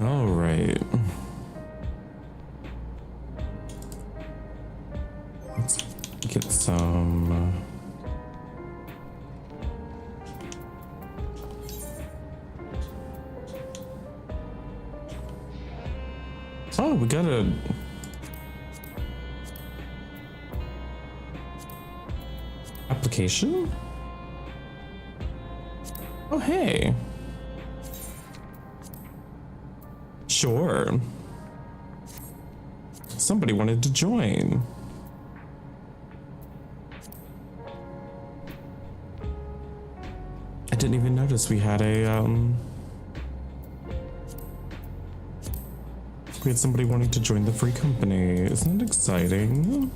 All right. Let's get some. Oh, we got a. Application? Oh, hey. Sure. Somebody wanted to join. I didn't even notice we had we had somebody wanting to join the free company. Isn't that exciting?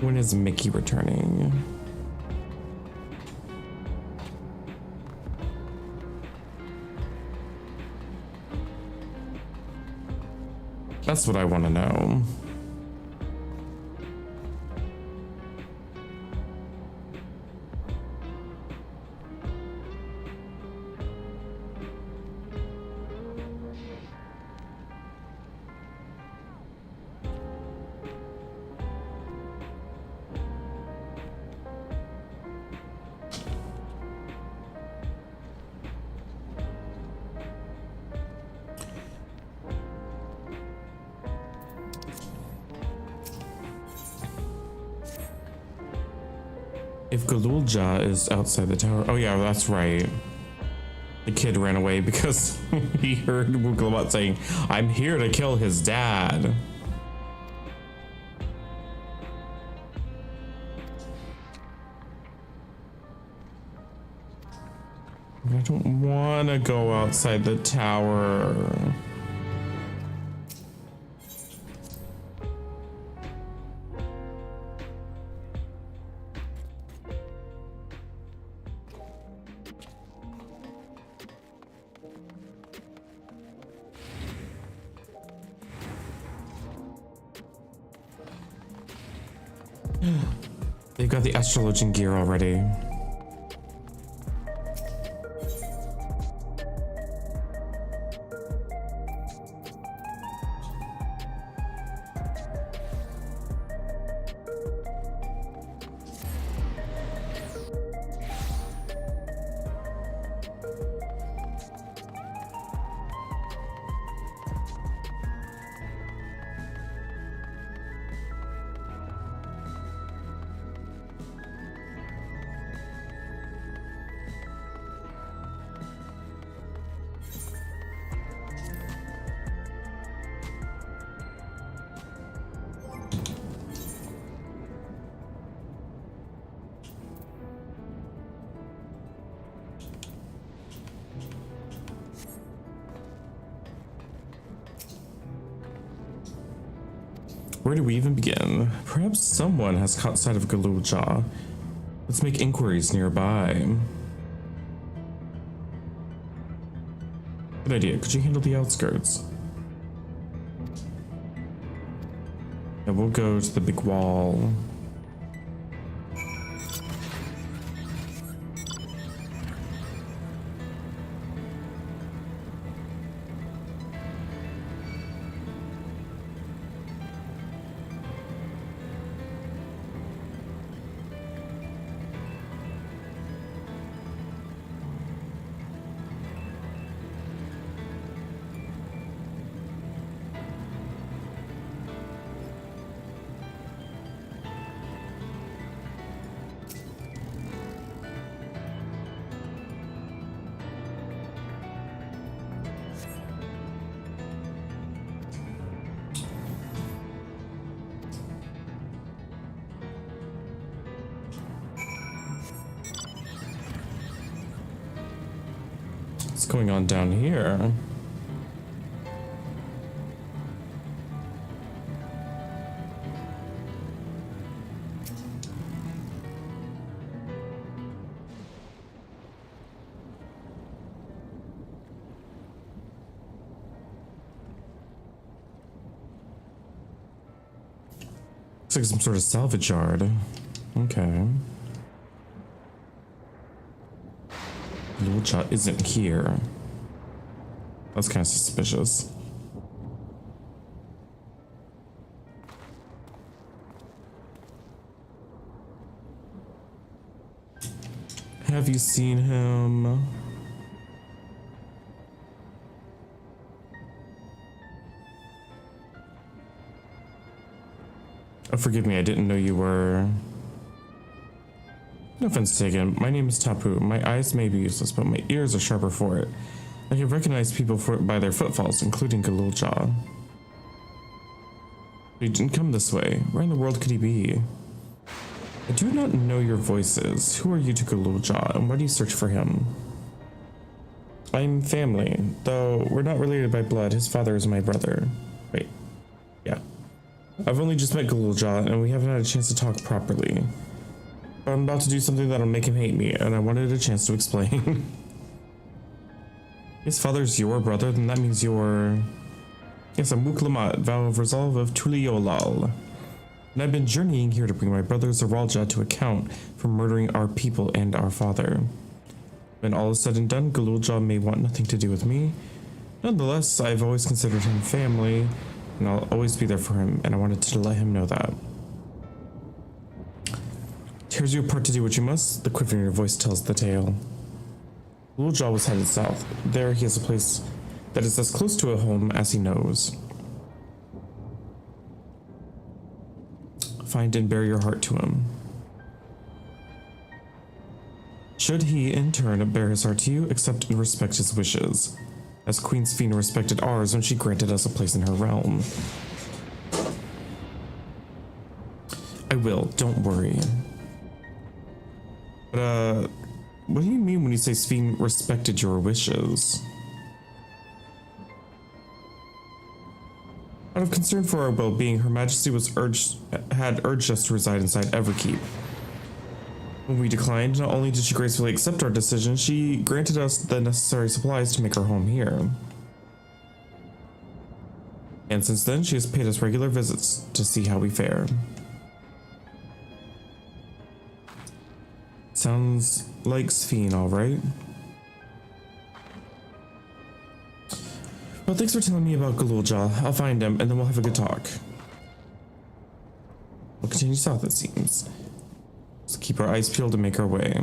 When is Mickey returning? That's what I want to know. If Galulja is outside the tower, oh yeah, that's right. The kid ran away because he heard Wugalabot saying, "I'm here to kill his dad." I don't want to go outside the tower. They've got the astrologian gear already. Where do we even begin? Perhaps someone has caught sight of Galulja. Let's make inquiries nearby. Good idea. Could you handle the outskirts? Yeah, we'll go to the big wall. going on down here? Looks like some sort of salvage yard. Okay. Gulool Ja isn't here. That's kind of suspicious. Have you seen him? Oh, forgive me, I didn't know you were... No offense taken. My name is Tapu. My eyes may be useless, but my ears are sharper for it. I can recognize people by their footfalls, including Gulool Ja. He didn't come this way. Where in the world could he be? I do not know your voices. Who are you to Gulool Ja, and why do you search for him? I'm family, though we're not related by blood. His father is my brother. Wait. Yeah. I've only just met Gulool Ja, and we haven't had a chance to talk properly. But I'm about to do something that'll make him hate me, and I wanted a chance to explain. His father's your brother, then that means you're... Yes, I'm Wuk-Lamat, vow of resolve of Tuliyollal. And I've been journeying here to bring my brother Zoraal Ja to account for murdering our people and our father. When all is said and done, Gulool Ja may want nothing to do with me. Nonetheless, I've always considered him family, and I'll always be there for him, and I wanted to let him know that. Tears you apart to do what you must, the quiver in your voice tells the tale. Gulool Ja was headed south. There he has a place that is as close to a home as he knows. Find and bear your heart to him. Should he, in turn, bear his heart to you, accept and respect his wishes, as Queen Sphene respected ours when she granted us a place in her realm. I will, don't worry. But, what do you mean when you say Sphene respected your wishes? Out of concern for our well-being, Her Majesty had urged us to reside inside Everkeep. When we declined, not only did she gracefully accept our decision, she granted us the necessary supplies to make our home here. And since then, she has paid us regular visits to see how we fare. Sounds like Sphene, all right. Well, thanks for telling me about Gulool Ja. I'll find him, and then we'll have a good talk. We'll continue south, it seems. Let's keep our eyes peeled and make our way.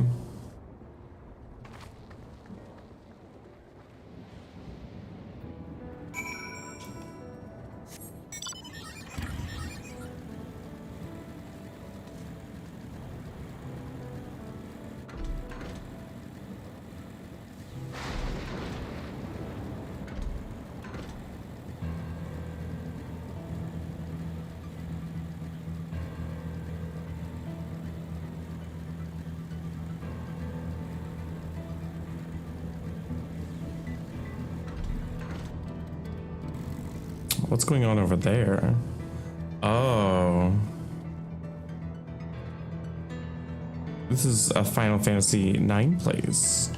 What's going on over there? Oh. This is a Final Fantasy IX place.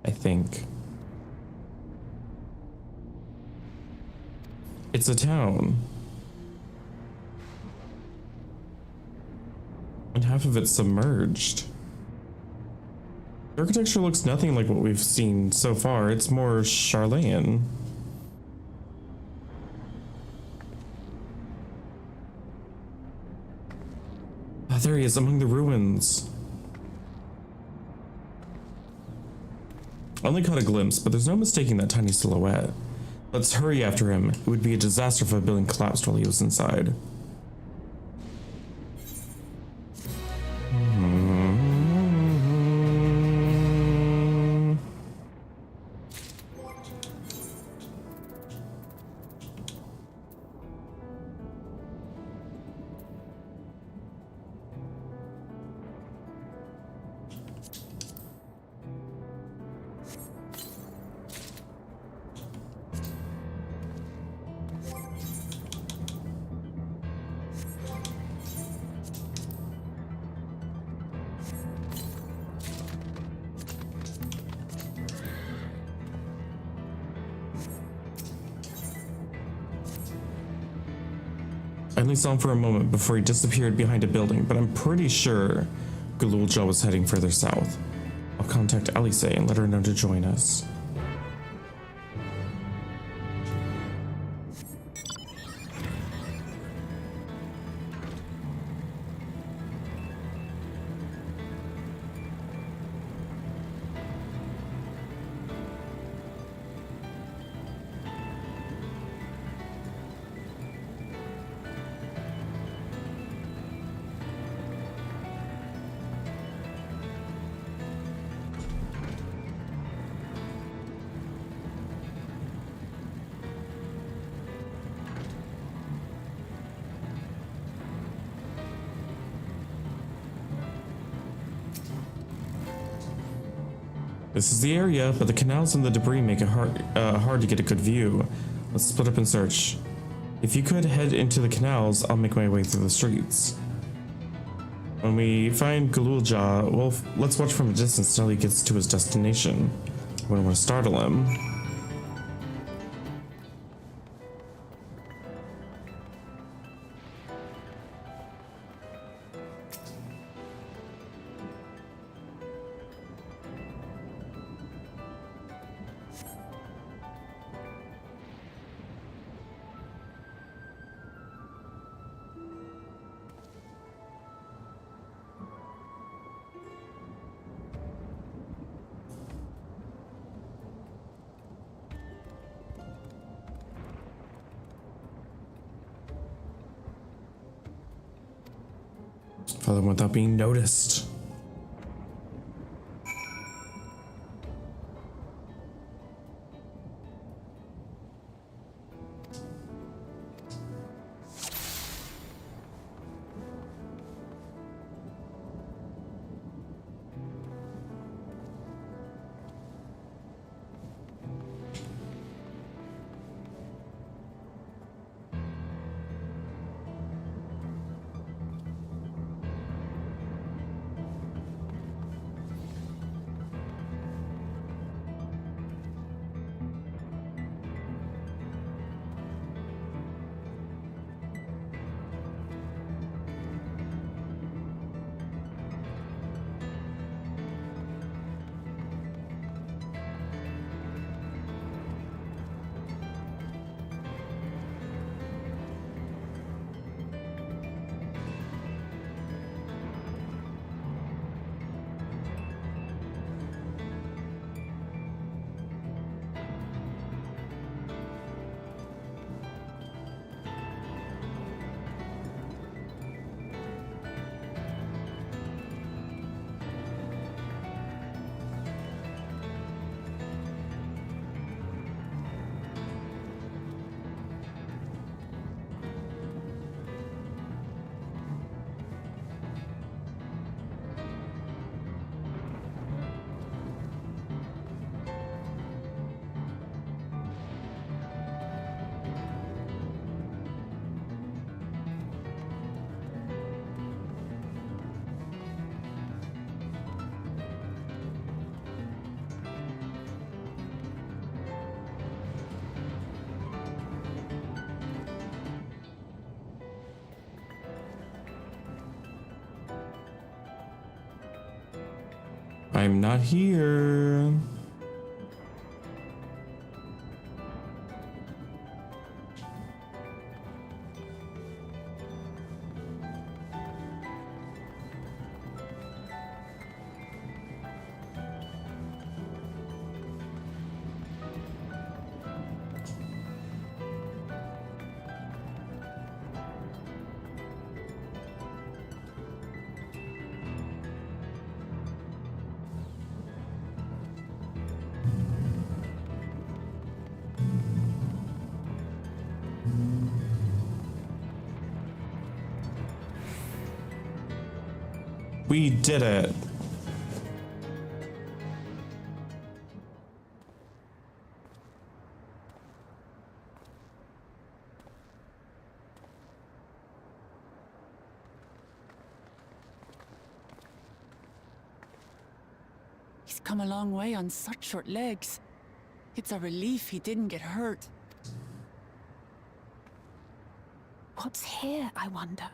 I think. It's a town. And half of it's submerged. The architecture looks nothing like what we've seen so far. It's more Sharlayan. Ah, there he is among the ruins. I only caught a glimpse, but there's no mistaking that tiny silhouette. Let's hurry after him. It would be a disaster if a building collapsed while he was inside. I only saw him for a moment before he disappeared behind a building, but I'm pretty sure Galulja was heading further south. I'll contact Alice and let her know to join us. This is the area, but the canals and the debris make it hard to get a good view. Let's split up and search. If you could head into the canals, I'll make my way through the streets. When we find Galulja, well, let's watch from a distance until he gets to his destination. We don't want to startle him. Follow him without being noticed. I'm not here. We did it. He's come a long way on such short legs. It's a relief he didn't get hurt. What's here, I wonder?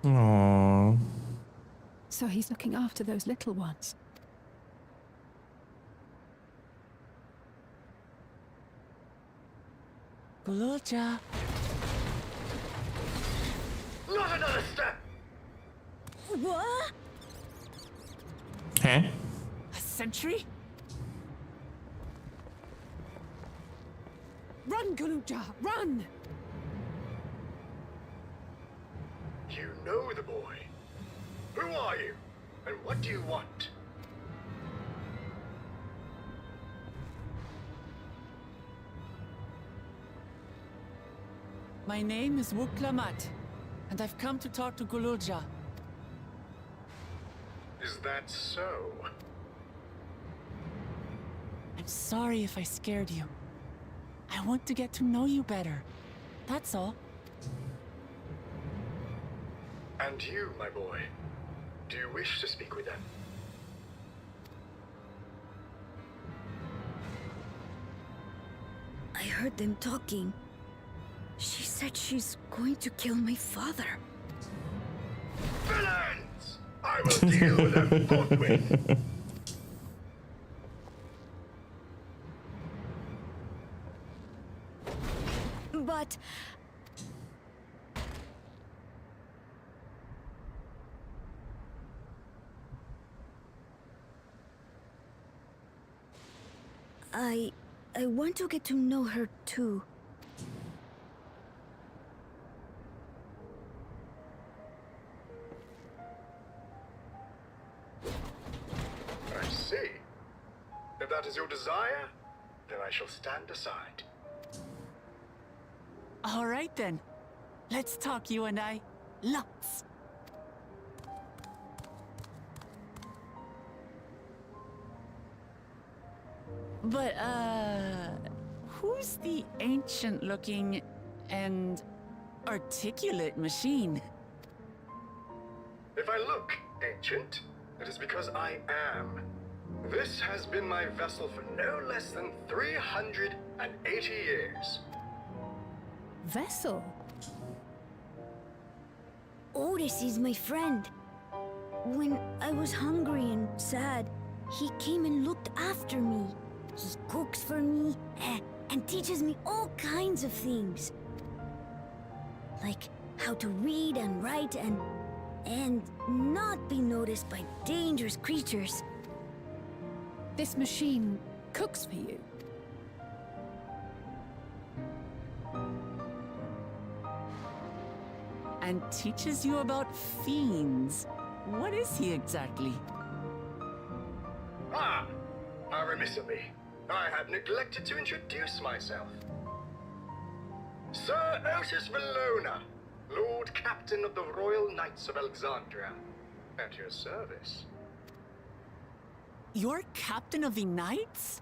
Aww. So he's looking after those little ones. Gululja. Not another step! What? Huh? A sentry? Run, Gululja, run! You know the boy. Who are you? And what do you want? My name is Wuklamat, and I've come to talk to Gululja. Is that so? I'm sorry if I scared you. I want to get to know you better. That's all. And you, my boy, do you wish to speak with them? I heard them talking. She said she's going to kill my father. Villains! I will deal with them forthwith. But I want to get to know her too. I see. If that is your desire, then I shall stand aside. All right then. Let's talk, you and I. Lots. But, who's the ancient-looking and articulate machine? If I look ancient, it is because I am. This has been my vessel for no less than 380 years. Vessel? Otis is my friend. When I was hungry and sad, he came and looked after me. He cooks for me and teaches me all kinds of things. Like how to read and write and not be noticed by dangerous creatures. This machine cooks for you. And teaches you about fiends. What is he exactly? Ah! How remiss of me. I had neglected to introduce myself. Sir Otis Valona, Lord Captain of the Royal Knights of Alexandria. At your service. You're captain of the knights?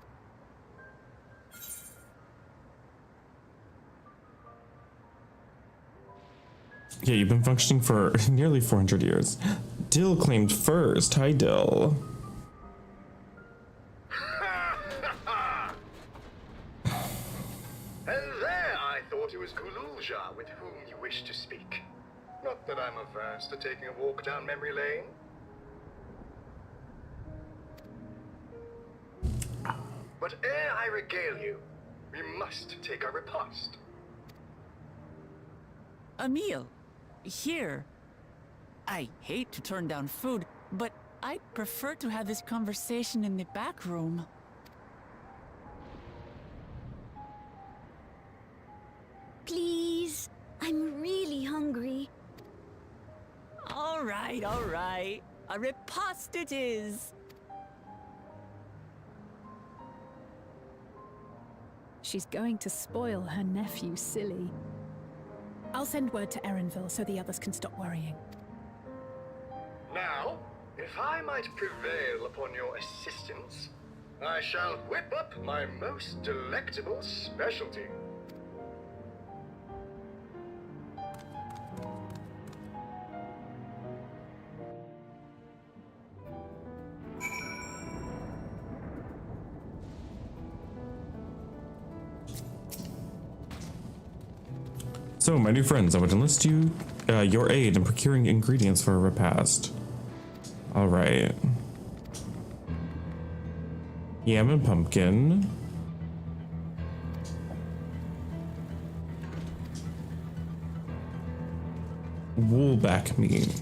Yeah, you've been functioning for nearly 400 years. Dill claimed first. Hi, Dill. And there I thought it was Gululja with whom you wished to speak. Not that I'm averse to taking a walk down memory lane. But ere I regale you, we must take our repast. A meal. Here. I hate to turn down food, but I'd prefer to have this conversation in the back room. Please, I'm really hungry. All right, all right. A repast it is. She's going to spoil her nephew silly. I'll send word to Erenville so the others can stop worrying. Now, if I might prevail upon your assistance, I shall whip up my most delectable specialty. So, my new friends, I would enlist your aid in procuring ingredients for a repast. All right. Yam and pumpkin. Woolback meat.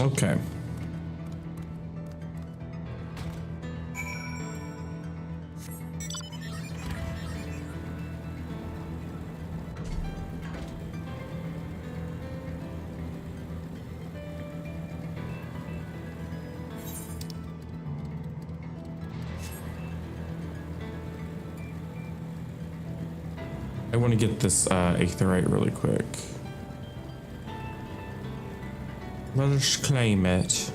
Okay. I want to get this aetheryte really quick. Let us claim it.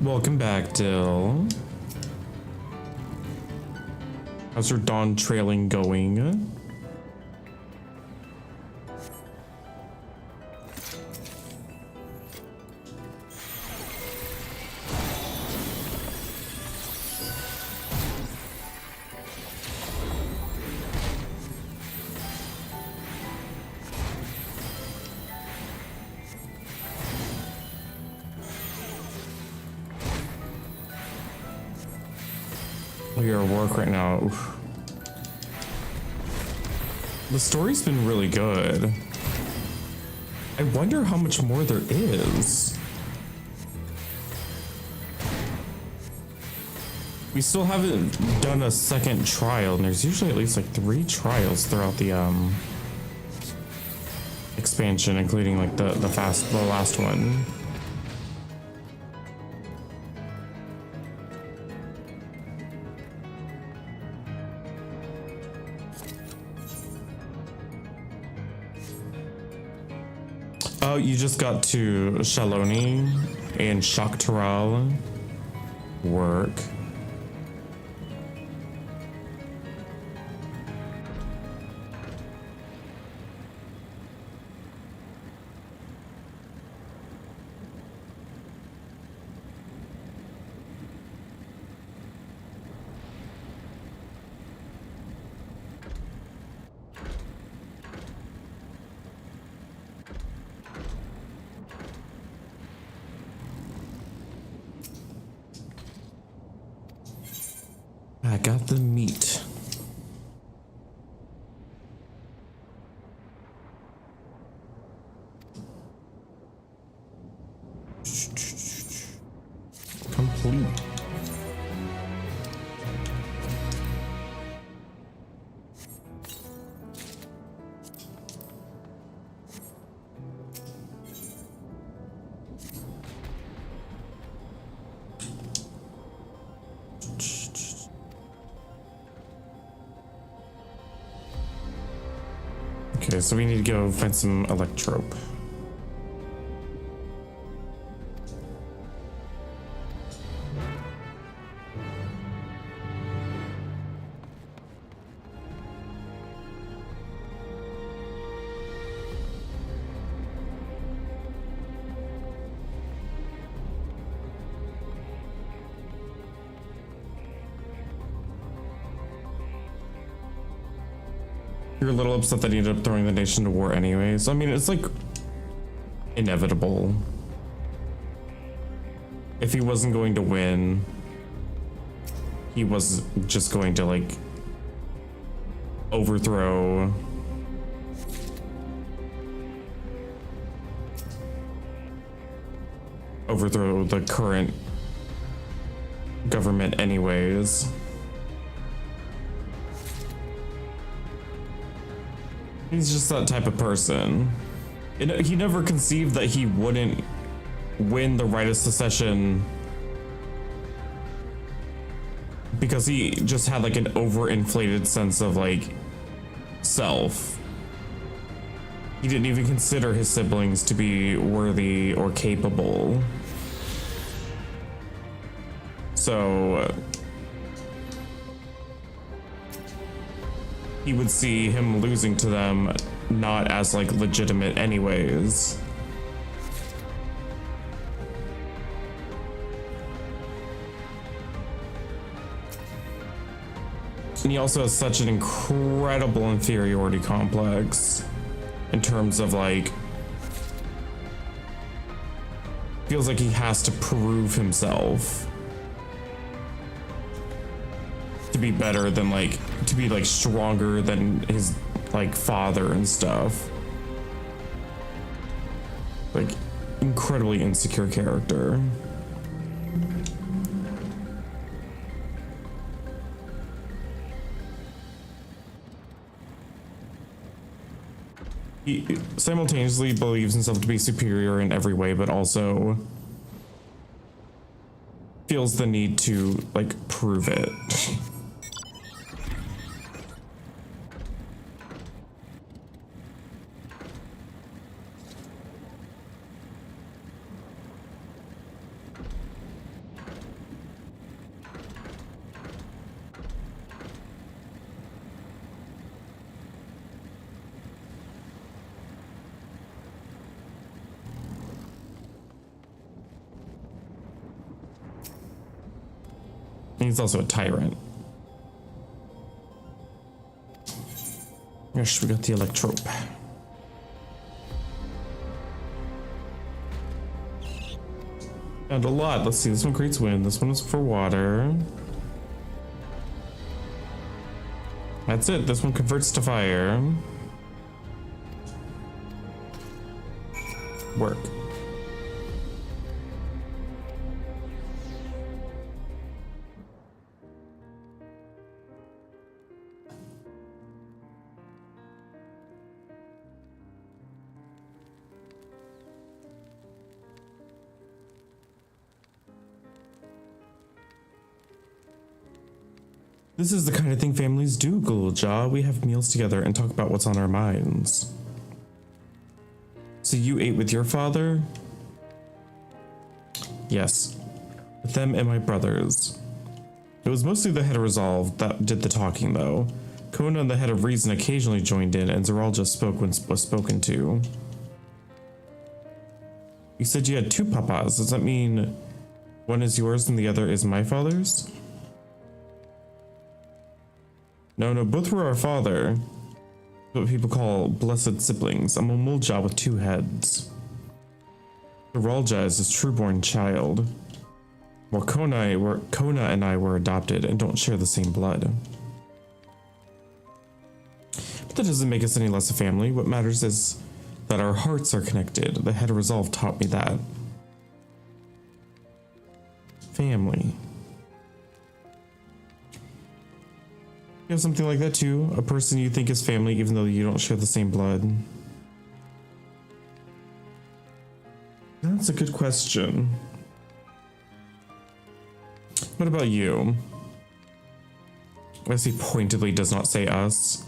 Welcome back, Dill. How's your dawn trailing going? You're at work right now. Oof. The story's been really good. I wonder how much more there is. We still haven't done a second trial, and there's usually at least like 3 trials throughout the expansion, including like the last one. Oh, you just got to Shaloni and Shaktaral. Work. I got the meat. Complete. Okay, so we need to go find some electrope. You're a little upset that he ended up throwing the nation to war anyways. I mean, it's like inevitable. If he wasn't going to win, he was just going to like overthrow overthrow the current government anyways. He's just that type of person. He never conceived that he wouldn't win the right of secession because he just had like an overinflated sense of like self. He didn't even consider his siblings to be worthy or capable. So he would see him losing to them not as like legitimate anyways. And he also has such an incredible inferiority complex in terms of like, feels like he has to prove himself to be better than like, to be like stronger than his like father and stuff. Like incredibly insecure character. He simultaneously believes himself to be superior in every way, but also feels the need to like prove it. He's also a tyrant. Yes, we got the electrope. And a lot. Let's see. This one creates wind. This one is for water. That's it. This one converts to fire. Work. This is the kind of thing families do, Gulja. We have meals together and talk about what's on our minds. So you ate with your father? Yes. With them and my brothers. It was mostly the head of Resolve that did the talking, though. Kona and the head of Reason occasionally joined in, and Zeral just spoke when was spoken to. You said you had two papas. Does that mean one is yours and the other is my father's? No, both were our father. What people call blessed siblings. I'm a Mulja with two heads. Zeral is his trueborn child. While Kona and I were adopted and don't share the same blood. But that doesn't make us any less a family. What matters is that our hearts are connected. The head of Resolve taught me that. Family. You have something like that too? A person you think is family even though you don't share the same blood? That's a good question. What about you? As he pointedly does not say us.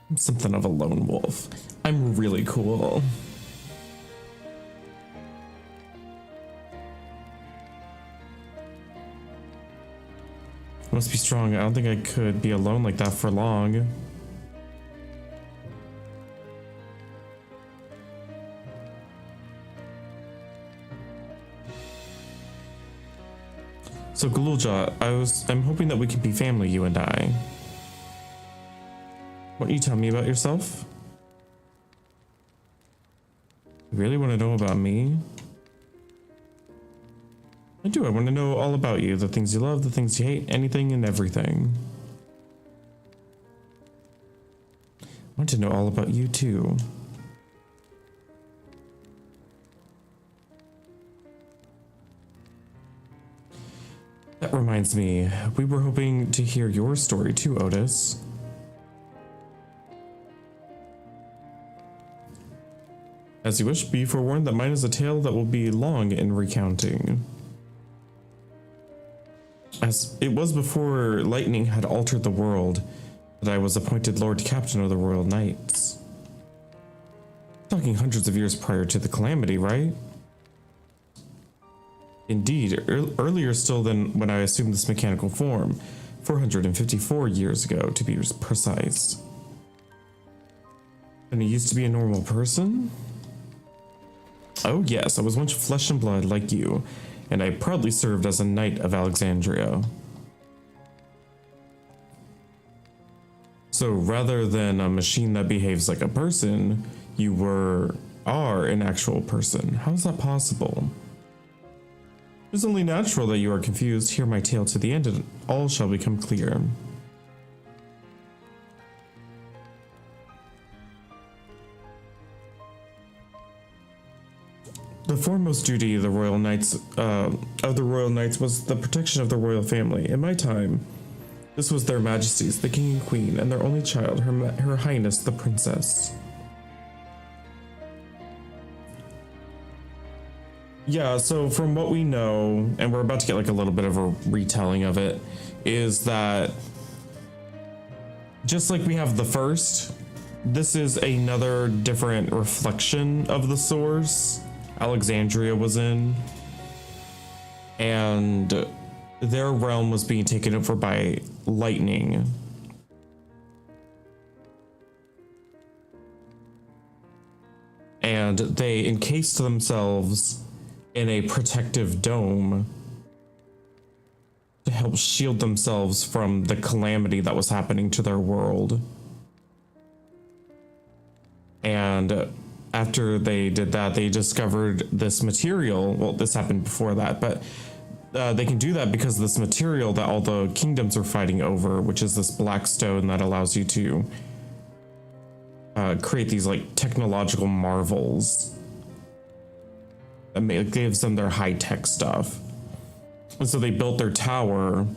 I'm something of a lone wolf. I'm really cool. Must be strong. I don't think I could be alone like that for long. So Gulja, I'm hoping that we can be family, you and I. Why don't you tell me about yourself? You really want to know about me? I do. I want to know all about you. The things you love, the things you hate, anything and everything. I want to know all about you too. reminds me, we were hoping to hear your story too, Otis. As you wish, be forewarned that mine is a tale that will be long in recounting. As it was before lightning had altered the world, that I was appointed Lord Captain of the Royal Knights. Talking hundreds of years prior to the calamity, right? Indeed, earlier still than when I assumed this mechanical form, 454 years ago to be precise. And I used to be a normal person? Oh yes, I was once flesh and blood like you, and I proudly served as a knight of Alexandria. So rather than a machine that behaves like a person, you are an actual person. How is that possible? It's only natural that you are confused. Hear my tale to the end and all shall become clear. The foremost duty of the Royal Knights was the protection of the royal family. In my time, this was their majesties, the king and queen, and their only child, her highness, the princess. Yeah, so from what we know, and we're about to get like a little bit of a retelling of it, is that just like we have the first, this is another different reflection of the source Alexandria was in, and their realm was being taken over by lightning. And they encased themselves in a protective dome to help shield themselves from the calamity that was happening to their world. And after they did that, they discovered this material. Well, this happened before that, but they can do that because of this material that all the kingdoms are fighting over, which is this black stone that allows you to create these like technological marvels. It gives them their high-tech stuff. And so they built their tower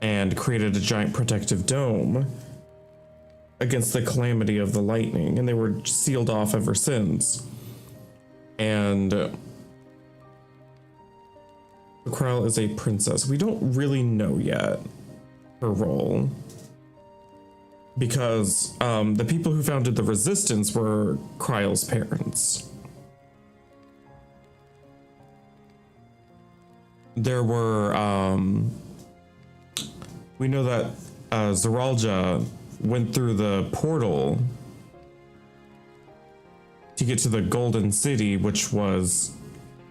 and created a giant protective dome against the calamity of the lightning, and they were sealed off ever since. And Kryle is a princess. We don't really know yet her role, because the people who founded the resistance were Kryle's parents. There were, we know that Zeralja went through the portal to get to the Golden City, which was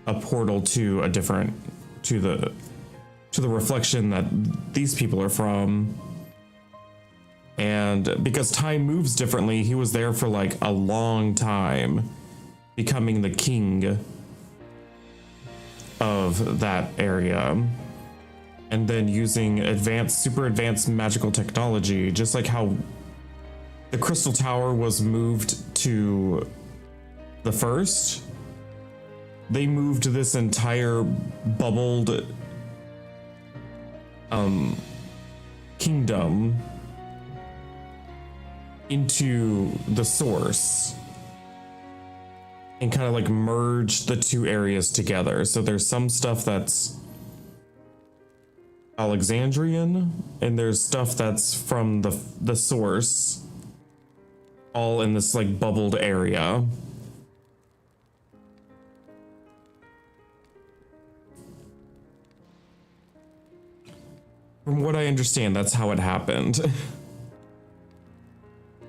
a portal to a different, to the reflection that these people are from. And because time moves differently, he was there for like a long time, becoming the king of that area, and then using super advanced magical technology, just like how the Crystal Tower was moved to the first. They moved this entire bubbled kingdom into the source and kind of like merge the two areas together. So there's some stuff that's Alexandrian, and there's stuff that's from the source, all in this like bubbled area. From what I understand, that's how it happened.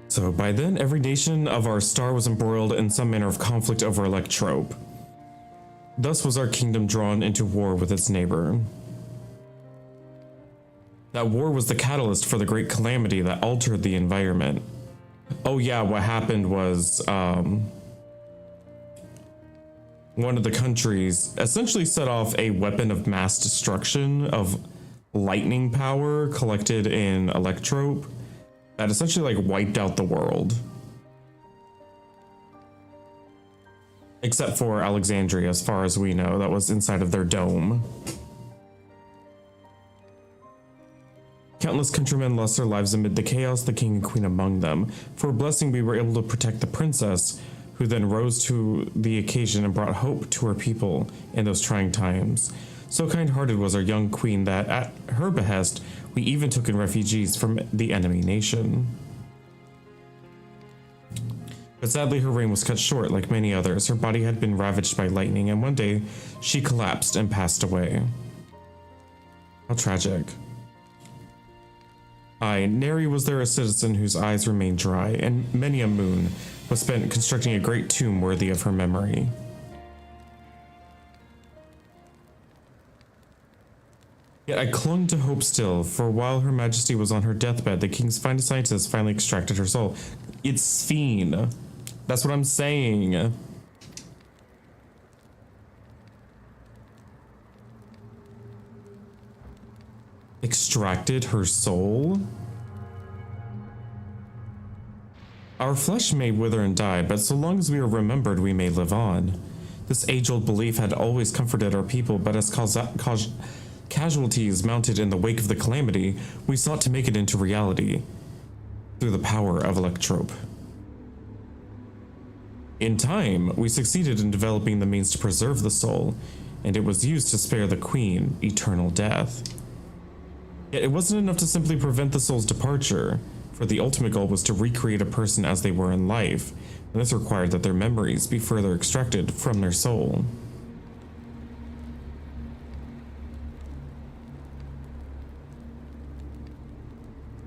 So by then, every nation of our star was embroiled in some manner of conflict over Electrope. Thus was our kingdom drawn into war with its neighbor. That war was the catalyst for the great calamity that altered the environment. Oh yeah, what happened was one of the countries essentially set off a weapon of mass destruction of lightning power collected in Electrope that essentially like wiped out the world. Except for Alexandria, as far as we know, that was inside of their dome. Countless countrymen lost their lives amid the chaos, the king and queen among them. For a blessing, we were able to protect the princess, who then rose to the occasion and brought hope to her people in those trying times. So kind-hearted was our young queen that, at her behest, we even took in refugees from the enemy nation. But sadly, her reign was cut short, like many others. Her body had been ravaged by lightning, and one day, she collapsed and passed away. How tragic. Neri was there a citizen whose eyes remained dry, and many a moon was spent constructing a great tomb worthy of her memory. Yet I clung to hope still, for while Her Majesty was on her deathbed, the king's finest scientists finally extracted her soul. It's Sphene. That's what I'm saying. Extracted her soul? Our flesh may wither and die, but so long as we are remembered, we may live on. This age-old belief had always comforted our people, but as casualties mounted in the wake of the calamity, we sought to make it into reality through the power of Electrope. In time, we succeeded in developing the means to preserve the soul, and it was used to spare the queen eternal death. Yet it wasn't enough to simply prevent the soul's departure, for the ultimate goal was to recreate a person as they were in life, and this required that their memories be further extracted from their soul.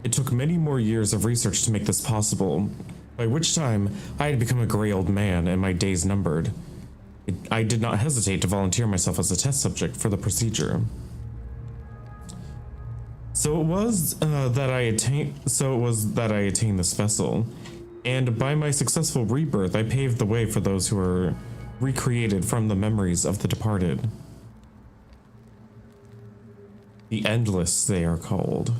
It took many more years of research to make this possible, by which time I had become a gray old man and my days numbered. I did not hesitate to volunteer myself as a test subject for the procedure. So it was that I attained this vessel, and by my successful rebirth, I paved the way for those who were recreated from the memories of the departed. The Endless, they are called.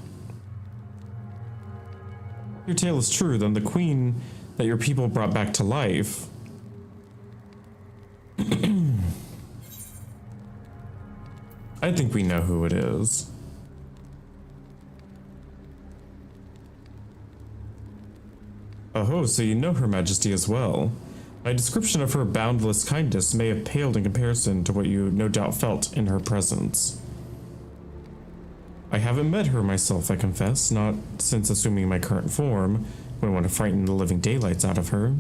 If your tale is true, then the queen that your people brought back to life I think we know who it is. Oh, so you know Her Majesty as well. My description of her boundless kindness may have paled in comparison to what you no doubt felt in her presence. I haven't met her myself, I confess, not since assuming my current form, when I want to frighten the living daylights out of her.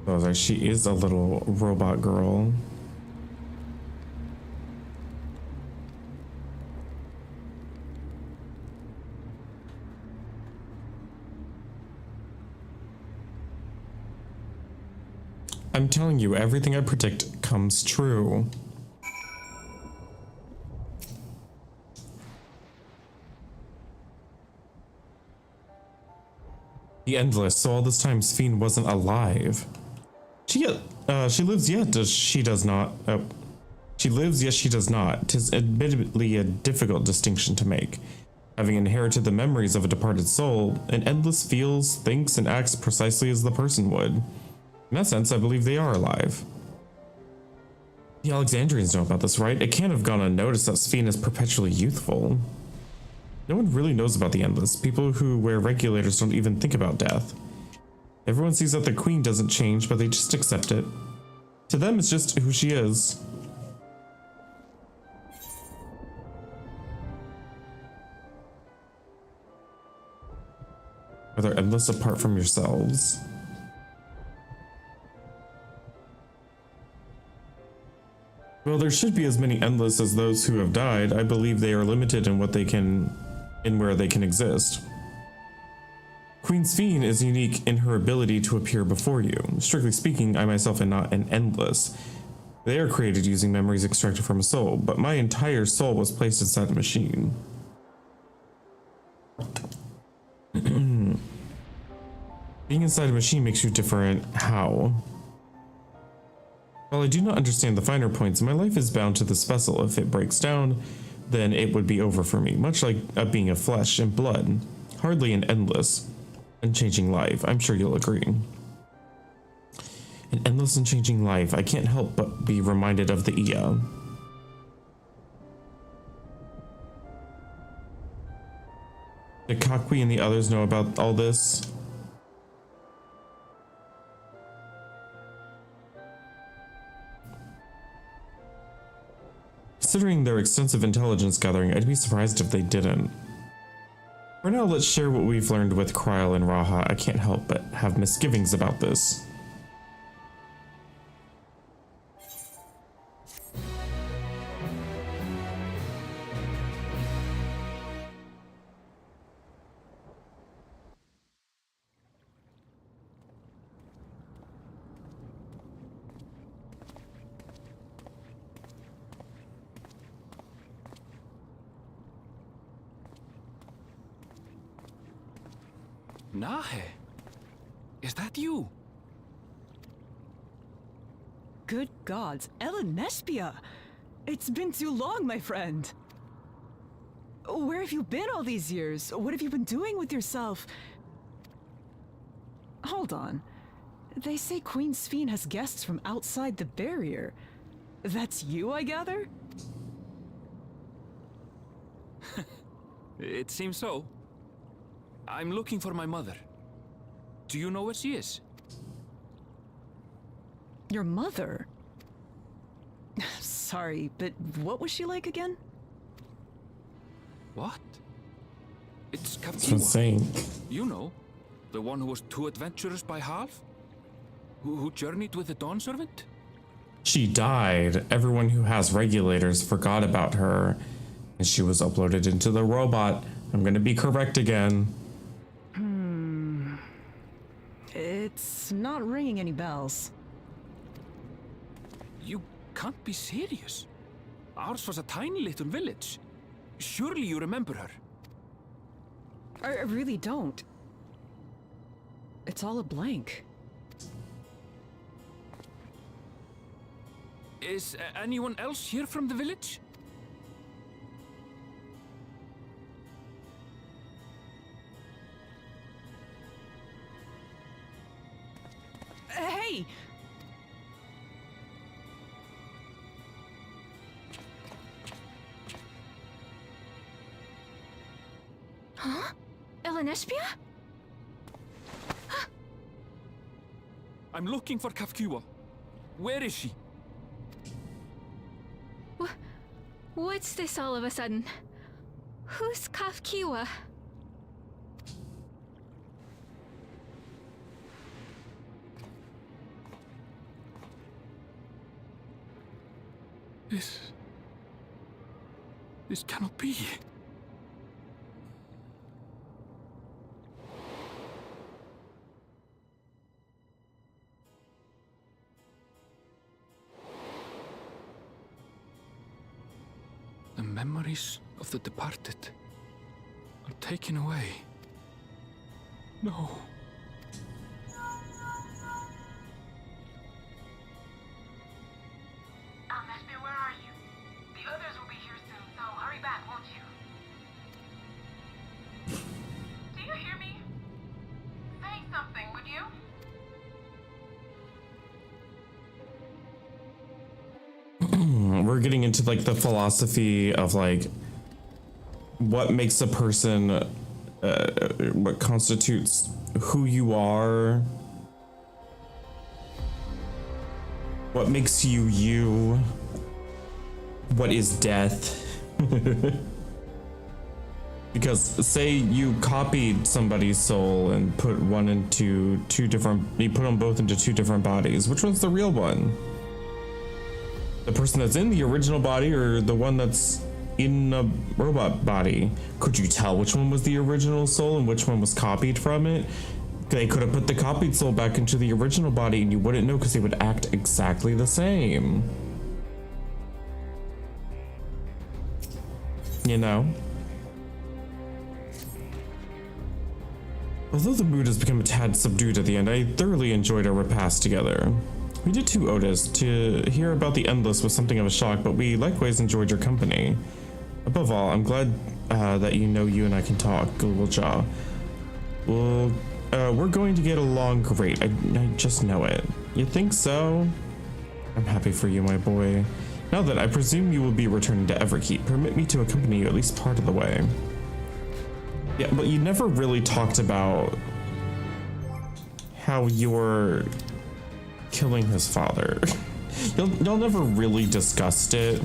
Oh, she is a little robot girl. I'm telling you, everything I predict comes true. The Endless, so all this time Sphene wasn't alive. She lives yet, she does not. She lives, yet she does not. 'Tis admittedly a difficult distinction to make. Having inherited the memories of a departed soul, an Endless feels, thinks, and acts precisely as the person would. In that sense, I believe they are alive. The Alexandrians know about this, right? It can't have gone unnoticed that Sphene is perpetually youthful. No one really knows about the Endless. People who wear regulators don't even think about death. Everyone sees that the queen doesn't change, but they just accept it. To them, it's just who she is. Are there Endless apart from yourselves? Well, there should be as many Endless as those who have died. I believe they are limited in what they can, in where they can exist. Queen Sphene is unique in her ability to appear before you. Strictly speaking, I myself am not an Endless. They are created using memories extracted from a soul, but my entire soul was placed inside the machine. Being inside a machine makes you different. How? While I do not understand the finer points, my life is bound to this vessel. If it breaks down, then it would be over for me, much like a being of flesh and blood. Hardly an Endless and changing life, I'm sure you'll agree. An Endless and changing life, I can't help but be reminded of the Iya. Did Kakwi and the others know about all this? Considering their extensive intelligence gathering, I'd be surprised if they didn't. For now, let's share what we've learned with Krile and Raha. I can't help but have misgivings about this. Nahe, is that you? Good gods, Ellen Nespia! It's been too long, my friend. Where have you been all these years? What have you been doing with yourself? Hold on. They say Queen Sphene has guests from outside the barrier. That's you, I gather? It seems so. I'm looking for my mother. Do you know where she is? Your mother? Sorry, but what was she like again? What? It's That's Kafkiwa. insane. You know, the one who was too adventurous by half? Who journeyed with the Dawn Servant? She died. Everyone who has regulators forgot about her, and she was uploaded into the robot. I'm gonna be correct again. It's not ringing any bells. You can't be serious. Ours was a tiny little village. Surely you remember her. I really don't. It's all a blank. Is anyone else here from the village? Hey! Huh? Ellen Nespia? I'm looking for Kafkiwa. Where is she? What's this all of a sudden? Who's Kafkiwa? This cannot be. The memories of the departed are taken away. No. Nespia, where are you? The others will be here soon, so hurry back, won't you? Do you hear me? Say something, would you? We're getting into like the philosophy of like what makes a person, what constitutes who you are, what makes you you, what is death. Because say you copied somebody's soul and put one into you put them both into two different bodies. Which one's the real one? The person that's in the original body or the one that's in a robot body? Could you tell which one was the original soul and which one was copied from it? They could have put the copied soul back into the original body and you wouldn't know because they would act exactly the same. You know? Although the mood has become a tad subdued at the end, I thoroughly enjoyed our repast together. We did too, Otis. To hear about the Endless was something of a shock, but we likewise enjoyed your company. Above all, I'm glad that you and I can talk, Guljaw. Well, we're going to get along great. I just know it. You think so? I'm happy for you, my boy. Now that I presume you will be returning to Everkeep, permit me to accompany you at least part of the way. Yeah, but you never really talked about how you're killing his father. Y'all never really discussed it.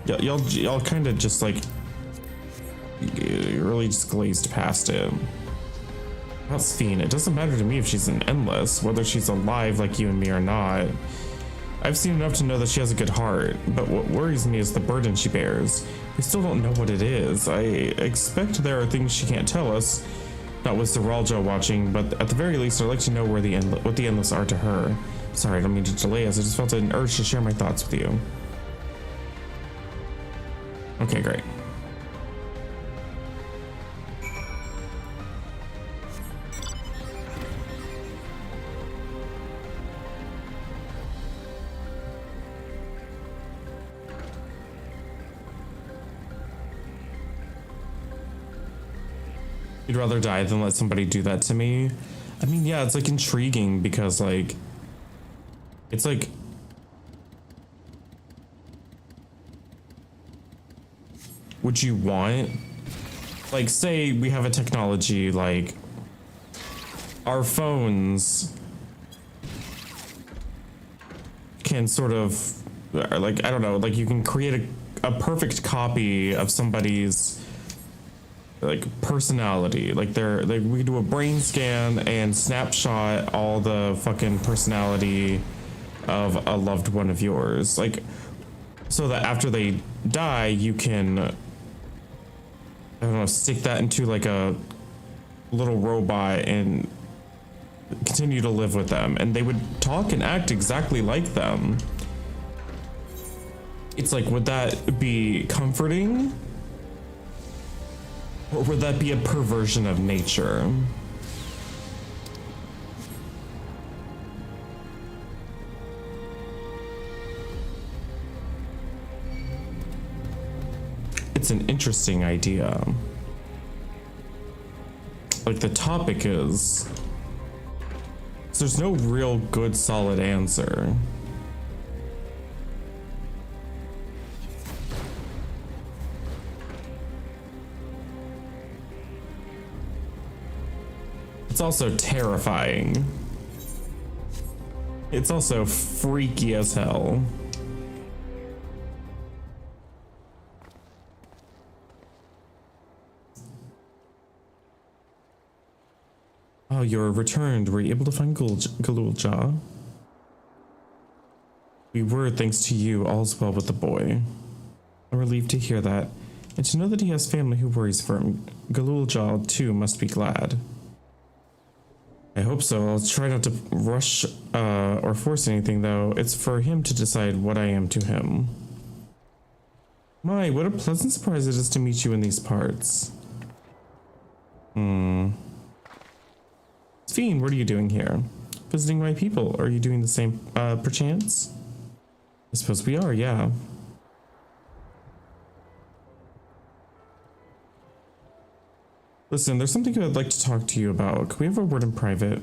Y'all kind of just like really just glazed past it. About Sphene, it doesn't matter to me if she's an endless, whether she's alive like you and me or not. I've seen enough to know that she has a good heart, but what worries me is the burden she bears. We still don't know what it is. I expect there are things she can't tell us, not with Zoraal Ja watching, but at the very least I'd like to know what the endless are to her. Sorry, I don't mean to delay us, I just felt an urge to share my thoughts with you. Okay, great. You'd rather die than let somebody do that to me? I mean, yeah, it's like intriguing because like, it's like, would you want, like, say we have a technology like our phones can sort of, like, I don't know, like you can create a perfect copy of somebody's like personality, like we could do a brain scan and snapshot all the fucking personality of a loved one of yours, like, so that after they die you can, I don't know, stick that into like a little robot and continue to live with them, and they would talk and act exactly like them. It's like, would that be comforting? Or would that be a perversion of nature? It's an interesting idea. Like, the topic is, there's no real good solid answer. It's also terrifying. It's also freaky as hell. Oh, you're returned. Were you able to find Galul Ja? We were, thanks to you. All's well with the boy. I'm relieved to hear that, and to know that he has family who worries for him. Galul Ja, too, must be glad. I hope so. I'll try not to rush or force anything, though. It's for him to decide what I am to him. My, what a pleasant surprise it is to meet you in these parts. Sphene, what are you doing here? Visiting my people. Are you doing the same, perchance? I suppose we are, yeah. Listen, there's something I'd like to talk to you about. Can we have a word in private?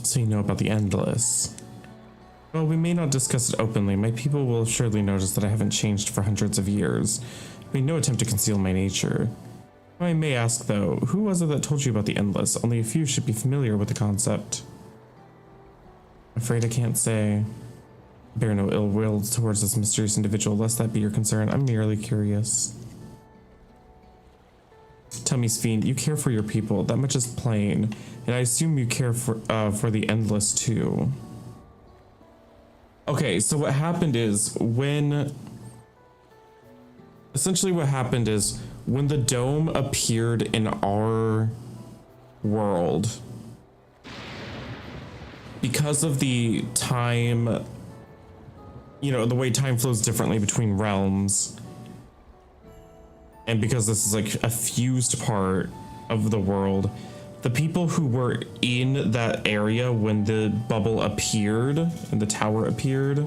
So you know about the Endless. Well, we may not discuss it openly. My people will surely notice that I haven't changed for hundreds of years. I made no attempt to conceal my nature. I may ask, though, who was it that told you about the Endless? Only a few should be familiar with the concept. Afraid I can't say. Bear no ill will towards this mysterious individual, lest that be your concern. I'm merely curious. Tell me, Sphene, you care for your people. That much is plain. And I assume you care for the Endless, too. Okay, so what happened is essentially what happened is when the dome appeared in our world, because of the time, you know, the way time flows differently between realms, and because this is like a fused part of the world, the people who were in that area when the bubble appeared and the tower appeared,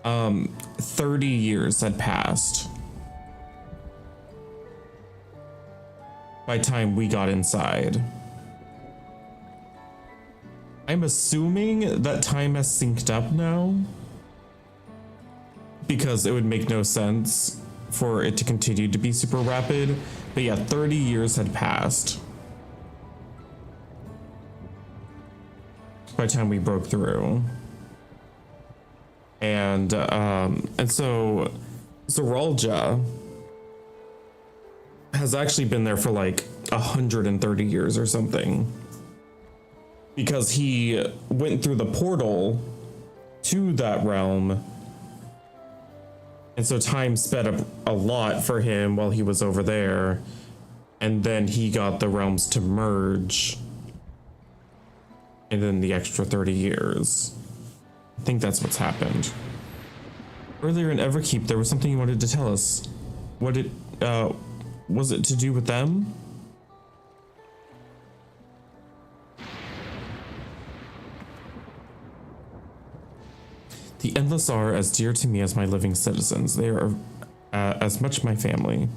30 years had passed by the time we got inside. I'm assuming that time has synced up now, because it would make no sense for it to continue to be super rapid. But yeah, 30 years had passed by the time we broke through. And so Zoraal has actually been there for like 130 years or something, because he went through the portal to that realm, and so time sped up a lot for him while he was over there, and then he got the realms to merge, and then the extra 30 years. I think that's what's happened. Earlier in Everkeep, there was something you wanted to tell us. What it was it to do with them? The Endless are as dear to me as my living citizens. They are as much my family.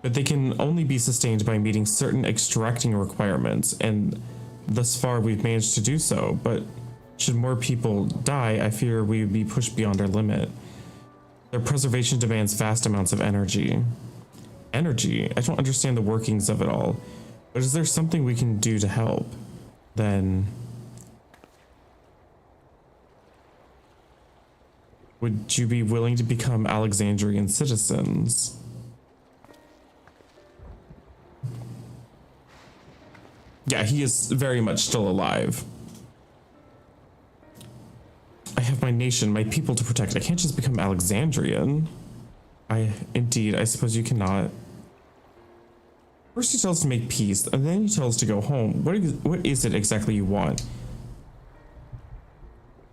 But they can only be sustained by meeting certain extracting requirements, and thus far we've managed to do so. But should more people die, I fear we would be pushed beyond our limit. Their preservation demands vast amounts of energy. Energy? I don't understand the workings of it all. But is there something we can do to help? Then would you be willing to become Alexandrian citizens? Yeah, he is very much still alive. I have my nation, my people to protect. I can't just become Alexandrian. Indeed, I suppose you cannot. First he tells us to make peace, and then he tells us to go home. What is it exactly you want?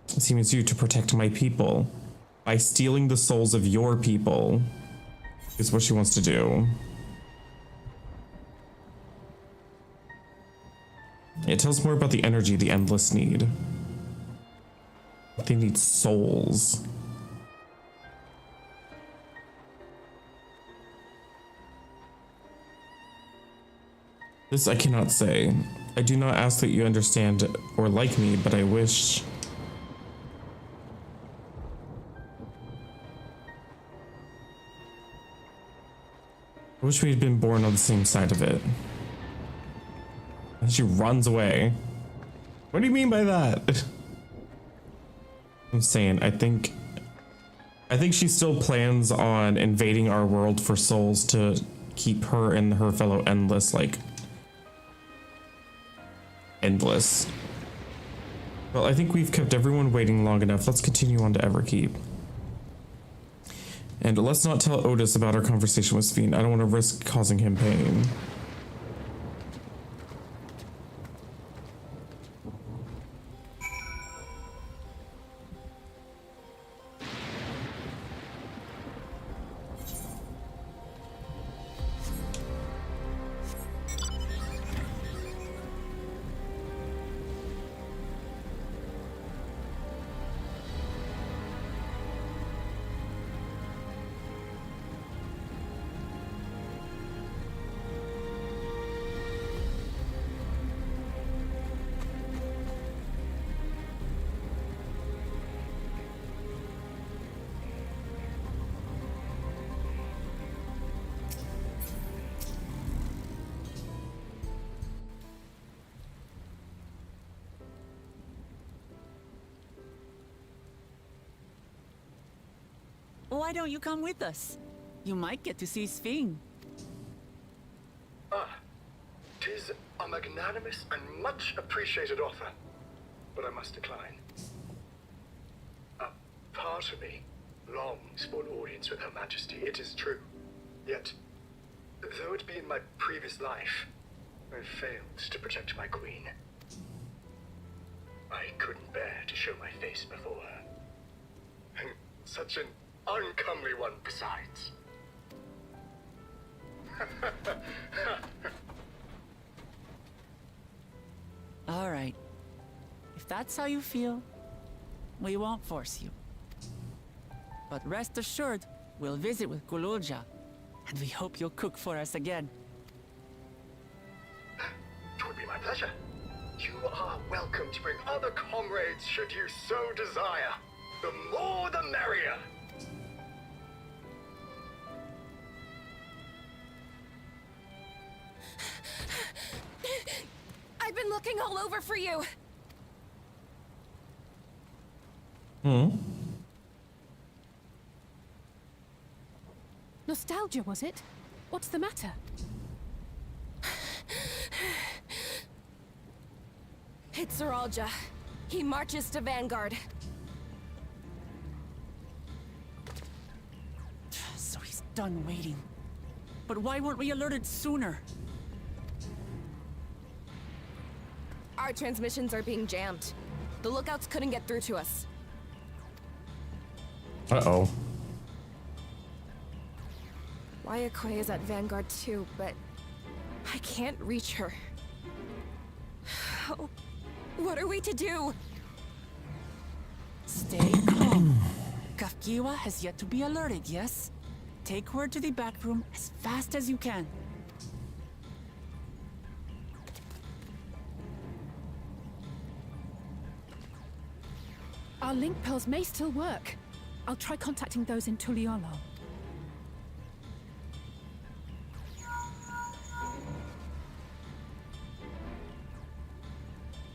It seems you to protect my people. By stealing the souls of your people is what she wants to do. It tells more about the energy the Endless need. They need souls. This I cannot say. I do not ask that you understand or like me, but I wish... I wish we had been born on the same side of it. And she runs away. What do you mean by that? I'm saying, I think she still plans on invading our world for souls to keep her and her fellow Endless, like, endless. Well, I think we've kept everyone waiting long enough. Let's continue on to Everkeep. And let's not tell Otis about our conversation with Sphene. I don't want to risk causing him pain. Why don't you come with us? You might get to see Sphene. Tis a magnanimous and much appreciated offer, but I must decline. A part of me longs for an audience with Her Majesty, it is true. Yet, though it be in my previous life, I failed to protect my queen. I couldn't bear to show my face before her. And such an uncomely one besides. All right. If that's how you feel, we won't force you. But rest assured, we'll visit with Gululja, and we hope you'll cook for us again. It would be my pleasure. You are welcome to bring other comrades should you so desire. The more the merrier. I've been looking all over for you. Nostalgia, was it? What's the matter? It's Zeralja. He marches to Vanguard. So he's done waiting. But why weren't we alerted sooner? Our transmissions are being jammed. The lookouts couldn't get through to us. Uh-oh. Wayakoi is at Vanguard too, but I can't reach her. Oh, what are we to do? Stay calm. Kafkiwa has yet to be alerted, yes? Take her to the back room as fast as you can. Our link pearls may still work. I'll try contacting those in Tuliolo.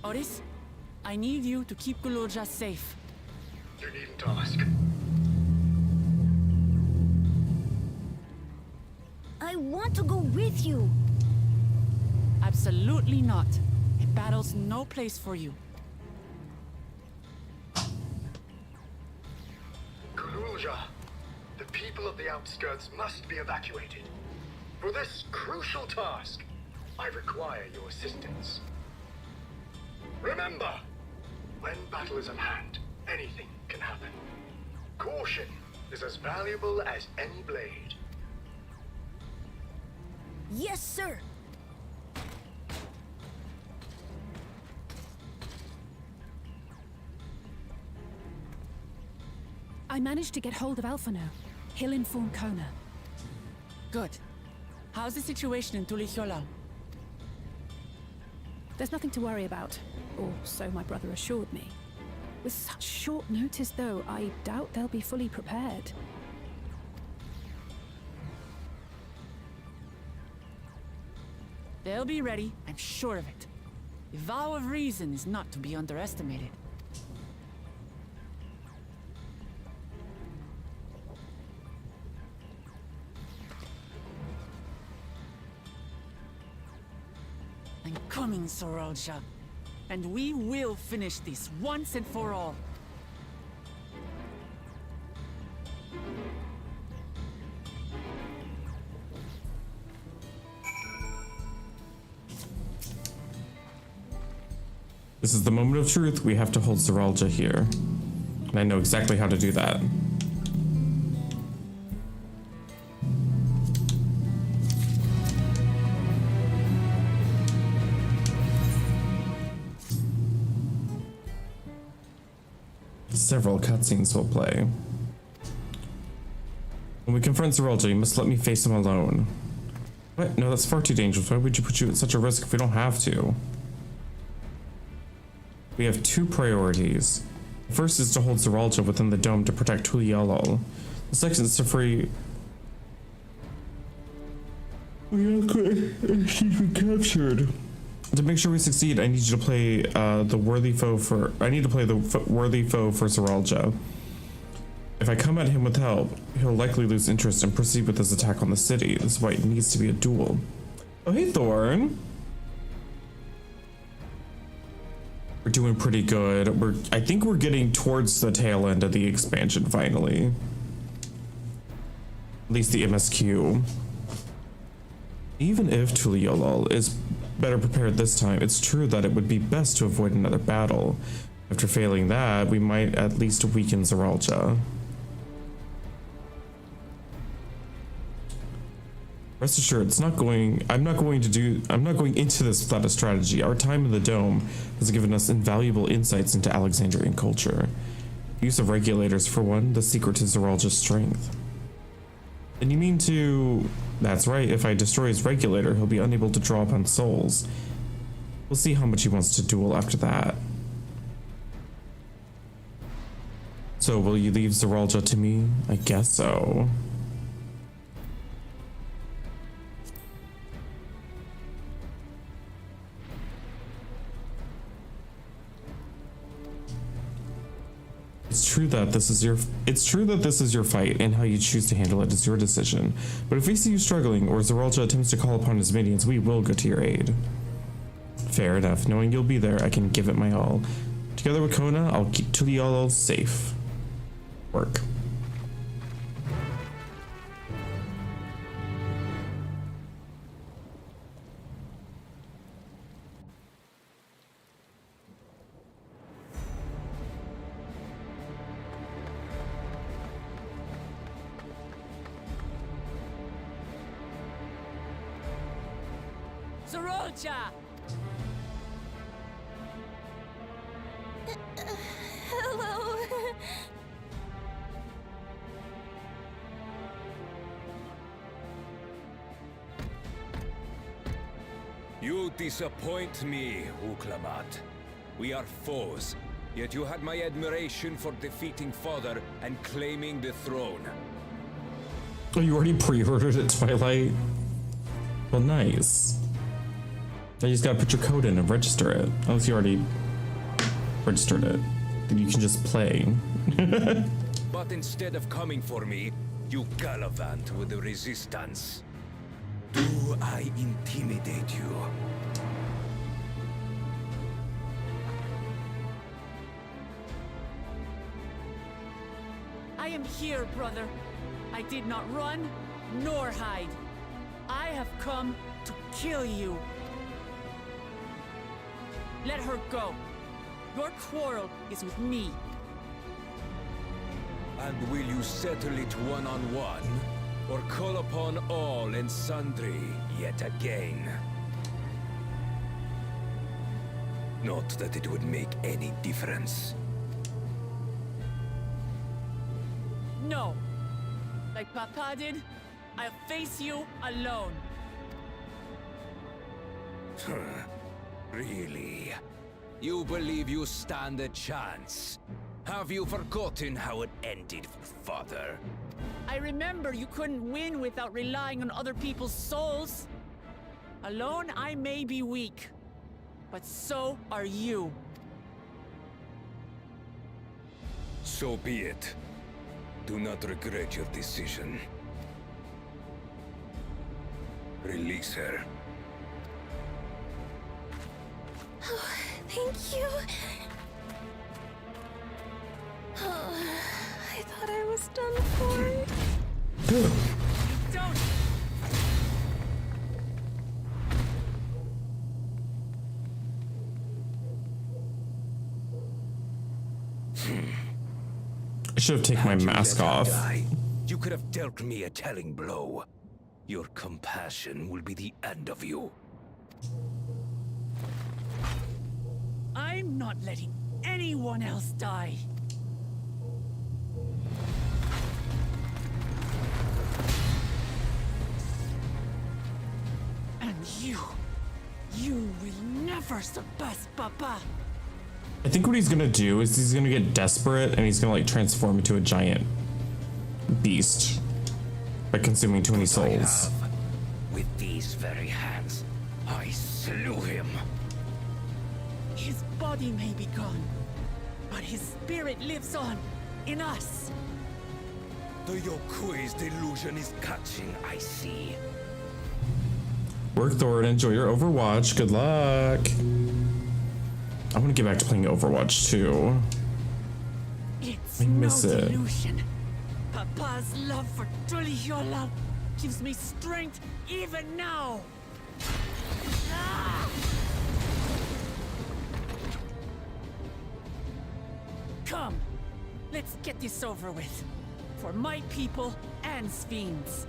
Oris, I need you to keep Gululja safe. You needn't ask. I want to go with you. Absolutely not. A battle's no place for you. Gululja, the people of the outskirts must be evacuated. For this crucial task, I require your assistance. Remember, when battle is at hand, anything can happen. Caution is as valuable as any blade. Yes, sir. I managed to get hold of Alphano. He'll inform Kona. Good. How's the situation in Tulichola? There's nothing to worry about, or so my brother assured me. With such short notice, though, I doubt they'll be fully prepared. They'll be ready, I'm sure of it. The vow of reason is not to be underestimated. I'm coming, Zeralja. And we will finish this once and for all. This is the moment of truth. We have to hold Zeralja here. And I know exactly how to do that. Several cutscenes will play. When we confront Zeralja, you must let me face him alone. What? No, that's far too dangerous. Why would you put you at such a risk if we don't have to? We have two priorities. The first is to hold Zeralja within the dome to protect Tulialol. The second is to free... She's been captured. To make sure we succeed, I need you to play the worthy foe for... I need to play the worthy foe for Zeralja. If I come at him with help, he'll likely lose interest and proceed with his attack on the city. This is why it needs to be a duel. Oh, hey, Thorn. We're doing pretty good. I think we're getting towards the tail end of the expansion, finally. At least the MSQ. Even if Tuliolol is better prepared this time, it's true that it would be best to avoid another battle. After failing that, we might at least weaken Zeralja. Rest assured, I'm not going into this without a strategy. Our time in the Dome has given us invaluable insights into Alexandrian culture. The use of regulators, for one, the secret to Zeralja's strength. And you mean to... That's right, if I destroy his regulator, he'll be unable to draw upon souls. We'll see how much he wants to duel after that. So, will you leave Zeralja to me? I guess so. It's true that this is your fight, and how you choose to handle it is your decision. But if we see you struggling, or Zeralja attempts to call upon his minions, we will go to your aid. Fair enough. Knowing you'll be there, I can give it my all. Together with Kona, I'll keep Tulial safe. Work. Zeralja! Hello. You disappoint me, Uklamat. We are foes, yet you had my admiration for defeating Father and claiming the throne. Oh, you already pre-ordered it, Twilight? Well, nice. Now you just gotta put your code in and register it. Unless you already registered it. Then you can just play. But instead of coming for me, you gallivant with the resistance. Do I intimidate you? I am here, brother. I did not run, nor hide. I have come to kill you. Let her go. Your quarrel is with me. And will you settle it one-on-one? Or call upon all and sundry yet again? Not that it would make any difference. No. Like Papa did, I'll face you alone. Really? You believe you stand a chance? Have you forgotten how it ended for Father? I remember you couldn't win without relying on other people's souls. Alone, I may be weak, but so are you. So be it. Do not regret your decision. Release her. Oh, thank you. Oh, I thought I was done for. Don't! I should have taken my mask off. You could have dealt me a telling blow. Your compassion will be the end of you. I'm not letting anyone else die. And you will never surpass Papa. I think what he's gonna do is he's gonna get desperate and he's gonna like transform into a giant beast by consuming too many souls. With these very hands, I slew him. His body may be gone, but his spirit lives on in us. The Yokui's delusion is catching, I see. Work, Thor, and enjoy your Overwatch. Good luck. I want to get back to playing Overwatch too. It's I miss no it. delusion. Papa's love for Tuliyollal gives me strength even now. Ah! Come, let's get this over with. For my people and Sfiend's.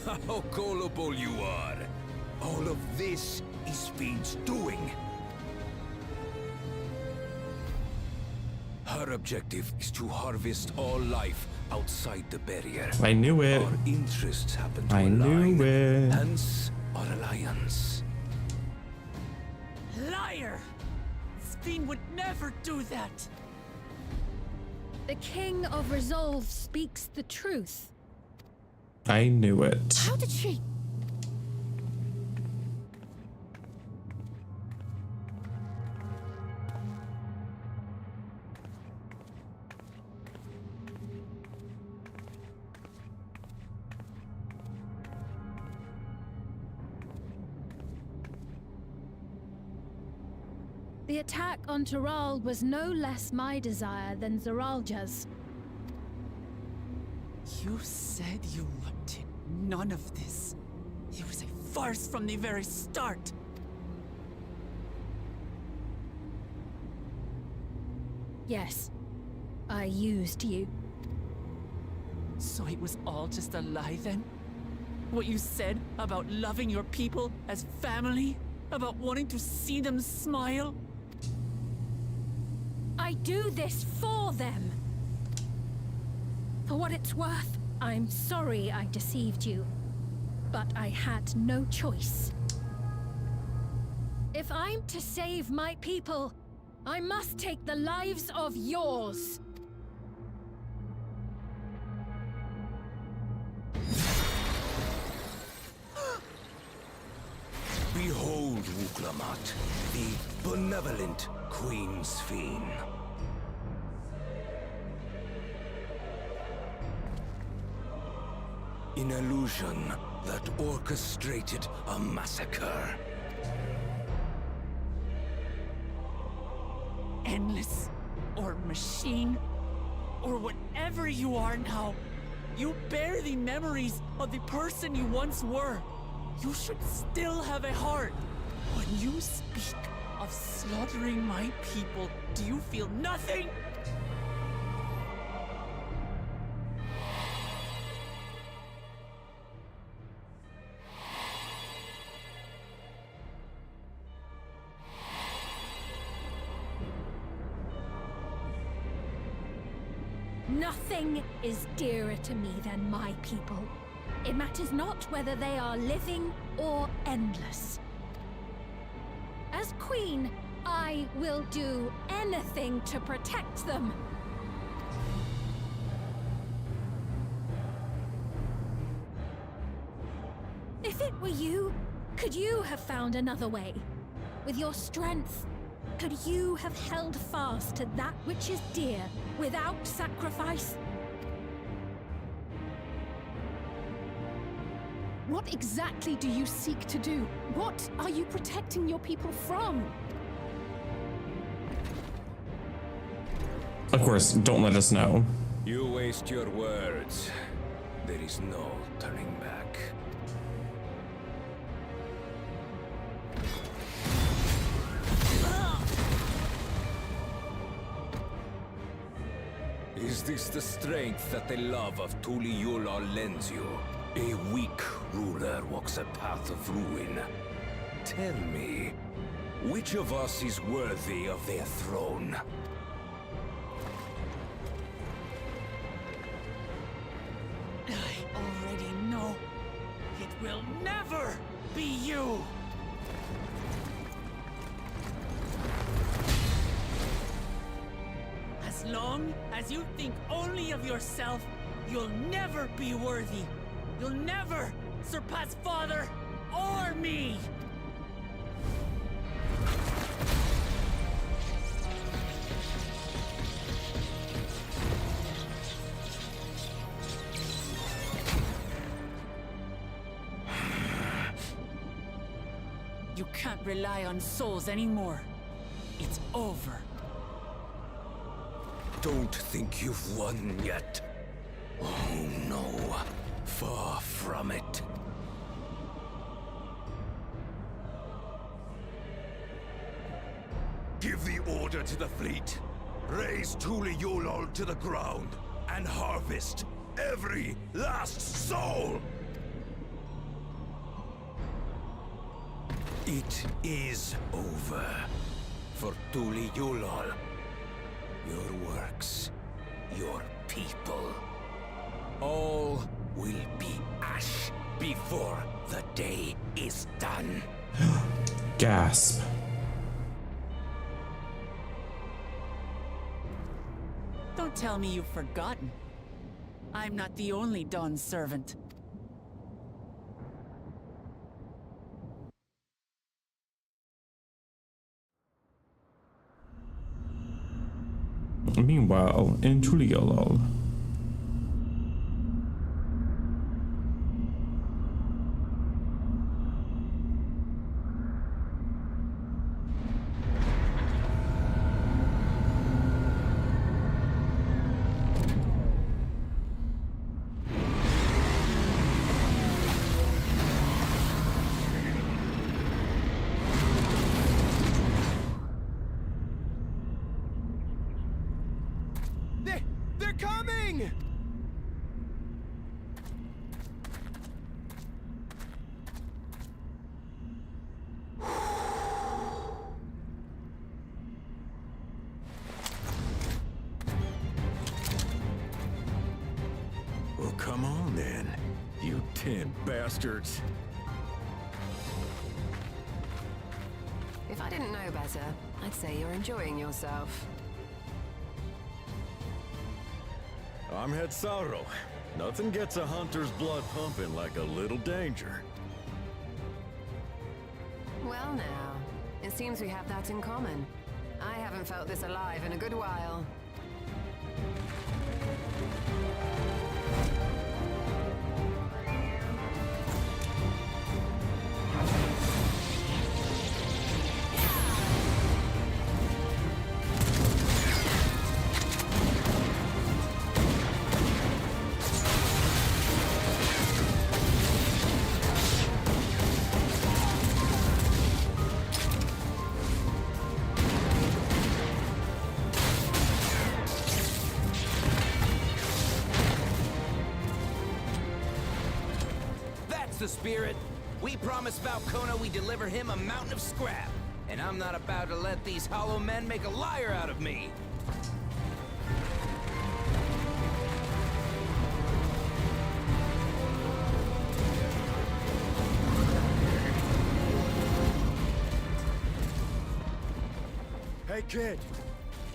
How gullible you are! All of this is Fiend's doing. Her objective is to harvest all life outside the barrier. I knew it. Our interests happen to I align, knew it. hence our alliance. Liar! Sphene would never do that! The King of Resolve speaks the truth. I knew it. How did she? The attack on Taral was no less my desire than Zeralja's. You said you wanted none of this. It was a farce from the very start. Yes, I used you. So it was all just a lie then? What you said about loving your people as family? About wanting to see them smile? I do this for them. For what it's worth, I'm sorry I deceived you. But I had no choice. If I'm to save my people, I must take the lives of yours. Behold, Wuklammat, the benevolent Queen Sphene. An illusion that orchestrated a massacre. Endless, or machine, or whatever you are now, you bear the memories of the person you once were. You should still have a heart. When you speak of slaughtering my people, do you feel nothing? Nothing is dearer to me than my people. It matters not whether they are living or endless. As queen, I will do anything to protect them. If it were you, could you have found another way? With your strength, could you have held fast to that which is dear without sacrifice? What exactly do you seek to do? What are you protecting your people from? Of course, don't let us know. You waste your words. There is no turning back. Is this the strength that the love of Tuliyollal lends you? A weak ruler walks a path of ruin. Tell me, which of us is worthy of their throne? I already know. It will never be you! As long as you think only of yourself, you'll never be worthy. You'll never surpass Father or me! You can't rely on souls anymore. It's over. Don't think you've won yet. Oh no, far from it. Give the order to the fleet. Raise Tuliyollal to the ground and harvest every last soul! It is over. For Tuli Yulol. Your works, your people. All will be ash before the day is done. Gasp. Don't tell me you've forgotten. I'm not the only Dawn's servant. Meanwhile, in Tuliolol. They're coming! Well, come on then, you 10 bastards. If I didn't know better, I'd say you're enjoying yourself. I'm Head Sauro. Nothing gets a hunter's blood pumping like a little danger. Well now, it seems we have that in common. I haven't felt this alive in a good while. The spirit. We promised Valkona we deliver him a mountain of scrap, and I'm not about to let these hollow men make a liar out of me. Hey kid,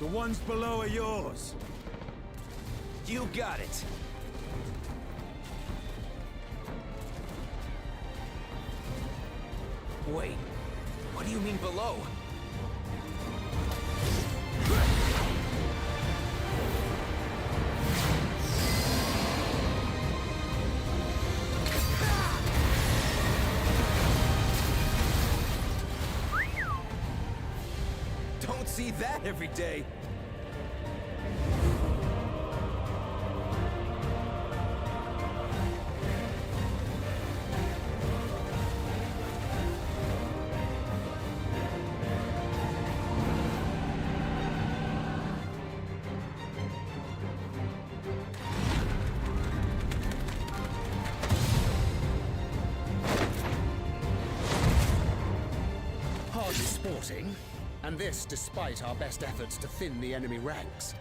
the ones below are yours. You got it. Wait, what do you mean below? Don't see that every day. Sporting, and this despite our best efforts to thin the enemy ranks.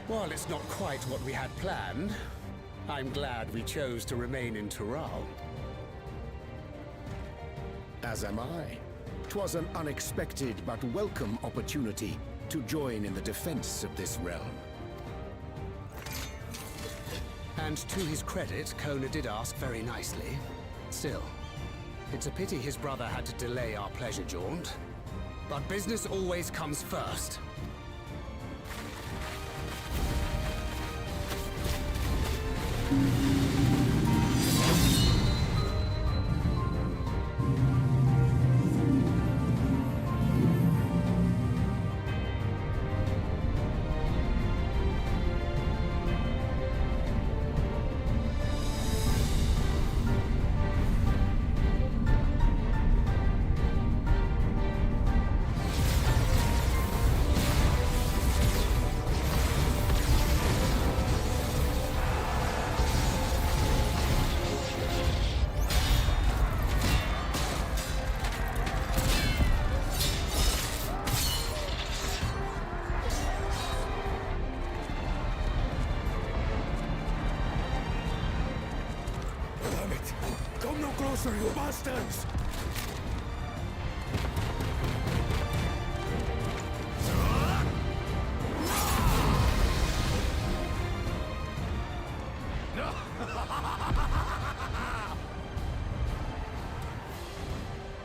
While it's not quite what we had planned, I'm glad we chose to remain in Tural. As am I. 'Twas an unexpected but welcome opportunity to join in the defense of this realm. And to his credit, Kona did ask very nicely. Still, it's a pity his brother had to delay our pleasure jaunt. But business always comes first. no closer, you bastards!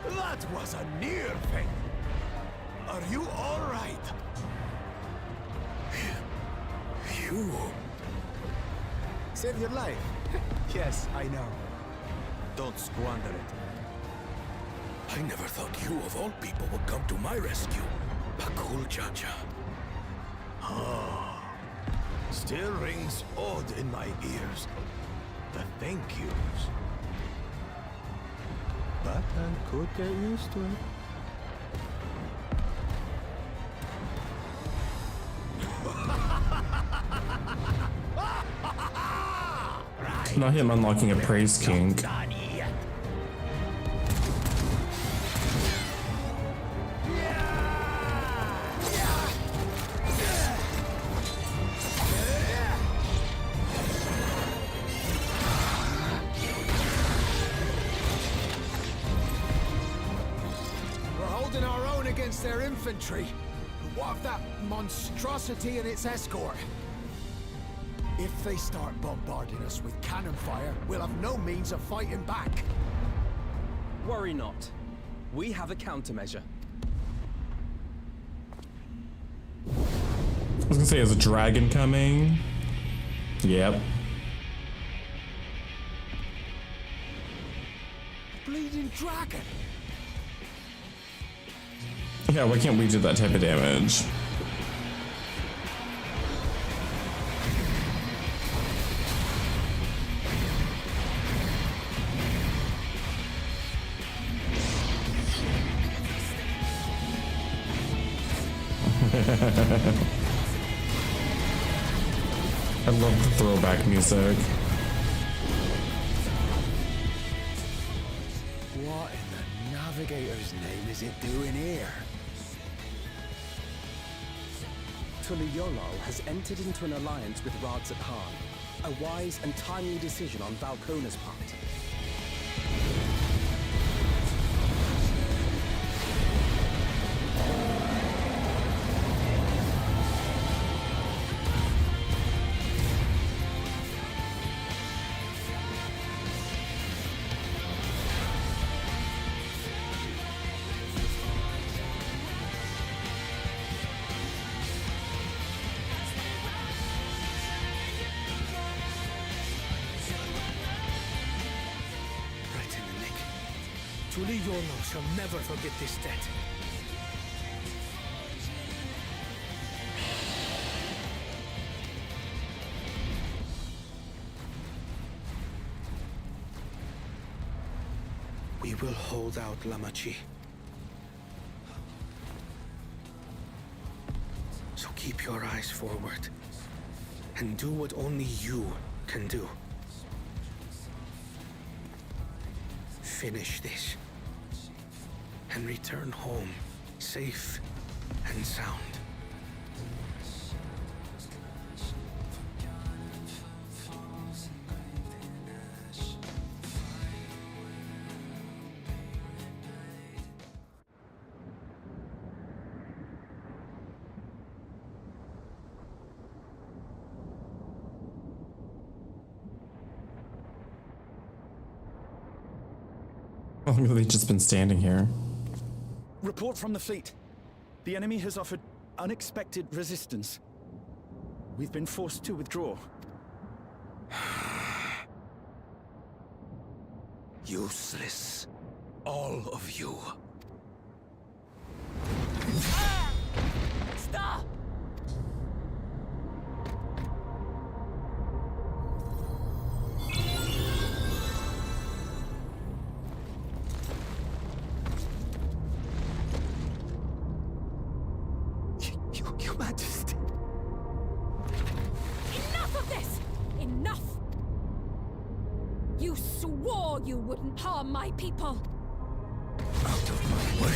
That was a near thing. Are you all right? You... Saved your life. Yes, I know. Don't squander it. I never thought you, of all people, would come to my rescue. Bakul Chacha. Ah, still rings odd in my ears. The thank yous. But I could get used to it. Not him unlocking a praise king. We're holding our own against their infantry. What of that monstrosity and its escort? If they start bombarding us with cannon fire, we'll have no means of fighting back. Worry not. We have a countermeasure. I was gonna say, is a dragon coming? Yep. Bleeding dragon! Yeah, why can't we do that type of damage? I love the throwback music. What in the Navigator's name is it doing here? Tuliyollal has entered into an alliance with Radzat-Han, a wise and timely decision on Valkona's part. Tuliyollal shall never forget this debt. We will hold out, Lamachi. So keep your eyes forward and do what only you can do. Finish this and return home safe and sound. How long have they just been standing here? Report from the fleet. The enemy has offered unexpected resistance. We've been forced to withdraw. Useless. All of you. Stop! Your Majesty. Enough of this! Enough! You swore you wouldn't harm my people! Out of my way.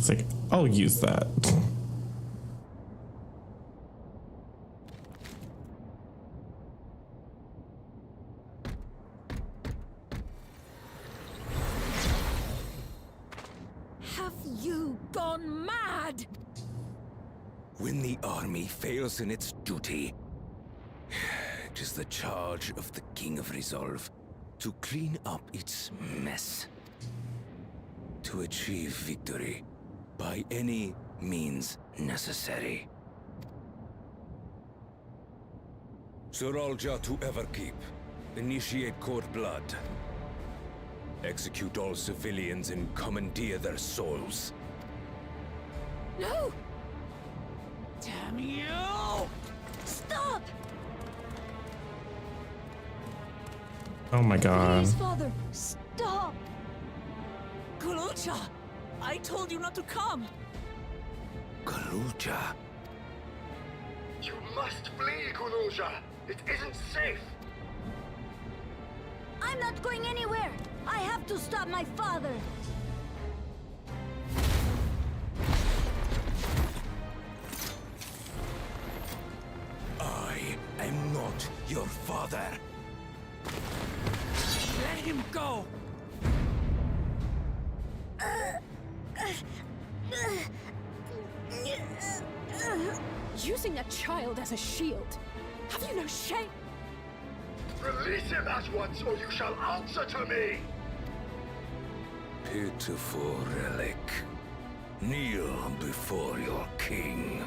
It's like, I'll use that. Have you gone mad? When the army fails in its duty, it is the charge of the King of Resolve to clean up its mess. To achieve victory by any means necessary. Zeralja to Everkeep. Initiate court blood. Execute all civilians and commandeer their souls. No! Damn you! Stop! Oh my god. Please, Father, stop! Gurucha! I told you not to come! Gurucha? You must flee, Guruja! It isn't safe! I'm not going anywhere! I have to stop my father! I am not your father. Let him go! Using a child as a shield. Have you no shame? Release him at once, or you shall answer to me! Pitiful relic. Kneel before your king.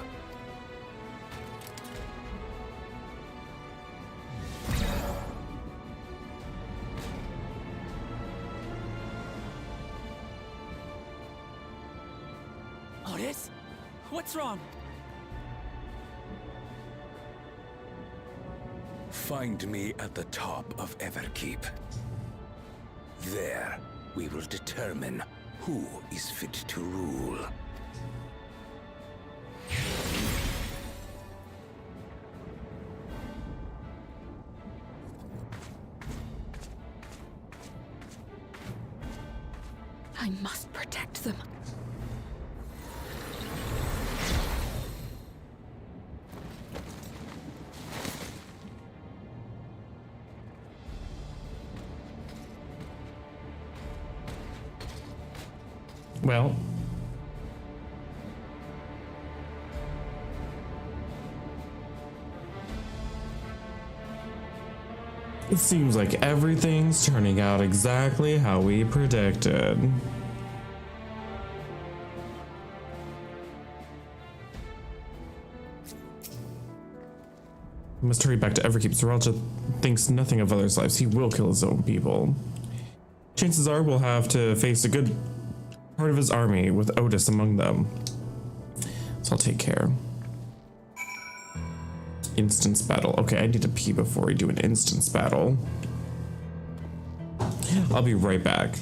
Otis? What's wrong? Find me at the top of Everkeep. There, we will determine who is fit to rule. I must protect them. Well, it seems like everything's turning out exactly how we predicted. We must hurry back to Everkeep. Zeralja thinks nothing of others' lives. He will kill his own people. Chances are we'll have to face a good part of his army with Otis among them. So I'll take care. Instance battle. Okay, I need to pee before we do an instance battle. I'll be right back.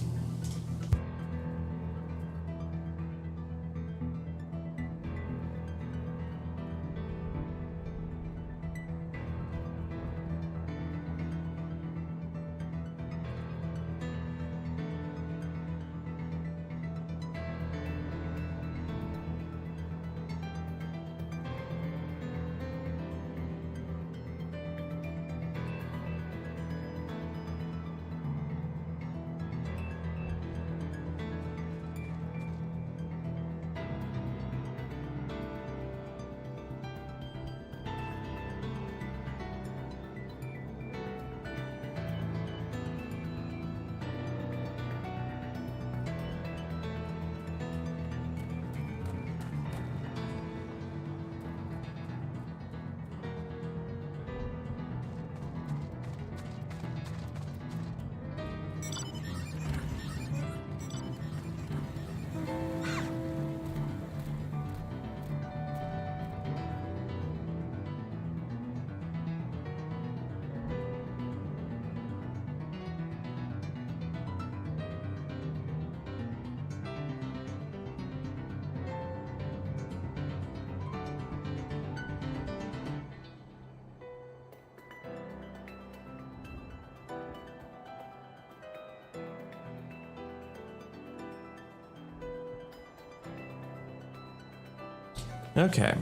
Okay.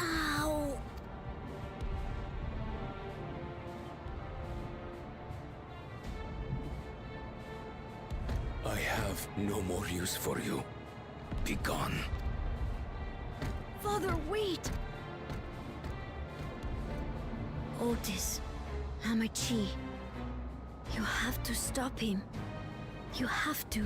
Ow! I have no more use for you. Be gone. Father, wait! Otis, Hamachi, you have to stop him. You have to.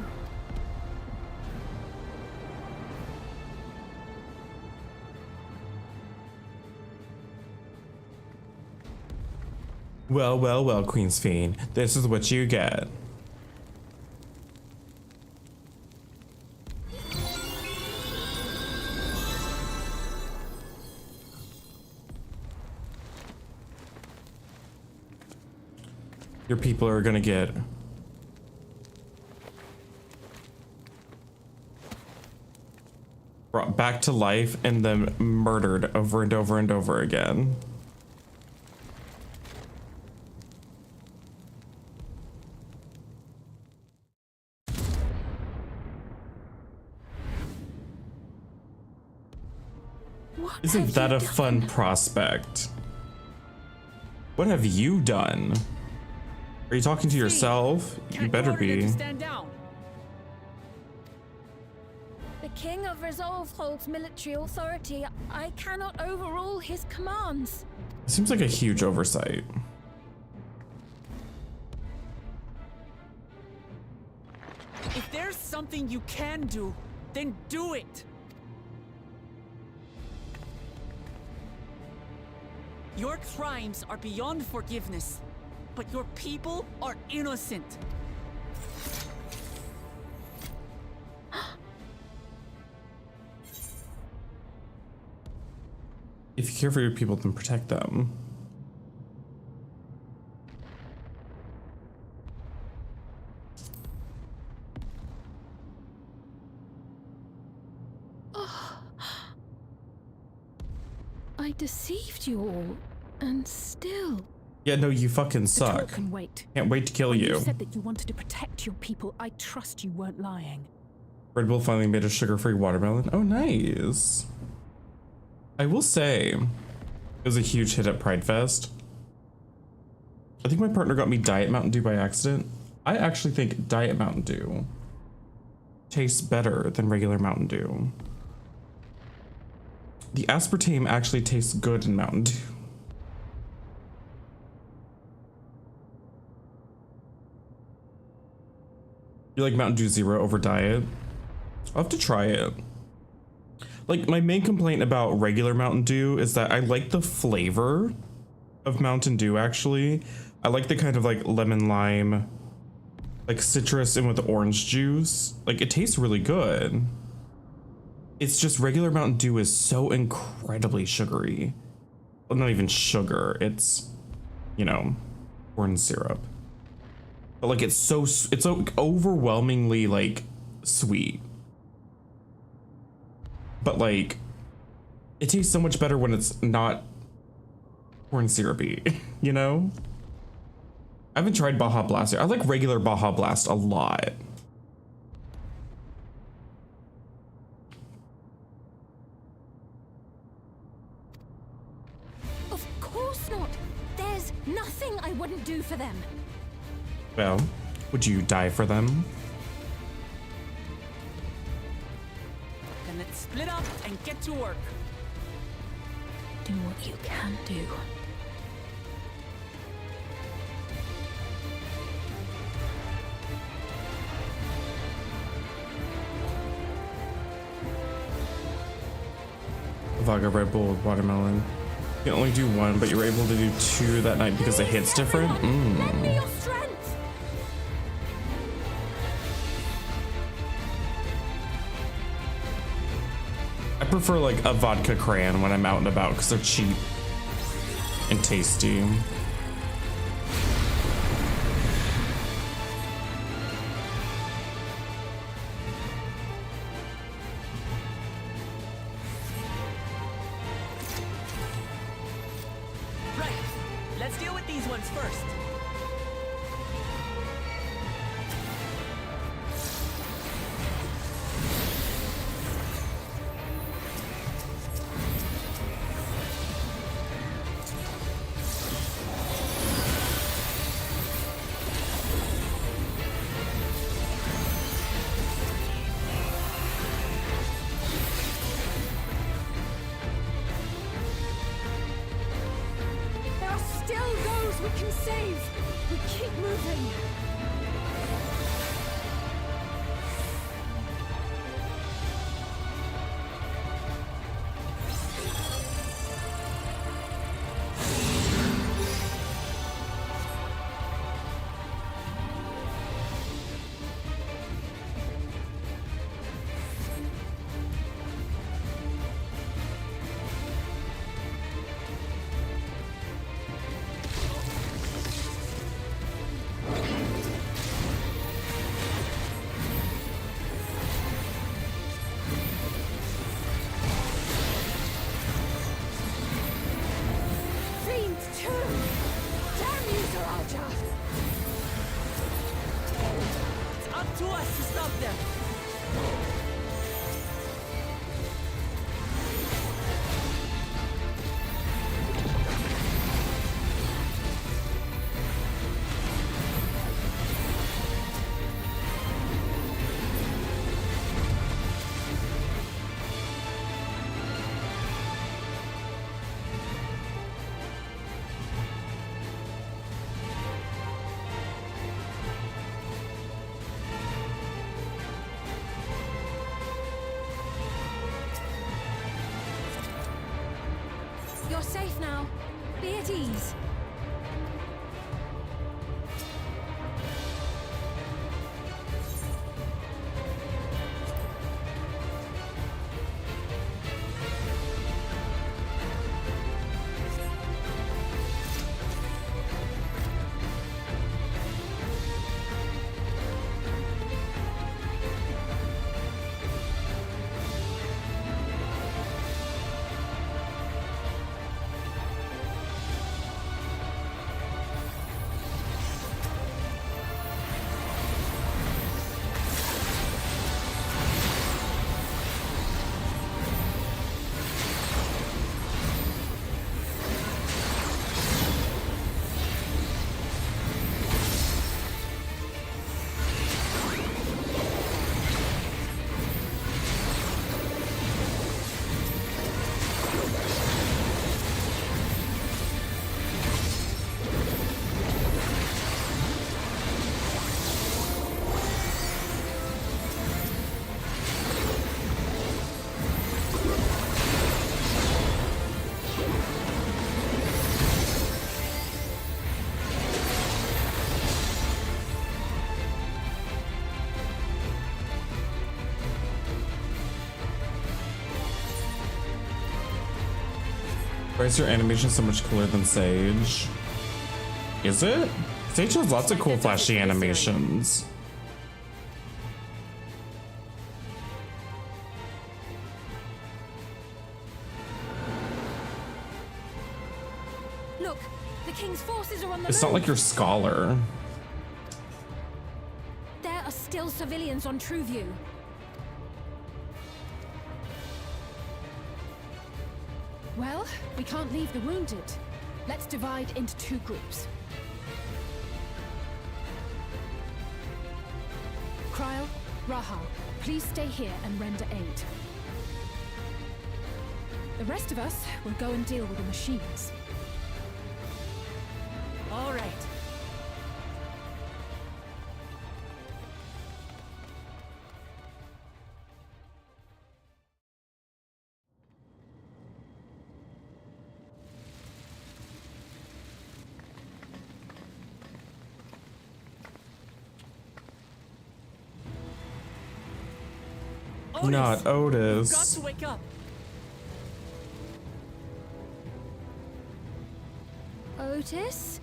Well, well, well, Queen's Fiend. This is what you get. Your people are gonna get brought back to life and then murdered over and over and over again. Isn't that a fun prospect? What have you done? Are you talking to yourself? You better be. Stand down. The King of Resolve holds military authority. I cannot overrule his commands. It seems like a huge oversight. If there's something you can do, then do it. Your crimes are beyond forgiveness, but your people are innocent. If you care for your people, then protect them. I deceived you all, and still. Yeah, no, you fucking The suck. talk can wait. Can't wait to kill When you. You said that you wanted to protect your people. I trust you weren't lying. Red Bull finally made a sugar-free watermelon. Oh, nice. I will say, it was a huge hit at Pride Fest. I think my partner got me Diet Mountain Dew by accident. I actually think Diet Mountain Dew tastes better than regular Mountain Dew. The aspartame actually tastes good in Mountain Dew. You like Mountain Dew Zero over Diet? I'll have to try it. Like, my main complaint about regular Mountain Dew is that I like the flavor of Mountain Dew, actually. I like the kind of like lemon lime, like citrus and with orange juice. Like, it tastes really good. It's just regular Mountain Dew is so incredibly sugary. Well, not even sugar. It's, you know, corn syrup. But like, it's so overwhelmingly like sweet. But like, it tastes so much better when it's not corn syrupy, you know? I haven't tried Baja Blast yet. I like regular Baja Blast a lot. Of course not. There's nothing I wouldn't do for them. Well, would you die for them? Then let's split up and get to work. Do what you can do. Vodka, Red Bull, watermelon. You can only do one, but you were able to do two that night because the hit's different. I prefer like a vodka crayon when I'm out and about because they're cheap and tasty. Right. Let's deal with these ones first. There are still those we can save. We keep moving. Fiends too. Damn you, Zaraja. It's up to us to stop them. You're safe now. Be at ease. Why is your animation so much cooler than Sage? Is it? Sage has lots of cool flashy animations. Look, the king's forces are on the It's move. not like you're Scholar. There are still civilians on Trueview. Well, we can't leave the wounded. Let's divide into two groups. Kryl, Rahal, please stay here and render aid. The rest of us will go and deal with the machines. All right. Not Otis. You've got to wake up. Otis.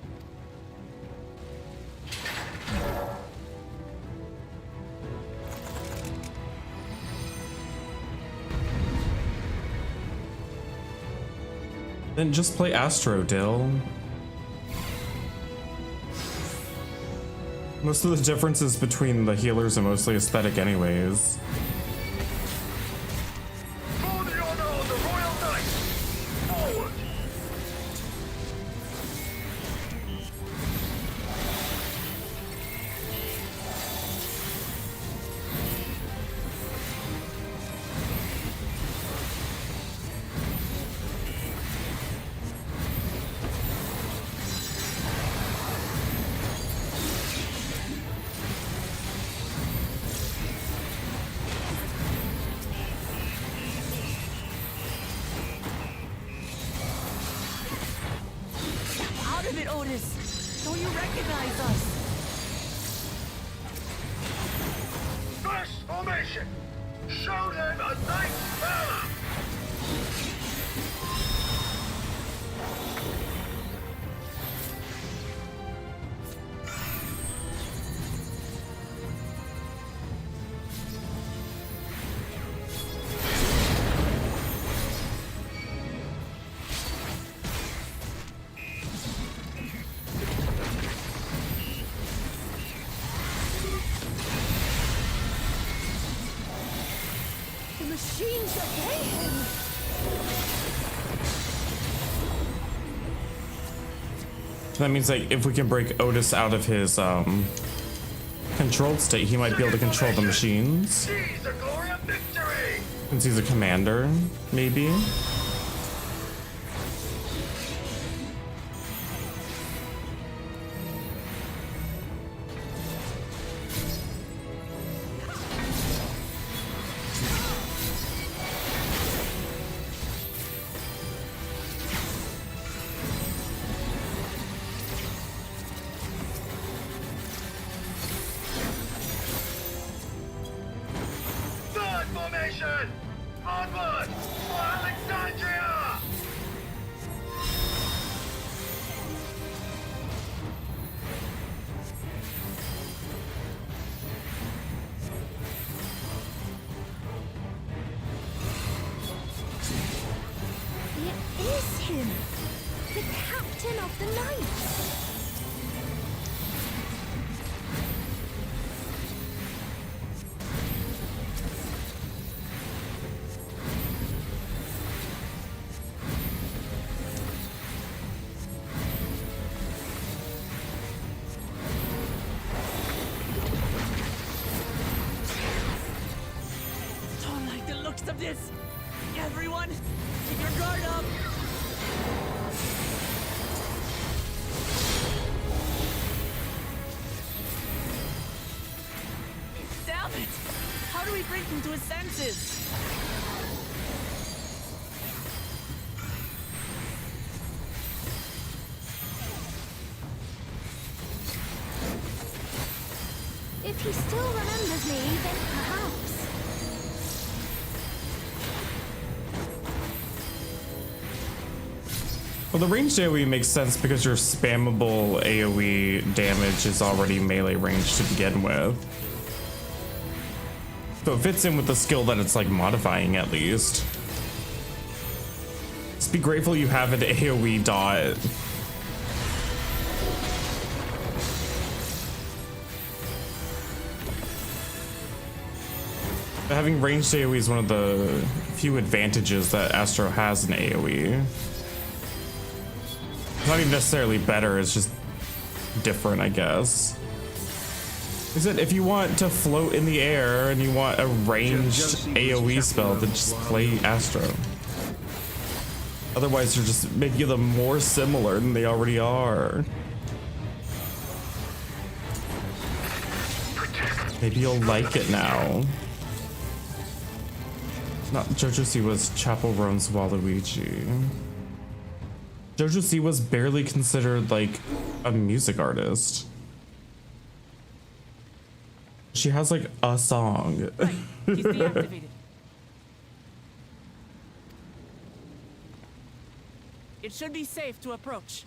Then just play Astro, Dill. Most of the differences between the healers are mostly aesthetic anyways. For the honor of the Royal Knight! Forward! Out of it, Otis! Don't you recognize us? First formation! Show them a knight's valor! The machines obey him. That means like if we can break Otis out of his controlled state, he might be able to control the machines. Seize the glory of victory! Since he's a commander, maybe. Third formation! Onward! For Alexandria! It is him, the captain of the knights. Don't like the looks of this! Everyone, keep your guard up! Damn it! How do we bring him to his senses? If he still remembers me, then perhaps. Well, the ranged AoE makes sense because your spammable AoE damage is already melee range to begin with. So it fits in with the skill that it's like modifying at least. Just be grateful you have an AoE dot. Having ranged AoE is one of the few advantages that Astro has in AoE. It's not even necessarily better, it's just different, I guess. Is it if you want to float in the air and you want a ranged AoE spell, then just play Astro. Otherwise, you're just making them more similar than they already are. Maybe you'll like it now. Not Jojo Siwa's Chapel Roan's Waluigi. Jojo Siwa's barely considered like a music artist. She has like a song. He's deactivated. It should be safe to approach.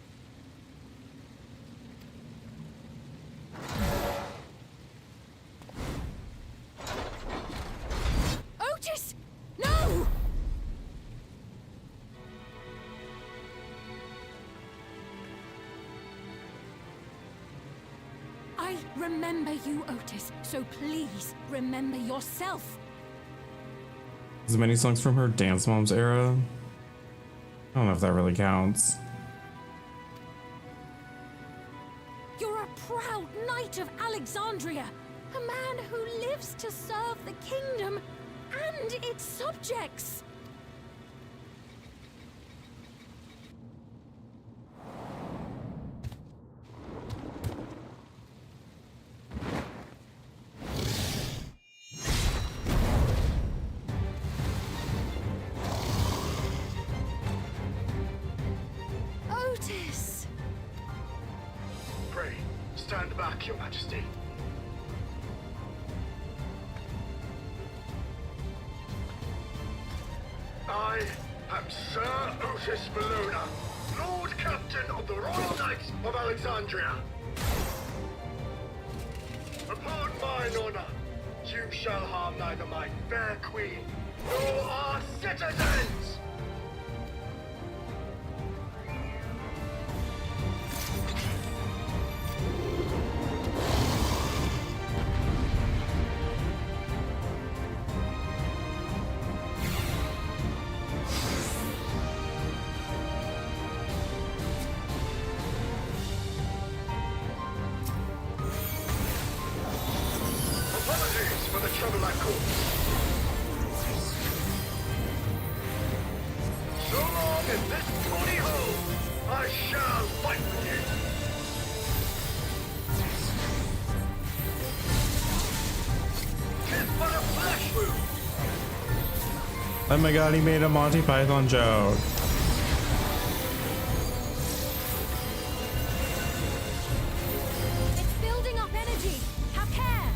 remember you, Otis. So please, remember yourself. As many songs from her Dance Moms era? I don't know if that really counts. You're a proud knight of Alexandria. A man who lives to serve the kingdom and its subjects. Otis! Pray, stand back, Your Majesty. I am Sir Otis Bologna, Lord Captain of the Royal Knights of Alexandria. Upon mine honor, you shall harm neither my fair queen nor our citizens! Apologies for the trouble I caused. So long as this body holds, I shall fight with you. Tis but a flesh wound. Oh my god, he made a Monty Python joke. It's building up energy. Have care.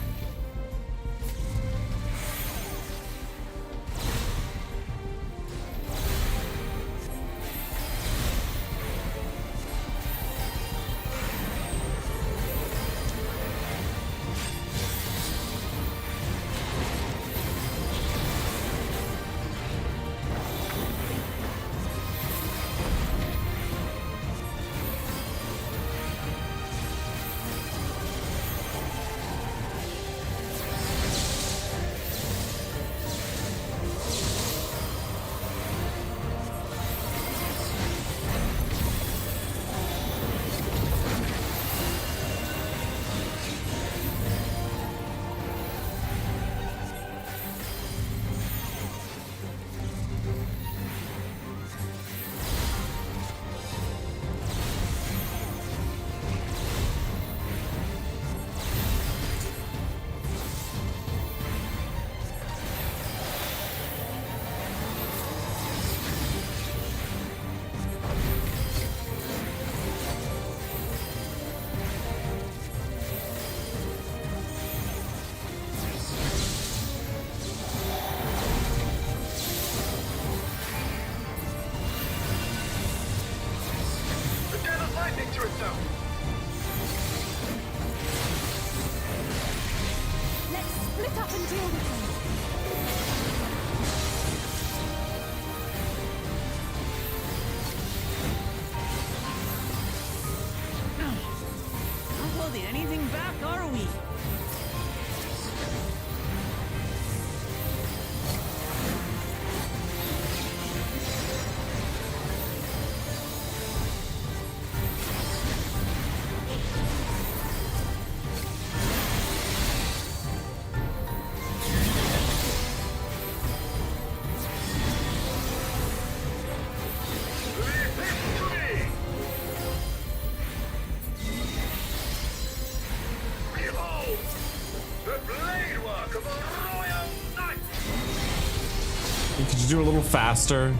To itself. Let's split up and deal with them. Not holding anything back, are we? Could you do a little faster?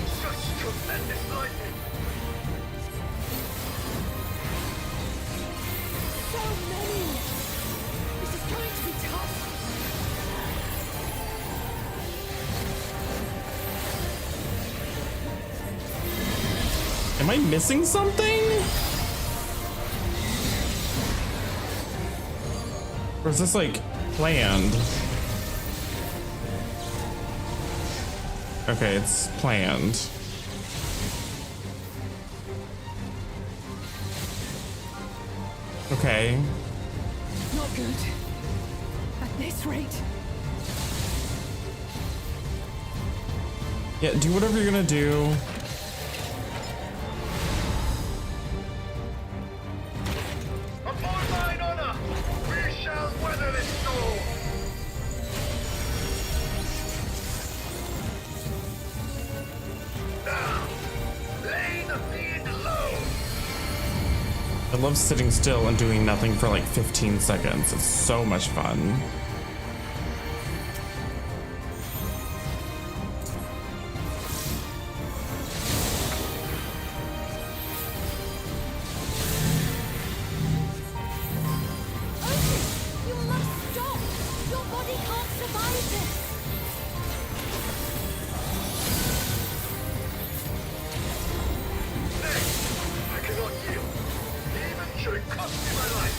Such tremendous lightning. So many! This is going to be tough. Am I missing something? Or is this like planned? Okay, it's planned. Okay. Not good. At this rate. Yeah, do whatever you're gonna do. Upon mine honor, we shall weather this storm. Now, lay the fiend low. I love sitting still and doing nothing for like 15 seconds. It's so much fun. You must stop! Your body can't survive this! I cannot yield, even should it cost me my life.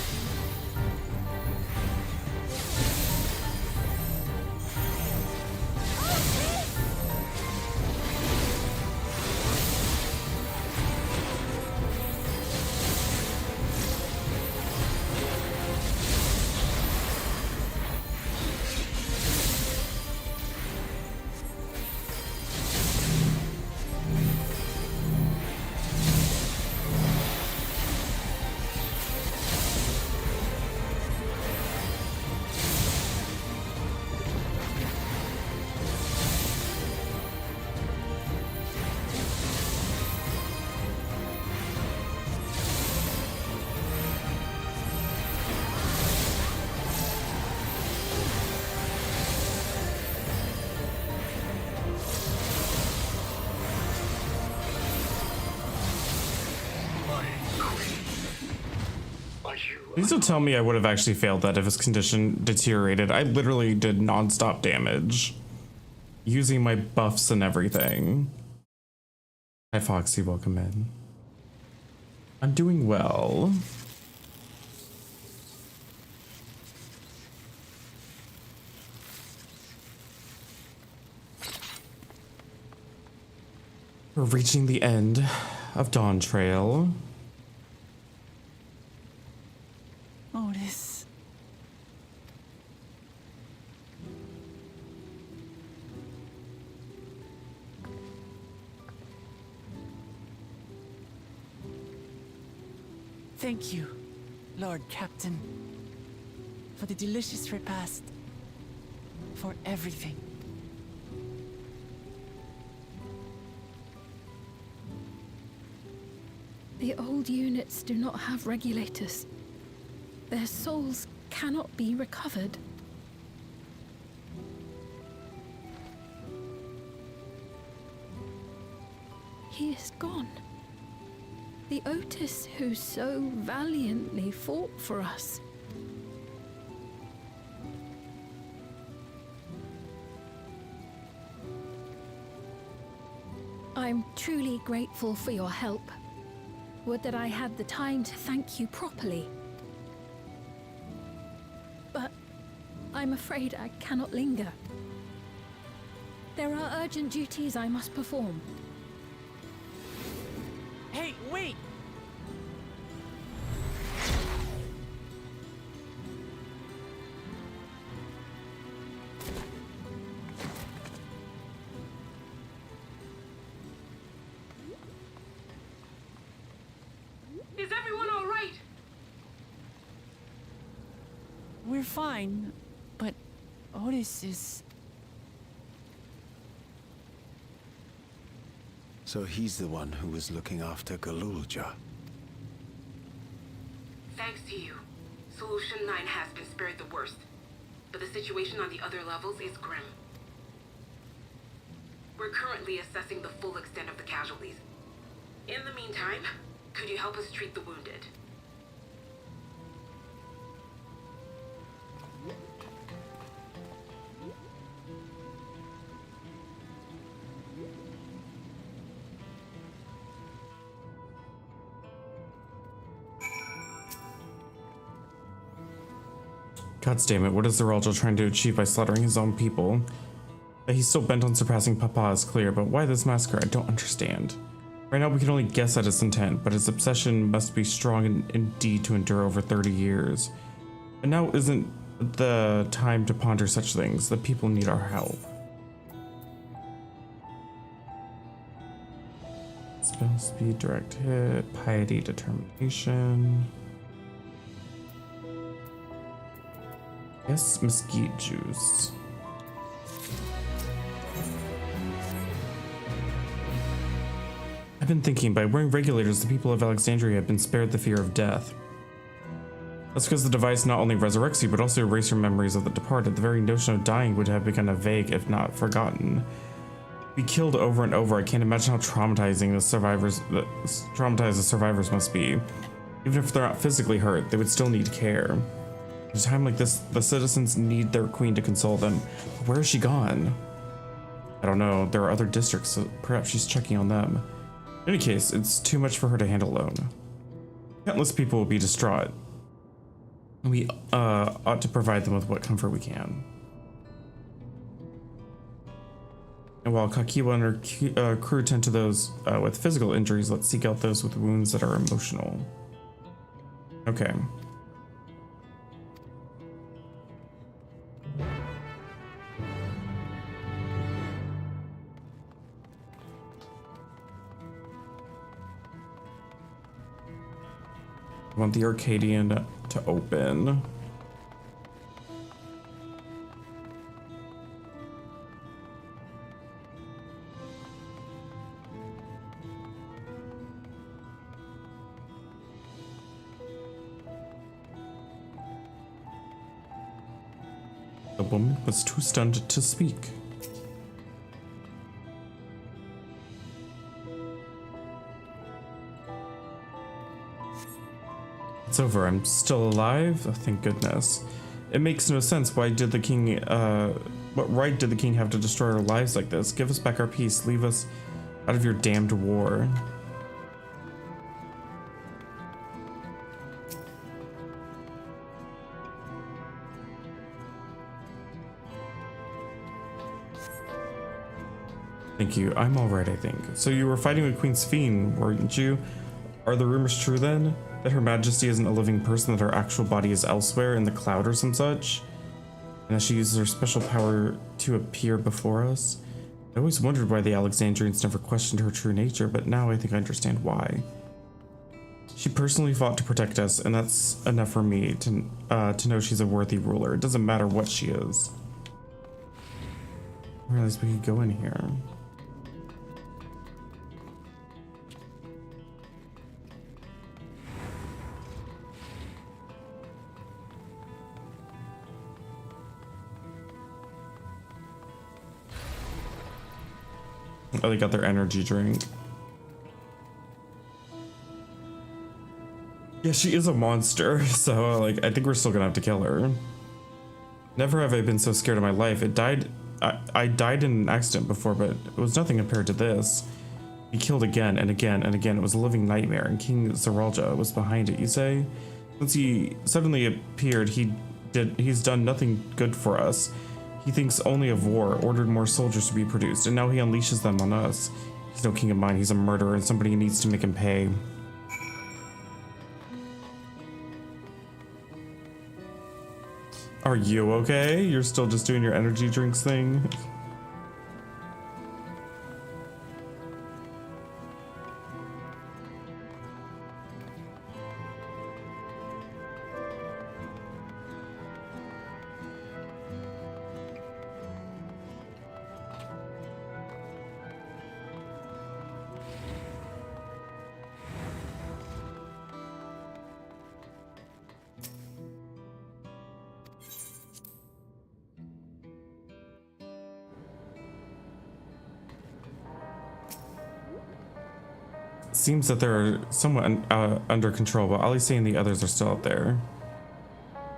Please don't tell me I would have actually failed that if his condition deteriorated. I literally did non-stop damage. Using my buffs and everything. Hi Foxy, welcome in. I'm doing well. We're reaching the end of Dawntrail. Otis. Thank you, Lord Captain, for the delicious repast, for everything. The old units do not have regulators. Their souls cannot be recovered. He is gone. The Otis who so valiantly fought for us. I'm truly grateful for your help. Would that I had the time to thank you properly. But I'm afraid I cannot linger. There are urgent duties I must perform. Hey, wait! Is everyone all right? We're fine, but Otis is... So he's the one who was looking after Galulja. Thanks to you, Solution 9 has been spared the worst. But the situation on the other levels is grim. We're currently assessing the full extent of the casualties. In the meantime, could you help us treat the wounded? God damn it, what is the Zeraldo trying to achieve by slaughtering his own people? That he's still bent on surpassing Papa is clear, but why this massacre? I don't understand. Right now we can only guess at his intent, but his obsession must be strong indeed to endure over 30 years. And now isn't the time to ponder such things. The people need our help. Spell speed, direct hit, piety, determination. Yes, mesquite juice. I've been thinking, by wearing regulators, the people of Alexandria have been spared the fear of death. That's because the device not only resurrects you, but also erases your memories of the departed. The very notion of dying would have become vague, if not forgotten. Be killed over and over. I can't imagine how traumatizing the survivors must be. Even if they're not physically hurt, they would still need care. At a time like this, the citizens need their queen to console them. But where is she gone? I don't know. There are other districts, so perhaps she's checking on them. In any case, it's too much for her to handle alone. Countless people will be distraught. We ought to provide them with what comfort we can. And while Kakiwa and her crew tend to those with physical injuries, let's seek out those with wounds that are emotional. Okay. I want the Arcadian to open. The woman was too stunned to speak. It's over. I'm still alive? Oh, thank goodness. It makes no sense. Why did the king, what right did the king have to destroy our lives like this? Give us back our peace. Leave us out of your damned war. Thank you. I'm alright, I think. So you were fighting with Queen Sphene, weren't you? Are the rumors true then? That Her Majesty isn't a living person, that her actual body is elsewhere in the cloud or some such? And that she uses her special power to appear before us? I always wondered why the Alexandrians never questioned her true nature, but now I think I understand why. She personally fought to protect us, and that's enough for me to know she's a worthy ruler. It doesn't matter what she is. Or at least we could go in here. Oh, they got their energy drink. Yeah, she is a monster, so like I think we're still gonna have to kill her. Never have I been so scared in my life. I died in an accident before, but it was nothing compared to this. He killed again and again and again. It was a living nightmare, and King Zeralja was behind it, you say? Since he suddenly appeared, he's done nothing good for us. He thinks only of war, ordered more soldiers to be produced, and now he unleashes them on us. He's no king of mine, he's a murderer, and somebody needs to make him pay. Are you okay? You're still just doing your energy drinks thing? Seems that they're somewhat under control, but Alisaie and the others are still out there.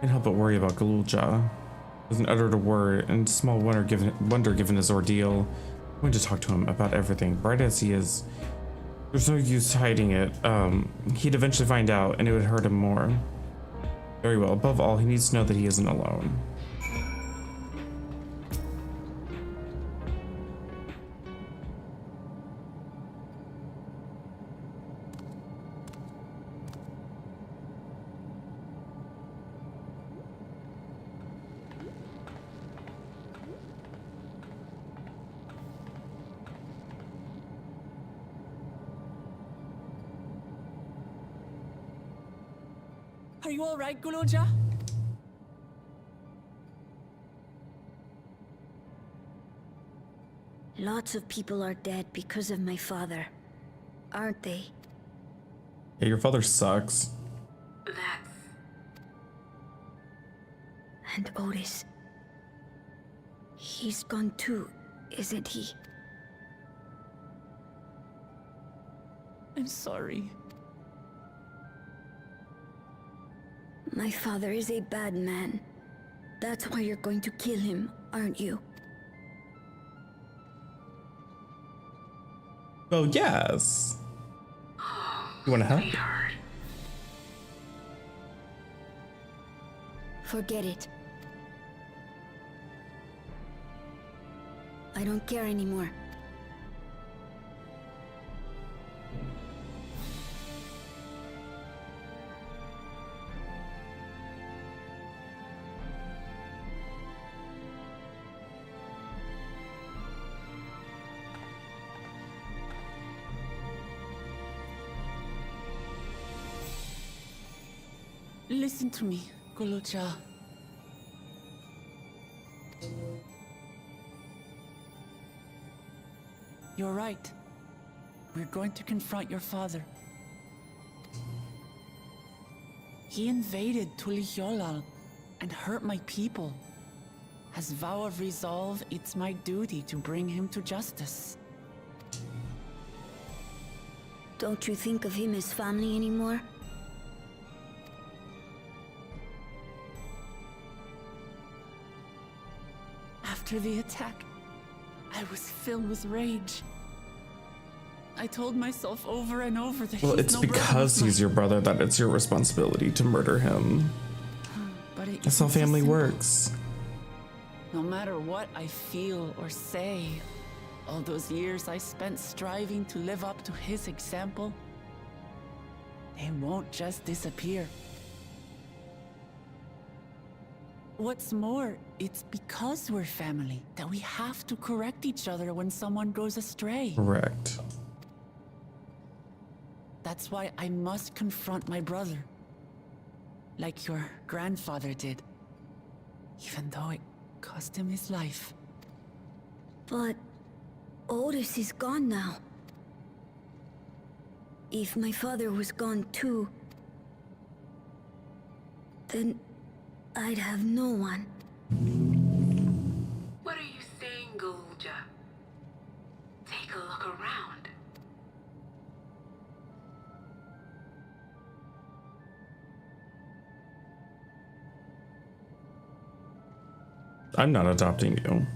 Can't help but worry about Galulja. Doesn't utter a word, and small wonder given his ordeal. I'm going to talk to him about everything. Bright as he is, there's no use hiding it. He'd eventually find out, and it would hurt him more. Very well. Above all, he needs to know that he isn't alone. you alright, Guloja? Lots of people are dead because of my father, aren't they? Yeah, your father sucks. And Otis. He's gone too, isn't he? I'm sorry. My father is a bad man. That's why you're going to kill him, aren't you? Oh, yes. You want to help? Forget it. I don't care anymore. Listen to me, Guloja. You're right. We're going to confront your father. He invaded Tuliyollal and hurt my people. As vow of resolve, it's my duty to bring him to justice. Don't you think of him as family anymore? After the attack, I was filled with rage. I told myself over and over that Well, he's it's no because brother of he's your brother that it's your responsibility to murder him. But it That's how isn't so family simple. works. No matter what I feel or say, all those years I spent striving to live up to his example, they won't just disappear. What's more, it's because we're family that we have to correct each other when someone goes astray. Correct. That's why I must confront my brother. Like your grandfather did. Even though it cost him his life. But Otis is gone now. If my father was gone too, then I'd have no one. What are you saying, Guloja? Take a look around. I'm not adopting you.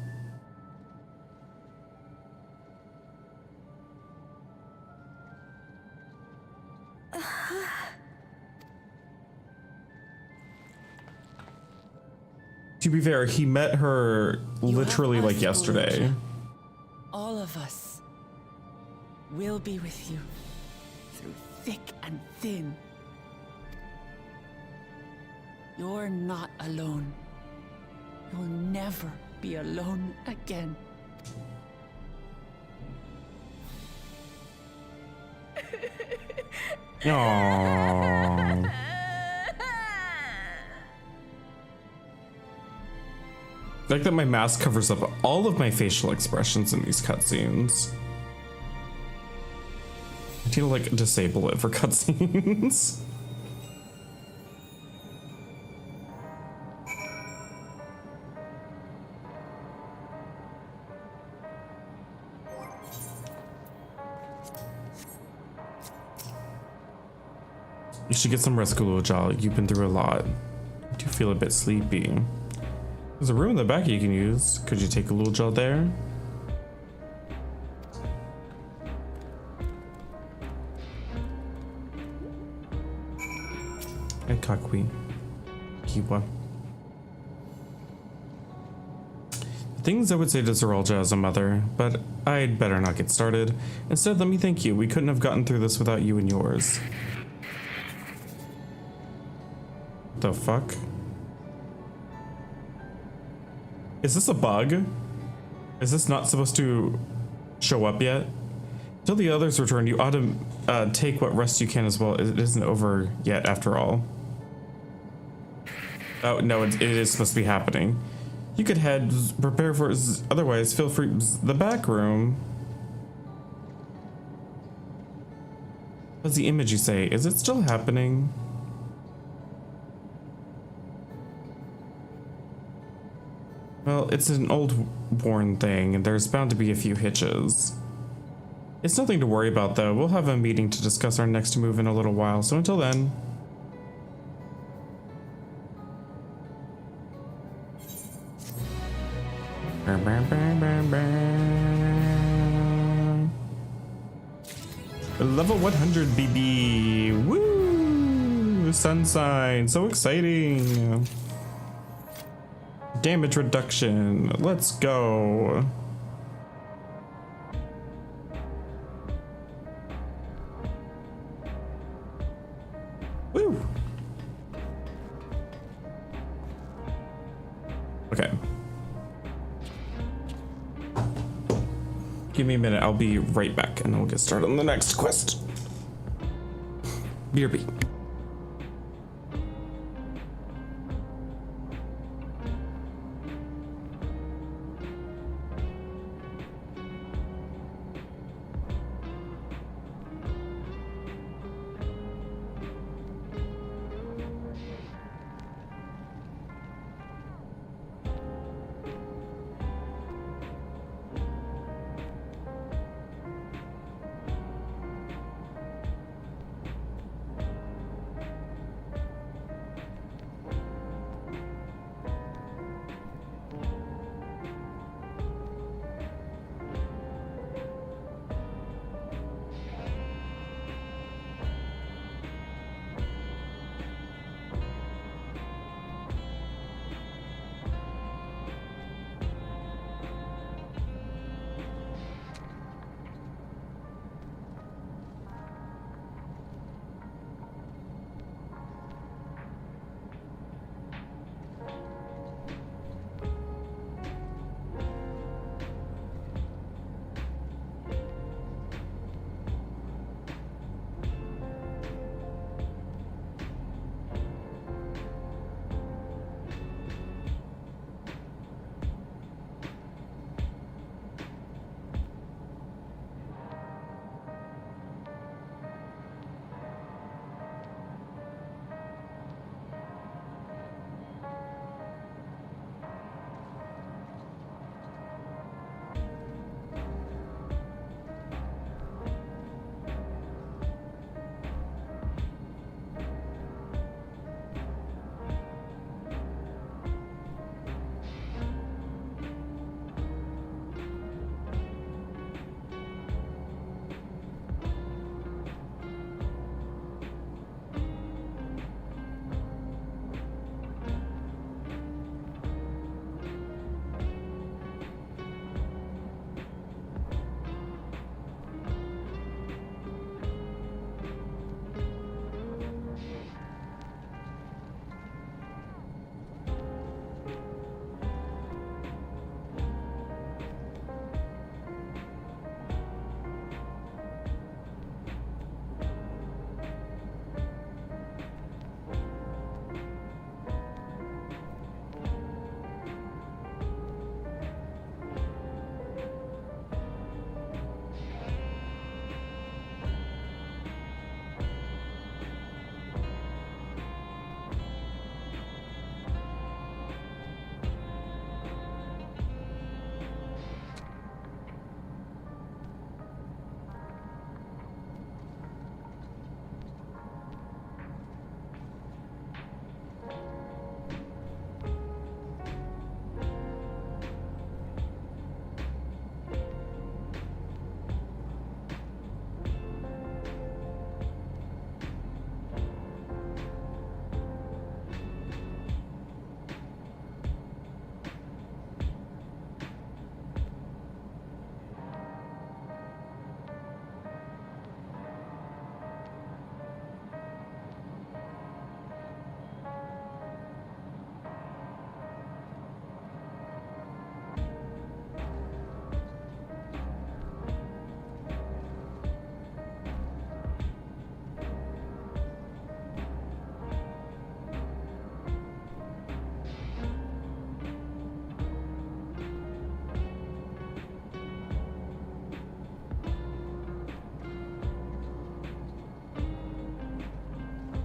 To be fair, he met her literally like yesterday. All of us will be with you through thick and thin. You're not alone. You'll never be alone again. Aww. I like that my mask covers up all of my facial expressions in these cutscenes. I need to like disable it for cutscenes. You should get some rest, Guloja. You've been through a lot. I do feel a bit sleepy. There's a room in the back you can use. Could you take Guloja there? Hey, Kakwi. Kiwa. Things I would say to Zeralja as a mother, but I'd better not get started. Instead, let me thank you. We couldn't have gotten through this without you and yours. The fuck? Is this a bug? Is this not supposed to show up yet? Until the others return, you ought to take what rest you can as well. It isn't over yet, after all. Oh, no, it is supposed to be happening. You could head, prepare for it, otherwise feel free, the back room. What's the image you say? Is it still happening? Well, it's an old worn thing, and there's bound to be a few hitches. It's nothing to worry about, though. We'll have a meeting to discuss our next move in a little while, so until then. Level 100 BB. Woo! Sun sign. So exciting. Damage reduction. Let's go. Woo! Okay. Give me a minute, I'll be right back and then we'll get started on the next quest. BRB.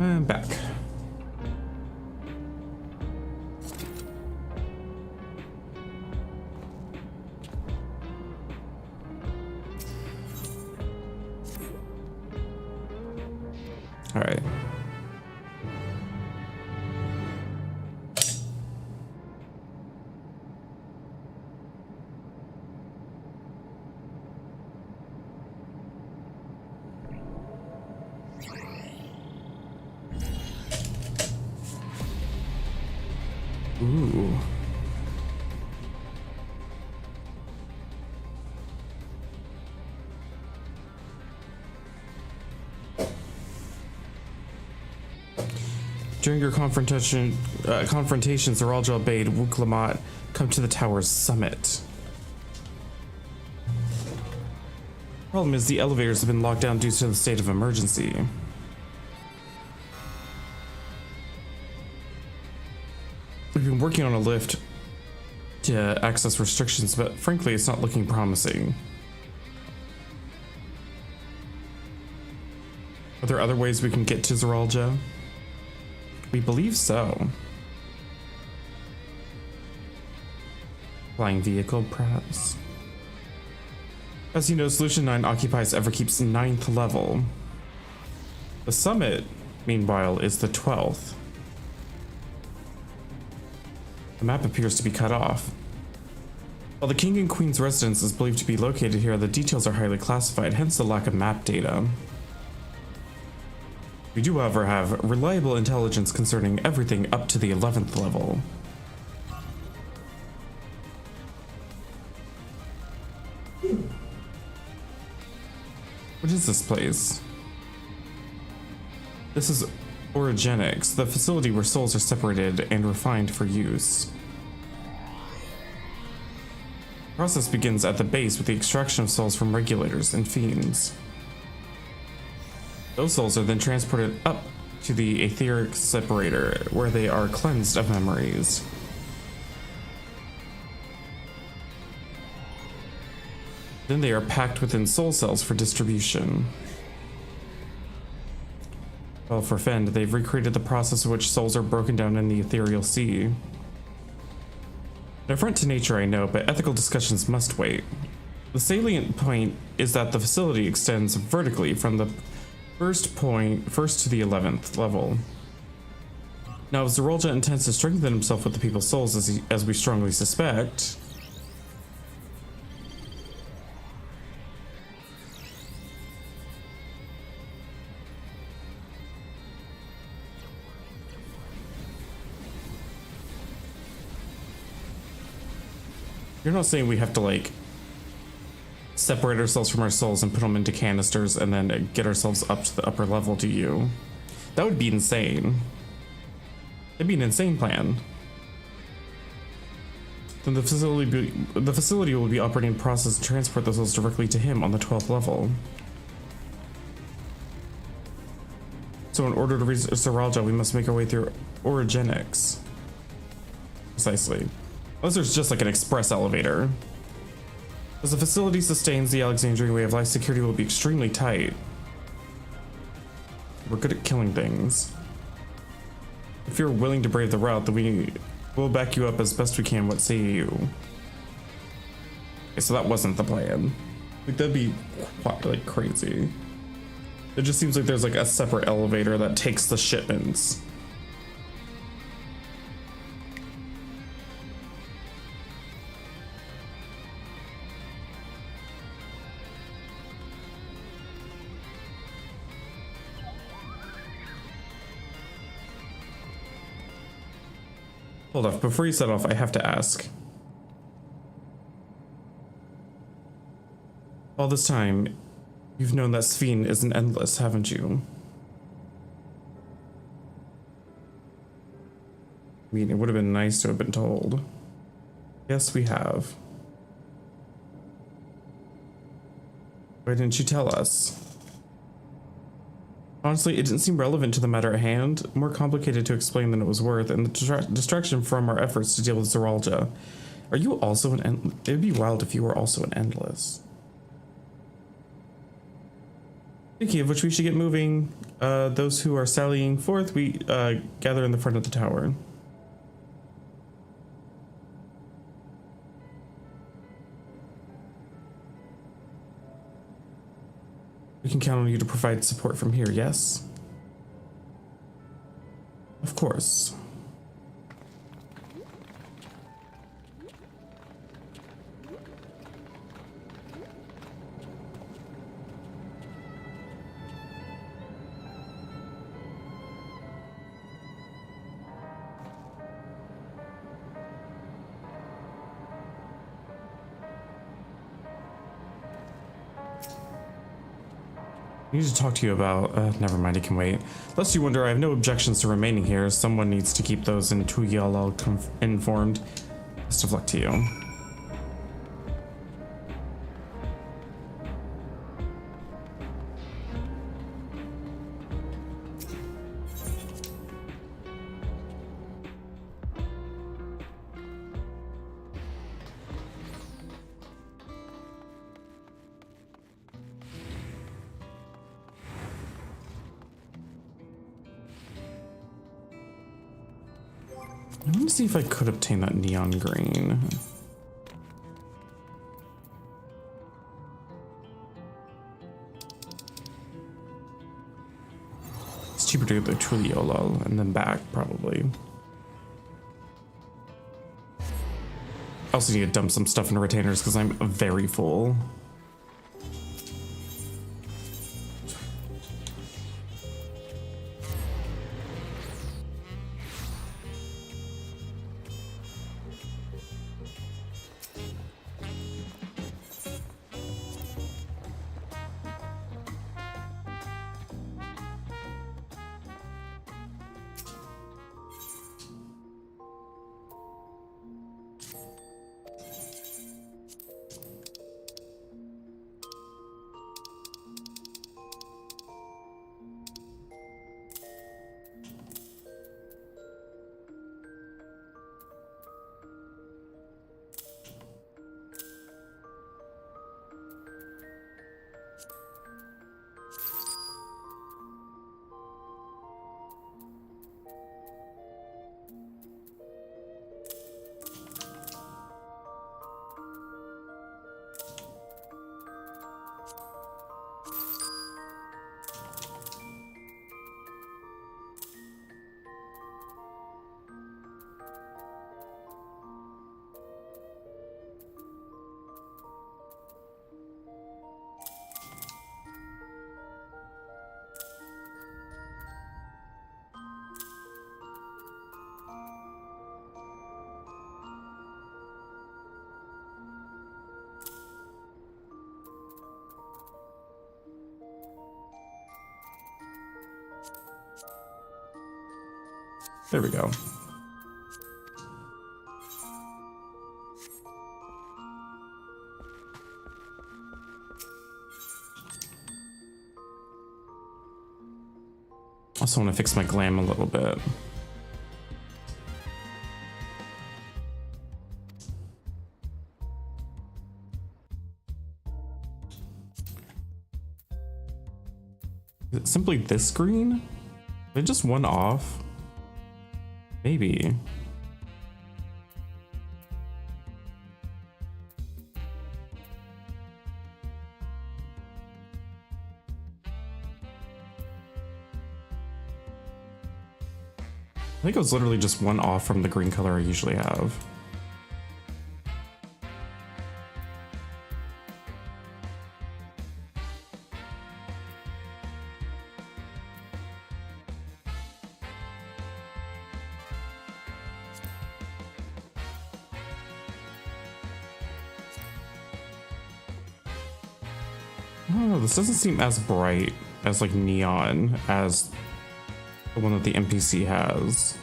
I'm back. All right. Ooh. During your confrontation, Zoraal bade Wuk-Lamat come to the tower's summit. Problem is, the elevators have been locked down due to the state of emergency. We've been working on a lift to access restrictions, but frankly, it's not looking promising. Are there other ways we can get to Zoraal? We believe so. Flying vehicle, perhaps? As you know, Solution 9 occupies Everkeep's 9th level. The summit, meanwhile, is the 12th. The map appears to be cut off. While the King and Queen's residence is believed to be located here, the details are highly classified, hence the lack of map data. We do, however, have reliable intelligence concerning everything up to the 11th level. What is this place? This is Origenics, the facility where souls are separated and refined for use. The process begins at the base with the extraction of souls from regulators and fiends. Those souls are then transported up to the etheric separator, where they are cleansed of memories. Then they are packed within soul cells for distribution. Well, for Fend, they've recreated the process in which souls are broken down in the ethereal sea. An affront to nature, I know, but ethical discussions must wait. The salient point is that the facility extends vertically from the first to the 11th level. Now, if Zoraal intends to strengthen himself with the people's souls, as we strongly suspect, you're not saying we have to, like, separate ourselves from our souls and put them into canisters and then get ourselves up to the upper level, do you? That would be insane. It'd be an insane plan. Then the facility will be operating a process to transport those souls directly to him on the 12th level. So in order to reach Zoraal, we must make our way through Origenics. Precisely. Unless there's just like an express elevator. As the facility sustains the Alexandrian way of life, security will be extremely tight. We're good at killing things. If you're willing to brave the route, then we'll back you up as best we can. What say you? Okay, so that wasn't the plan. Like, that'd be quite, like, crazy. It just seems like there's like a separate elevator that takes the shipments. Hold off, before you set off, I have to ask. All this time, you've known that Sphene is an endless, haven't you? I mean, it would have been nice to have been told. Yes, we have. Why didn't you tell us? Honestly, it didn't seem relevant to the matter at hand, more complicated to explain than it was worth, and the distraction from our efforts to deal with Zoraal. Are you also an endless? It would be wild if you were also an endless. Speaking of which, we should get moving. Those who are sallying forth, we gather in the front of the tower. We can count on you to provide support from here, yes? Of course. I need to talk to you about, never mind, it can wait. Lest you wonder, I have no objections to remaining here. Someone needs to keep those in Tugyal informed. Best of luck to you. I want to see if I could obtain that neon green. It's cheaper to get the Tuliyollal and then back, probably. I also need to dump some stuff into retainers because I'm very full. There we go. Also want to fix my glam a little bit. Is it simply this green? They just one off? Maybe. I think it was literally just one off from the green color I usually have. Oh, this doesn't seem as bright as like neon as the one that the NPC has.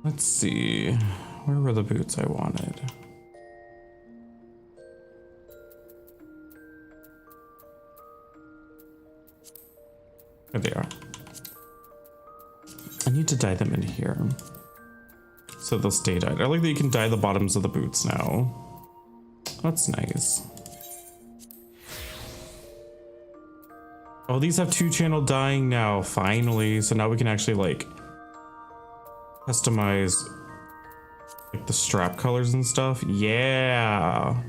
Let's see. Where were the boots I wanted? There they are. I need to dye them in here, so they'll stay dyed. I like that you can dye the bottoms of the boots now. That's nice. Oh, these have 2-channel dyeing now, finally. So now we can actually like customize like the strap colors and stuff. Yeah.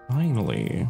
Finally.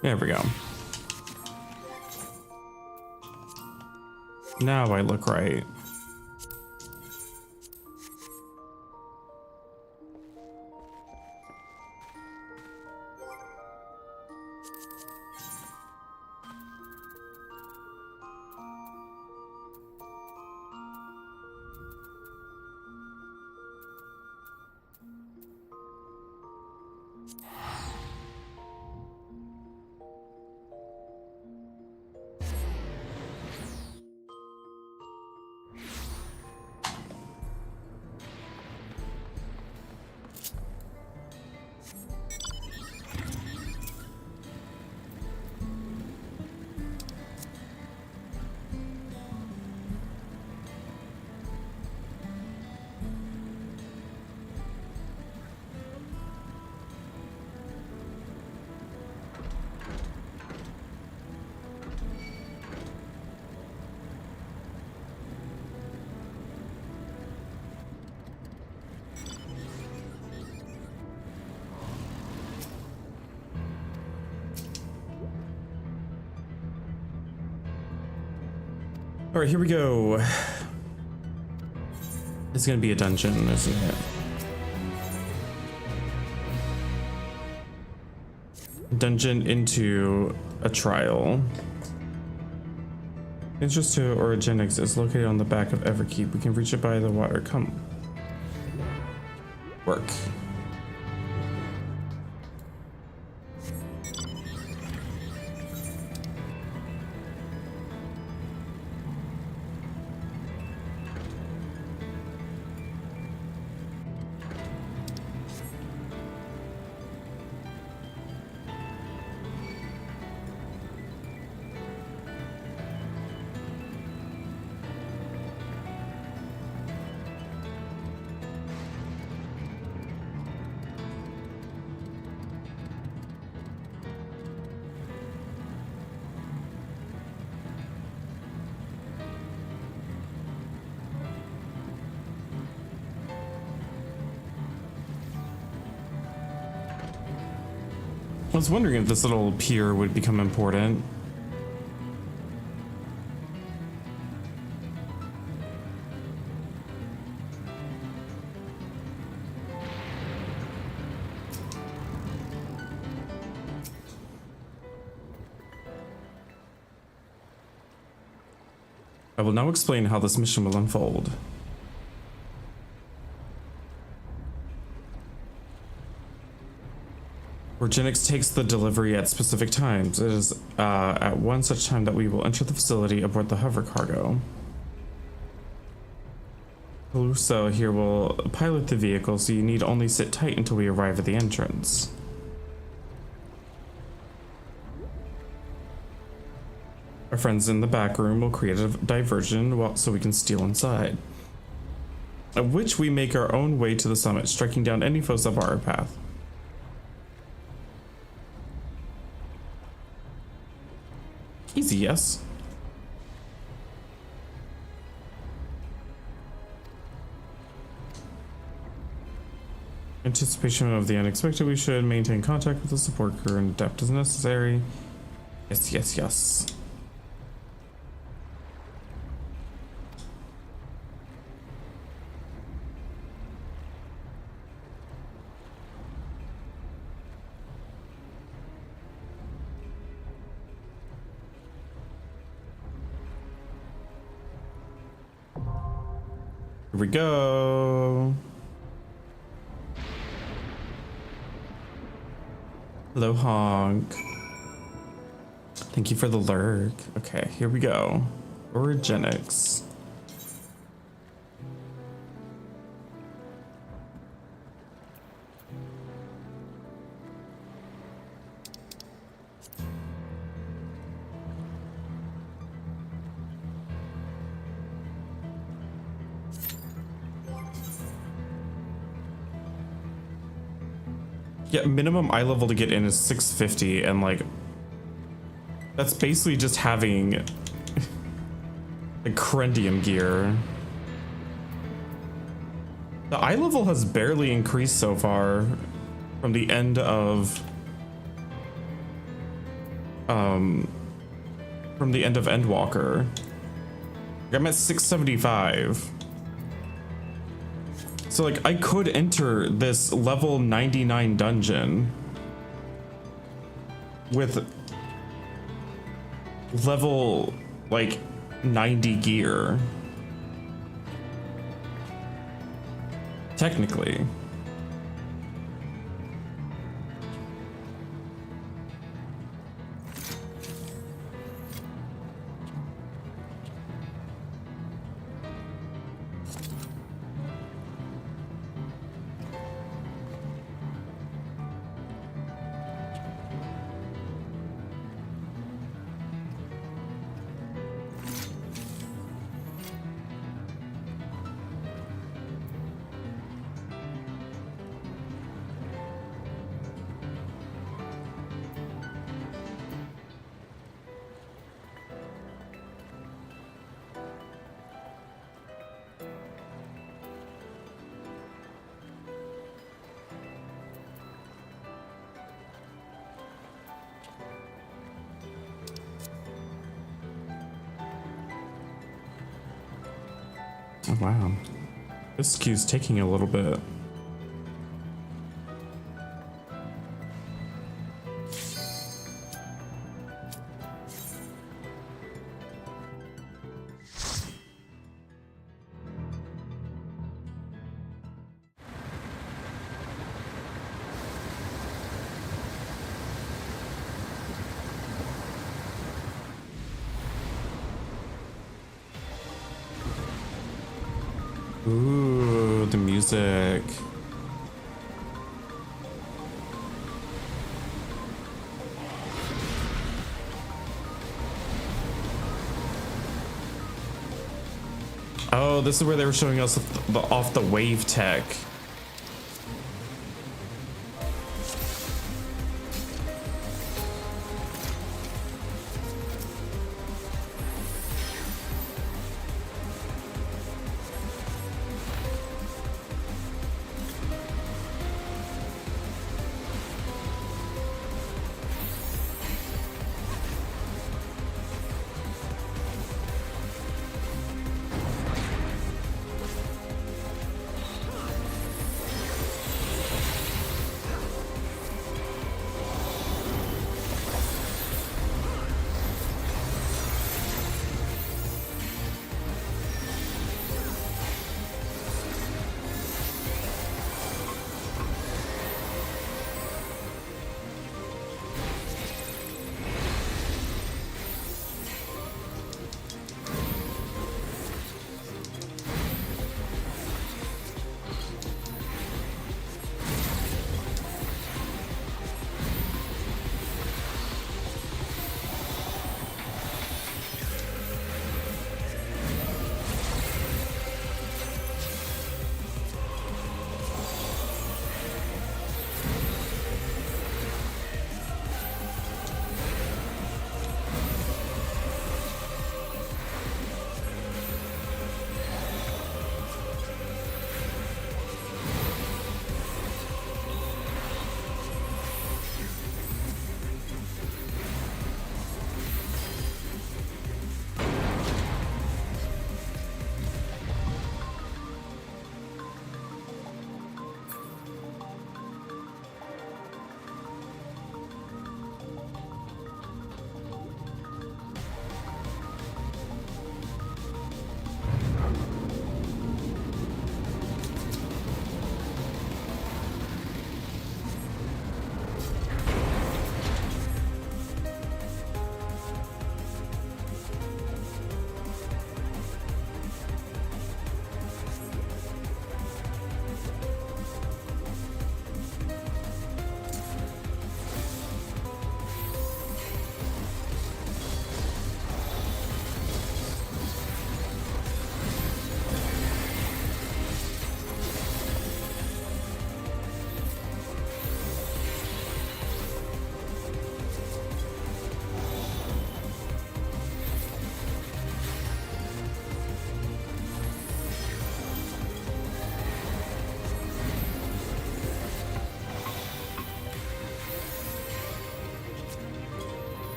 There we go. Now I look right. All right, here we go. It's gonna be a dungeon, isn't it? Dungeon into a trial. Entrance to Origenics is located on the back of Everkeep. We can reach it by the water. Come. Work. I was wondering if this little pier would become important. I will now explain how this mission will unfold. Orgenix takes the delivery at specific times. It is at one such time that we will enter the facility aboard the hover cargo. Calypso here will pilot the vehicle, so you need only sit tight until we arrive at the entrance. Our friends in the back room will create a diversion so we can steal inside. At which we make our own way to the summit, striking down any foes that bar our path. Easy, yes? Anticipation of the unexpected, we should maintain contact with the support crew and adapt as necessary. Yes, yes, yes. Here we go. Hello, Honk. Thank you for the lurk. Okay, here we go. Orgenix. Yeah, minimum eye level to get in is 650, and like that's basically just having a Crendium gear. The eye level has barely increased so far from the end of Endwalker. I'm at 675. So like I could enter this level 99 dungeon with level like 90 gear. Technically. Oh, wow. This queue's taking a little bit. Ooh, the music. Oh, this is where they were showing us off the wave tech.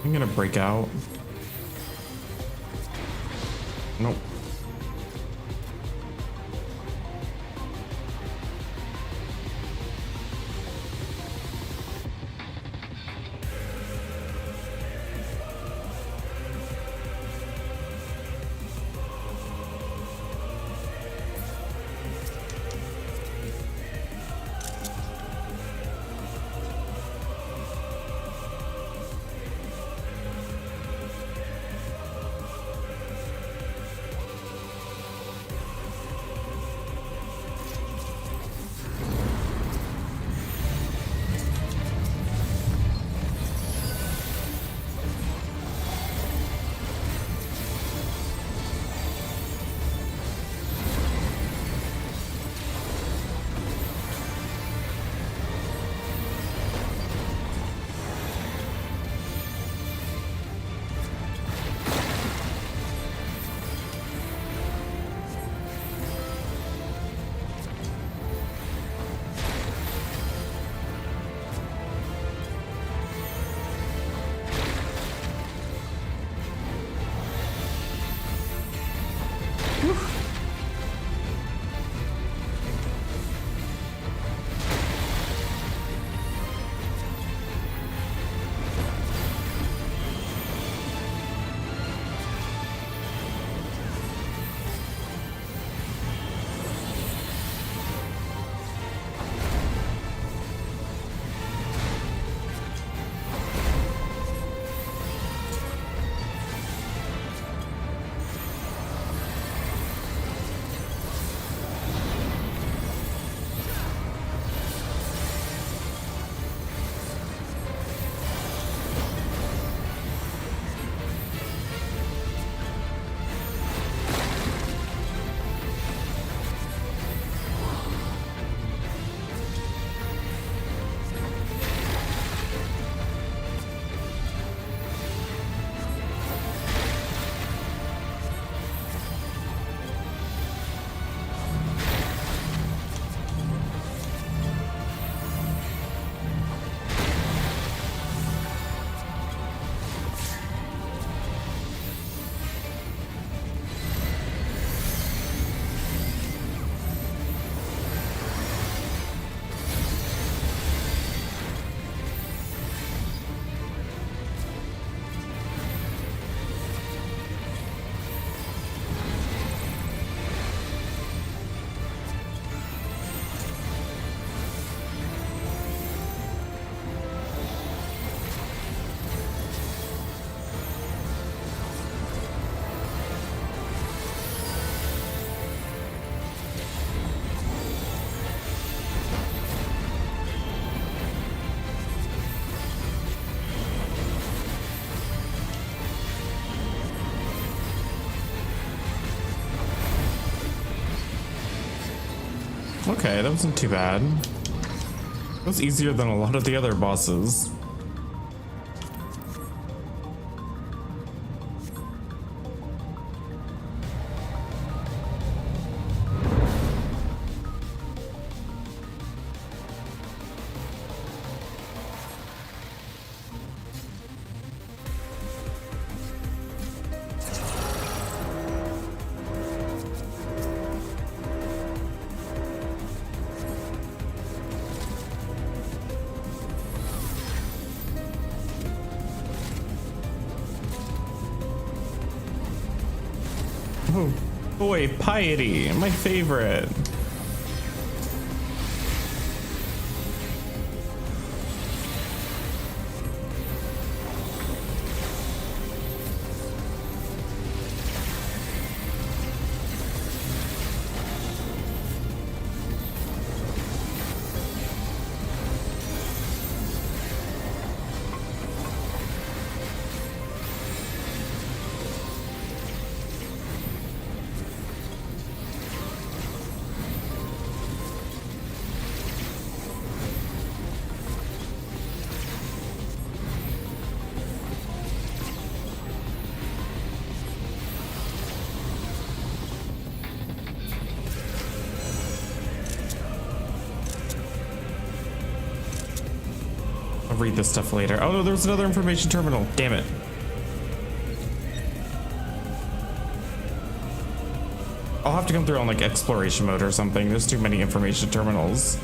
I'm gonna break out. Nope. Okay, that wasn't too bad. It was easier than a lot of the other bosses. Oh boy, Piety, my favorite. read this stuff later. Oh no, there was another information terminal. Damn it. I'll have to come through on like exploration mode or something. There's too many information terminals.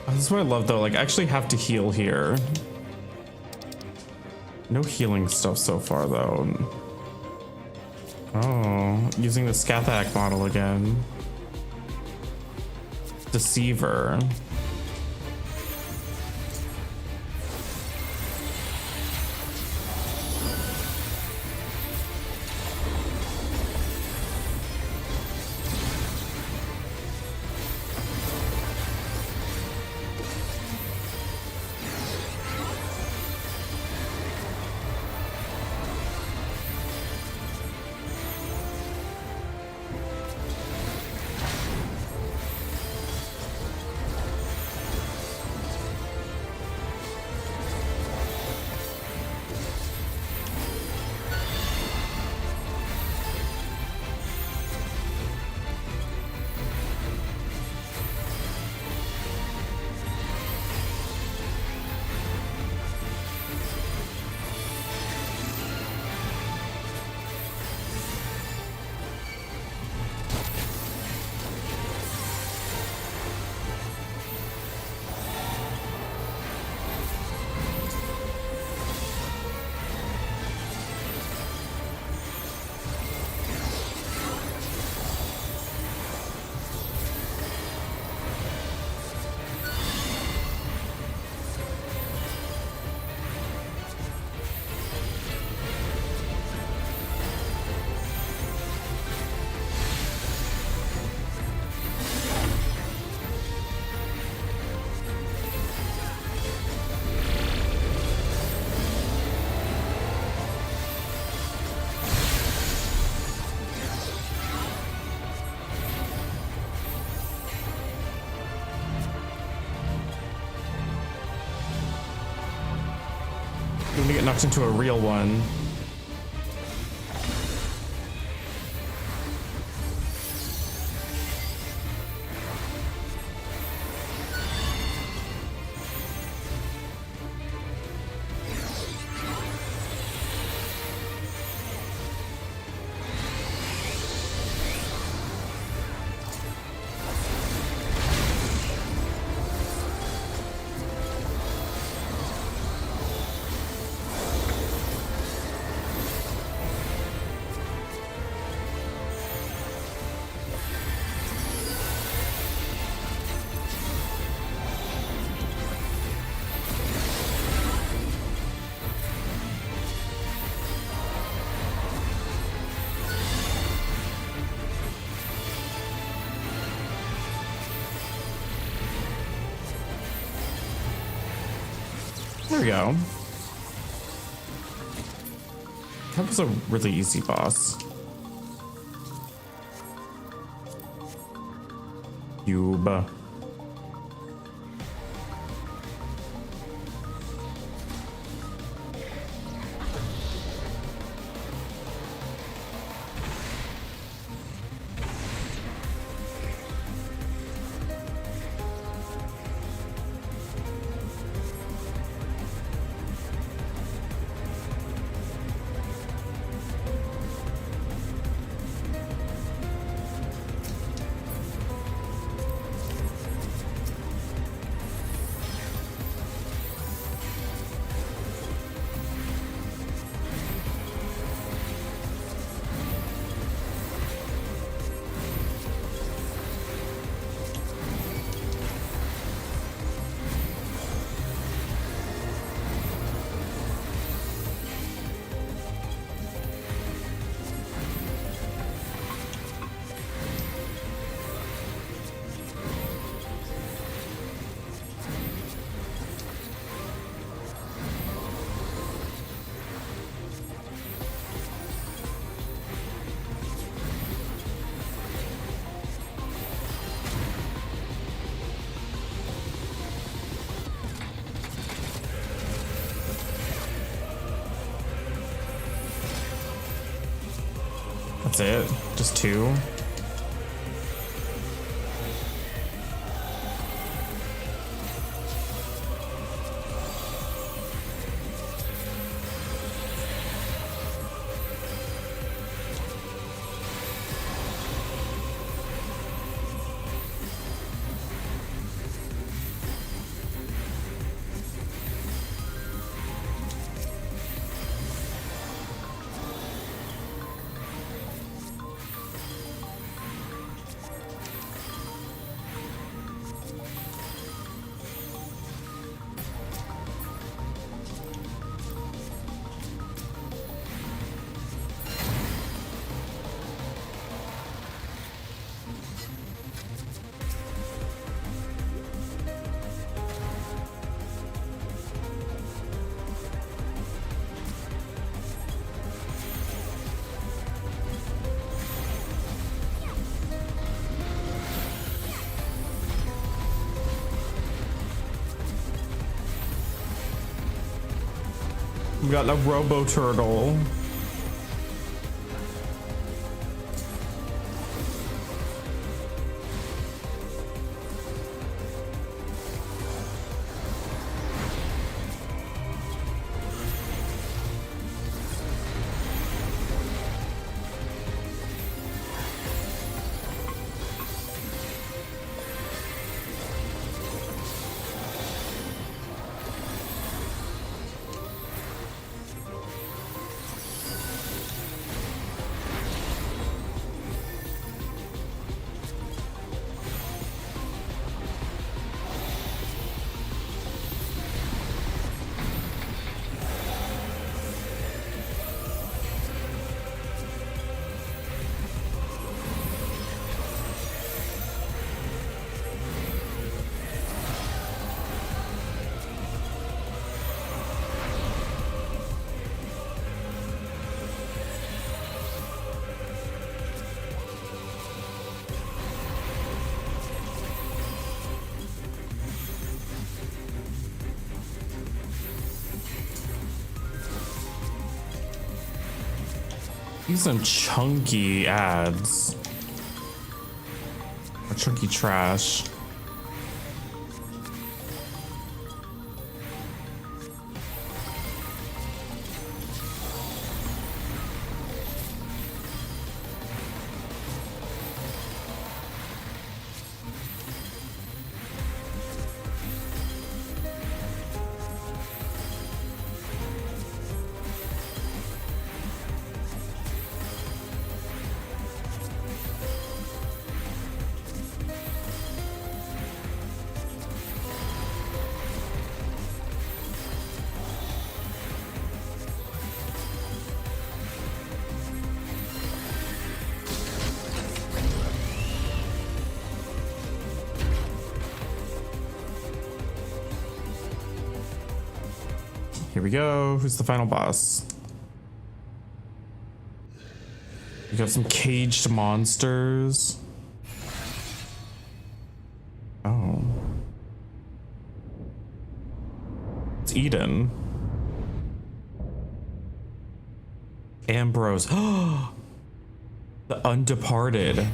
This is what I love though, like I actually have to heal here. No healing stuff so far though. Oh, using the Scathach model again. Deceiver. I'm gonna get knocked into a real one. There we go. That was a really easy boss. Cube. That's it? Just 2? We got a Robo Turtle. These some chunky ads. Or chunky trash. Here we go. Who's the final boss? We got some caged monsters. Oh. It's Eden. Ambrose. Oh, the Undeparted.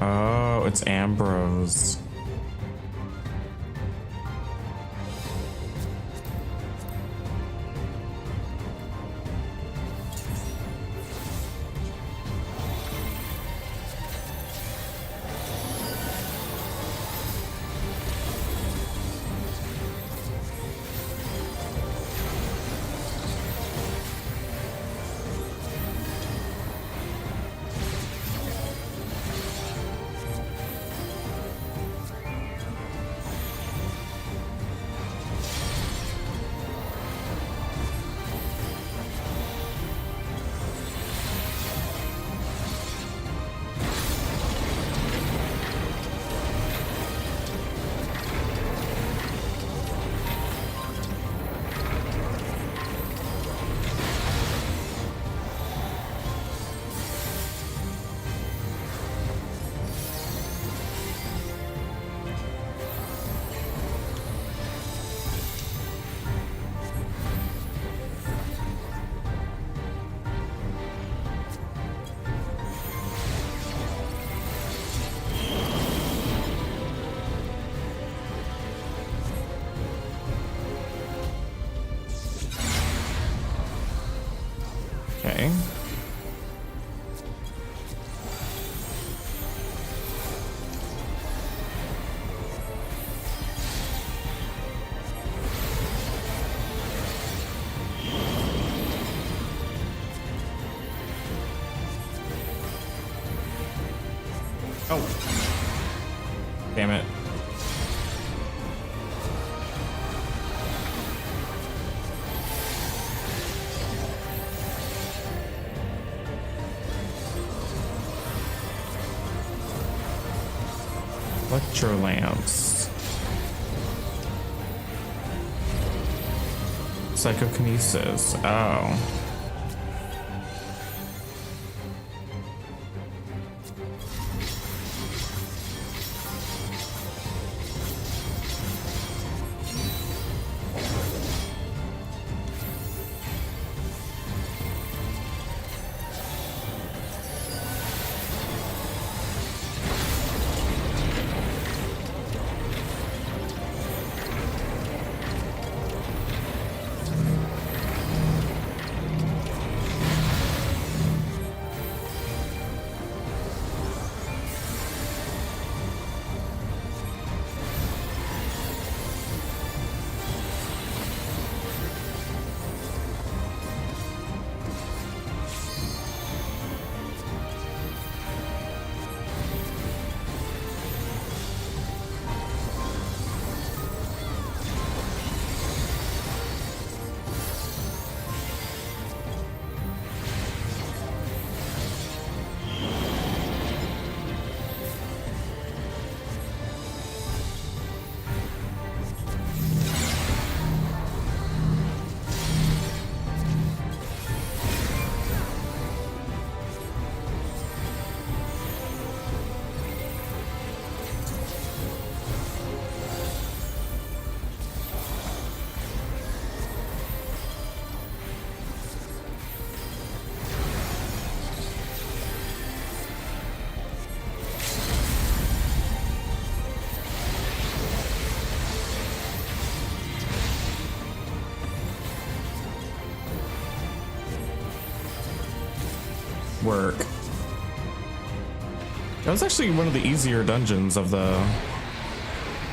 Oh, it's Ambrose. Oh. Damn it. Electro lamps. Psychokinesis. Oh. Work. That was actually one of the easier dungeons of the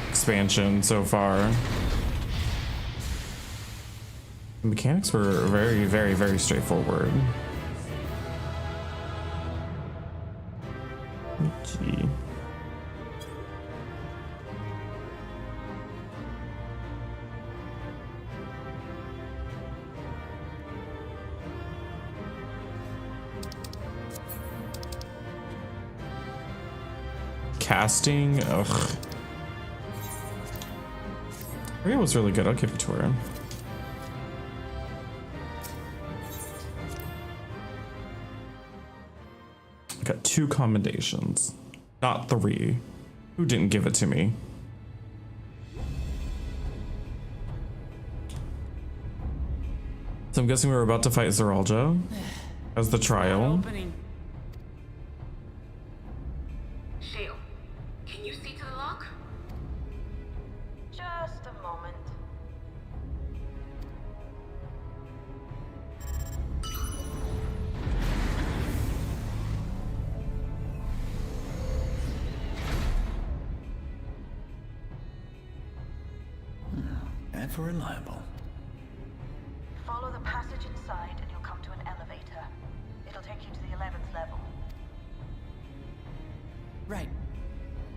expansion so far. The mechanics were very, very, very straightforward. Gee. Casting, ugh. Maria was really good. I'll give it to her. I got 2 commendations, not 3. Who didn't give it to me? So I'm guessing we're about to fight Zeralja as the trial. Shale, can you see to the lock? Just a moment. Ever reliable. Follow the passage inside and you'll come to an elevator. It'll take you to the 11th level. Right.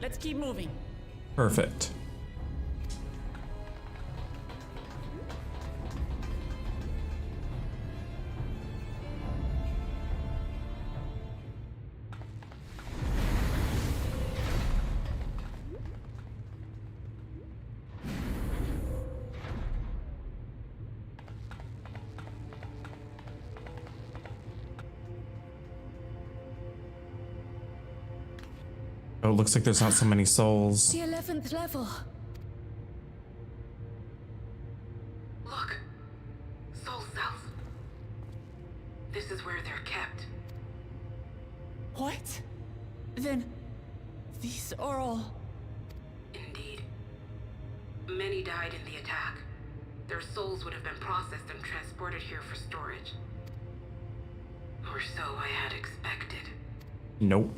Let's keep moving. Perfect. Oh, it looks like there's not so many souls. The 11th level. Look. Soul cells. This is where they're kept. What? Then these are all... Indeed. Many died in the attack. Their souls would have been processed and transported here for storage. Or so I had expected. Nope.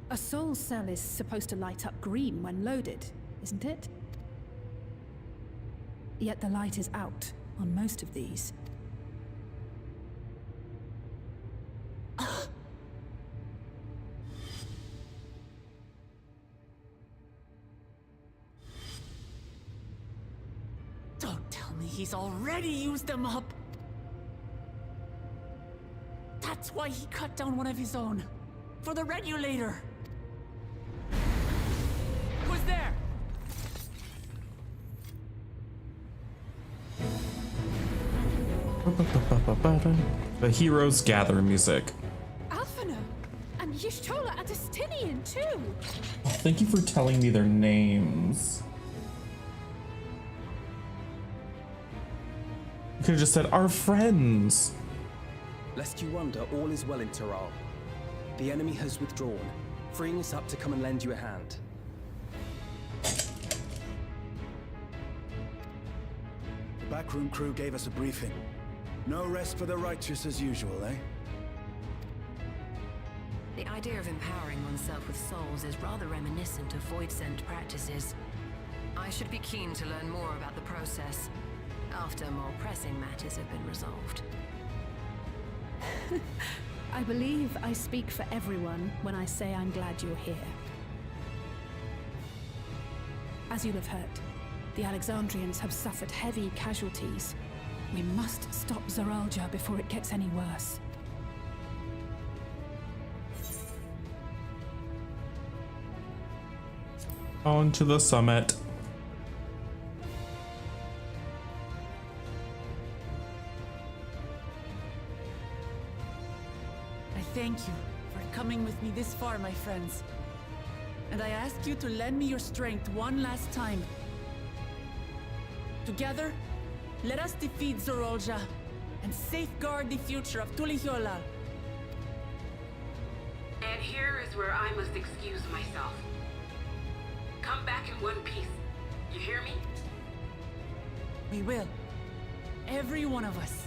A soul cell is supposed to light up green when loaded, isn't it? Yet the light is out on most of these. Only he's already used them up. That's why he cut down one of his own. For the regulator. Who's there? The Heroes Gather music. Alphina and Y'shtola Adestinian too. Oh, thank you for telling me their names. You could have just said, our friends. Lest you wonder, all is well in Taral. The enemy has withdrawn, freeing us up to come and lend you a hand. The backroom crew gave us a briefing. No rest for the righteous as usual, eh? The idea of empowering oneself with souls is rather reminiscent of Voidsent practices. I should be keen to learn more about the process, after more pressing matters have been resolved. I believe I speak for everyone when I say I'm glad you're here. As you'll have heard, the Alexandrians have suffered heavy casualties. We must stop Zoraljah before it gets any worse. On to the summit. I thank you for coming with me this far, my friends. And I ask you to lend me your strength one last time. Together, let us defeat Zoraljah and safeguard the future of Tuliyollal. And here is where I must excuse myself. Come back in one piece. You hear me? We will. Every one of us.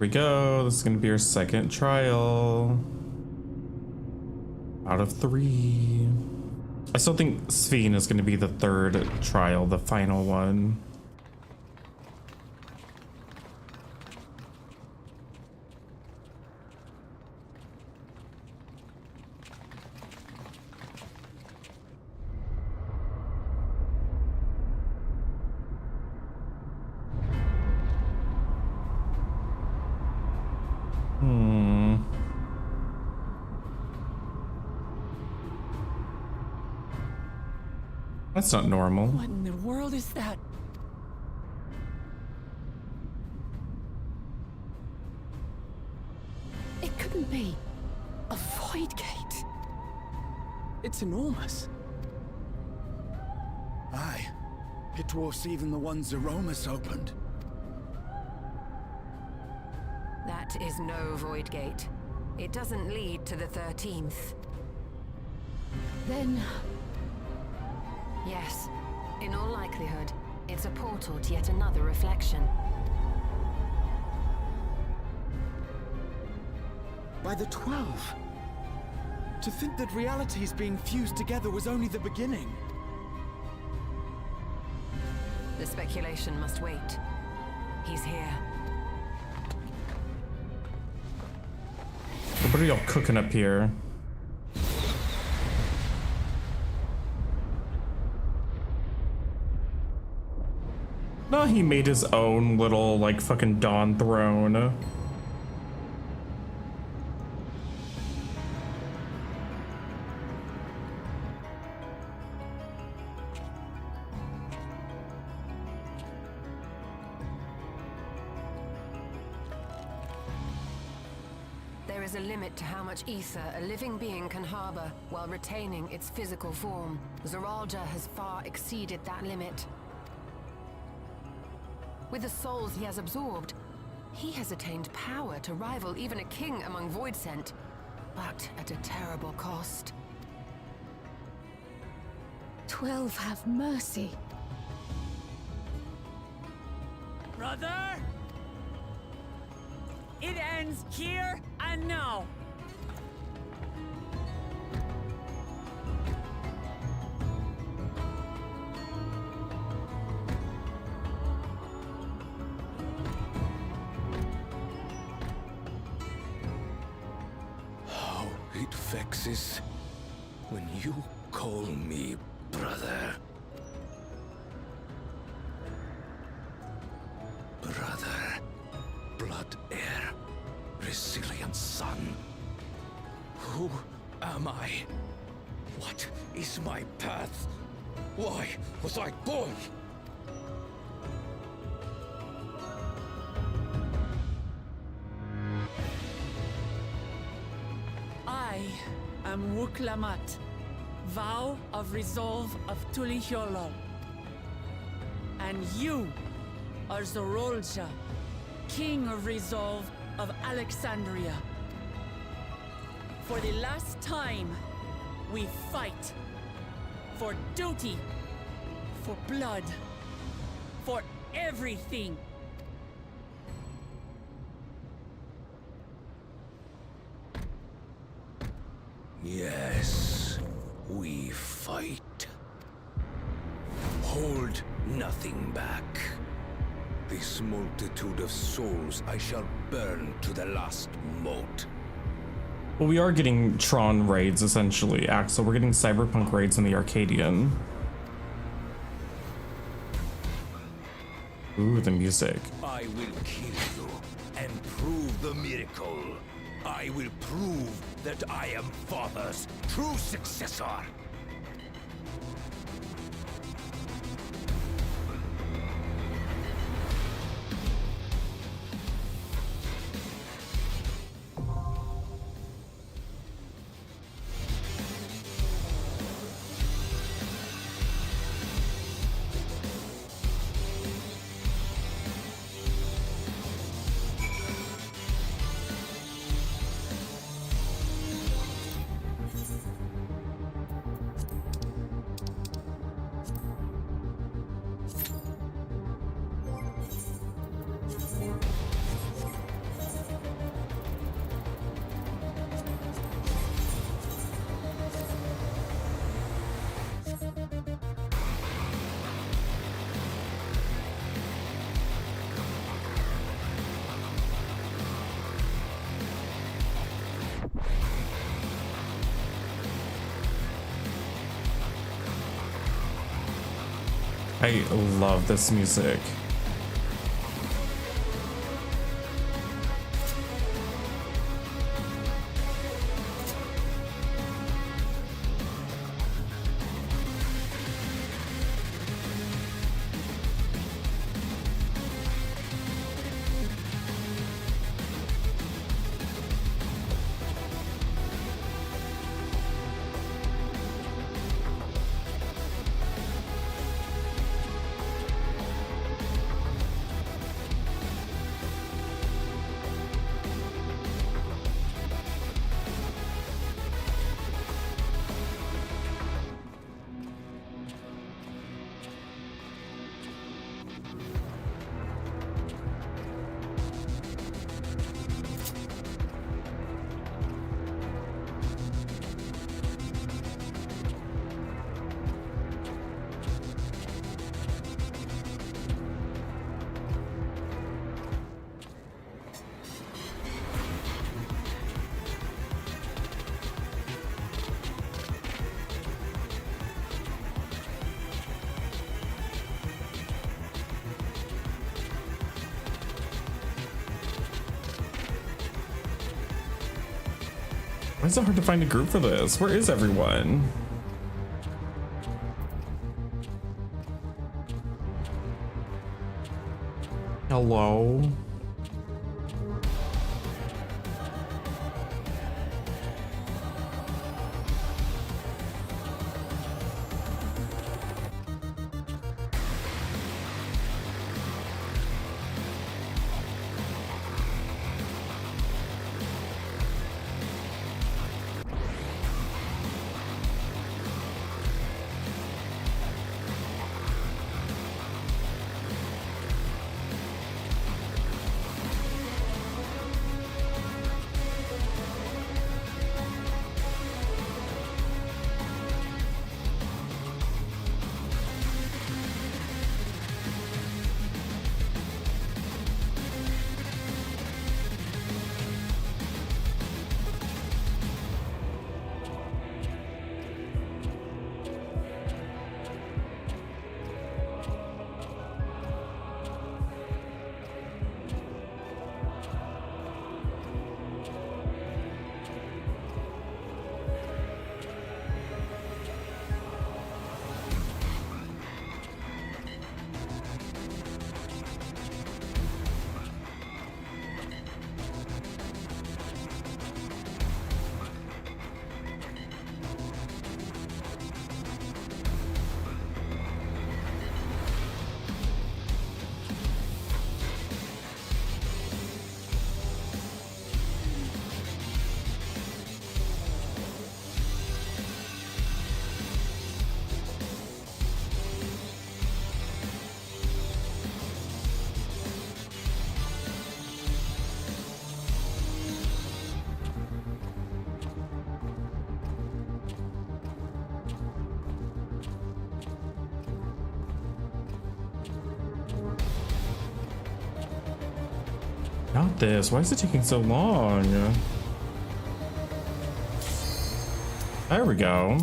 Here we go. This is going to be our second trial. Out of 3. I still think Sphene is going to be the third trial, the final one. That's not normal. What in the world is that? It couldn't be a void gate. It's enormous. Aye. It dwarfs even the one Zeromus opened. That is no void gate. It doesn't lead to the 13th. Then... Yes. In all likelihood, it's a portal to yet another reflection. By the 12. To think that realities being fused together was only the beginning. The speculation must wait. He's here. What are y'all cooking up here? No, he made his own little, like, fucking Dawn throne. There is a limit to how much ether a living being can harbor while retaining its physical form. Zoraljah has far exceeded that limit. With the souls he has absorbed, he has attained power to rival even a king among Voidsent, but at a terrible cost. 12 have mercy. Brother! It ends here and now. vexes when you call me brother. Brother, blood heir, resilient son. Who am I? What is my path? Why was I born? I am Wuklamat, vow of resolve of Tulihyolo. And you are Zorolja, king of resolve of Alexandria. For the last time, we fight. For duty. For blood. For everything. Yes, we fight. Hold nothing back. This multitude of souls I shall burn to the last mote. Well, we are getting Tron raids, essentially, Axel. We're getting Cyberpunk raids in the Arcadian. Ooh, the music. I will kill you and prove the miracle. I will prove that I am Father's true successor. I love this music. Why is it hard to find a group for this? Where is everyone? Hello? Not this. Why is it taking so long? There we go.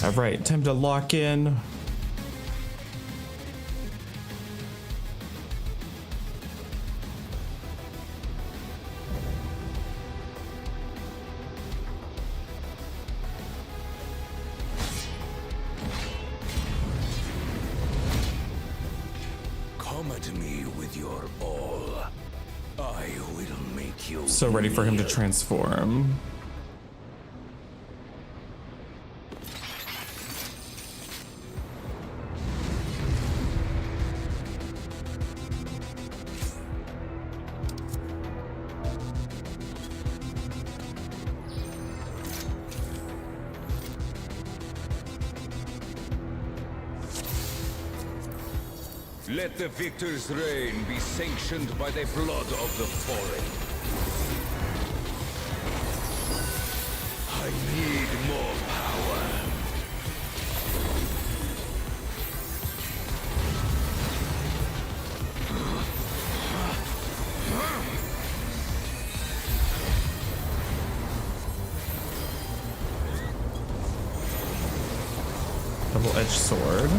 All right, time to lock in. Come at me with your all. I will make you So ready for him to transform. Let the victor's reign be sanctioned by the blood of the fallen. I need more power. Double-edged sword.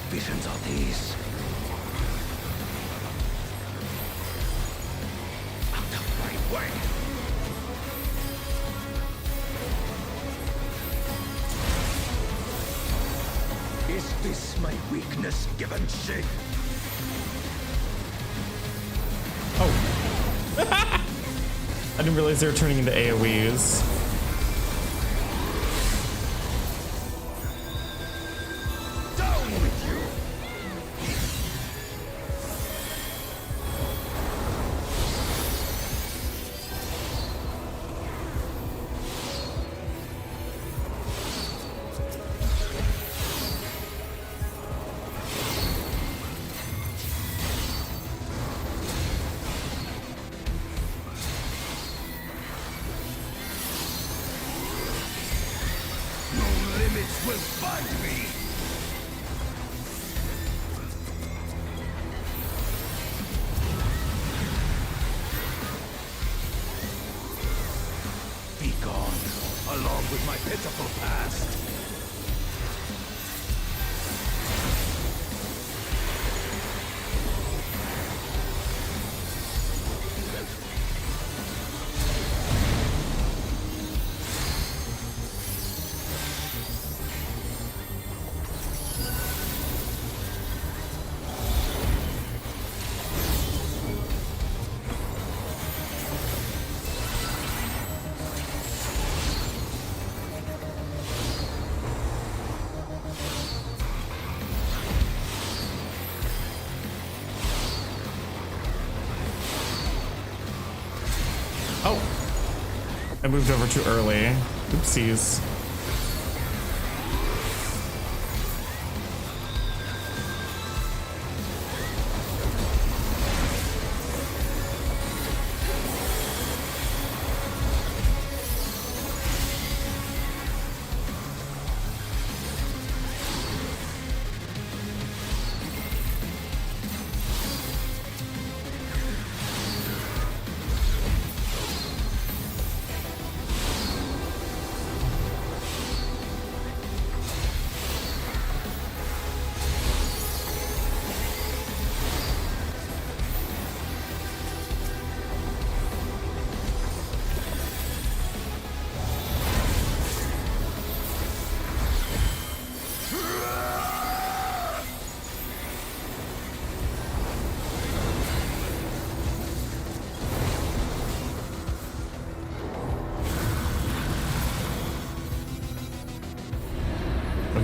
Visions are these? Out of my way! Is this my weakness given shape? I didn't realize they were turning into AoEs. Will find me! Be gone, along with my pitiful past! Oh, I moved over too early. Oopsies.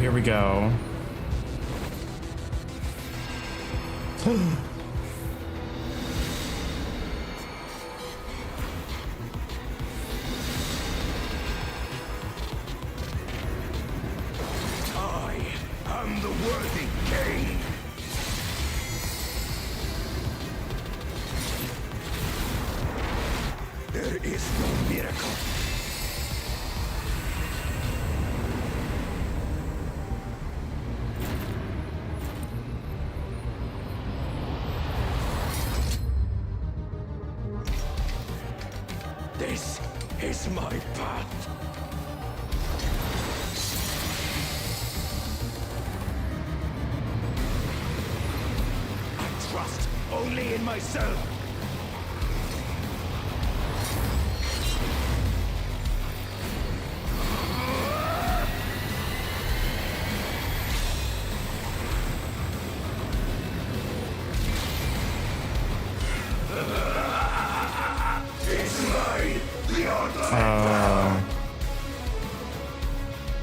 here we go. I am the worthy king. There is no miracle. This is my path. I trust only in myself.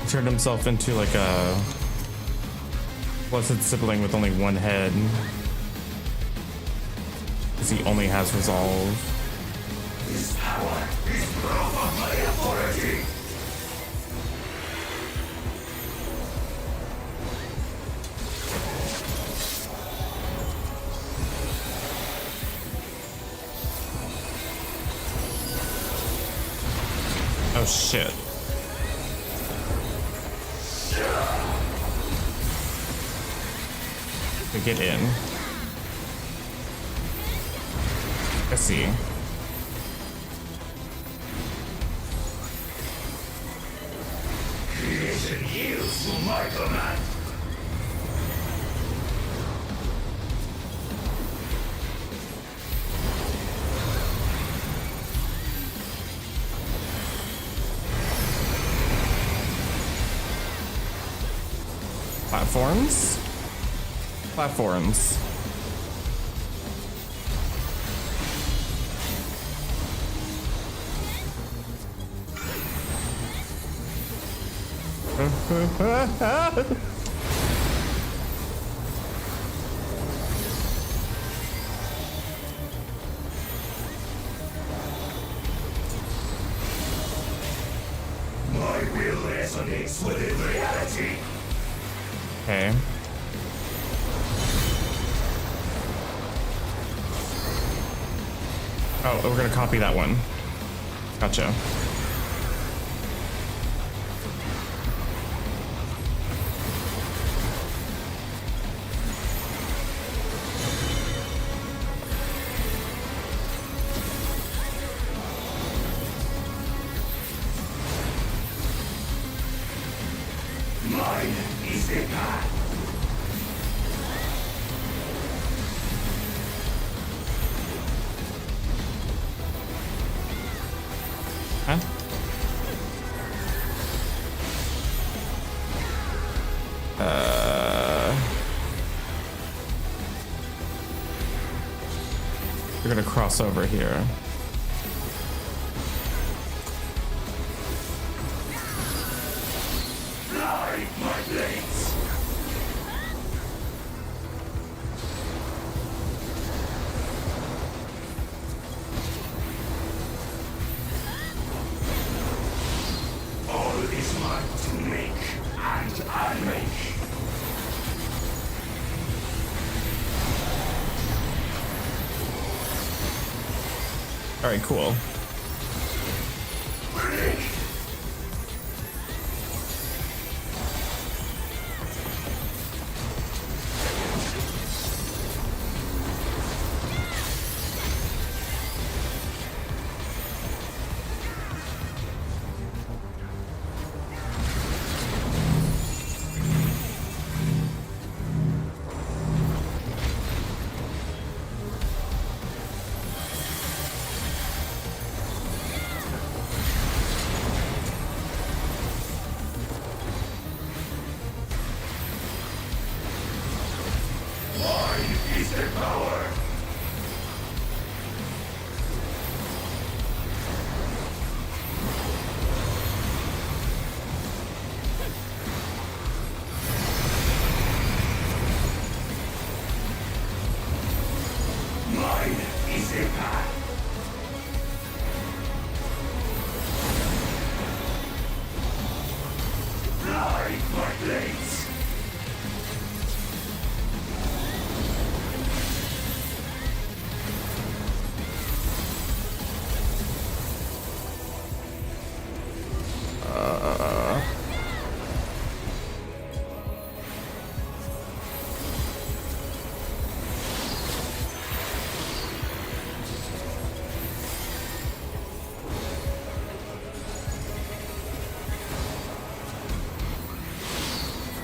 Turned himself into like a blessed sibling with only one head. Because he only has resolve. This power is proof of my authority. Oh shit. To get in. I see. Creation yields to my command. Platforms? Platforms. My will resonates within reality. Okay. Oh, we're gonna copy that one. Gotcha. Mine is the path. Huh? We're gonna cross over here. Fly, my blades. All is mine to make and unmake. All right, cool.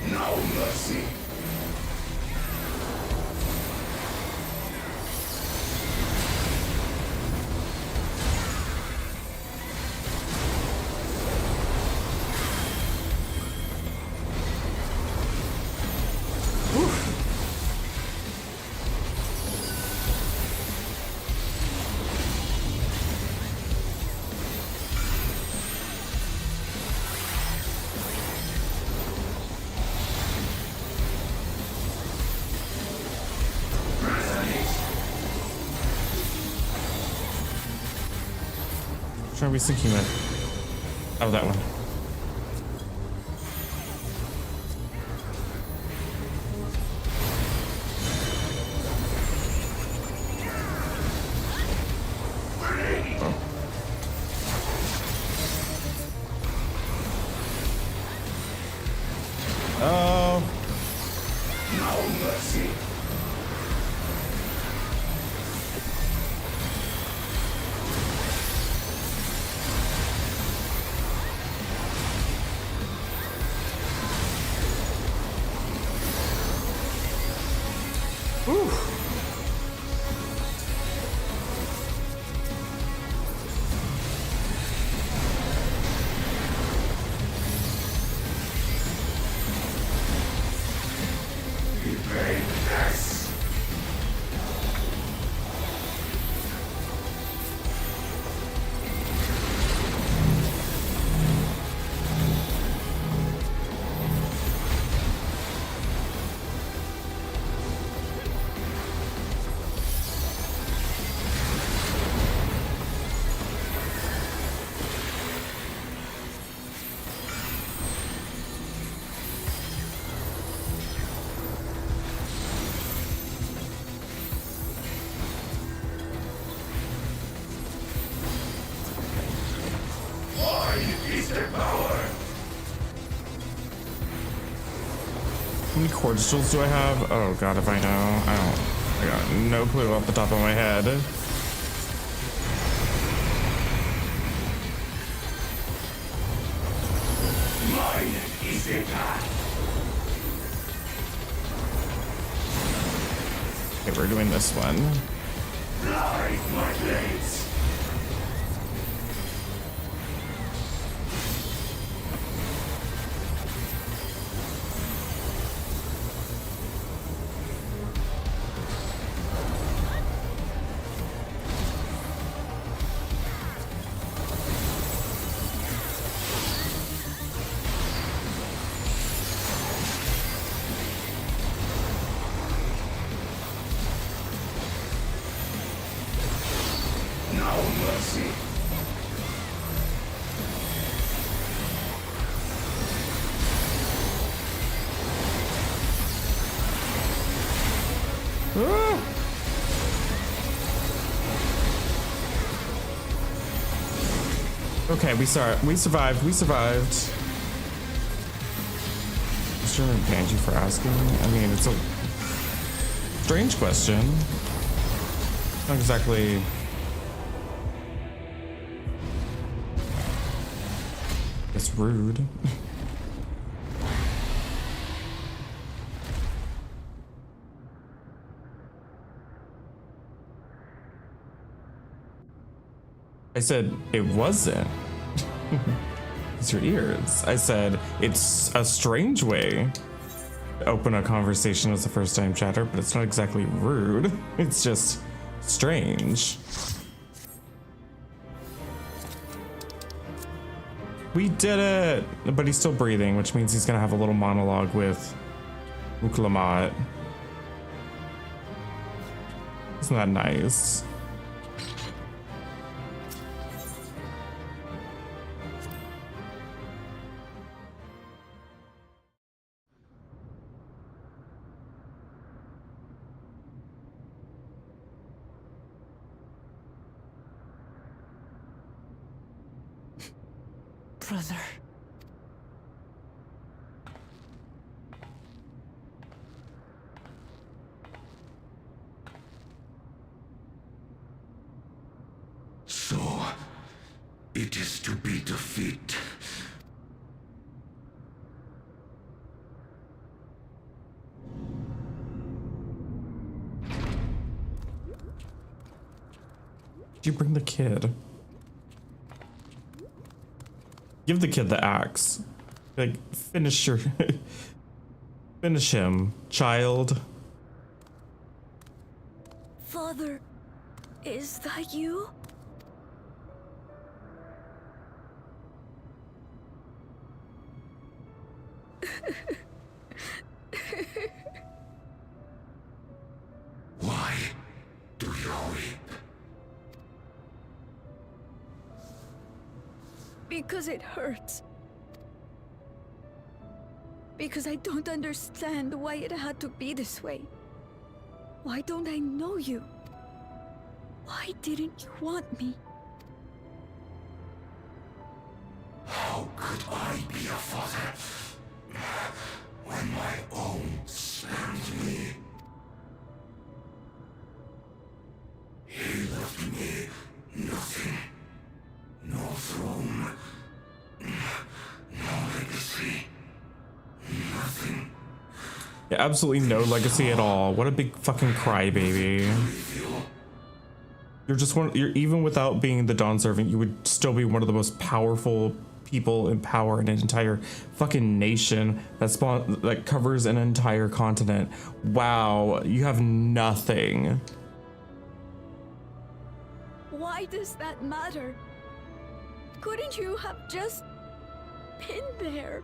No mercy. Which one are we syncing with? Oh, that one. Oh. No mercy. How many cordials do I have? Oh god, if I know. I got no clue off the top of my head. Mine is the path. Okay, we're doing this one. Light my blades. No mercy. Ah! Okay, we survived. Sure, thank you for asking. I mean, it's a strange question. Not exactly. It's rude. I said it wasn't. It's your ears. I said it's a strange way to open a conversation as a first-time chatter, but it's not exactly rude. It's just strange. We did it! But he's still breathing, which means he's gonna have a little monologue with Muklamat. Isn't that nice? Brother. So, it is to be defeat. You bring the kid. Give the kid the axe. Like, finish your... finish him, child. Father, is that you? Why do you weep? Because it hurts. Because I don't understand why it had to be this way. Why don't I know you? Why didn't you want me? How could I be a father when my own spurned me? He left me nothing. No throne. No legacy. Nothing. Yeah, absolutely no legacy at all. What a big fucking crybaby. You're just one. You're even without being the Dawn Servant, you would still be one of the most powerful people in power in an entire fucking nation that covers an entire continent. Wow, you have nothing. Why does that matter? Couldn't you have just been there?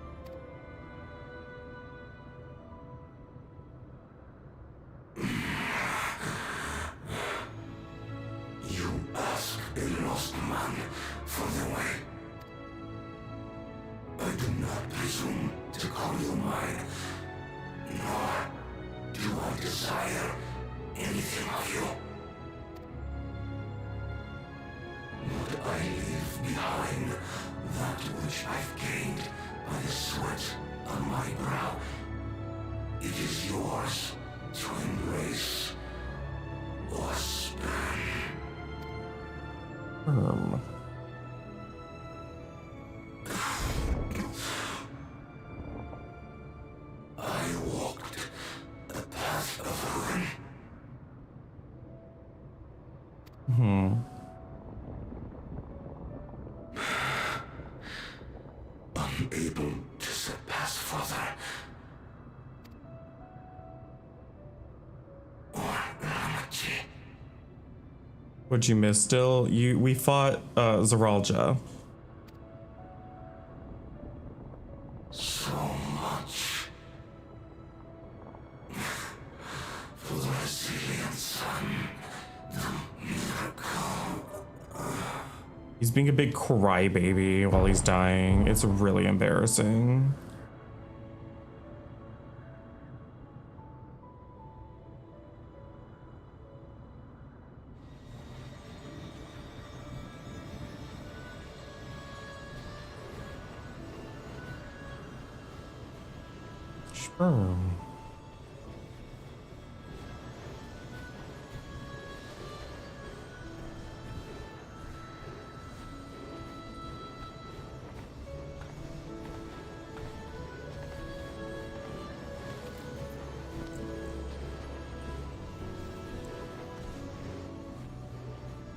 You ask a lost man for the way. I do not presume to call you mine, nor do I desire anything of you. Would I leave behind that which I've gained by the sweat on my brow? It is yours to embrace or spurn. I walked the path of ruin. Unable to surpass Father. Or Ramachi. What'd you miss still? We fought Zoralja. So much. For the resilient son, the miracle. He's being a big crybaby while he's dying. It's really embarrassing. Sure.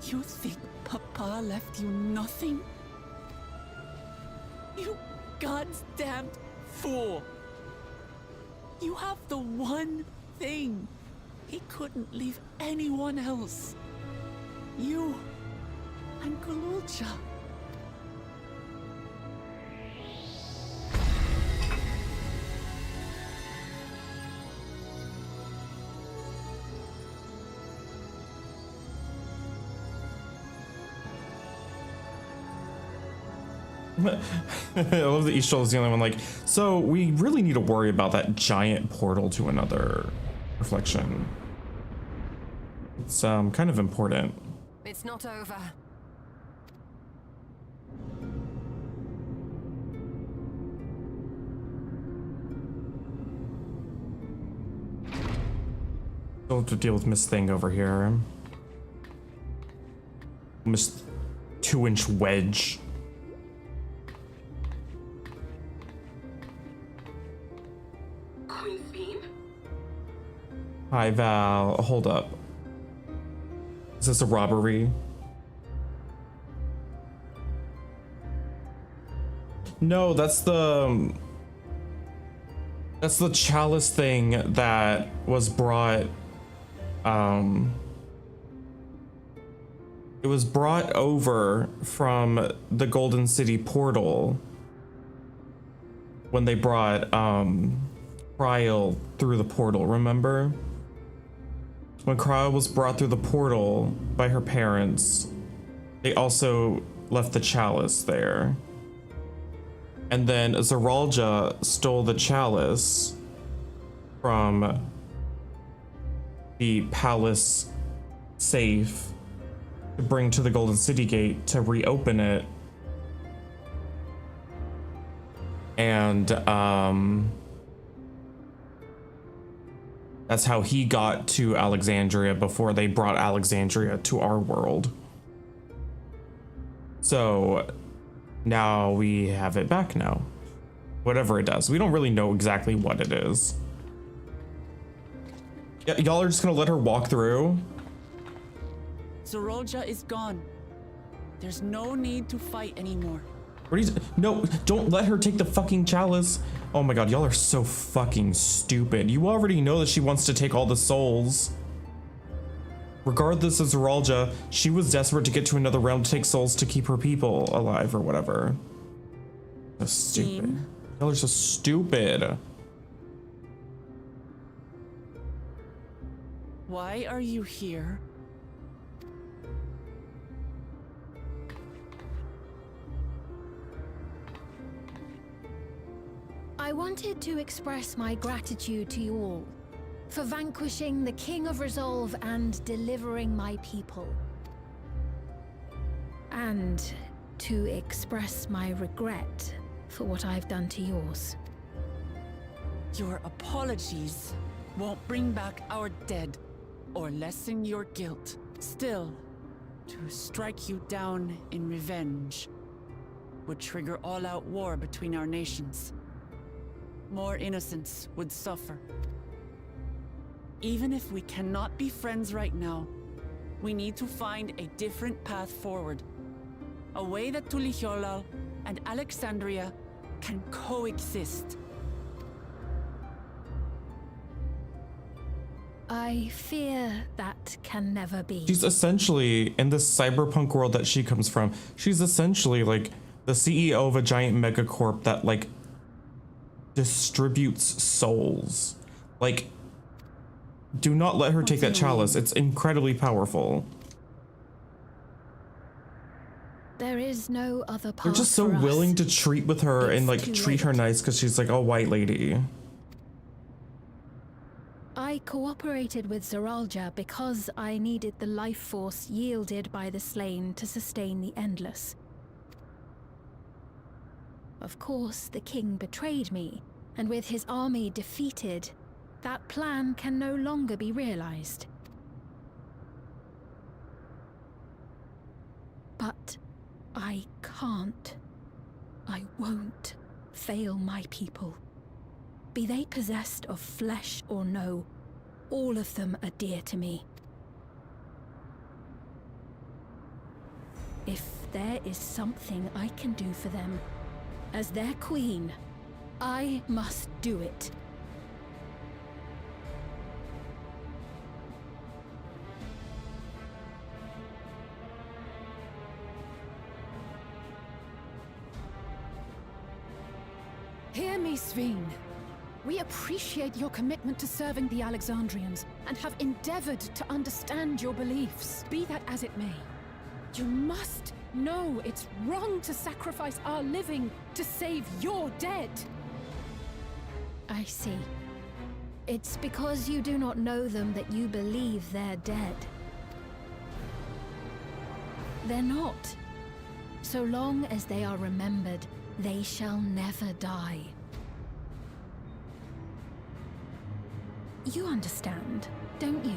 You think Papa left you nothing? You goddamned fool! You have the one thing he couldn't leave anyone else. You and Gulool Ja. I love that Ixchel is the only one like, so we really need to worry about that giant portal to another reflection. It's kind of important. It's not over. Still have to deal with Miss Thing over here. Miss 2-inch wedge. Hi, Val. Hold up. Is this a robbery? No, that's the chalice thing that was brought. It was brought over from the Golden City portal when they brought Cryle through the portal, remember? When Cryle was brought through the portal by her parents, they also left the chalice there. And then Zeralja stole the chalice from the palace safe to bring to the Golden City Gate to reopen it. And that's how he got to Alexandria before they brought Alexandria to our world. So now we have it back now. Whatever it does. We don't really know exactly what it is. Y'all are just gonna let her walk through? Zeralja is gone. There's no need to fight anymore. What are you, no, don't let her take the fucking chalice. Oh my god, y'all are so fucking stupid. You already know that she wants to take all the souls. Regardless of Zeralja, she was desperate to get to another realm to take souls to keep her people alive or whatever. So stupid. Y'all are so stupid. Why are you here? I wanted to express my gratitude to you all for vanquishing the King of Resolve and delivering my people. And to express my regret for what I've done to yours. Your apologies won't bring back our dead or lessen your guilt. Still, to strike you down in revenge would trigger all-out war between our nations. More innocents would suffer. Even if we cannot be friends right now, we need to find a different path forward. A way that Tuliyollal and Alexandria can coexist. I fear that can never be. She's essentially, in this cyberpunk world that she comes from, she's essentially like the CEO of a giant megacorp that like distributes souls. Like, do not let her take that chalice. It's incredibly powerful. There is no other path. They're just so willing to treat with her and like treat her nice because she's like a white lady. I cooperated with Zeralja because I needed the life force yielded by the slain to sustain the Endless. Of course, the king betrayed me, and with his army defeated, that plan can no longer be realized. But I can't. I won't fail my people. Be they possessed of flesh or no, all of them are dear to me. If there is something I can do for them, as their queen, I must do it. Hear me, Sveen. We appreciate your commitment to serving the Alexandrians and have endeavored to understand your beliefs. Be that as it may, you must know it's wrong to sacrifice our living to save your dead. I see. It's because you do not know them that you believe they're dead. They're not. So long as they are remembered, they shall never die. You understand, don't you?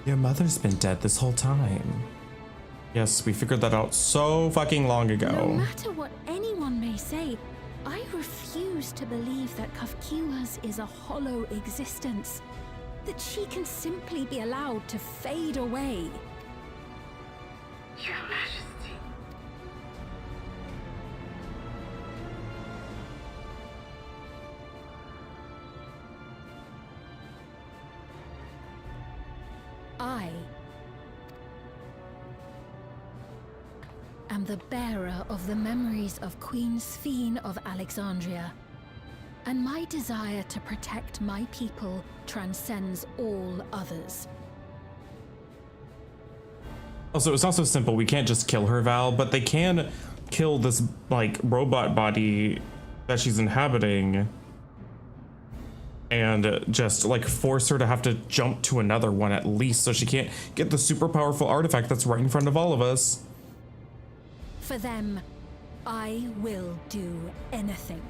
Your mother's been dead this whole time. Yes, we figured that out so fucking long ago. No matter what anyone may say, I refuse to believe that Kafkilas is a hollow existence. That she can simply be allowed to fade away. Your Majesty. am the bearer of the memories of Queen Sphene of Alexandria, and my desire to protect my people transcends all others. Also, it's not so simple. We can't just kill her, Val, but they can kill this, like, robot body that she's inhabiting and just, like, force her to have to jump to another one at least so she can't get the super powerful artifact that's right in front of all of us. For them, I will do anything.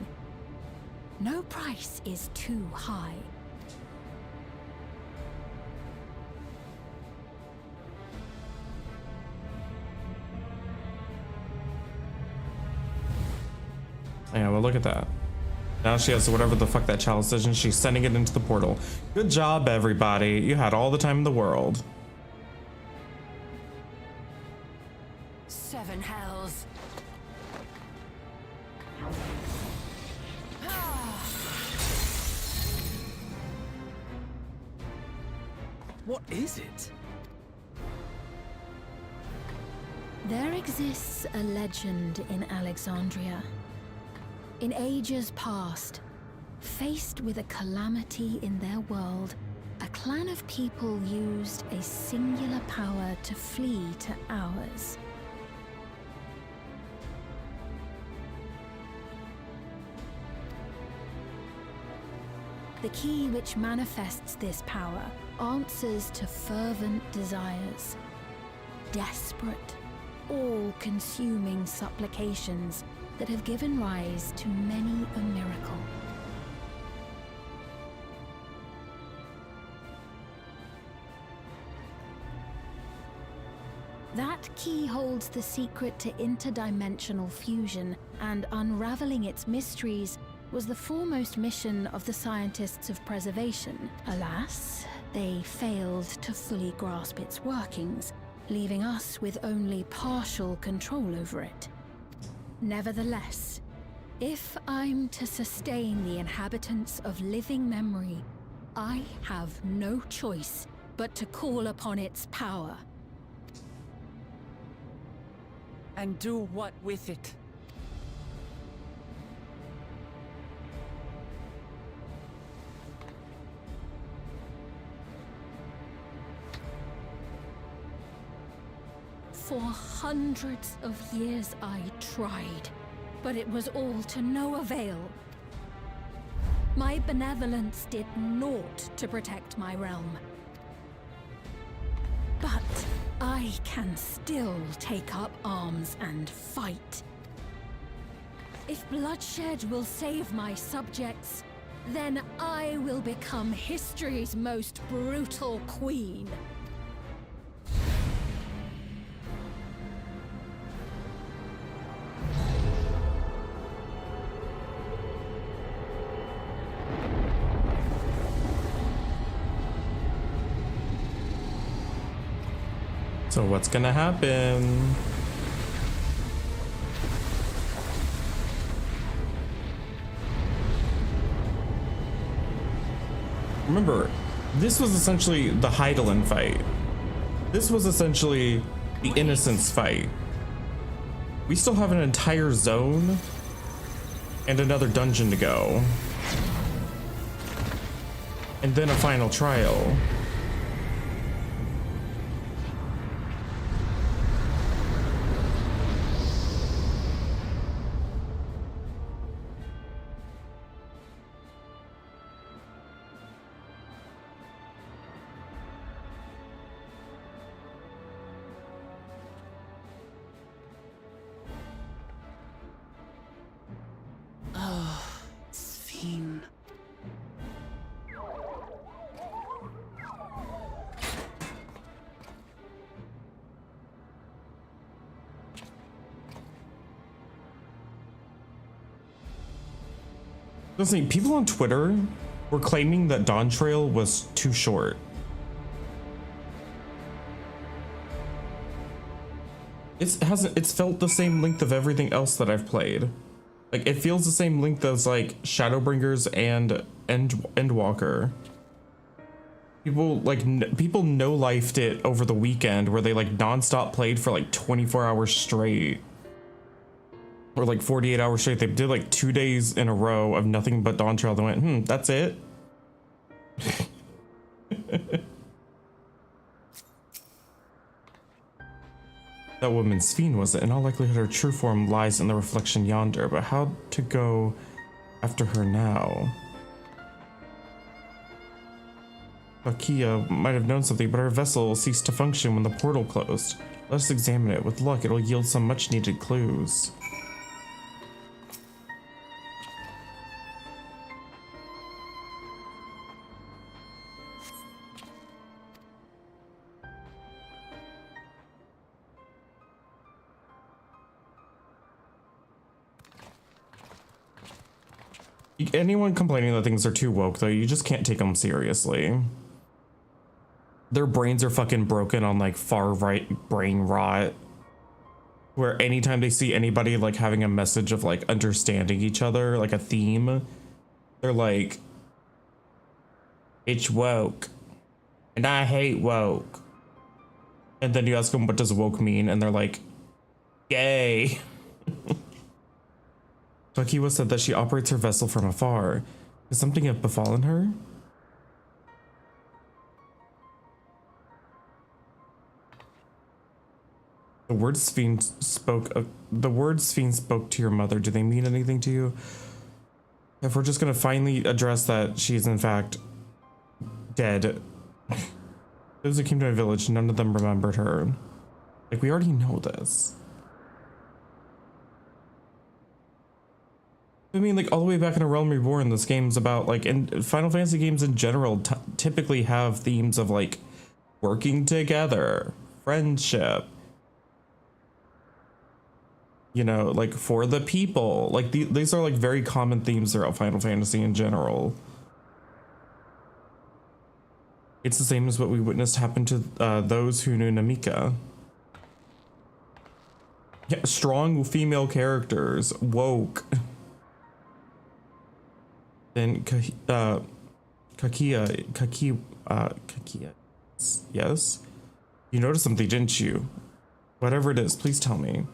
No price is too high. Yeah, well, look at that. Now she has whatever the fuck that chalice is, and she's sending it into the portal. Good job, everybody. You had all the time in the world. 7 hells. What is it? There exists a legend in Alexandria. In ages past, faced with a calamity in their world, a clan of people used a singular power to flee to ours. The key which manifests this power answers to fervent desires, desperate, all-consuming supplications that have given rise to many a miracle. That key holds the secret to interdimensional fusion, and unraveling its mysteries was the foremost mission of the scientists of preservation. Alas, they failed to fully grasp its workings, leaving us with only partial control over it. Nevertheless, if I'm to sustain the inhabitants of living memory, I have no choice but to call upon its power. And do what with it? For hundreds of years I tried, but it was all to no avail. My benevolence did naught to protect my realm. But I can still take up arms and fight. If bloodshed will save my subjects, then I will become history's most brutal queen. So what's gonna happen? Remember, this was essentially the Hydaelyn fight. This was essentially the Innocence fight. We still have an entire zone and another dungeon to go. And then a final trial. Listen, people on Twitter were claiming that Dawntrail was too short. It's felt the same length of everything else that I've played. Like, it feels the same length as like Shadowbringers and Endwalker. People no-lifed it over the weekend where they like non-stop played for like 24 hours straight. Or like 48 hours straight. They did like 2 days in a row of nothing but Dawn Trail. They went, that's it. That woman Sphene was it. In all likelihood, her true form lies in the reflection yonder. But how to go after her now? Kakia might have known something, but her vessel ceased to function when the portal closed. Let us examine it. With luck, it'll yield some much-needed clues. Anyone complaining that things are too woke, though, you just can't take them seriously. Their brains are fucking broken on like far right brain rot, where anytime they see anybody like having a message of like understanding each other, like a theme, they're like, it's woke and I hate woke. And then you ask them, what does woke mean? And they're like, gay. Kakiwa said that she operates her vessel from afar. Does something have befallen her? The words Sphene spoke to your mother, do they mean anything to you? If we're just gonna finally address that she's in fact dead. Those who came to my village, none of them remembered her. Like, we already know this. I mean, like, all the way back in A Realm Reborn, this game's about, like, and Final Fantasy games in general typically have themes of, like, working together, friendship, you know, like, for the people. Like, these are, like, very common themes throughout Final Fantasy in general. It's the same as what we witnessed happen to those who knew Namika. Yeah, strong female characters, woke. Then Kakia, yes? You noticed something, didn't you? Whatever it is, please tell me.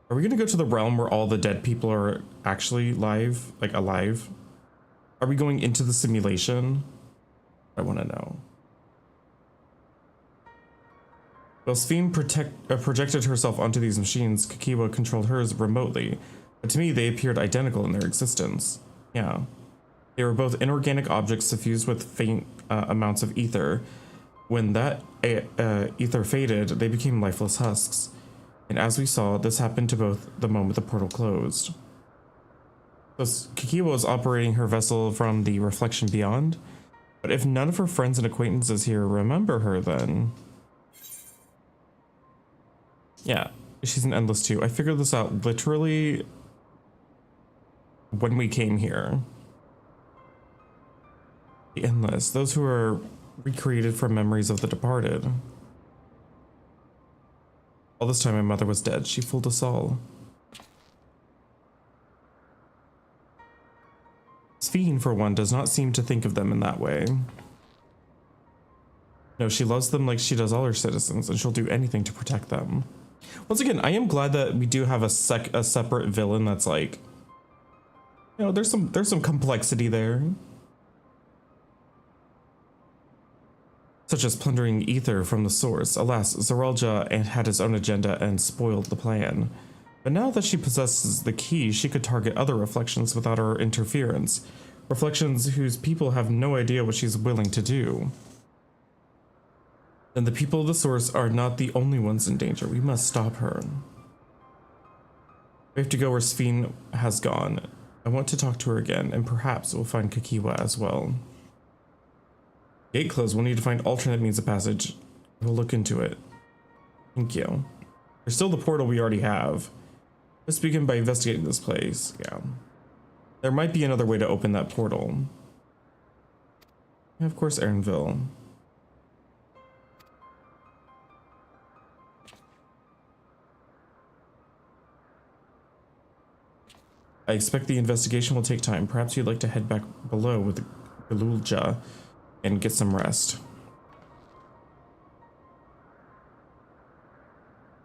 Are we gonna go to the realm where all the dead people are actually live, like alive? Are we going into the simulation? I want to know. While Sphene projected herself onto these machines, Kakiwa controlled hers remotely. But to me, they appeared identical in their existence. Yeah. They were both inorganic objects suffused with faint amounts of ether. When that ether faded, they became lifeless husks. And as we saw, this happened to both the moment the portal closed. So Kakiwa was operating her vessel from the reflection beyond. But if none of her friends and acquaintances here remember her, then... Yeah, she's an Endless too. I figured this out literally when we came here. The Endless, those who are recreated from memories of the departed. All this time my mother was dead. She fooled us all. Sphene, for one, does not seem to think of them in that way. No, she loves them like she does all her citizens, and she'll do anything to protect them. Once again, I am glad that we do have a separate villain that's like, you know, there's some complexity there. Such as plundering ether from the source. Alas, Zoraal Ja had his own agenda and spoiled the plan. But now that she possesses the key, she could target other reflections without our interference. Reflections whose people have no idea what she's willing to do. And the people of the source are not the only ones in danger. We must stop her. We have to go where Sphene has gone. I want to talk to her again, and perhaps we'll find Kakiwa as well. Gate closed. We'll need to find alternate means of passage. We'll look into it. Thank you. There's still the portal we already have. Let's begin by investigating this place. Yeah. There might be another way to open that portal. And of course, Erenville. I expect the investigation will take time. Perhaps you'd like to head back below with Galul Ja and get some rest.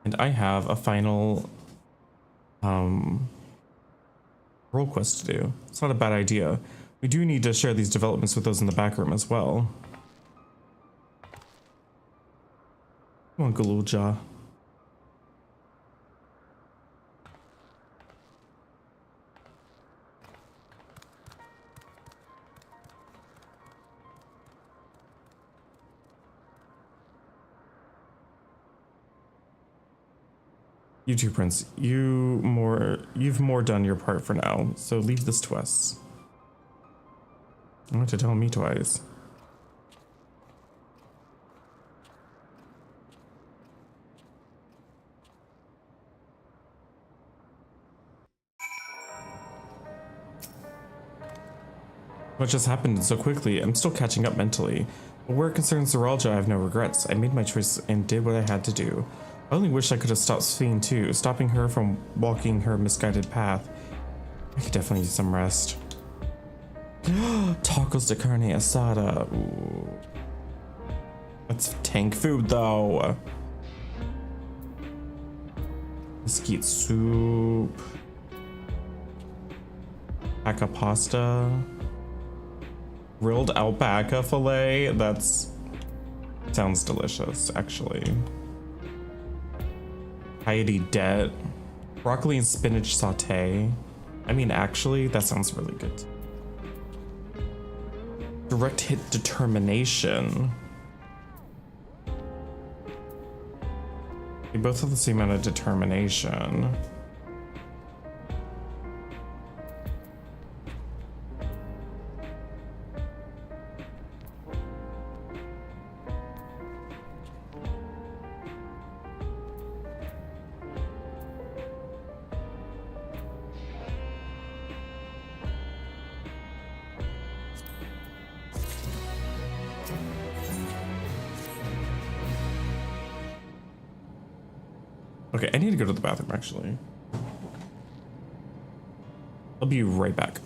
And I have a final role quest to do. It's not a bad idea. We do need to share these developments with those in the back room as well. Come on, Galulja. You too, Prince. You've more done your part for now, so leave this to us. I want to tell me twice. What just happened so quickly? I'm still catching up mentally. But where it concerns Zoraal Ja, I have no regrets. I made my choice and did what I had to do. I only wish I could have stopped Sphene too, stopping her from walking her misguided path. I could definitely use some rest. Tacos de carne asada. Ooh. That's tank food though. Mesquite soup. Alpaca pasta. Grilled alpaca fillet. That's sounds delicious, actually. Piety debt. Broccoli and spinach saute. I mean, actually, that sounds really good. Direct hit determination. They both have the same amount of determination. Okay, I need to go to the bathroom, actually. I'll be right back.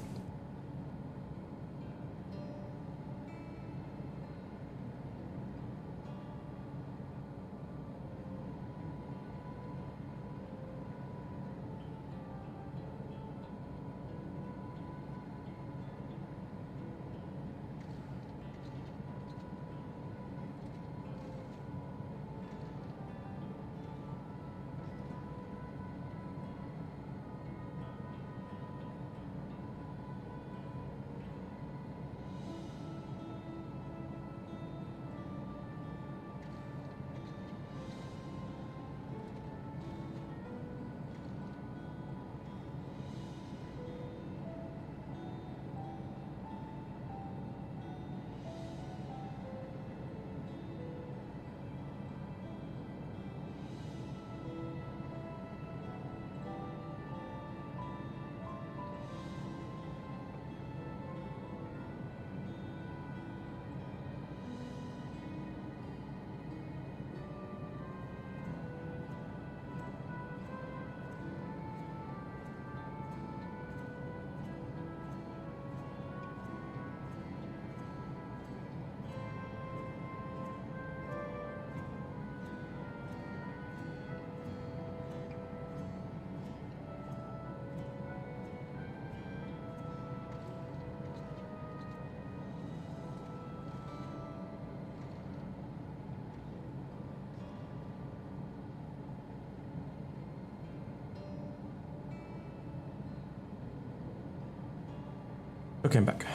Okay, I'm back.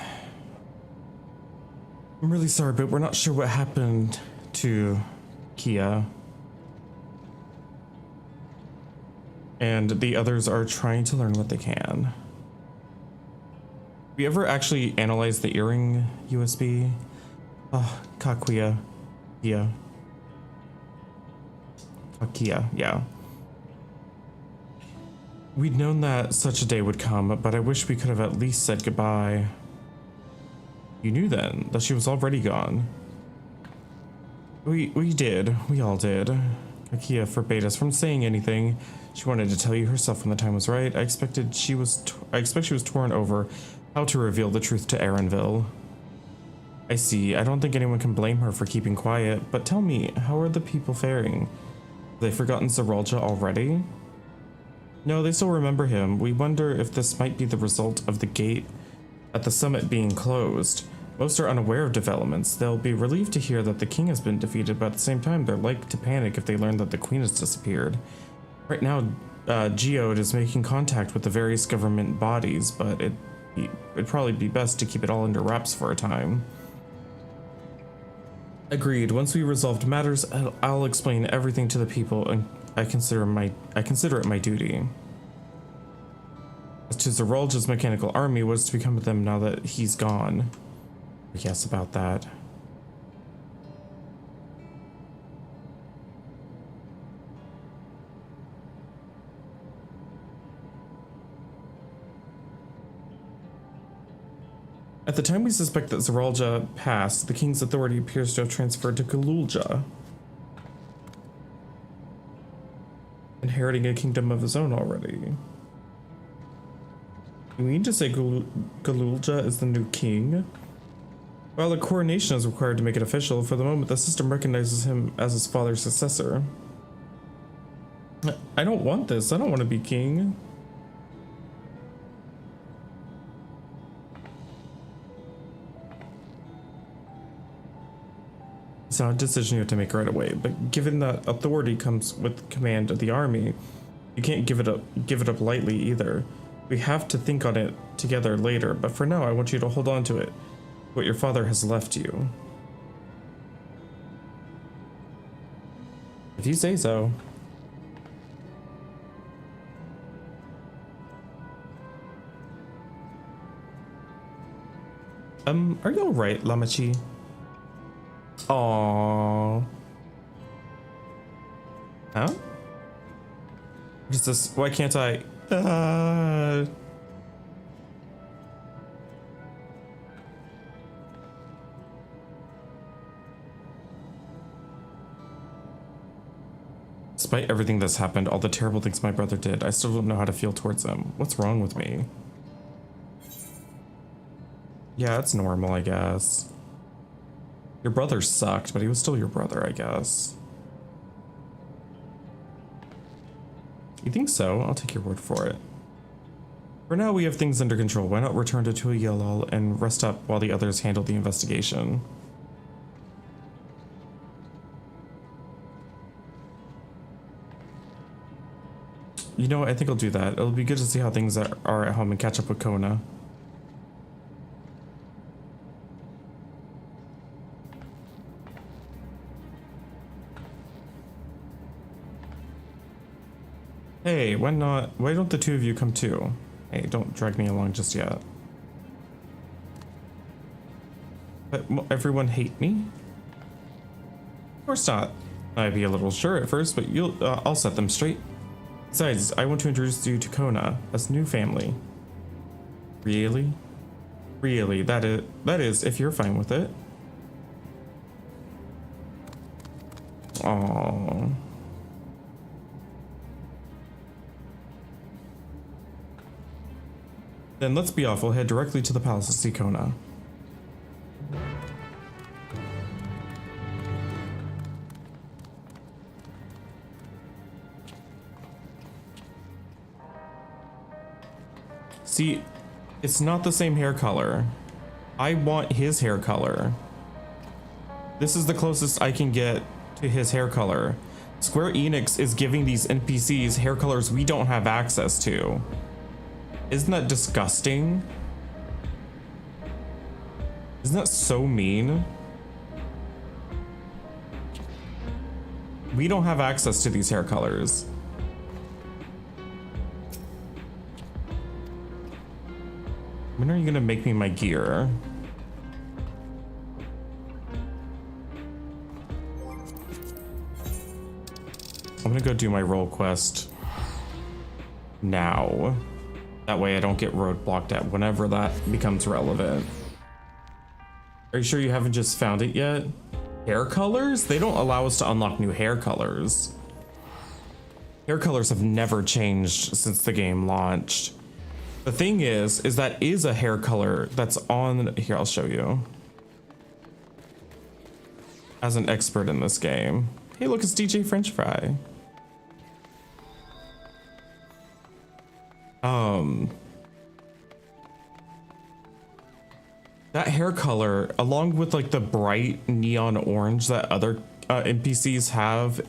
I'm really sorry, but we're not sure what happened to Kia. And the others are trying to learn what they can. Have we ever actually analyzed the earring USB? Oh, Kakuya. Kia. Kakia, yeah. We'd known that such a day would come, but I wish we could have at least said goodbye. You knew then that she was already gone. We did. We all did. Kakia forbade us from saying anything. She wanted to tell you herself when the time was right. I expect she was torn over how to reveal the truth to Erenville. I see. I don't think anyone can blame her for keeping quiet, but tell me, how are the people faring? Have they forgotten Zoraal Ja already? No, they still remember him. We wonder if this might be the result of the gate at the summit being closed. Most are unaware of developments. They'll be relieved to hear that the king has been defeated, but at the same time, they're likely to panic if they learn that the queen has disappeared. Right now, Geode is making contact with the various government bodies, but it'd probably be best to keep it all under wraps for a time. Agreed. Once we resolved matters, I'll explain everything to the people, and I consider it my duty. As to Zeralja's mechanical army, what is to become of them now that he's gone? Yes, about that. At the time we suspect that Zeralja passed, the king's authority appears to have transferred to Guloolja, inheriting a kingdom of his own already. You mean to say Guloolja is the new king? While a coronation is required to make it official, for the moment the system recognizes him as his father's successor. I don't want this. I don't want to be king. It's not a decision you have to make right away, but given that authority comes with command of the army, you can't give it up lightly either. We have to think on it together later, but for now I want you to hold on to it, what your father has left you. If you say so. Are you alright, Lamachi? Aww. Huh? What is this? Why can't I? Despite everything that's happened, all the terrible things my brother did, I still don't know how to feel towards him. What's wrong with me? Yeah, it's normal, I guess. Your brother sucked, but he was still your brother, I guess. You think so? I'll take your word for it. For now, we have things under control. Why not return to Tuathal and rest up while the others handle the investigation? You know what? I think I'll do that. It'll be good to see how things are at home and catch up with Kona. Hey, why don't the two of you come too? Hey, don't drag me along just yet. But everyone hate me? Of course not. I'd be a little sure at first, but I'll set them straight. Besides, I want to introduce you to Kona, as new family. Really? Really, that is, if you're fine with it. Aww. Then let's be off. We'll head directly to the palace to see Kona. See, it's not the same hair color. I want his hair color. This is the closest I can get to his hair color. Square Enix is giving these NPCs hair colors we don't have access to. Isn't that disgusting? Isn't that so mean? We don't have access to these hair colors. When are you gonna make me my gear? I'm gonna go do my role quest now. That way I don't get roadblocked at whenever that becomes relevant. Are you sure you haven't just found it yet? Hair colors? They don't allow us to unlock new hair colors. Hair colors have never changed since the game launched. The thing is that is a hair color that's on, here, I'll show you. As an expert in this game. Hey, look, it's DJ French Fry. that hair color, along with like the bright neon orange that other NPCs have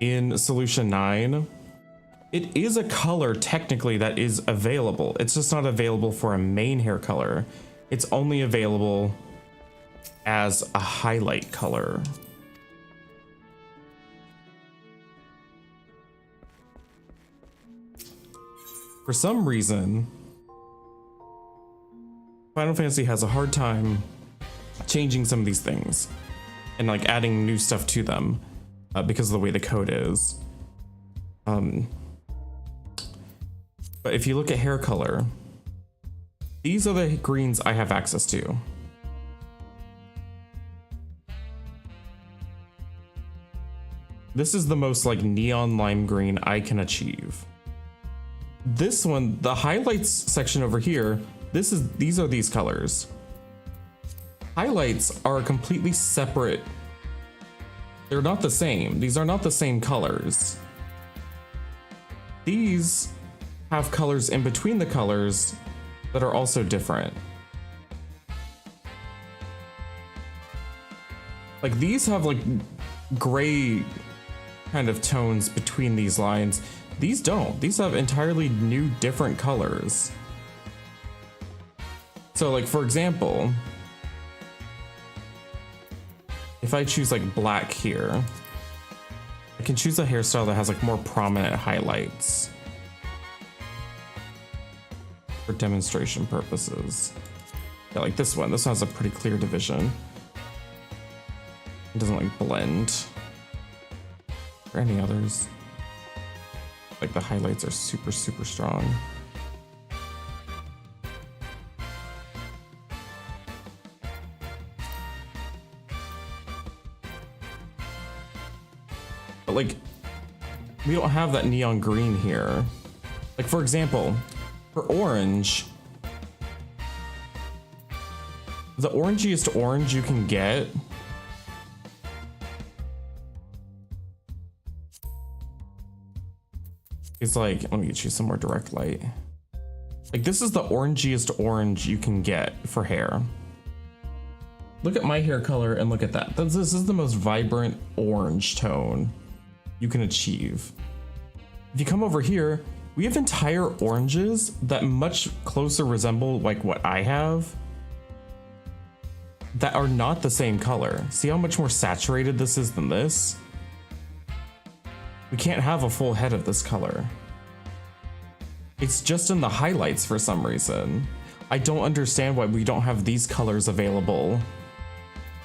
in Solution 9, it is a color technically that is available. It's just not available for a main hair color. It's only available as a highlight color. For some reason, Final Fantasy has a hard time changing some of these things and like adding new stuff to them because of the way the code is. But if you look at hair color, these are the greens I have access to. This is the most like neon lime green I can achieve. This one, the highlights section over here, these are these colors. Highlights are completely separate. They're not the same. These are not the same colors. These have colors in between the colors that are also different. Like these have like gray kind of tones between these lines. These don't. These have entirely new different colors. So like for example, if I choose like black here, I can choose a hairstyle that has like more prominent highlights for demonstration purposes. Yeah, like this one. This one has a pretty clear division. It doesn't like blend. Or any others. Like the highlights are super, super strong. But like, we don't have that neon green here. Like for example, for orange, the orangiest orange you can get is like, let me get you some more direct light. Like this is the orangiest orange you can get for hair. Look at my hair color and look at that. This is the most vibrant orange tone you can achieve. If you come over here, we have entire oranges that much closer resemble like what I have that are not the same color. See how much more saturated this is than this? We can't have a full head of this color. It's just in the highlights for some reason. I don't understand why we don't have these colors available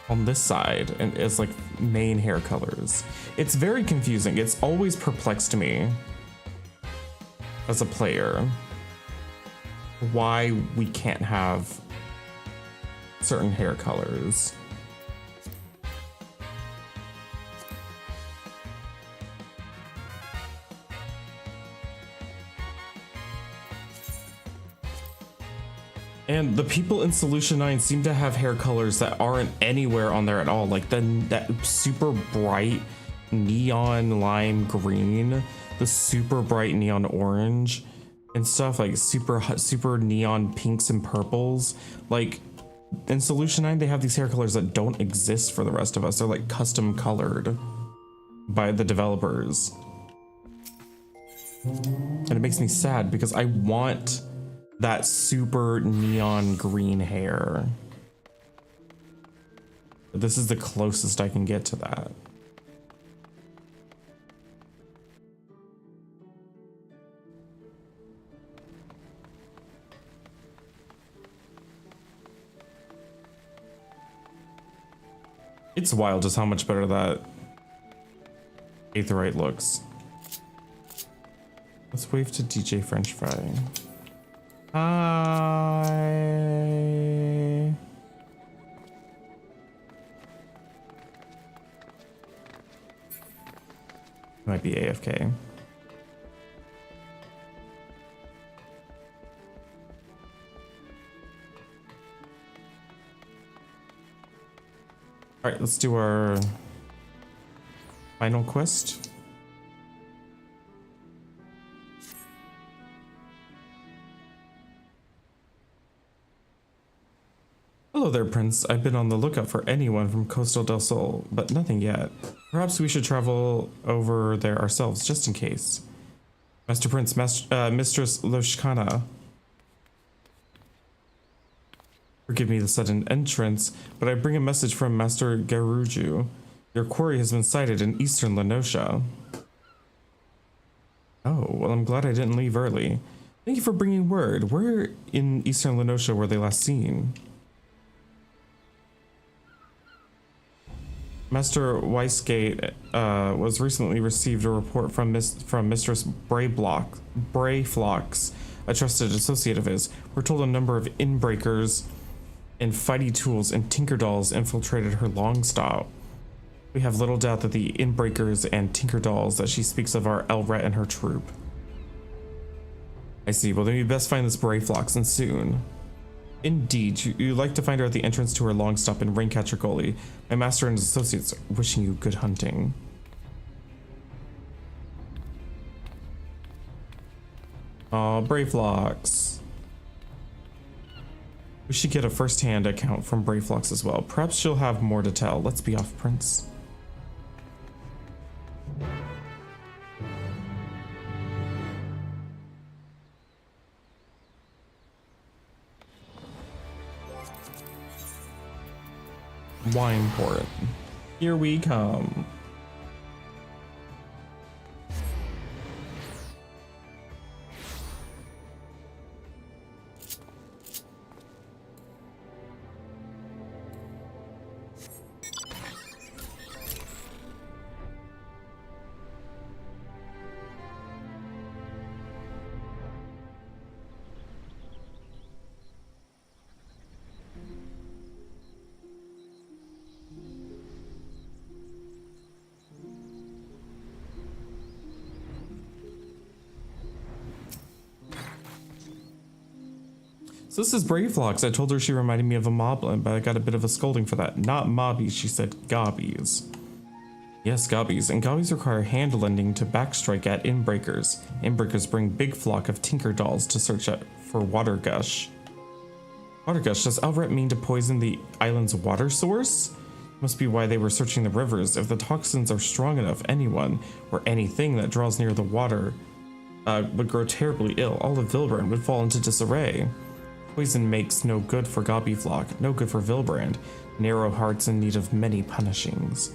on this side and as like main hair colors. It's very confusing. It's always perplexed me as a player why we can't have certain hair colors. And the people in Solution 9 seem to have hair colors that aren't anywhere on there at all. Like that super bright neon lime green, the super bright neon orange and stuff, like super neon pinks and purples. Like in Solution 9, they have these hair colors that don't exist for the rest of us. They're like custom colored by the developers. And it makes me sad because I want that super neon green hair. But this is the closest I can get to that. It's wild just how much better that Aetheryte looks. Let's wave to DJ French Fry. Hi. Might be AFK. All right, let's do our final quest. Hello there, Prince. I've been on the lookout for anyone from Coastal del Sol, but nothing yet. Perhaps we should travel over there ourselves, just in case. Master Prince, Mistress Loshkana. Forgive me the sudden entrance, but I bring a message from Master Garuju. Your quarry has been sighted in eastern Lenosha. Oh, well, I'm glad I didn't leave early. Thank you for bringing word. Where in eastern Lenosha were they last seen? Master Weissgate was recently received a report from Mistress Brayflox, a trusted associate of his. We're told a number of inbreakers and fighty tools and tinkerdolls infiltrated her Longstop. We have little doubt that the inbreakers and tinkerdolls that she speaks of are Elret and her troop. I see. Well, then we best find this Brayflox, and soon. Indeed, you'd like to find her at the entrance to her Longstop in Raincatcher Gully. My master and his associates are wishing you good hunting. Aw, Brayflox. We should get a first-hand account from Brayflox as well. Perhaps she'll have more to tell. Let's be off, Prince. Wineport. Here we come. So this is Brayflox. I told her she reminded me of a moblin, but I got a bit of a scolding for that. Not mobbies, she said gobbies. Yes, gobbies. And gobbies require hand lending to backstrike at inbreakers. Inbreakers bring big flock of tinker dolls to search for water gush. Water gush, does Elret mean to poison the island's water source? Must be why they were searching the rivers. If the toxins are strong enough, anyone or anything that draws near the water would grow terribly ill. All of Vilbrand would fall into disarray. Poison makes no good for Gobbyflock, no good for Vilbrand. Narrow hearts in need of many punishings.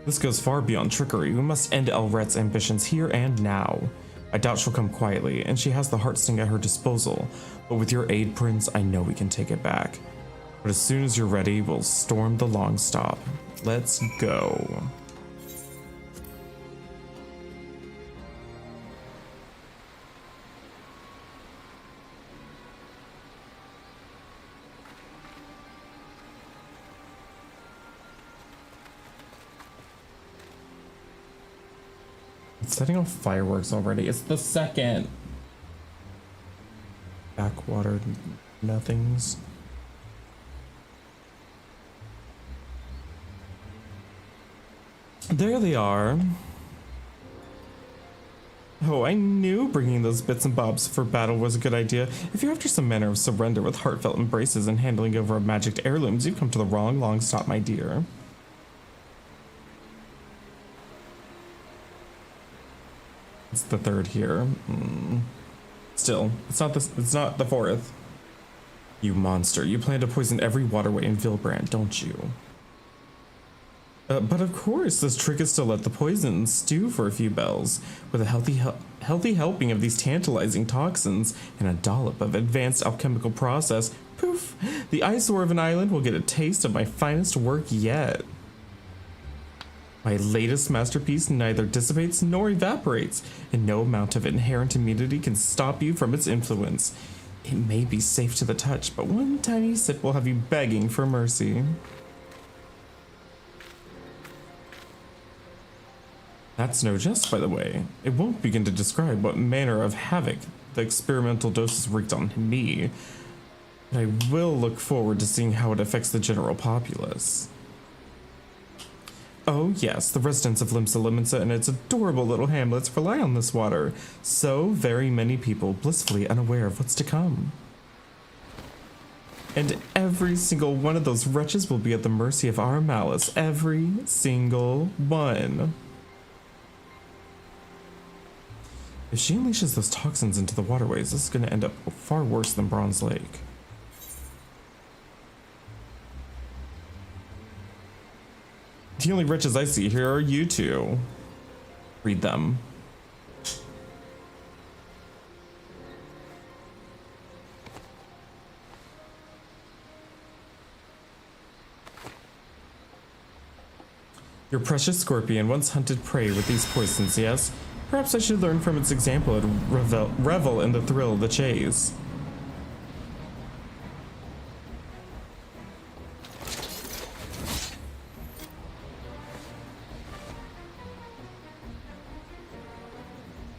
This goes far beyond trickery. We must end Elret's ambitions here and now. I doubt she'll come quietly, and she has the Heartsting at her disposal. But with your aid, Prince, I know we can take it back. But as soon as you're ready, we'll storm the Longstop. Let's go. It's setting off fireworks already. It's the second. Backwater nothings. There they are. Oh, I knew bringing those bits and bobs for battle was a good idea. If you're after some manner of surrender with heartfelt embraces and handling over magic heirlooms, you've come to the wrong Longstop, my dear. It's the third here. Still, it's not the fourth. You monster, you plan to poison every waterway in Vilbrand, don't you? But of course, this trick is to let the poison stew for a few bells. With a healthy helping of these tantalizing toxins and a dollop of advanced alchemical process, poof, the eyesore of an island will get a taste of my finest work yet. My latest masterpiece neither dissipates nor evaporates, and no amount of inherent immunity can stop you from its influence. It may be safe to the touch, but one tiny sip will have you begging for mercy. That's no jest, by the way. It won't begin to describe what manner of havoc the experimental doses wreaked on me, but I will look forward to seeing how it affects the general populace. Oh yes, the residents of Limsa Limensa and its adorable little hamlets rely on this water. So very many people blissfully unaware of what's to come. And every single one of those wretches will be at the mercy of our malice. Every single one. If she unleashes those toxins into the waterways, this is going to end up far worse than Bronze Lake. The only wretches I see here are you two. Read them. Your precious scorpion once hunted prey with these poisons, yes? Perhaps I should learn from its example and revel in the thrill of the chase.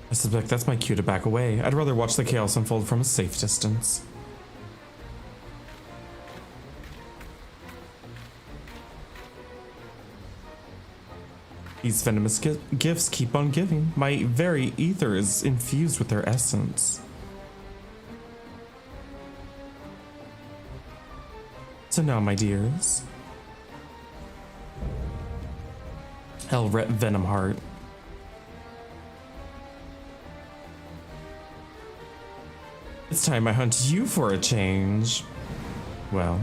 I suspect that's my cue to back away. I'd rather watch the chaos unfold from a safe distance. These venomous gifts keep on giving. My very ether is infused with their essence. So now, my dears. Hellret Venomheart. It's time I hunt you for a change. Well.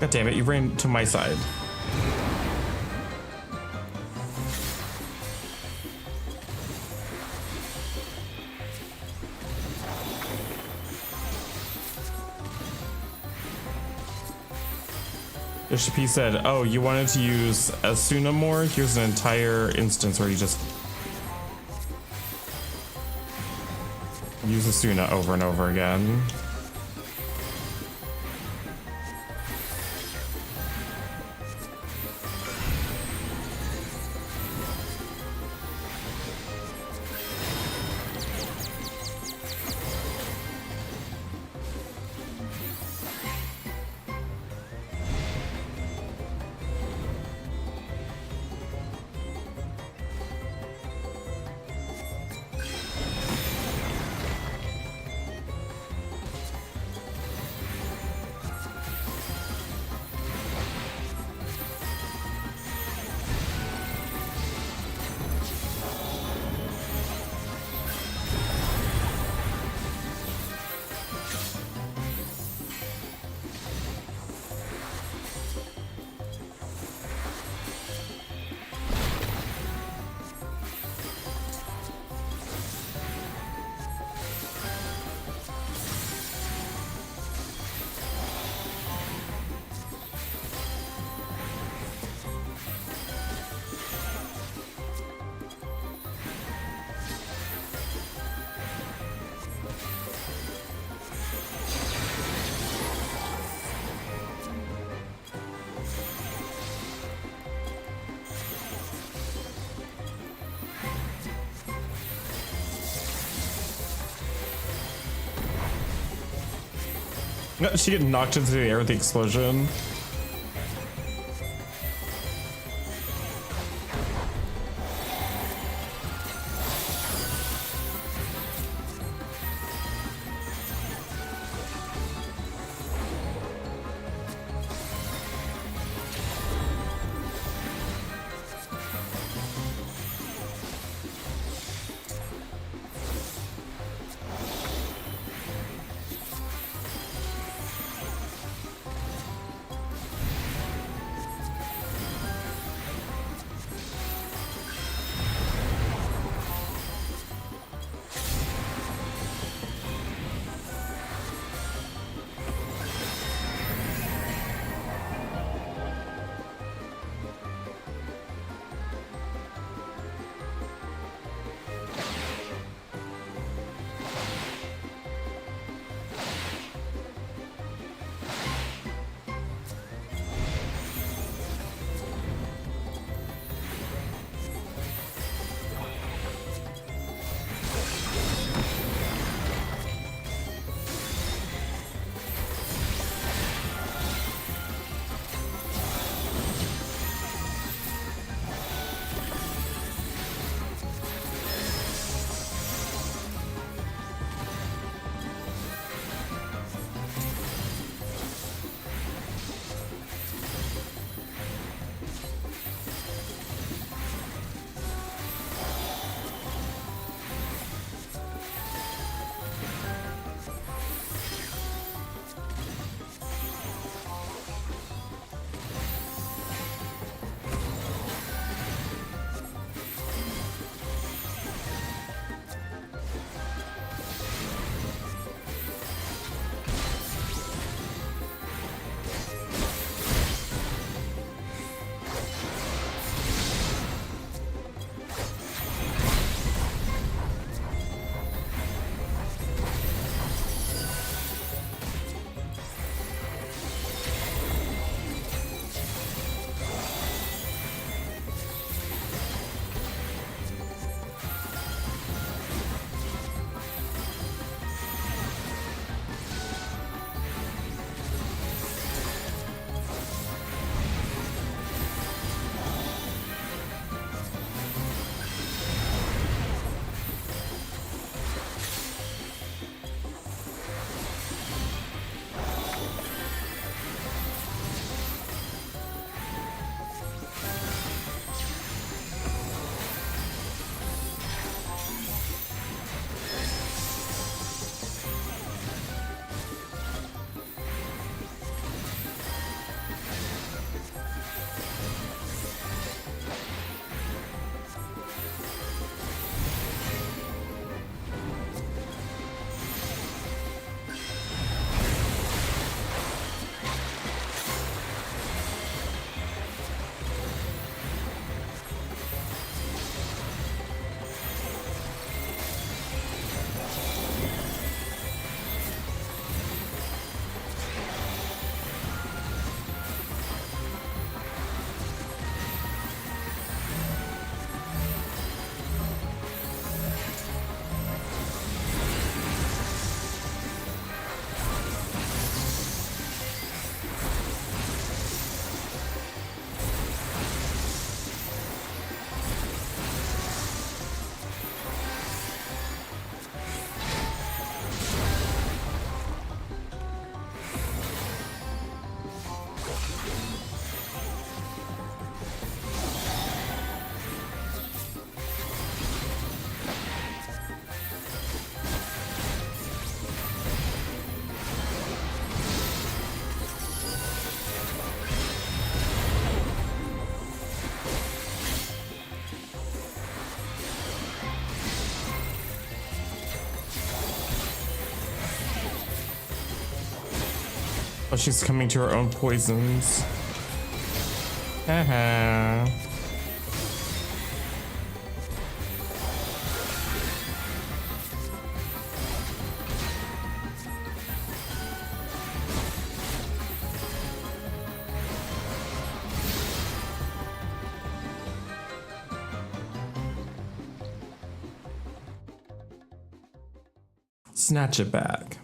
God damn it, you ran to my side. Yoshi said, oh, you wanted to use Asuna more? Here's an entire instance where you just use Asuna over and over again. She get knocked into the air with the explosion. Oh, she's coming to her own poisons. Haha. Snatch it back.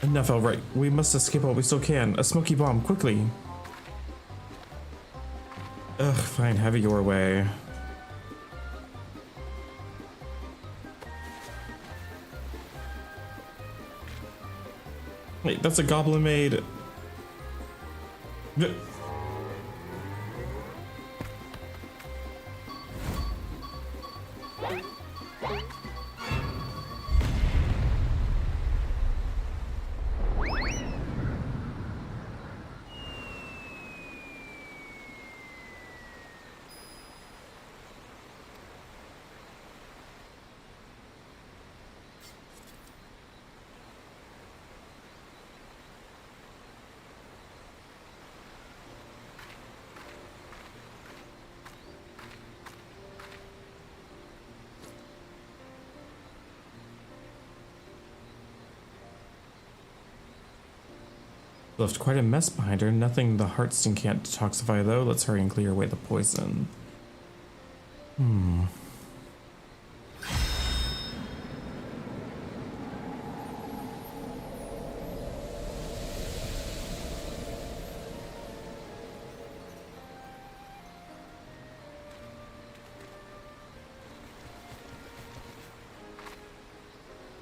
Enough, alright. We must escape while we still can. A smoky bomb, quickly. Ugh, fine, have it your way. Wait, that's a goblin maid. Left quite a mess behind her. Nothing the Heartsting can't detoxify, though. Let's hurry and clear away the poison.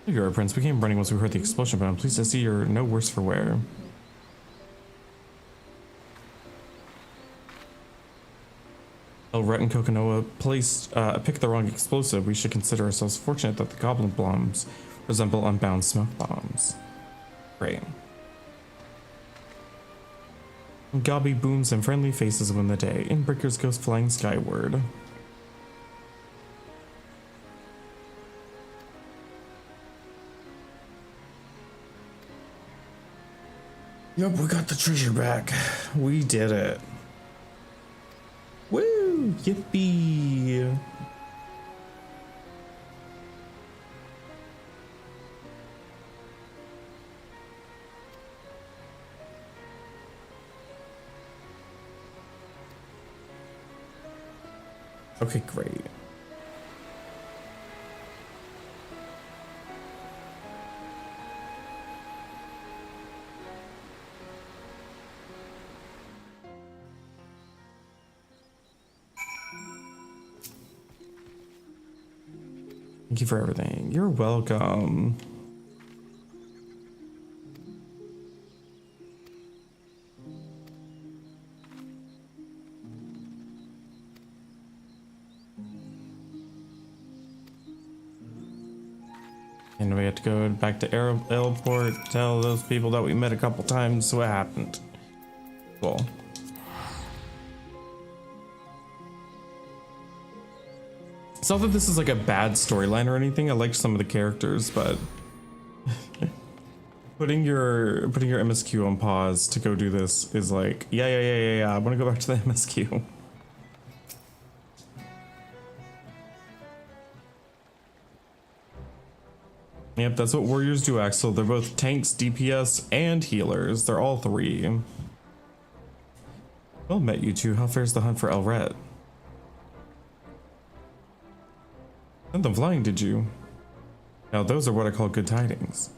You are, Prince. We came running once we heard the explosion, but I'm pleased to see you're no worse for wear. Elret and Kokonoa picked the wrong explosive. We should consider ourselves fortunate that the goblin bombs resemble unbound smoke bombs. Great. Gobby booms and friendly faces win the day. Inbreakers goes flying skyward. Yep, we got the treasure back. We did it. Woo! Yippee! Okay, great. Thank you for everything. You're welcome. And we have to go back to airport, tell those people that we met a couple times what happened. Cool. It's not that this is like a bad storyline or anything. I liked some of the characters, but putting your MSQ on pause to go do this is like, yeah. I want to go back to the MSQ. Yep, that's what warriors do, Axel. They're both tanks, DPS, and healers. They're all three. Well met, you two. How fares the hunt for Elret? Sent them flying, did you? Now those are what I call good tidings.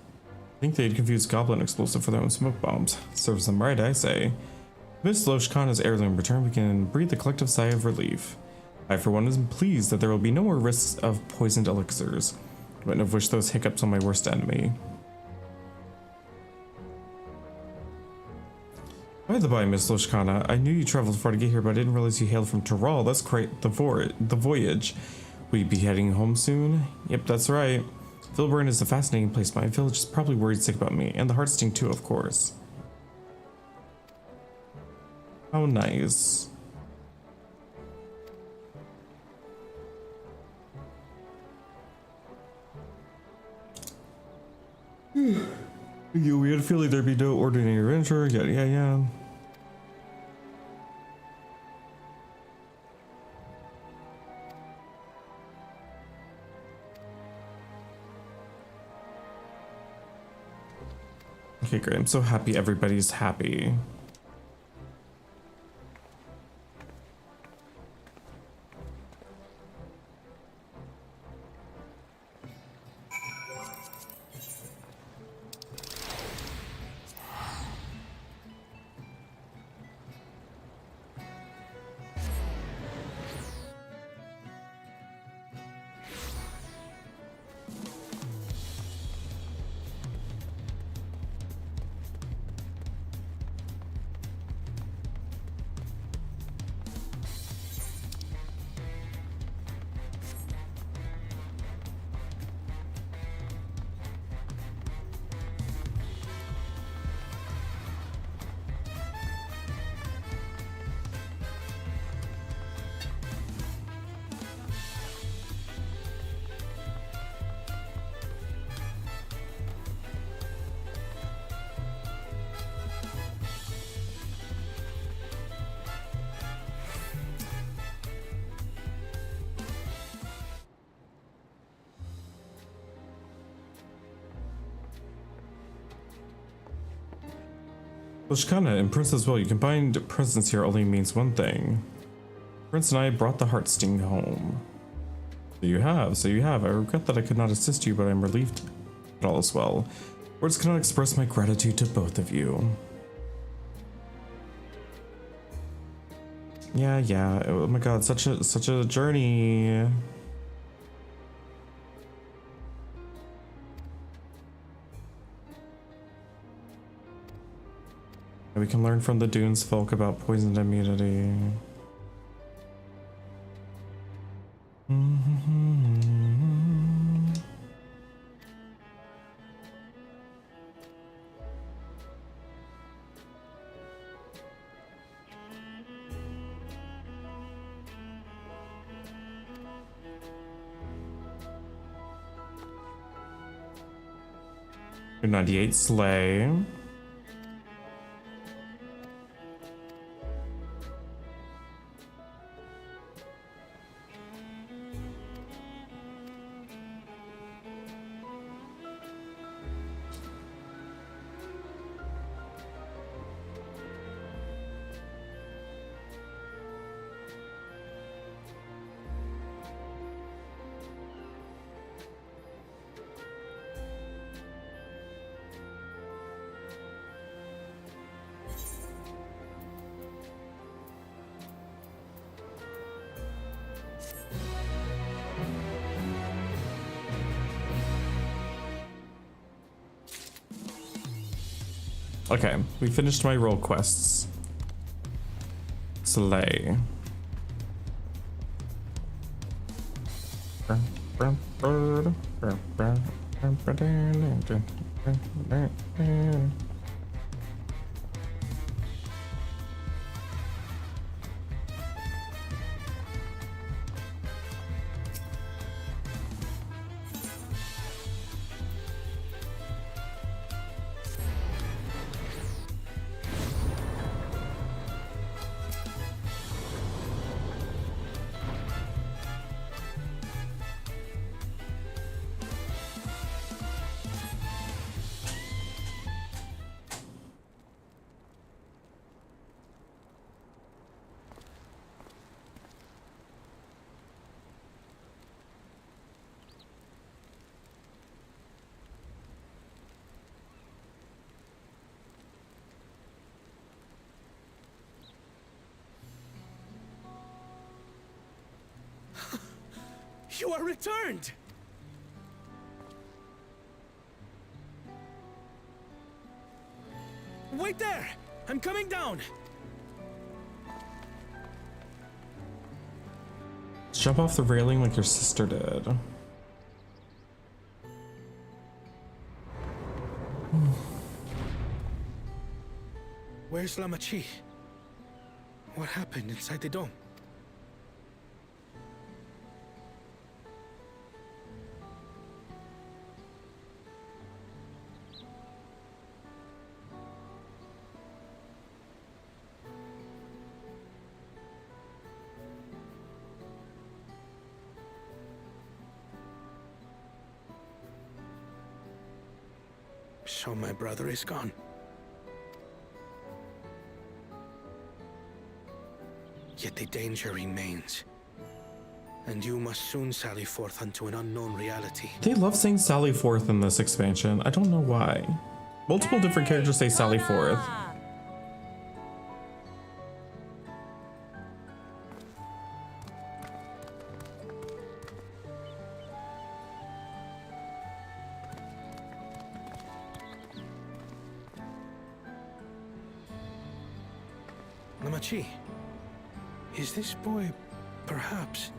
I think they'd confused goblin explosive for their own smoke bombs. Serves them right, I say. Miss Loshkana's heirloom return, we can breathe a collective sigh of relief. I for one am pleased that there will be no more risks of poisoned elixirs. I wouldn't have wished those hiccups on my worst enemy. By the by, Miss Loshkana, I knew you traveled far to get here, but I didn't realize you hailed from Tural. That's great. The voyage. Will you be heading home soon? Yep, that's right. Vilburn is a fascinating place. My village is probably worried sick about me, and the Heartsting too, of course. How nice. We had a feeling there'd be no ordinary adventure. Yeah. Okay, great. I'm so happy everybody's happy. Lashkana and Prince as well. Your combined presence here only means one thing. Prince and I brought the Heartsting home. So you have. I regret that I could not assist you, but I'm relieved that all is well. Words cannot express my gratitude to both of you. Yeah. Oh my god, such a journey. We can learn from the Dunes folk about poison immunity. Good 98 Slay. Okay, we finished my role quests. Slay. You are returned! Wait there! I'm coming down! Jump off the railing like your sister did. Where's Lamachi? What happened inside the dome? So my brother is gone. Yet the danger remains. And you must soon sally forth unto an unknown reality. They love saying Sally Forth in this expansion. I don't know why. Multiple different characters say Sally Forth. Namachi, is this boy perhaps...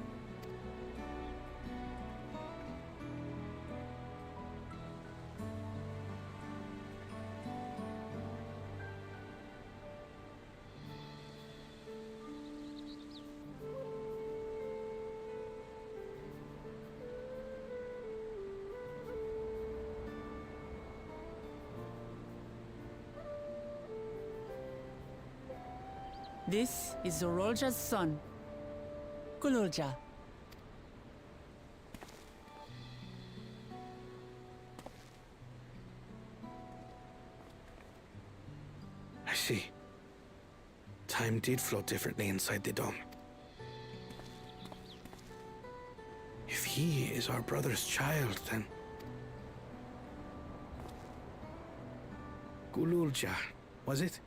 This is Zorolja's son, Gulool Ja. I see. Time did flow differently inside the dome. If he is our brother's child, then... Gulool Ja, was it?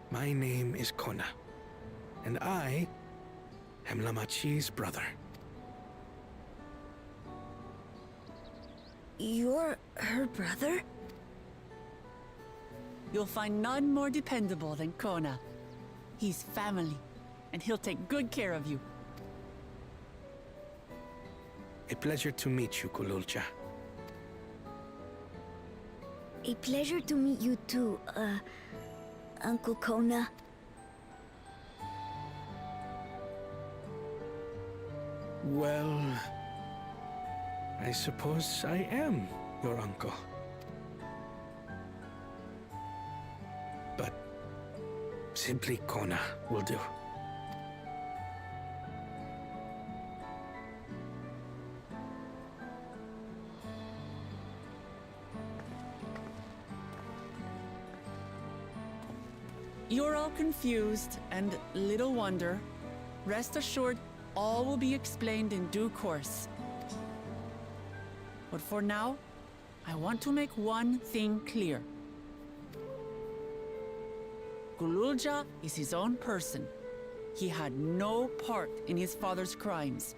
My name is Kona, and I am Namachi's brother. You're her brother? You'll find none more dependable than Kona. He's family, and he'll take good care of you. A pleasure to meet you, Gulool Ja. A pleasure to meet you too, Uncle Kona. Well, I suppose I am your uncle. But simply Kona will do. You're all confused, and little wonder. Rest assured, all will be explained in due course. But for now, I want to make one thing clear. Gulool Ja is his own person. He had no part in his father's crimes.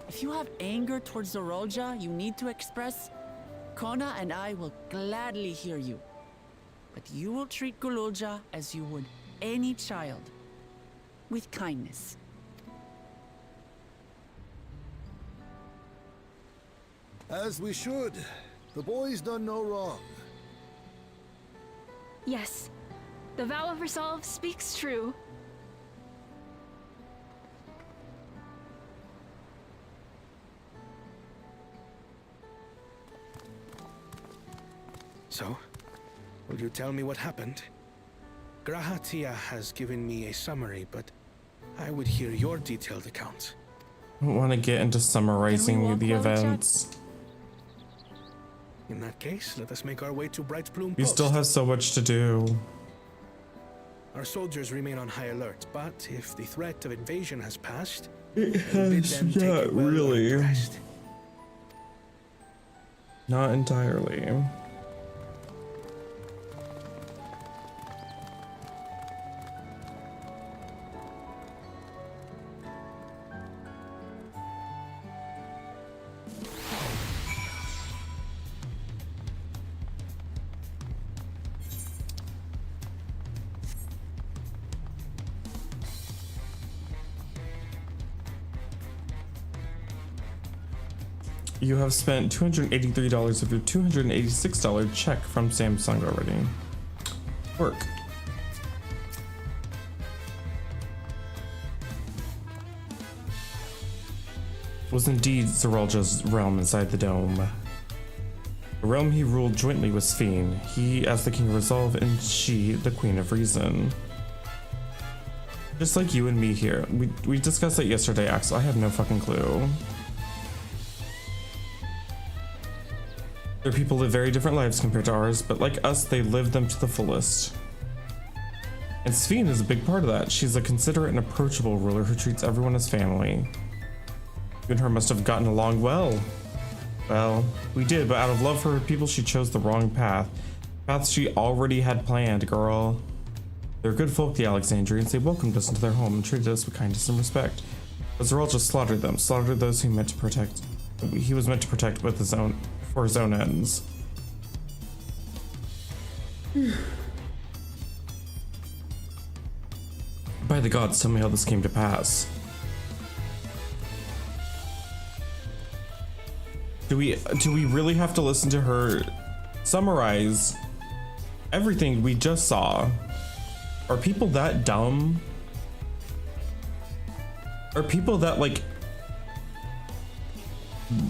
If you have anger towards Zorolja you need to express, Kona and I will gladly hear you. But you will treat Gulool Ja as you would any child, with kindness. As we should. The boy's done no wrong. Yes, the vow of resolve speaks true. So, will you tell me what happened? G'raha Tia has given me a summary, but I would hear your detailed account. I don't want to get into summarizing the events. In that case, let us make our way to Bright Plume We Post. still have so much to do. Our soldiers remain on high alert, but if the threat of invasion has passed, It then bid has them take not a well-earned really. rest. Not entirely. You have spent $283 of your $286 check from Samsung already. Work. Was indeed Zorolja's realm inside the dome. The realm he ruled jointly with Sphene, he as the King of Resolve and she the Queen of Reason. Just like you and me here. We discussed that yesterday, Axel. I have no fucking clue. Their people live very different lives compared to ours, but like us, they live them to the fullest. And Sphene is a big part of that. She's a considerate and approachable ruler who treats everyone as family. You and her must have gotten along well. Well, we did, but out of love for her people, she chose the wrong path. Paths she already had planned, girl. They're good folk, the Alexandrians. They welcomed us into their home and treated us with kindness and respect. But Zoraal just slaughtered them, slaughtered those he was meant to protect with for his own ends. By the gods, tell me how this came to pass. Do we really have to listen to her summarize everything we just saw? Are people that dumb? Are people that, like,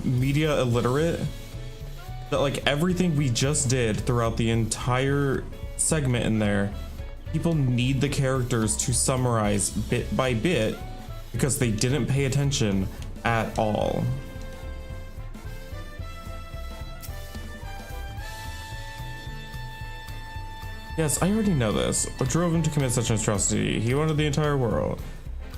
media illiterate? That, like, everything we just did throughout the entire segment in there, people need the characters to summarize bit by bit because they didn't pay attention at all. Yes, I already know this. What drove him to commit such an atrocity? He wanted the entire world.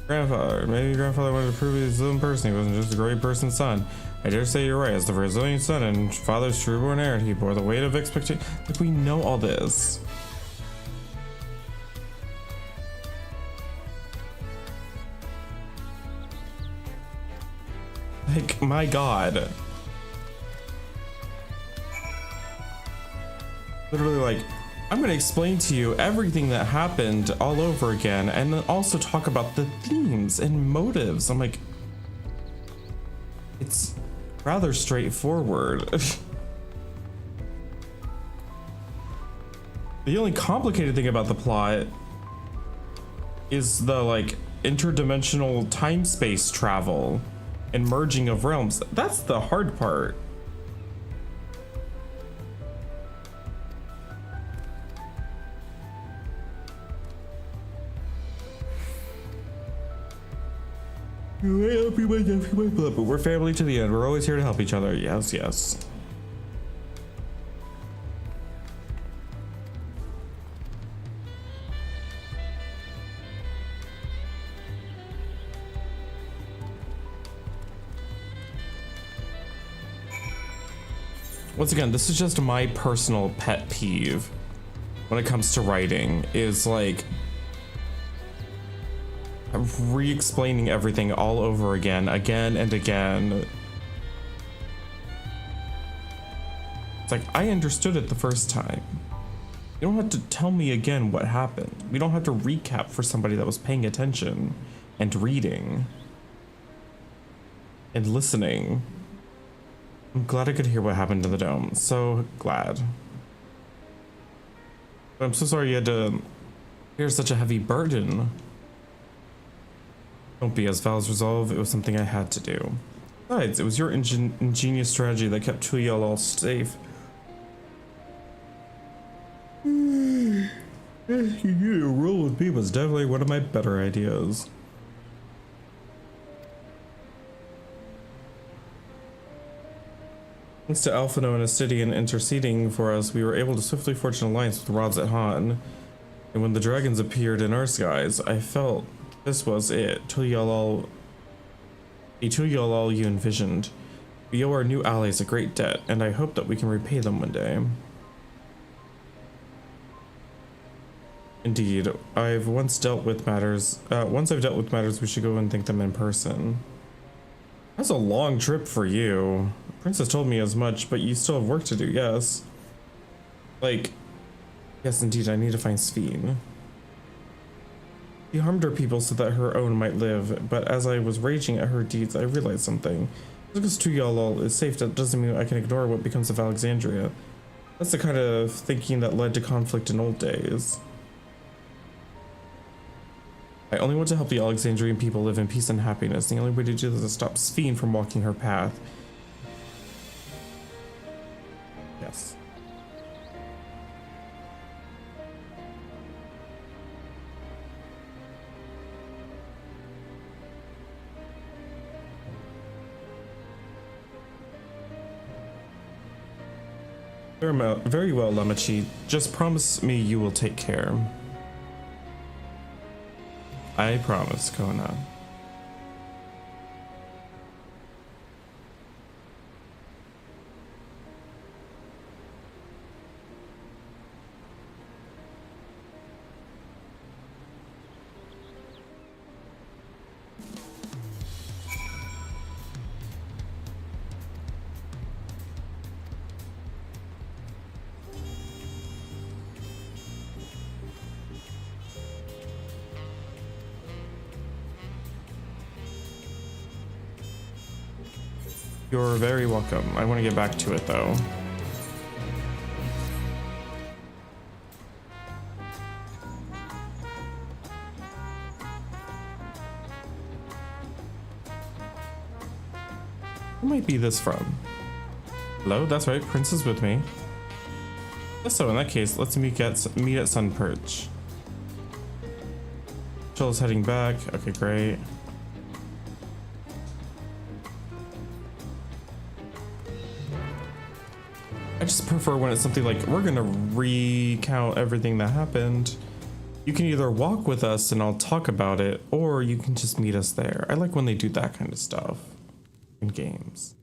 Grandfather. Maybe grandfather wanted to prove he's his own person. He wasn't just a great person's son. I dare say you're right. As the resilient son and father's trueborn heir, he bore the weight of expectation. Like, we know all this. Like, my God. Literally, like, I'm gonna explain to you everything that happened all over again, and then also talk about the themes and motives. I'm like, it's rather straightforward. The only complicated thing about the plot is the, like, interdimensional time-space travel and merging of realms. That's the hard part. But we're family to the end. We're always here to help each other. Yes, yes. Once again, this is just my personal pet peeve when it comes to writing, is like re-explaining everything all over again and again. It's like, I understood it the first time. You don't have to tell me again what happened. We don't have to recap for somebody that was paying attention and reading and listening. I'm glad I could hear what happened in the dome. So glad. But I'm so sorry you had to bear such a heavy burden. Don't be, as Val's resolve, it was something I had to do. Besides, it was your ingenious strategy that kept Tulial all safe. You roll with me was definitely one of my better ideas. Thanks to Alphino and Astidian interceding for us, we were able to swiftly forge an alliance with Rodzat Han. And when the dragons appeared in our skies, I felt this was it. The Tulial you envisioned. We owe our new allies a great debt, and I hope that we can repay them one day. Indeed, once I've dealt with matters, we should go and thank them in person. That's a long trip for you. Princess told me as much, but you still have work to do, yes. Like, yes, indeed, I need to find Sphene. She harmed her people so that her own might live, but as I was raging at her deeds, I realized something. Just because Tulial is safe, that doesn't mean I can ignore what becomes of Alexandria. That's the kind of thinking that led to conflict in old days. I only want to help the Alexandrian people live in peace and happiness. The only way to do this is to stop Sphene from walking her path. Yes. Very well, Lamachi. Just promise me you will take care. I promise, Kona. You're very welcome. I want to get back to it though. Who might be this from? Hello, that's right, Prince is with me. So in that case, let's meet at Sunperch. Chill's heading back. Okay, great. I just prefer when it's something like, we're gonna recount everything that happened. You can either walk with us and I'll talk about it, or you can just meet us there. I like when they do that kind of stuff in games.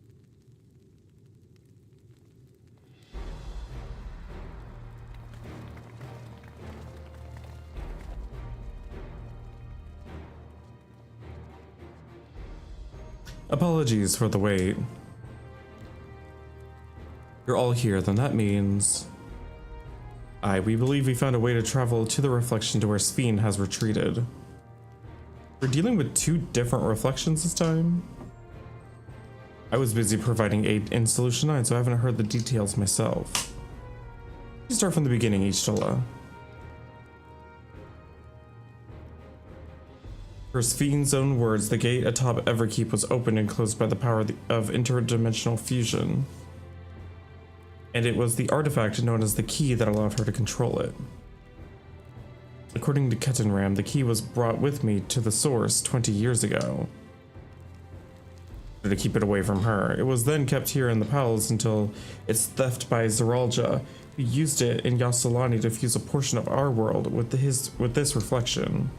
Apologies for the wait. You're all here, then that means... we believe we found a way to travel to the reflection to where Sphene has retreated. We're dealing with two different reflections this time? I was busy providing aid in Solution 9, so I haven't heard the details myself. You start from the beginning, Y'shtola. Per Sphene's own words, the gate atop Everkeep was opened and closed by the power of interdimensional fusion. And it was the artifact known as the key that allowed her to control it. According to Ketenram, the key was brought with me to the source 20 years ago. To keep it away from her. It was then kept here in the palace until its theft by Zeralja, who used it in Yasolani to fuse a portion of our world with this reflection.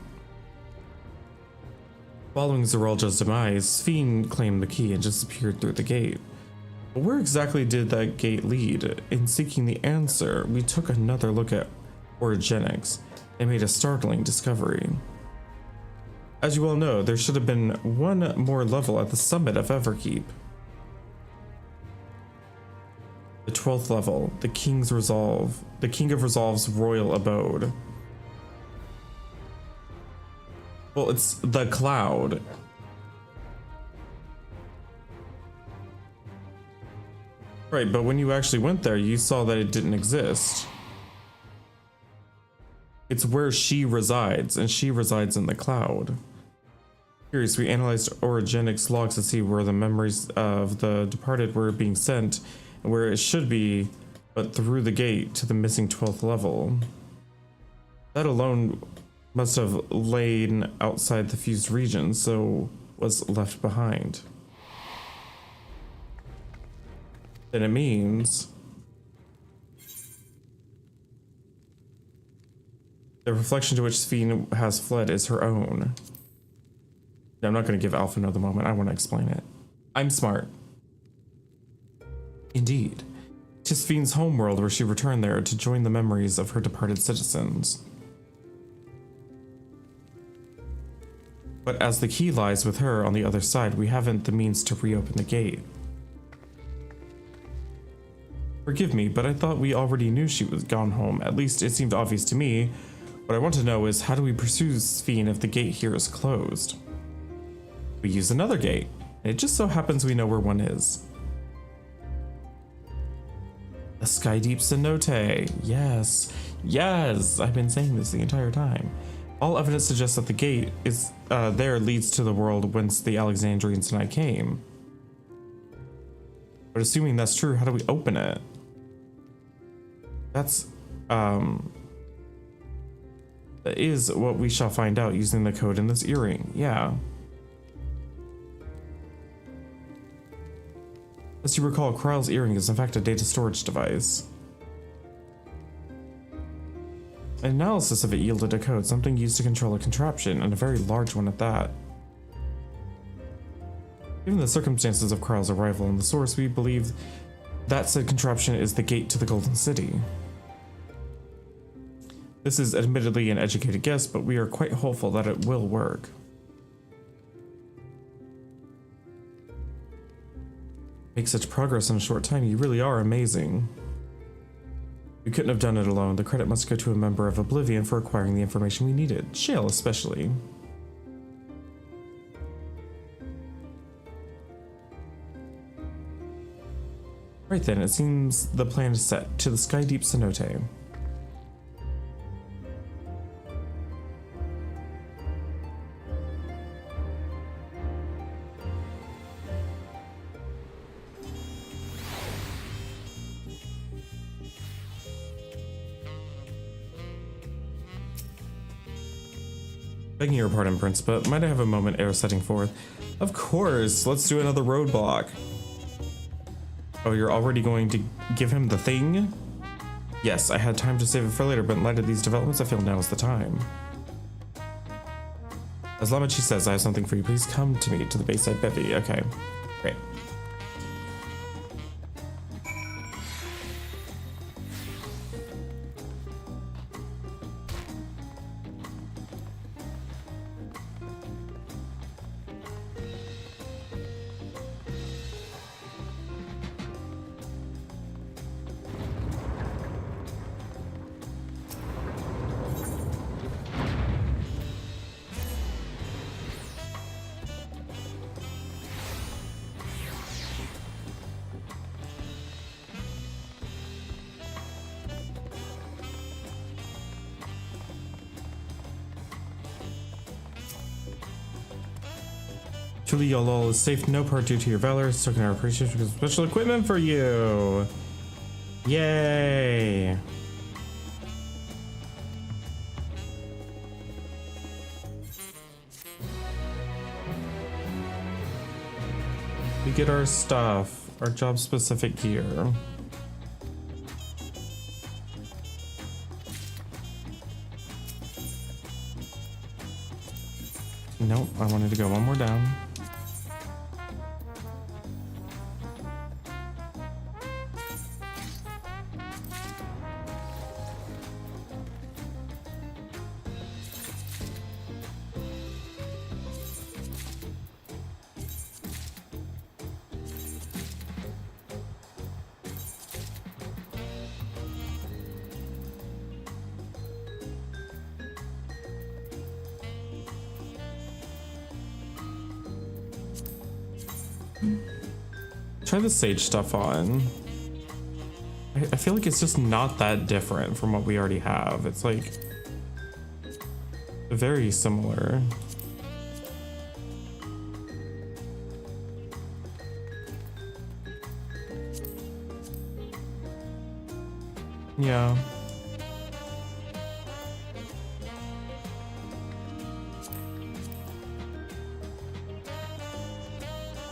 Following Zeralja's demise, Sphene claimed the key and disappeared through the gate. But where exactly did that gate lead? In seeking the answer, we took another look at Origenics and made a startling discovery. As you all know, there should have been one more level at the summit of Everkeep. The 12th level, the King of Resolve's royal abode. Well, it's the Cloud. Right, but when you actually went there, you saw that it didn't exist. It's where she resides, and she resides in the Cloud. Curious, we analyzed Origenics logs to see where the memories of the departed were being sent, and where it should be, but through the gate to the missing 12th level. That alone must have lain outside the fused region, so was left behind. Then it means the reflection to which Sphene has fled is her own. I'm not going to give Alphinaud the moment. I want to explain it. I'm smart. Indeed. To Sphene's homeworld, where she returned there to join the memories of her departed citizens. But as the key lies with her on the other side, we haven't the means to reopen the gate. Forgive me, but I thought we already knew she was gone home. At least it seemed obvious to me. What I want to know is, how do we pursue Sphene if the gate here is closed? We use another gate, and it just so happens we know where one is. The Skydeep Cenote. Yes. Yes! I've been saying this the entire time. All evidence suggests that the gate is there leads to the world whence the Alexandrians and I came. But assuming that's true, how do we open it? That is what we shall find out using the code in this earring. Yeah. As you recall, Kryle's earring is in fact a data storage device. Analysis of it yielded a code, something used to control a contraption, and a very large one at that. Given the circumstances of Karl's arrival in the source, we believe that said contraption is the gate to the Golden City. This is admittedly an educated guess, but we are quite hopeful that it will work. Make such progress in a short time, you really are amazing. We couldn't have done it alone. The credit must go to a member of Oblivion for acquiring the information we needed. Shale especially. Right then, it seems the plan is set. To the Skydeep Cenote. Begging your pardon, Prince, but might I have a moment ere setting forth? Of course, let's do another roadblock. Oh, you're already going to give him the thing? Yes, I had time to save it for later, but in light of these developments, I feel now is the time. As Lamachi says, I have something for you. Please come to me to the Bayside Bevy. Okay, great. Truly, Yolol is safe, no part due to your valor. Token our appreciation because special equipment for you. Yay! We get our stuff, our job-specific gear. Nope, I wanted to go one more down. Try the sage stuff on. I feel like it's just not that different from what we already have. It's like very similar. Yeah.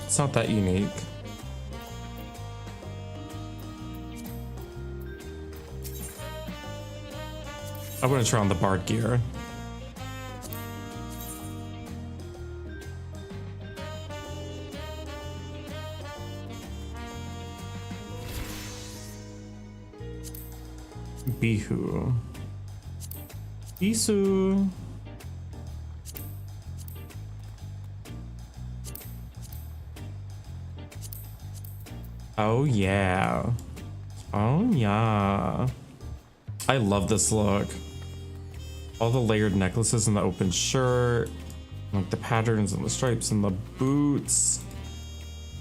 It's not that unique. I want to try on the Bard gear. Bihu. Isu. Oh yeah. Oh yeah. I love this look. All the layered necklaces and the open shirt, like the patterns and the stripes and the boots,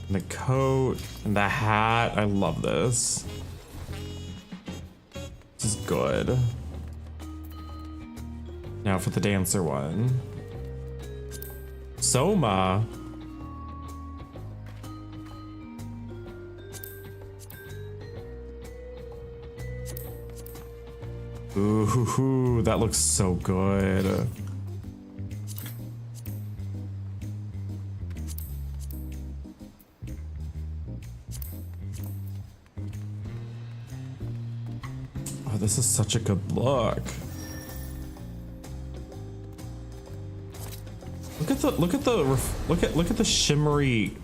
and the coat and the hat. I love this. This is good. Now for the dancer one. Soma. Ooh, that looks so good. Oh, this is such a good look. the shimmery.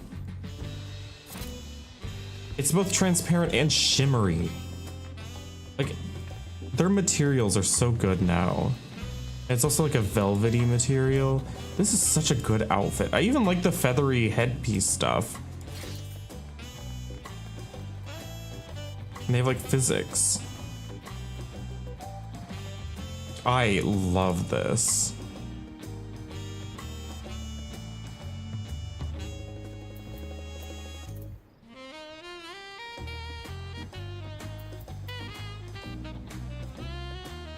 It's both transparent and shimmery. Like, their materials are so good now. It's also like a velvety material. This is such a good outfit. I even like the feathery headpiece stuff. And they have like physics. I love this.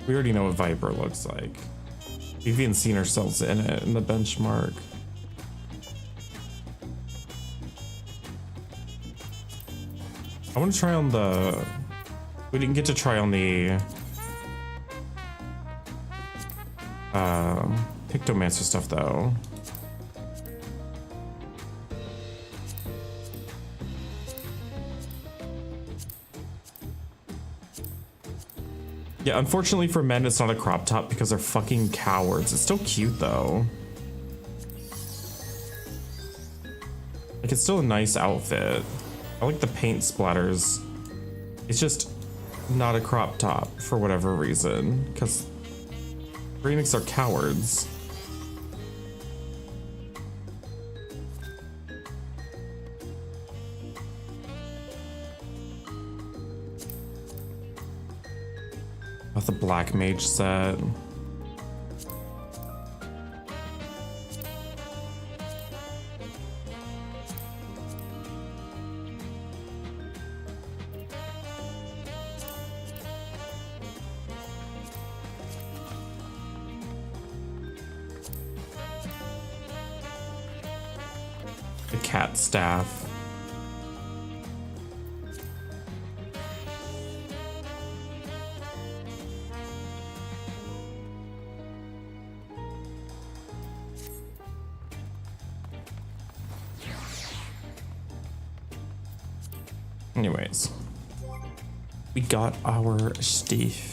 We already know what Viper looks like. We've even seen ourselves in it in the benchmark. I want to try on the... We didn't get to try on the... Pictomancer stuff though. Yeah, unfortunately for men, it's not a crop top because they're fucking cowards. It's still cute though. Like, it's still a nice outfit. I like the paint splatters. It's just not a crop top for whatever reason, because Phoenix are cowards. With the Black Mage set. The cat staff. Anyways, we got our stuff.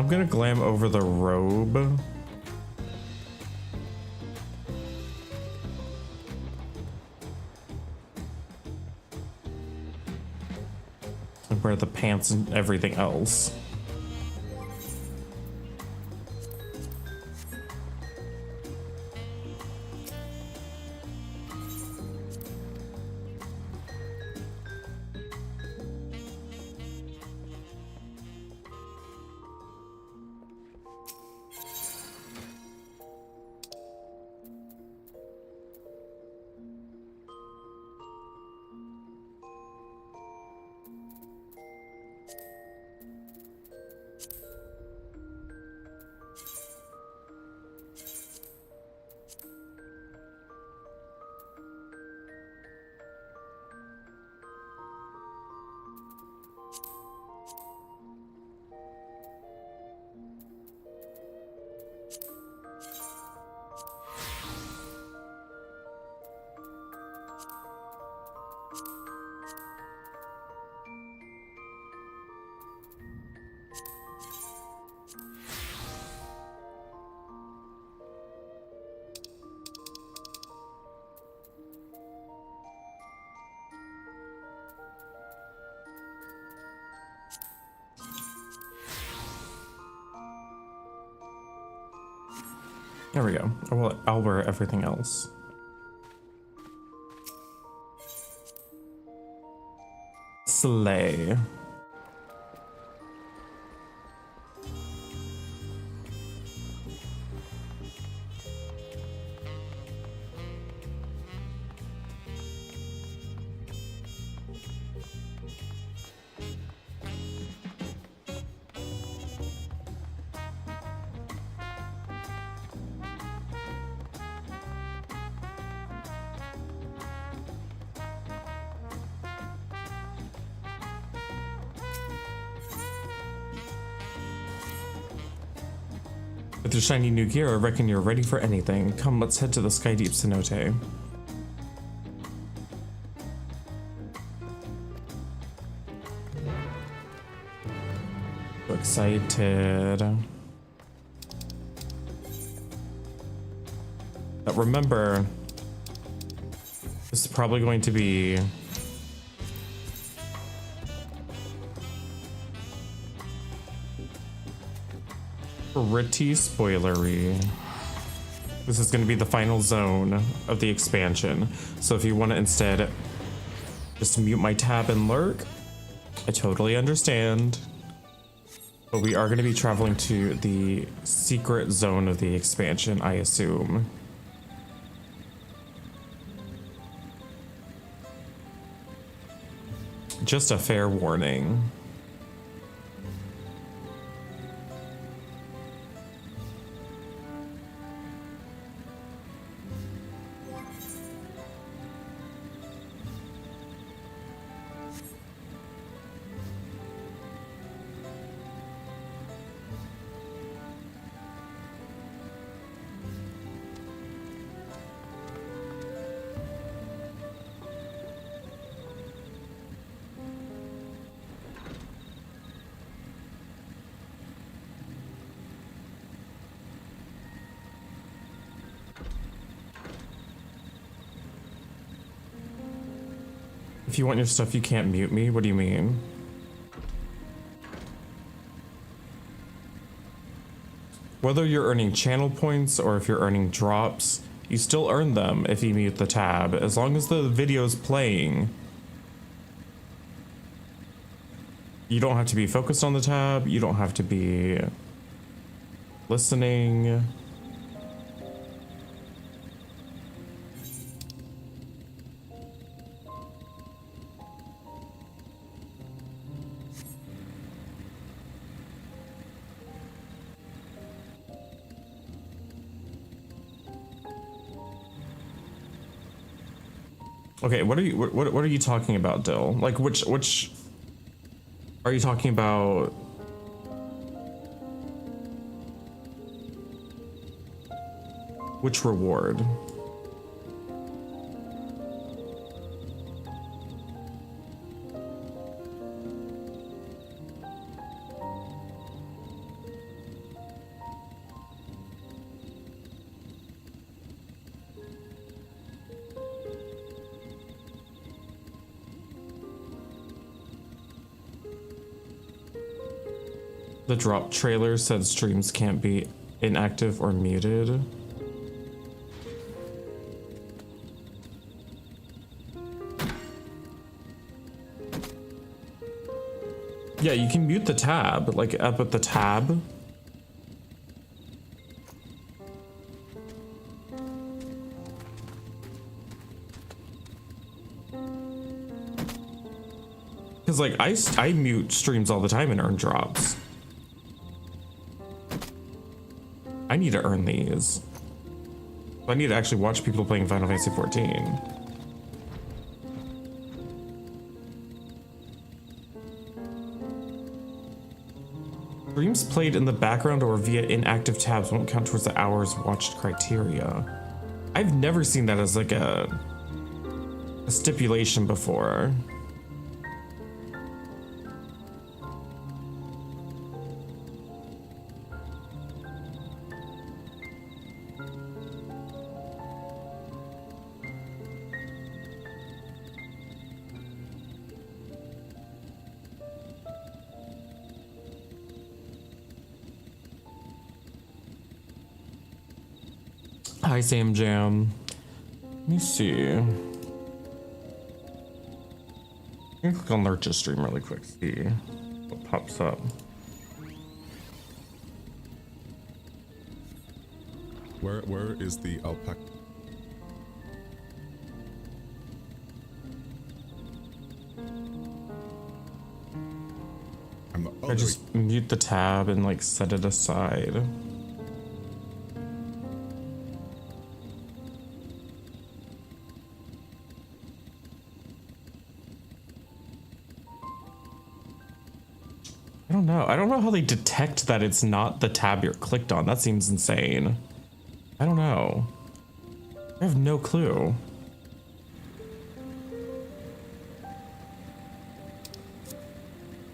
I'm gonna glam over the robe. And wear the pants and everything else. There we go. Well, I'll wear everything else. Slay. With your shiny new gear, I reckon you're ready for anything. Come, let's head to the Skydeep Cenote. So excited. But remember, this is probably going to be pretty spoilery. This is going to be the final zone of the expansion. So if you want to instead just mute my tab and lurk, I totally understand. But we are going to be traveling to the secret zone of the expansion, I assume. Just a fair warning. If you want your stuff, you can't mute me. What do you mean? Whether you're earning channel points or if you're earning drops, you still earn them if you mute the tab, as long as the video's playing. You don't have to be focused on the tab, you don't have to be listening. Okay, what are you talking about, Dill? Like which are you talking about? Which reward? The drop trailer said streams can't be inactive or muted. Yeah, you can mute the tab, like up at the tab. Because like I mute streams all the time and earn drops. I need to earn these. I need to actually watch people playing Final Fantasy XIV. Streams played in the background or via inactive tabs won't count towards the hours watched criteria. I've never seen that as like a stipulation before. Hi, Sam Jam. Let me see. Let me click on Lurch's stream really quick, see what pops up. Where is the alpaca? I just mute the tab and like set it aside. I don't know. I don't know how they detect that it's not the tab you're clicked on. That seems insane. I don't know. I have no clue.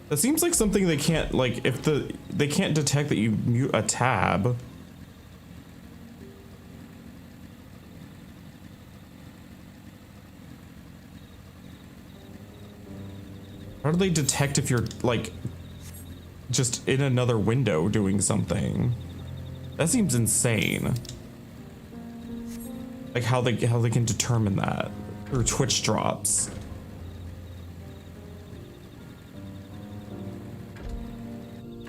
That seems like something they can't, like, if they can't detect that you mute a tab. How do they detect if you're, like, just in another window doing something? That seems insane. Like how they can determine that through Twitch drops.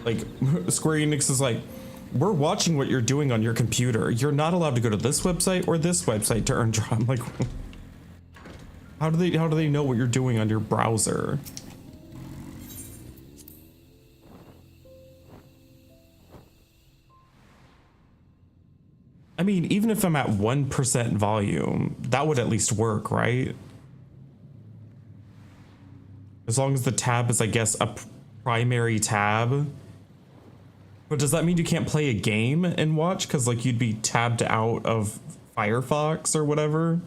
Like Square Enix is like, we're watching what you're doing on your computer. You're not allowed to go to this website or this website to earn drop. Like, how do they know what you're doing on your browser? I mean, even if I'm at 1% volume, that would at least work, right? As long as the tab is, I guess, a primary tab. But does that mean you can't play a game and watch? Because, like, you'd be tabbed out of Firefox or whatever?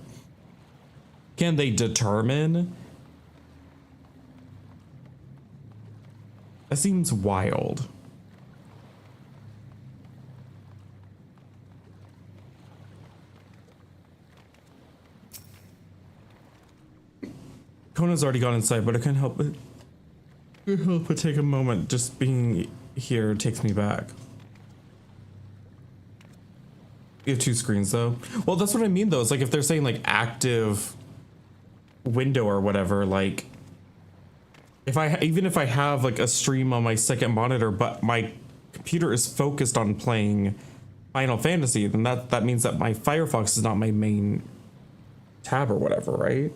Can they determine? That seems wild. Kona's already gone inside, but I can't help but take a moment. Just being here takes me back. You have two screens though. Well, that's what I mean though. It's like if they're saying like active window or whatever, like even if I have like a stream on my second monitor, but my computer is focused on playing Final Fantasy, then that means that my Firefox is not my main tab or whatever, right?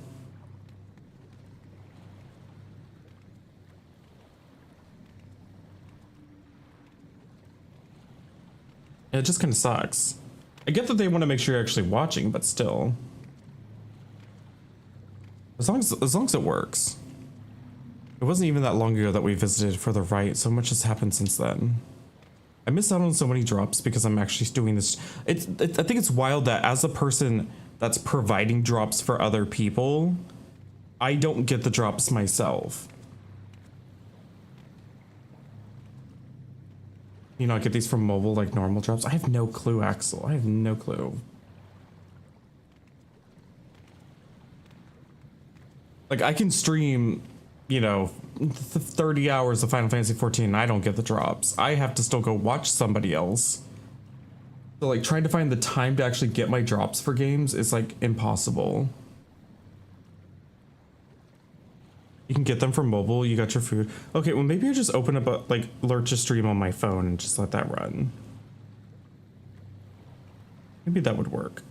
It just kind of sucks. I get that they want to make sure you're actually watching, but still. As long as it works. It wasn't even that long ago that we visited Further Right. So much has happened since then. I missed out on so many drops because I'm actually doing this. I think it's wild that as a person that's providing drops for other people, I don't get the drops myself. You know, I get these from mobile like normal drops. I have no clue, Axel. I have no clue. Like, I can stream, you know, 30 hours of Final Fantasy 14 and I don't get the drops. I have to still go watch somebody else. So, like, trying to find the time to actually get my drops for games is, like, impossible. You can get them from mobile. You got your food. Okay, well, maybe I just open up a, like, Lurch's stream on my phone and just let that run. Maybe that would work.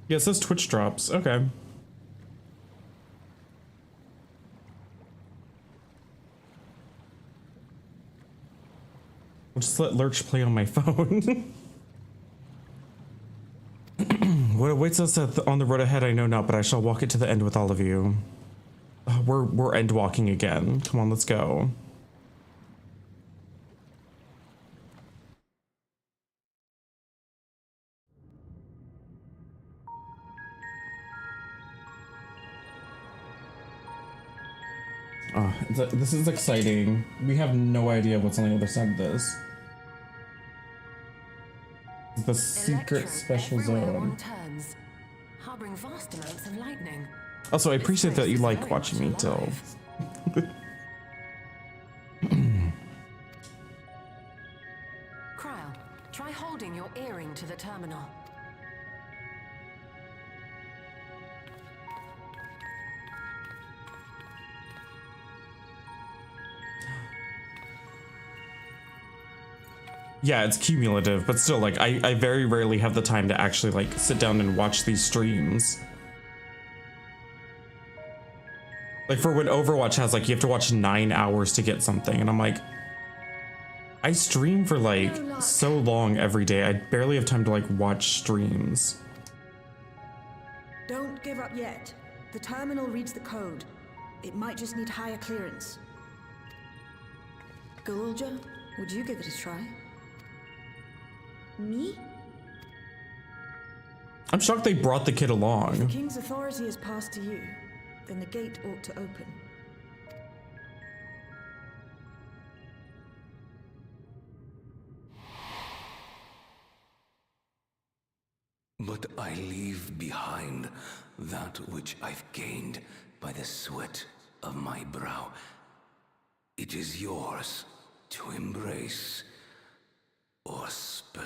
Yeah, it says Twitch drops. Okay. I'll just let Lurch play on my phone. What awaits us on the road ahead, I know not, but I shall walk it to the end with all of you. We're end walking again. Come on, let's go. This is exciting. We have no idea what's on the other side of this. the secret special zone. Turns, harboring vast amounts of lightning. Also, I appreciate that you like watching me tell. Krile, try holding your earring to the terminal. Yeah, it's cumulative, but still, like, I very rarely have the time to actually, like, sit down and watch these streams. Like, for when Overwatch has, like, you have to watch 9 hours to get something, and I'm like, I stream for, like, so long every day, I barely have time to, like, watch streams. Don't give up yet. The terminal reads the code. It might just need higher clearance. Galulja, would you give it a try? Me? I'm shocked they brought the kid If the along. King's authority is passed to you, then the gate ought to open. But I leave behind that which I've gained by the sweat of my brow. It is yours to embrace or spurn.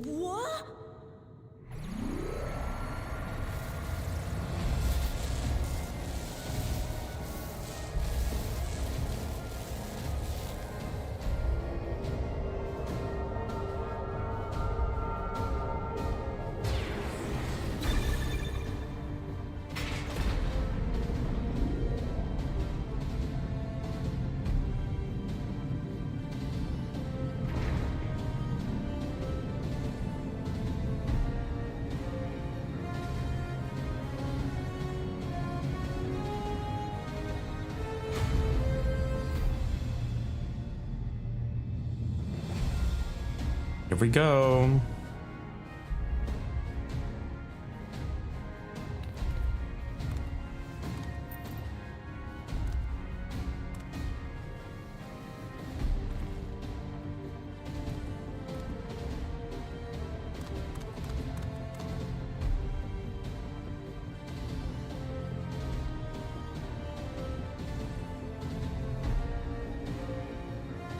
What? Here we go.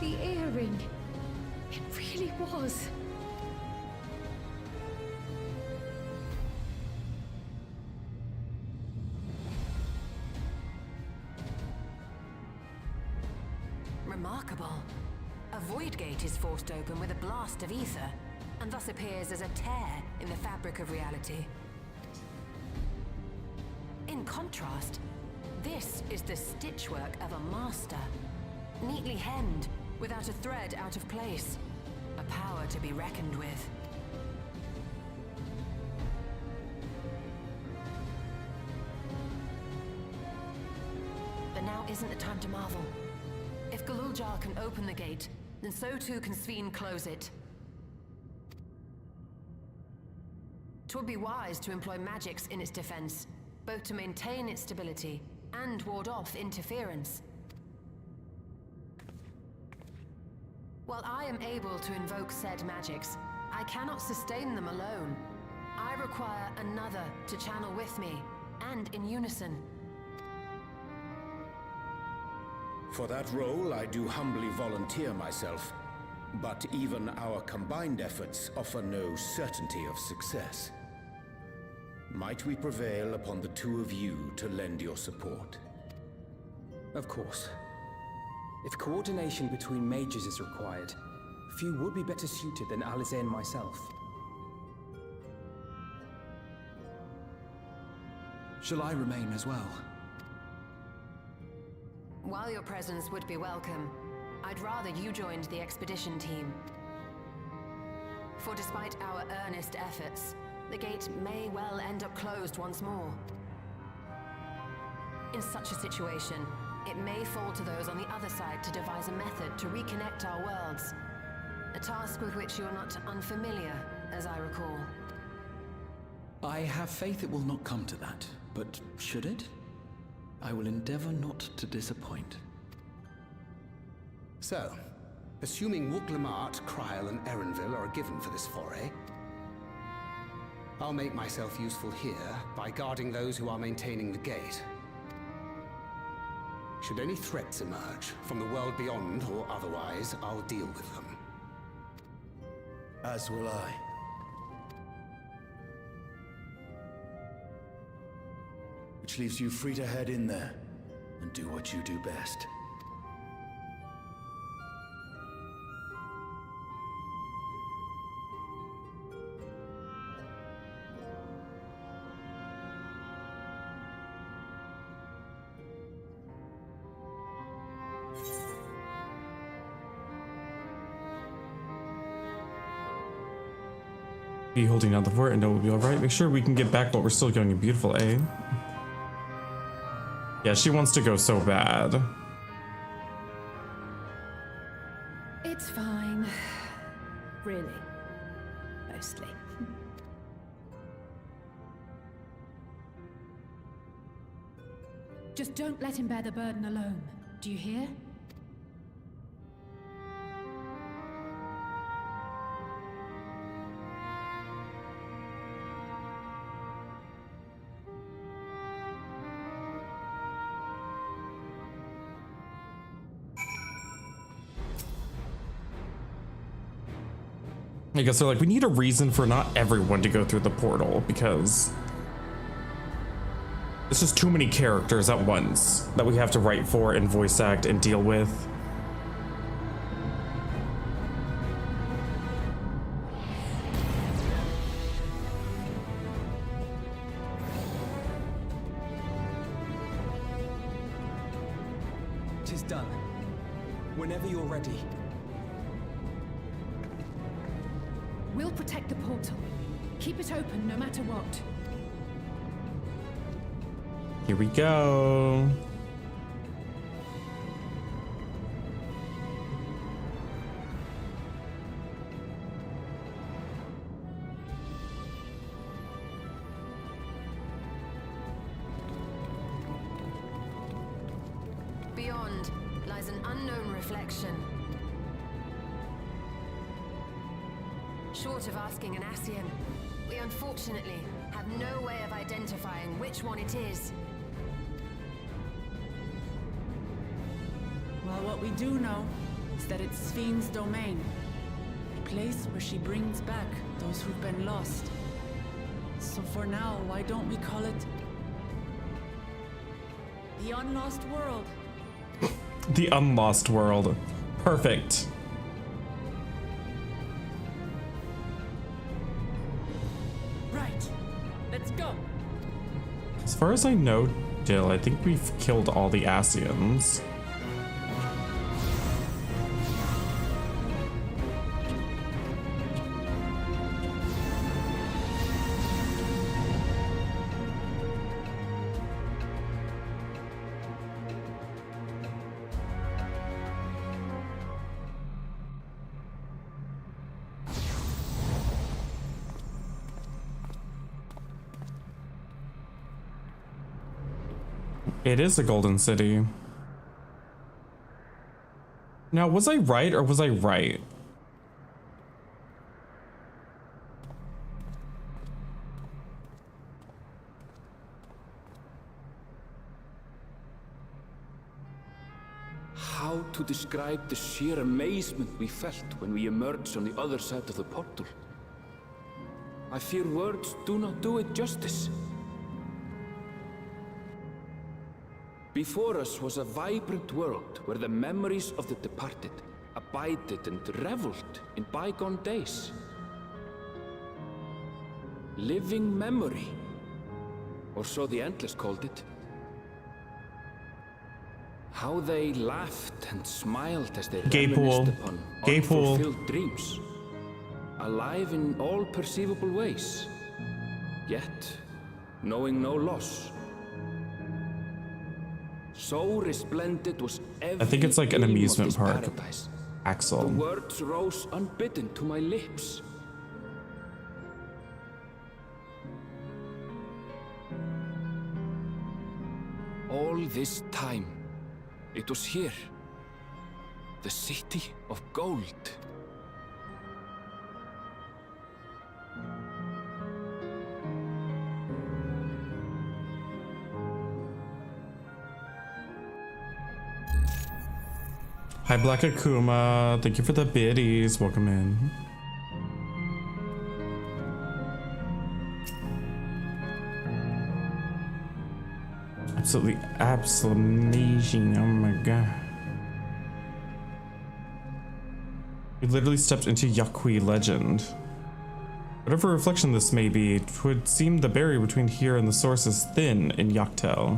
The earring. It really was. Remarkable. A void gate is forced open with a blast of ether, and thus appears as a tear in the fabric of reality. In contrast, this is the stitchwork of a master, neatly hemmed, without a thread out of place. A power to be reckoned with. But now isn't the time to marvel. If Galuljar can open the gate, then so too can Sphene close it. 'Twould be wise to employ magics in its defense, both to maintain its stability and ward off interference. While I am able to invoke said magics, I cannot sustain them alone. I require another to channel with me, and in unison. For that role, I do humbly volunteer myself. But even our combined efforts offer no certainty of success. Might we prevail upon the two of you to lend your support? Of course. If coordination between mages is required, few would be better suited than Alisaie and myself. Shall I remain as well? While your presence would be welcome, I'd rather you joined the expedition team. For despite our earnest efforts, the gate may well end up closed once more. In such a situation, it may fall to those on the other side to devise a method to reconnect our worlds. A task with which you are not unfamiliar, as I recall. I have faith it will not come to that, but should it? I will endeavor not to disappoint. So, assuming Wook-Lamart, Kryl, and Erenville are a given for this foray, I'll make myself useful here by guarding those who are maintaining the gate. Should any threats emerge, from the world beyond or otherwise, I'll deal with them. As will I. Which leaves you free to head in there and do what you do best. Be holding down the fort and know we'll be alright. Make sure we can get back while we're still young and beautiful, eh? Yeah, she wants to go so bad. It's fine. Really. Mostly. Just don't let him bear the burden alone. Do you hear? I guess they're like, we need a reason for not everyone to go through the portal because it's just too many characters at once that we have to write for and voice act and deal with. Tis done. Whenever you're ready. We'll protect the portal. Keep it open no matter what. Here we go. Beyond lies an unknown reflection. Short of asking an Ascian, we unfortunately have no way of identifying which one it is. Well, what we do know is that it's Sphyn's domain. A place where she brings back those who've been lost. So for now, why don't we call it the Unlost World? The Unlost World. Perfect. Right. Let's go. As far as I know, Dill, I think we've killed all the Ascians. It is a golden city. Now, was I right or was I right? How to describe the sheer amazement we felt when we emerged on the other side of the portal? I fear words do not do it justice. Before us was a vibrant world where the memories of the departed abided and reveled in bygone days. Living memory, or so the Endless called it. How they laughed and smiled as they reminisced upon unfulfilled dreams. alive in all perceivable ways, yet knowing no loss. So resplendent was every I think it's like an gleam of amusement this park. paradise. Axel. The words rose unbidden to my lips. All this time, it was here. The city of gold. Hi, Black Akuma. Thank you for the biddies. Welcome in. Absolutely, absolutely amazing. Oh my god. We literally stepped into Yaqui legend. Whatever reflection this may be, it would seem the barrier between here and the source is thin in Yaktel.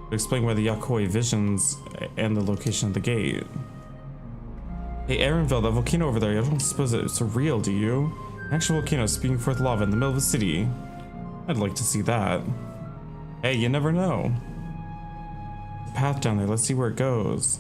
To explain why the Yakoi visions and the location of the gate. Hey, Aaronville, that volcano over there, you don't suppose it's real, do you? An actual volcano spewing forth lava in the middle of the city. I'd like to see that. Hey, you never know. The path down there, let's see where it goes.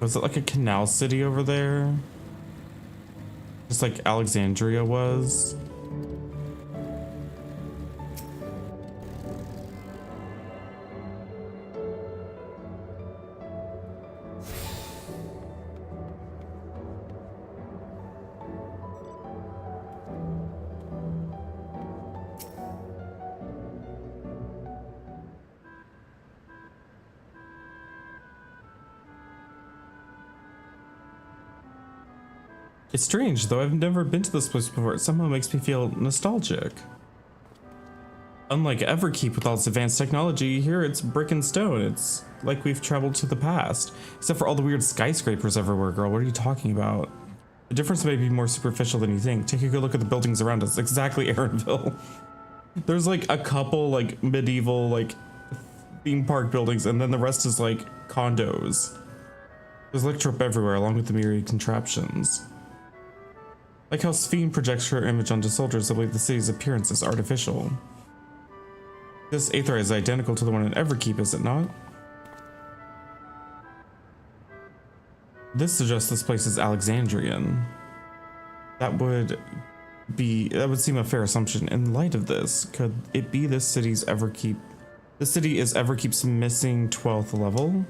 Was it like a canal city over there? Just like Alexandria was? It's strange, though I've never been to this place before. It somehow makes me feel nostalgic. Unlike Everkeep with all its advanced technology, here it's brick and stone. It's like we've traveled to the past. Except for all the weird skyscrapers everywhere, girl. What are you talking about? The difference may be more superficial than you think. Take a good look at the buildings around us. Exactly, Aaronville. There's like a couple like medieval like theme park buildings, and then the rest is like condos. There's electrope everywhere, along with the myriad contraptions. Like how Sphene projects her image onto soldiers, I believe the city's appearance is artificial. This Aether is identical to the one in Everkeep, is it not? This suggests this place is Alexandrian. That would seem a fair assumption. In light of this, could it be this city's Everkeep? The city is Everkeep's missing 12th level?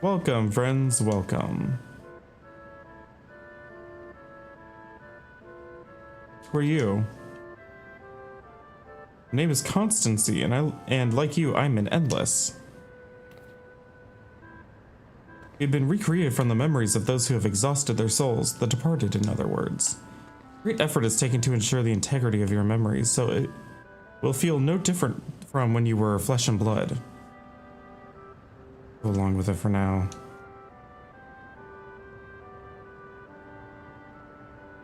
Welcome, friends, welcome. Who are you? My name is Constancy, and like you, I'm an Endless. We've been recreated from the memories of those who have exhausted their souls, the departed, in other words. Great effort is taken to ensure the integrity of your memories, so it will feel no different from when you were flesh and blood. Go along with it for now.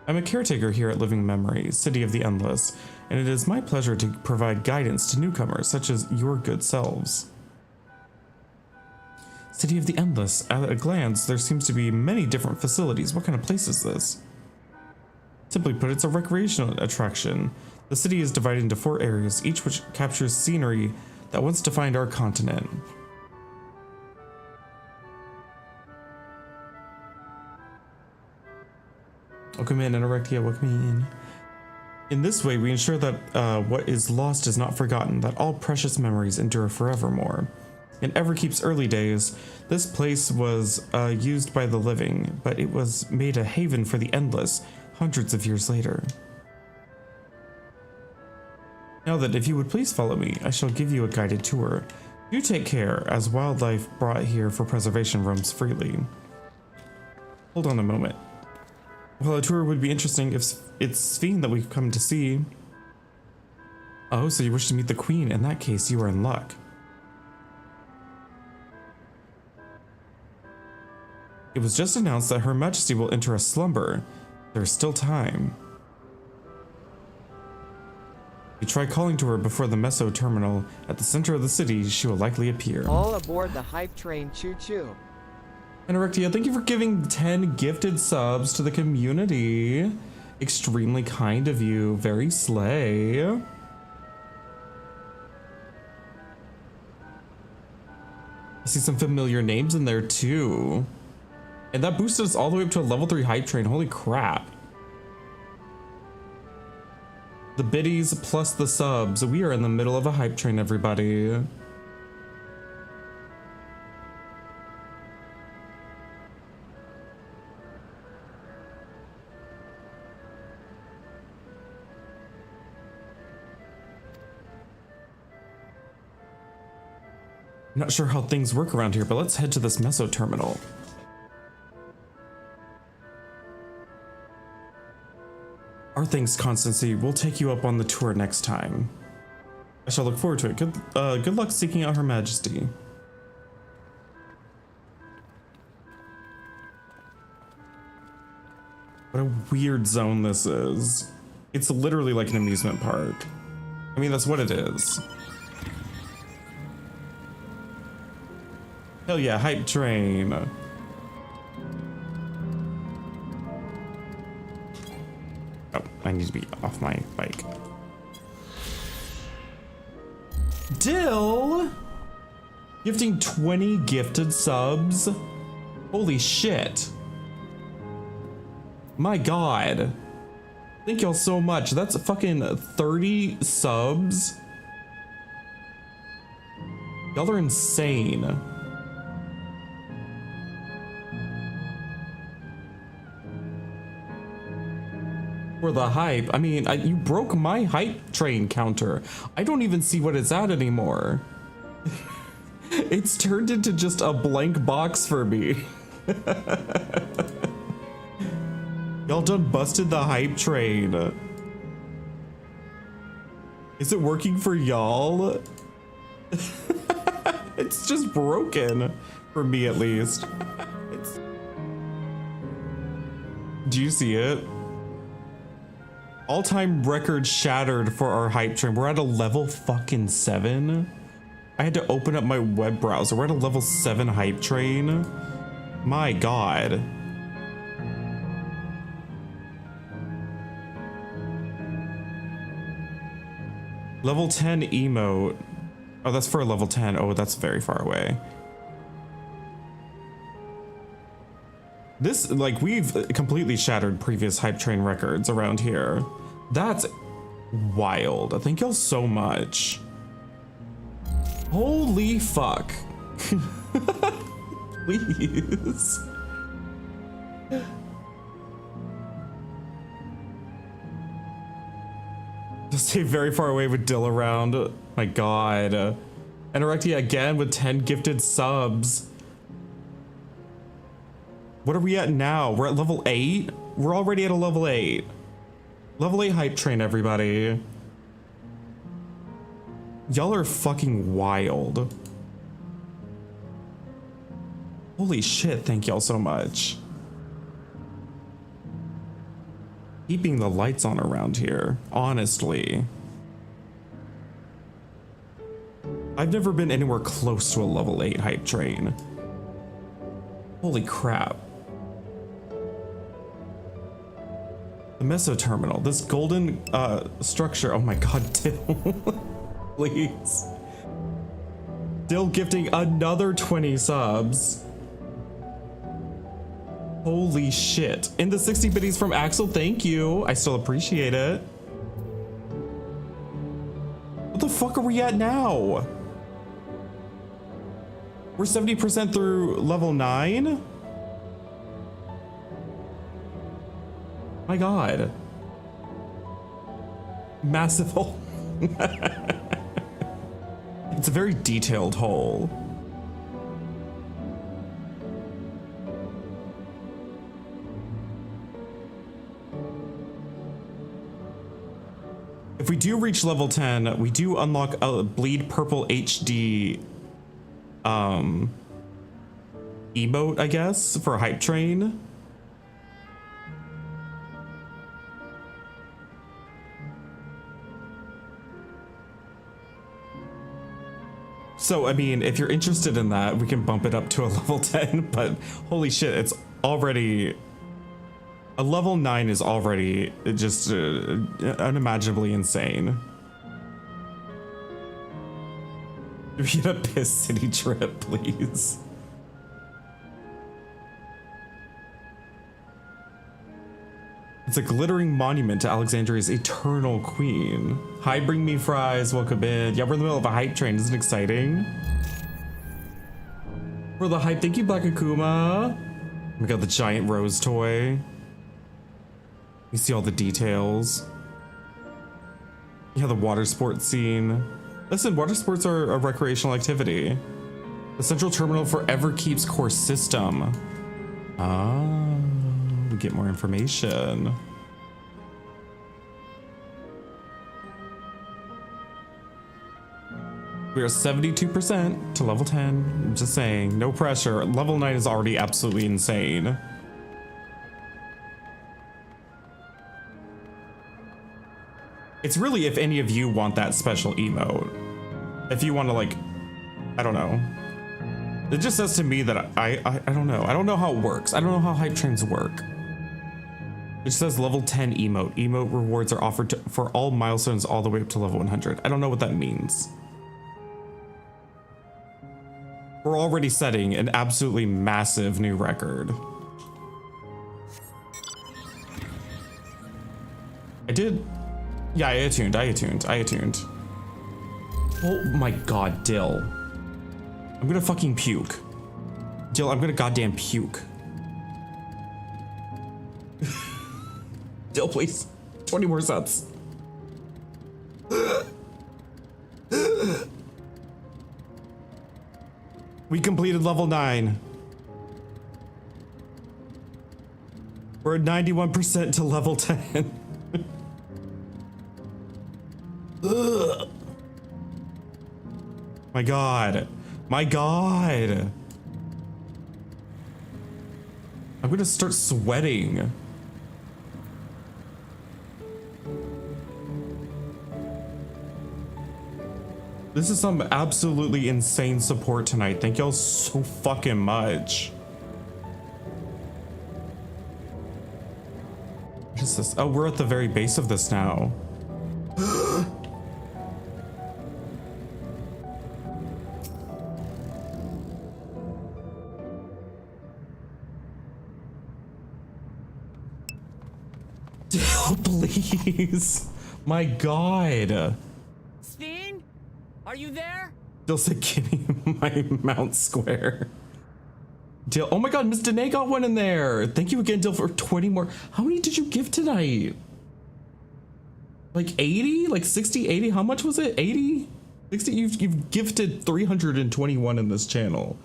I'm a caretaker here at Living Memories, City of the Endless, and it is my pleasure to provide guidance to newcomers such as your good selves. City of the Endless, at a glance, there seems to be many different facilities. What kind of place is this? Simply put, it's a recreational attraction. The city is divided into 4 areas, each which captures scenery that once defined our continent. Welcome in, Anorexia, welcome in. In this way, we ensure that what is lost is not forgotten, that all precious memories endure forevermore. In Everkeep's early days, this place was used by the living, but it was made a haven for the Endless hundreds of years later. Now that if you would please follow me, I shall give you a guided tour. Do take care, as wildlife brought here for preservation roams freely. Hold on a moment. Well, a tour would be interesting if it's Sphene that we've come to see. Oh, so you wish to meet the Queen. In that case, you are in luck. It was just announced that Her Majesty will enter a slumber. There is still time. You try calling to her before the Meso terminal at the center of the city, she will likely appear. All aboard the hype train, choo-choo. Anorexia, thank you for giving 10 gifted subs to the community. Extremely kind of you. Very slay. I see some familiar names in there too. And that boosted us all the way up to a level 3 hype train. Holy crap. The biddies plus the subs. We are in the middle of a hype train, everybody. Not sure how things work around here, but let's head to this Meso terminal. Our thanks, Constancy. We'll take you up on the tour next time. I shall look forward to it. Good luck seeking out Her Majesty. What a weird zone this is. It's literally like an amusement park. I mean, that's what it is. Hell yeah, hype train. Oh, I need to be off my bike. Dill! Gifting 20 gifted subs? Holy shit. My god. Thank y'all so much. That's fucking 30 subs. Y'all are insane. For the hype, I mean, you broke my hype train counter. I don't even see what it's at anymore. It's turned into just a blank box for me. Y'all done busted the hype train. Is it working for y'all? It's just broken for me, at least. Do you see it? All-time record shattered for our hype train. We're at a level fucking 7. I had to open up my web browser. We're at a level 7 hype train. My god. Level 10 emote. Oh, that's for a level 10. Oh, that's very far away. This, like, we've completely shattered previous hype train records around here. That's wild. Thank y'all so much. Holy fuck. Please. Just stay very far away with Dill around. My god. Anorexia again with 10 gifted subs. What are we at now? We're at level 8? We're already at a level 8. Level 8 hype train, everybody. Y'all are fucking wild. Holy shit, thank y'all so much. Keeping the lights on around here, honestly. I've never been anywhere close to a level 8 hype train. Holy crap. The Meso terminal, this golden structure. Oh my god, Dill. Please. Dill gifting another 20 subs. Holy shit. And the 60 biddies from Axel, thank you. I still appreciate it. What the fuck are we at now? We're 70% through level 9? My god. Massive hole. It's a very detailed hole. If we do reach level 10, we do unlock a Bleed Purple HD emote, I guess, for Hype Train. So, I mean, if you're interested in that, we can bump it up to a level 10, but holy shit, it's already... A level 9 is already just unimaginably insane. We get a Piss City trip, please. It's a glittering monument to Alexandria's eternal queen. Hi, Bring Me Fries, welcome in. Yeah, we're in the middle of a hype train, isn't it exciting? For the hype, thank you, Black Akuma. We got the giant rose toy. You see all the details. Yeah, the water sports scene. Listen, water sports are a recreational activity. The central terminal for Everkeep's core system. Ah, we get more information. We are 72% to level 10. I'm just saying, no pressure. Level 9 is already absolutely insane. It's really if any of you want that special emote. If you want to, like, I don't know. It just says to me that I don't know. I don't know how it works. I don't know how hype trains work. It says level 10 emote. Emote rewards are offered for all milestones all the way up to level 100. I don't know what that means. We're already setting an absolutely massive new record. Yeah, I attuned. Oh my god, Dill. I'm gonna fucking puke. Dill, I'm gonna goddamn puke. Dill, please. 20 more sets. We completed level 9. We're at 91% to level 10. Ugh. My god. My god. I'm gonna start sweating. This is some absolutely insane support tonight. Thank y'all so fucking much. What is this? Oh, we're at the very base of this now. Please. My god. Steen? Are you there? Dill said, give me my Mount Square. Dill, oh my god, Miss Danae got one in there. Thank you again, Dill, for 20 more. How many did you give tonight? Like 80? Like 60, 80? How much was it? 80? 60? You've gifted 321 in this channel.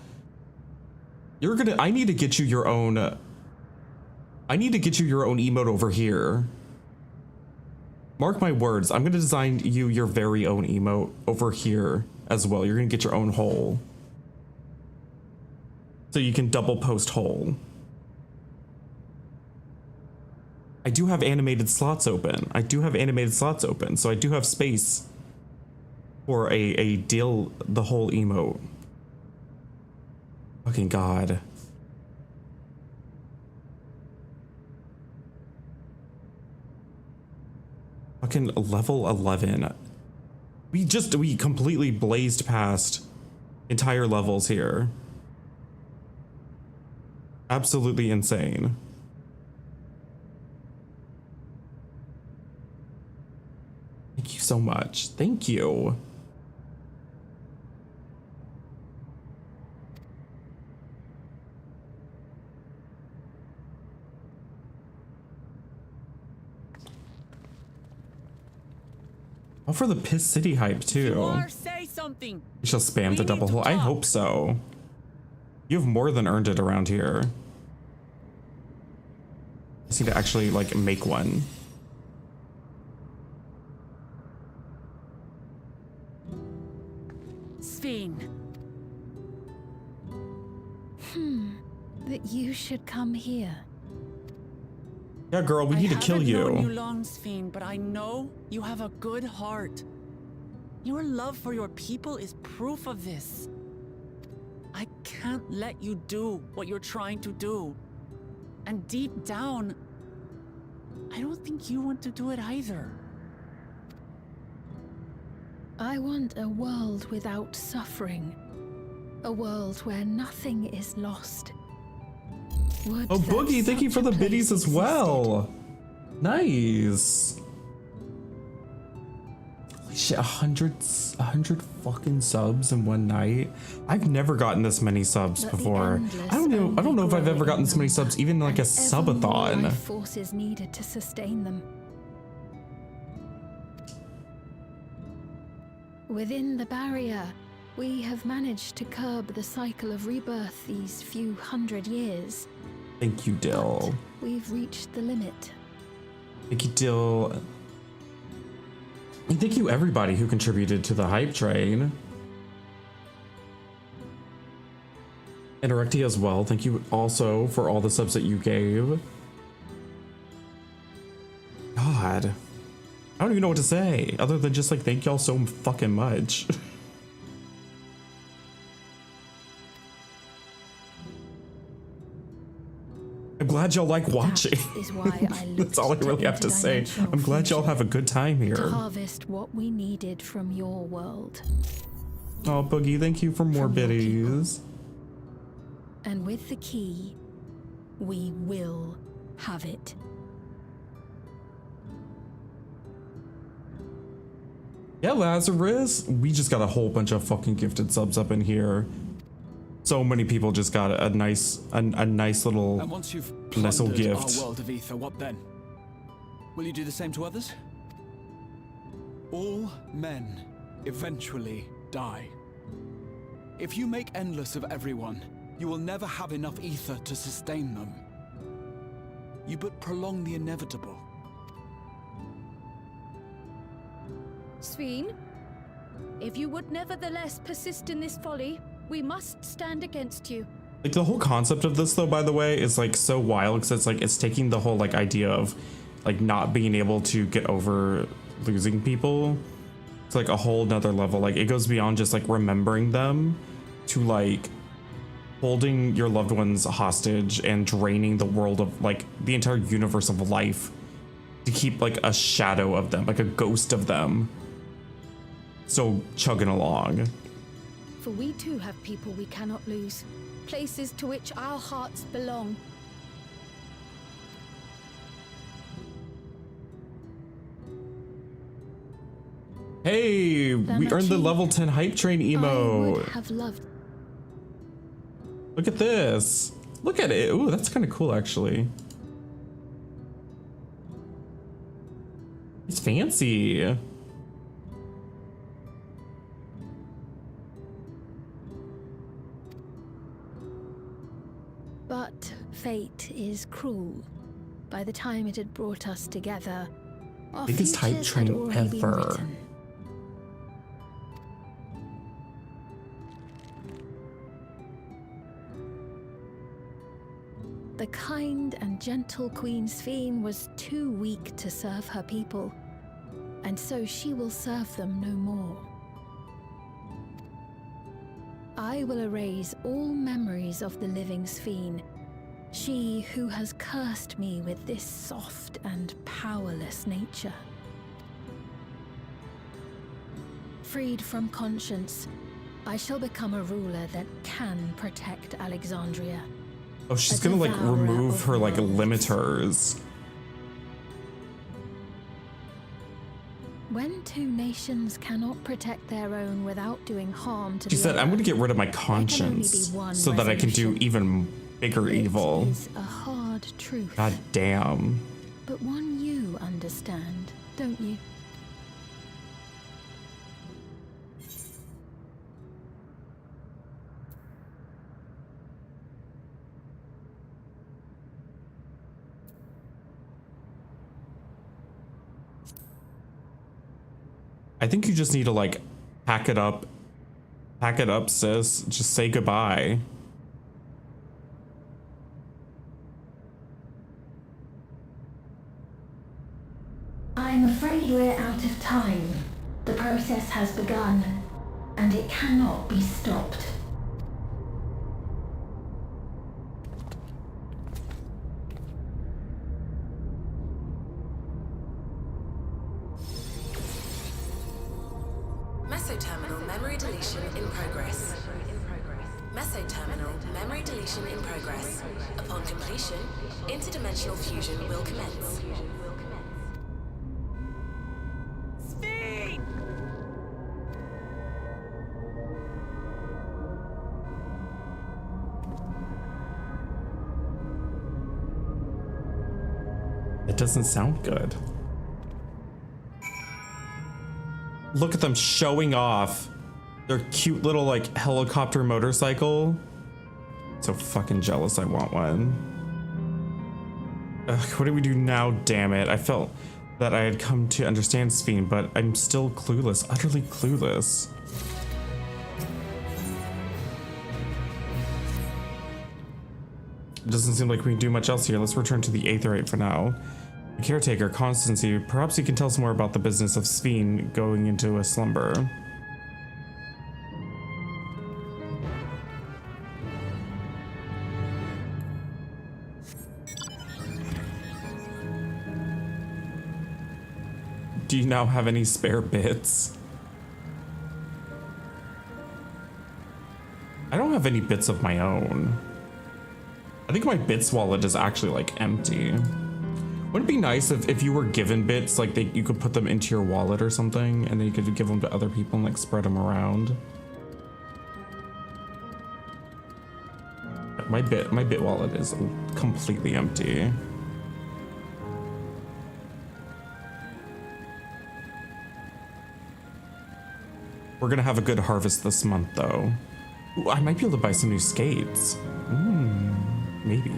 I need to get you your own... I need to get you your own emote over here. Mark my words, I'm gonna design you your very own emote over here as well. You're gonna get your own hole. So you can double post hole. I do have animated slots open. So I do have space for a deal the whole emote. Fucking god. Fucking level 11. We completely blazed past entire levels here. Absolutely insane. Thank you so much. Thank you. Oh, for the Piss City hype too. Say something. You shall spam the double hole. I hope so. You've more than earned it around here. I just need to actually like make one. should come here. Yeah, girl, we need to kill I haven't known you you. long, Sphene, but I know you have a good heart. Your love for your people is proof of this. I can't let you do what you're trying to do. And deep down, I don't think you want to do it either. I want a world without suffering. A world where nothing is lost. Would Oh, that Boogie, thank you for such the a place biddies as existed. well. Nice. Holy shit, 100 fucking subs in one night. I've never gotten this many subs But the before. endless I don't know if I've only ever gotten grow this many in subs, even like a Ever more subathon. life forces needed to sustain them. Within the barrier, we have managed to curb the cycle of rebirth these few hundred years. Thank you, Dill. We've reached the limit. Thank you, Dill. And thank you, everybody who contributed to the hype train. And Erecti as well. Thank you also for all the subs that you gave. God. I don't even know what to say other than just like thank y'all so fucking much. I'm glad y'all like watching. Is why I That's all I really have to say. I'm glad y'all have a good time to here. harvest what we needed from your world. Oh, Boogie, thank you for more biddies. And with the key, we will have it. Yeah, Lazarus. We just got a whole bunch of fucking gifted subs up in here. So many people just got a nice little And once you've nice little plundered gift. our world of ether, what then? Will you do the same to others? All men eventually die. If you make endless of everyone, you will never have enough ether to sustain them. You but prolong the inevitable. Sphene, if you would nevertheless persist in this folly, we must stand against you. Like the whole concept of this though, by the way, is like so wild because it's like it's taking the whole like idea of like not being able to get over losing people to like a whole nother level. Like it goes beyond just like remembering them to like holding your loved ones hostage and draining the world of like the entire universe of life to keep like a shadow of them, like a ghost of them. So chugging along. For we too have people we cannot lose, places to which our hearts belong. Hey, we earned the level 10 hype train I emote. would have loved. Look at this. Look at it. Ooh, that's kind of cool, actually. It's fancy. But fate is cruel. By the time it had brought us together, our Biggest hype futures had train already been ever. written. The kind and gentle Queen Sphene was too weak to serve her people, and so she will serve them no more. I will erase all memories of the living Sphene, she who has cursed me with this soft and powerless nature. Freed from conscience, I shall become a ruler that can protect Alexandria. Oh, she's A gonna like devourer remove of her like worlds. limiters. When two nations cannot protect their own without doing harm to She the said, I'm other, gonna get rid of my there can only conscience be one so that I can do resolution. even bigger evil. It is a hard truth, God damn. but one you understand, don't you? I think you just need to like pack it up. Pack it up, sis. Just say goodbye. I'm afraid we're out of time. The process has begun, and it cannot be stopped. Mesoterminal memory deletion in progress. Mesoterminal memory deletion in progress. Upon completion, interdimensional fusion will commence. It doesn't sound good. Look at them showing off their cute little like helicopter motorcycle. So fucking jealous, I want one. Ugh, what do we do now, damn it? I felt that I had come to understand Sphene, but I'm still clueless, utterly clueless. It doesn't seem like we can do much else here. Let's return to the Aetheryte for now. The caretaker, Constancy, perhaps you can tell us more about the business of Sphene going into a slumber. Do you now have any spare bits? I don't have any bits of my own. I think my bits wallet is actually like empty. Wouldn't it be nice if you were given bits, like you could put them into your wallet or something, and then you could give them to other people and like spread them around? My bit wallet is completely empty. We're gonna have a good harvest this month though. Ooh, I might be able to buy some new skates. Maybe.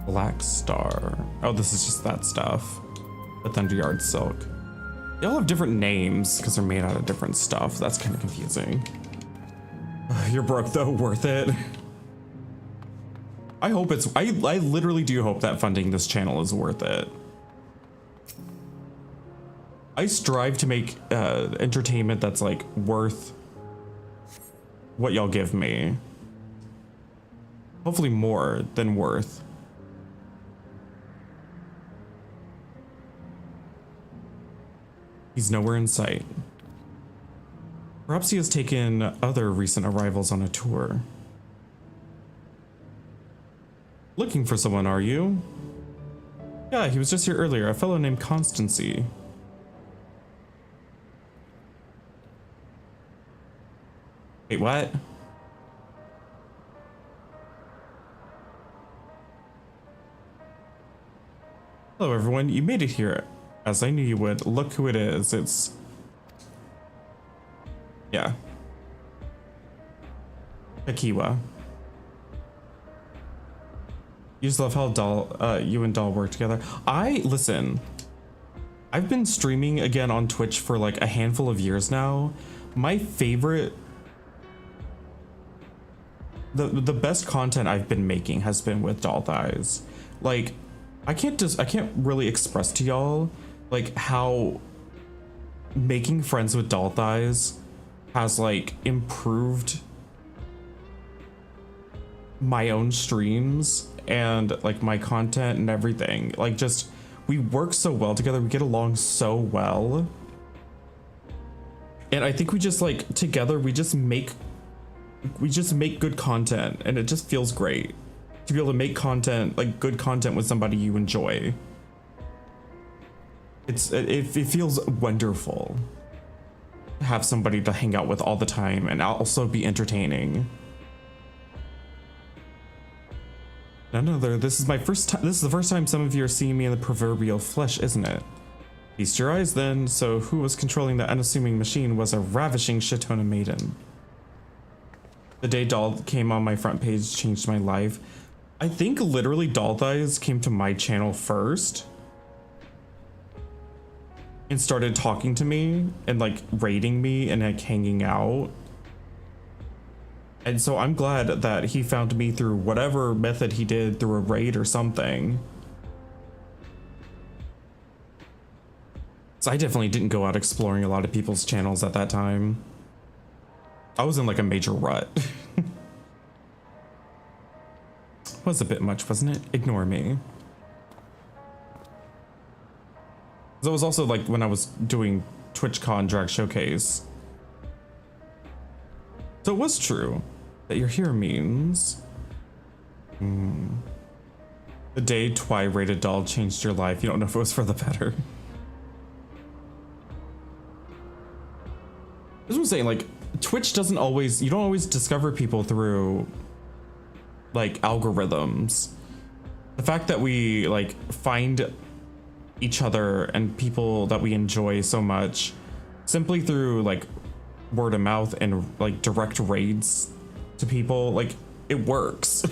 Black Star. Oh, this is just that stuff. The Thunderyard Silk. They all have different names because they're made out of different stuff. That's kind of confusing. You're broke though, worth it. I hope it's, I literally do hope that funding this channel is worth it. I strive to make entertainment that's like worth what y'all give me. Hopefully more than worth. He's nowhere in sight. Perhaps he has taken other recent arrivals on a tour. Looking for someone, are you? Yeah, he was just here earlier, a fellow named Constancy. Wait, what? Hello everyone, you made it here. As I knew you would. Look who it is. It's... yeah. Akiwa. You just love how you and Doll work together. Listen. I've been streaming again on Twitch for like a handful of years now. My favorite... The best content I've been making has been with Doll Thighs. Like, I can't really express to y'all like how making friends with Doll Thighs has like improved my own streams and like my content and everything. Like, just we work so well together, we get along so well, and I think we just like together we just make good content, and it just feels great to be able to make content, like good content with somebody you enjoy. It feels wonderful to have somebody to hang out with all the time and also be entertaining. This is my first time. This is the first time some of you are seeing me in the proverbial flesh, isn't it? Feast your eyes then. So who was controlling the unassuming machine was a ravishing Shitona maiden. The day Doll came on my front page changed my life. I think literally Doll Thighs came to my channel first and started talking to me and like rating me and like hanging out. And so I'm glad that he found me through whatever method he did, through a raid or something. So I definitely didn't go out exploring a lot of people's channels at that time. I was in like a major rut. Was a bit much, wasn't it? Ignore me. So it was also like when I was doing TwitchCon Drag Showcase. So it was true that you're here means. The day Twi rated Doll changed your life. You don't know if it was for the better. That's what I'm saying, like, Twitch doesn't always, you don't always discover people through, like, algorithms. The fact that we, like, find each other and people that we enjoy so much simply through, like, word of mouth and, like, direct raids to people, like, it works.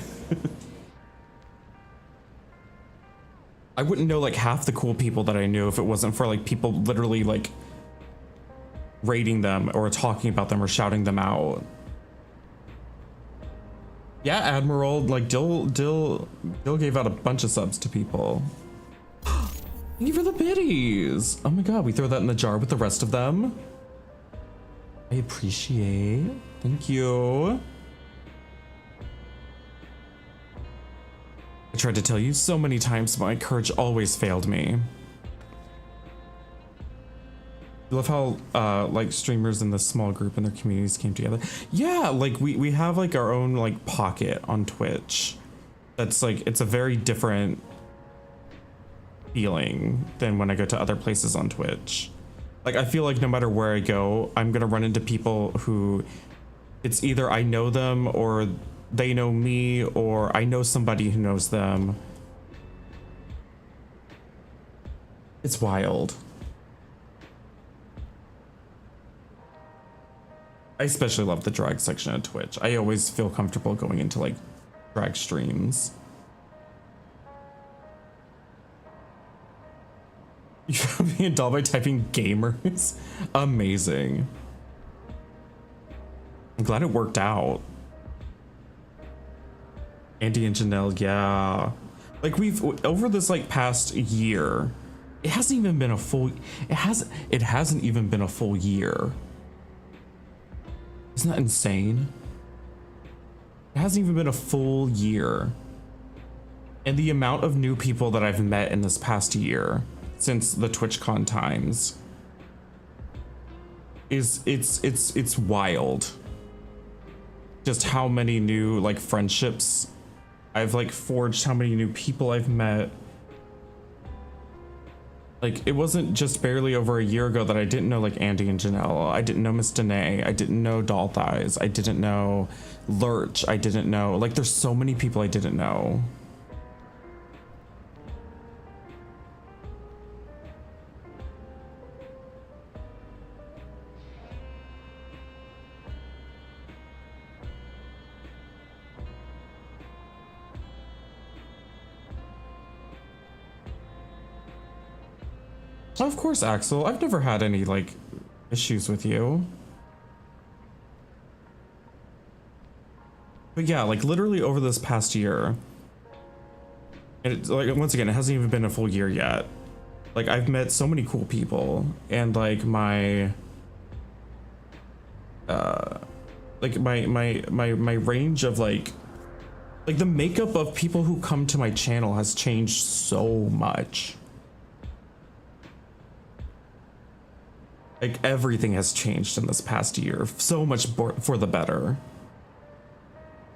I wouldn't know, like, half the cool people that I knew if it wasn't for, like, people literally, like, rating them or talking about them or shouting them out. Yeah, Admiral, like Dill gave out a bunch of subs to people. Thank you for the biddies. Oh my god, we throw that in the jar with the rest of them. I appreciate. Thank you. I tried to tell you so many times, but my courage always failed me. I love how like streamers in this small group and their communities came together. Yeah, like we have like our own like pocket on Twitch. That's like, it's a very different feeling than when I go to other places on Twitch. Like I feel like no matter where I go, I'm gonna run into people who it's either I know them or they know me or I know somebody who knows them. It's wild. I especially love the drag section of Twitch. I always feel comfortable going into like drag streams. You found me a doll by typing gamers. Amazing. I'm glad it worked out. Andy and Janelle, yeah. Like we've over this like past year, it hasn't even been a full it hasn't even been a full year. Isn't that insane? It hasn't even been a full year. And the amount of new people that I've met in this past year since the TwitchCon times is it's wild. Just how many new like friendships I've like forged, how many new people I've met. Like, it wasn't just barely over a year ago that I didn't know, like, Andy and Janelle. I didn't know Miss Danae. I didn't know Doll Thighs. I didn't know Lurch. I didn't know. Like, there's so many people I didn't know. Of course, Axel. I've never had any, like, issues with you. But yeah, like, literally over this past year, and it's, like, once again, it hasn't even been a full year yet. Like, I've met so many cool people, and, like, my range of, like, the makeup of people who come to my channel has changed so much. Like, everything has changed in this past year, so much for the better.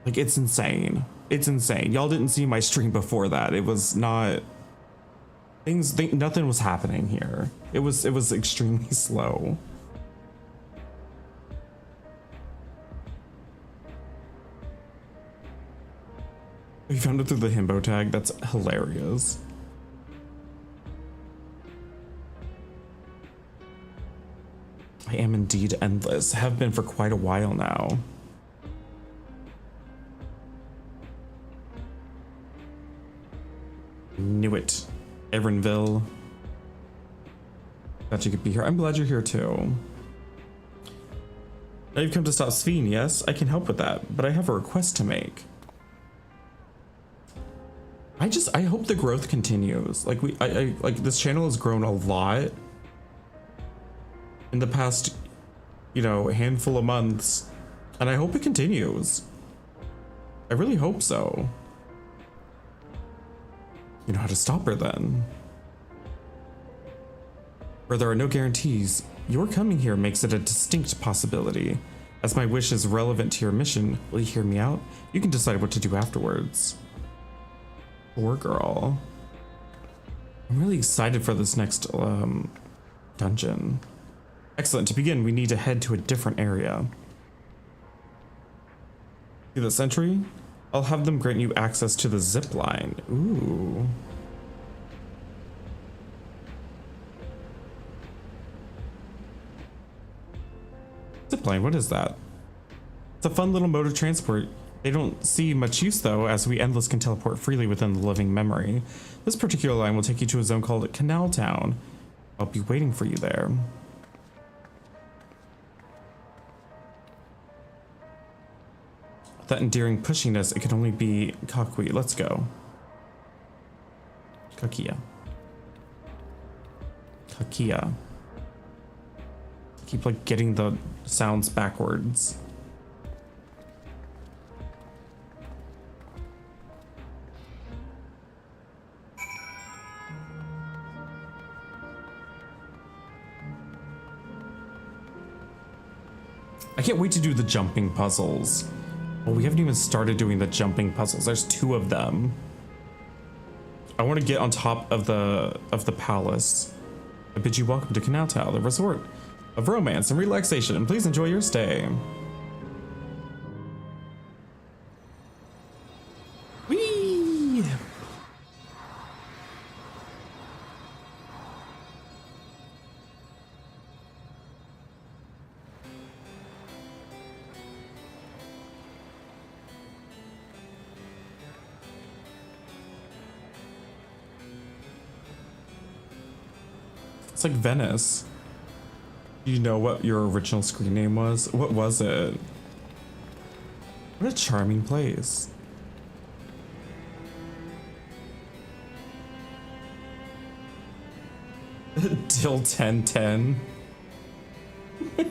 Like, it's insane. It's insane. Y'all didn't see my stream before that. It was not... nothing was happening here. It was extremely slow. We found it through the himbo tag. That's hilarious. I am indeed endless. Have been for quite a while now. Knew it. Erenville. Glad you could be here. I'm glad you're here too. Now you've come to stop Sphene, yes? I can help with that, but I have a request to make. I hope the growth continues. Like like this channel has grown a lot in the past, you know, handful of months, and I hope it continues. I really hope so. You know how to stop her then. Where there are no guarantees, your coming here makes it a distinct possibility. As my wish is relevant to your mission, will you hear me out? You can decide what to do afterwards. Poor girl. I'm really excited for this next dungeon. Excellent. To begin, we need to head to a different area. See the sentry? I'll have them grant you access to the zip line. Ooh. Zipline, what is that? It's a fun little mode of transport. They don't see much use though, as we Endless can teleport freely within the living memory. This particular line will take you to a zone called Canal Town. I'll be waiting for you there. That endearing pushiness, it can only be Kakui. Let's go. Kakia. Kakia. Keep like getting the sounds backwards. I can't wait to do the jumping puzzles. Well, we haven't even started doing the jumping puzzles. There's 2 of them. I want to get on top of the palace. I bid you welcome to Canal Town, the resort of romance and relaxation, and please enjoy your stay. Whee! It's like Venice. Do you know what your original screen name was? What was it? What a charming place. Dill 1010. I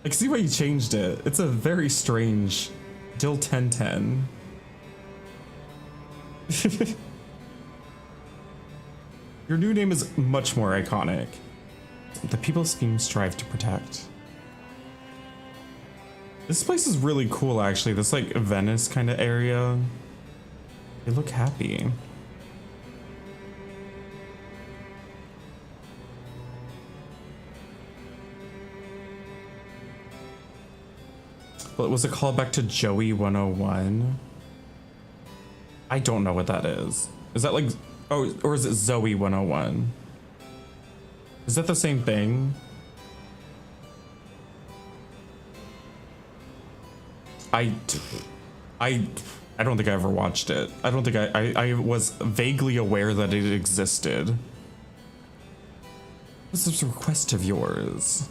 can see why you changed it. It's a very strange Dill 1010. Your new name is much more iconic. The people Sphene strive to protect. This place is really cool, actually. This like Venice kind of area. They look happy. Well, was it called back to Joey 101? I don't know what that is. Is that like, oh, or is it Zoe 101? Is that the same thing? I don't think I ever watched it. I don't think I was vaguely aware that it existed. What's this request of yours?